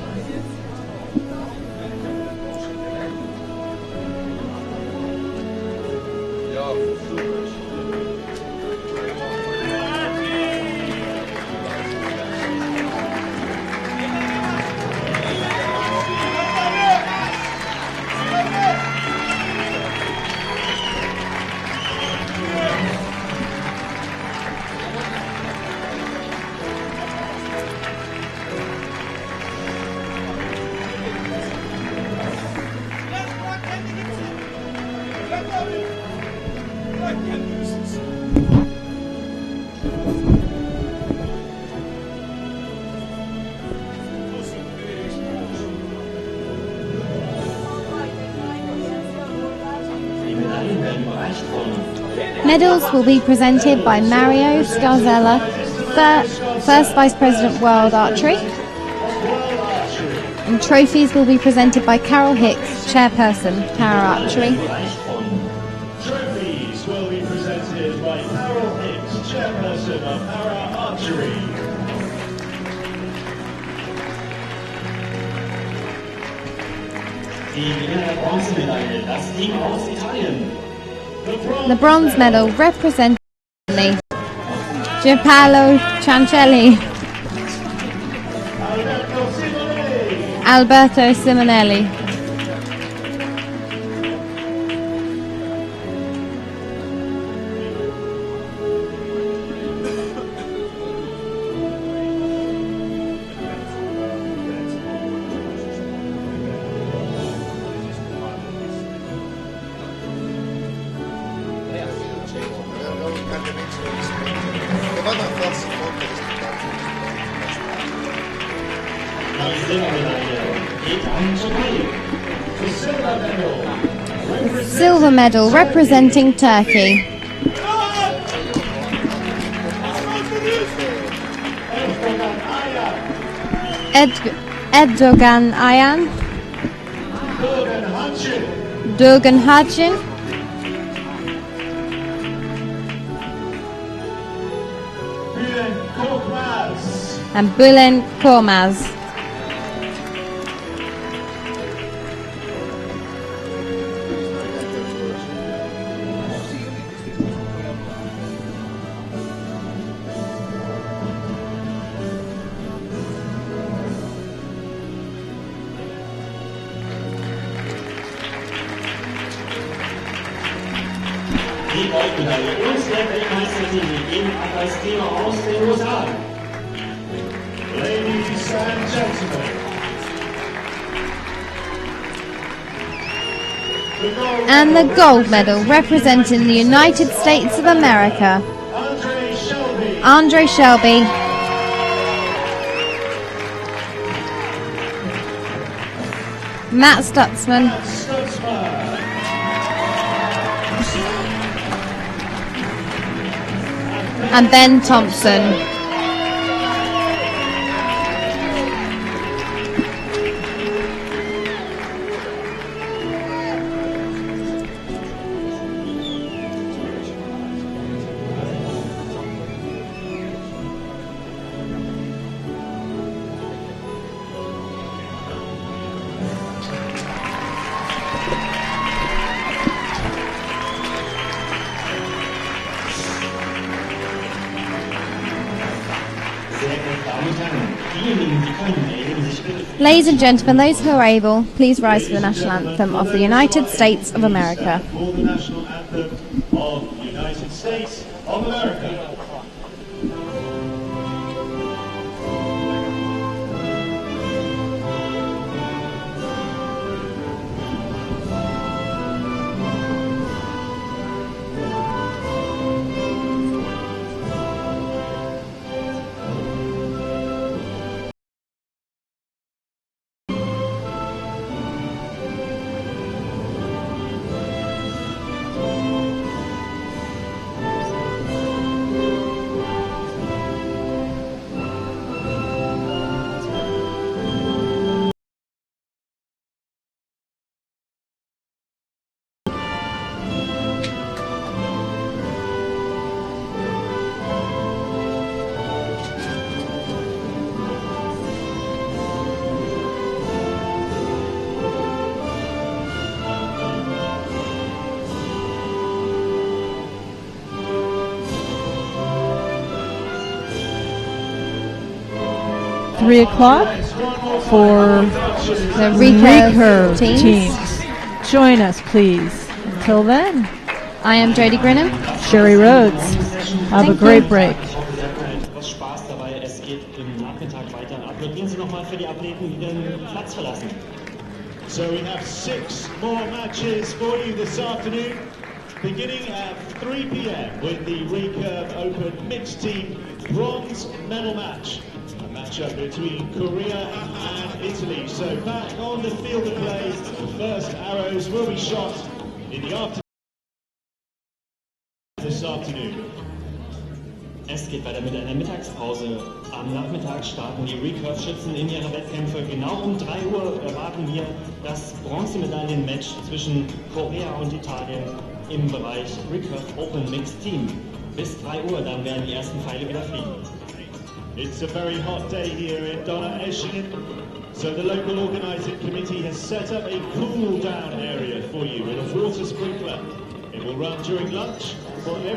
A: Die Medaillen werden überreicht von
D: Medals will be presented by Mario Scarzella, First Vice President World Archery, and trophies will be presented by Carol Hicks, Chairperson, Para Archery.
A: überreicht von
B: trophies will be presented by Carol Hicks, chairperson of Para Archery.
A: die Gewinner der Bronzemedaille, das Team aus Italien.
D: The bronze medal representing Giampaolo Ciancelli, Alberto Simonelli.
A: Die Silbermedaille geht an Türkei.
B: The silver medal
D: Silver medal representing Turkey, Erdogan Ayan, Durgan Hacin, and Bülent Korkmaz.
A: Die Goldmedaille und der Weltmeistertitel gehen ab als Thema aus den USA.
B: Ladies and gentlemen, the gold
D: And the gold medal representing the United States of America,
B: Andre Shelby.
D: Andre Shelby, Matt Stutzman, and Ben Thompson.
A: Sehr geehrte Damen und Herren, diejenigen, die können, erheben sich bitte.
D: Ladies and gentlemen, those who are able, please rise for the national anthem of the United States of America.
B: For the national anthem of the United States of America.
C: 3 o'clock for
D: The
C: recurve
D: recurve teams.
C: Join us, please. Until then,
D: I am Jodie Grinham.
C: Sheri Rhodes. Have a
D: Thank
C: great
D: you.
C: break.
A: Ich hoffe, Sie hatten etwas Spaß dabei. Es geht im Nachmittag weiter. Applaudieren Sie nochmal für die Athleten, die den Platz verlassen.
B: So we have 6 more matches for you this afternoon, beginning at 3 p.m. with the Recurve Open Mixed Team Bronze Medal Match. A matchup between Korea and Italy. So back on the field of play, the first arrows will be shot in the afternoon this afternoon.
A: Es geht weiter mit einer Mittagspause. Am Nachmittag starten die Recurve-Schützen in ihre Wettkämpfe. Genau um 3 Uhr erwarten wir das Bronzemedaillen-Match zwischen Korea und Italien im Bereich Recurve Open Mixed Team. Bis 3 Uhr, dann werden die ersten Pfeile wieder fliegen.
B: It's a very hot day here in Donaueschingen, so the local organising committee has set up a cool down area for you with a water sprinkler. It will run during lunch for every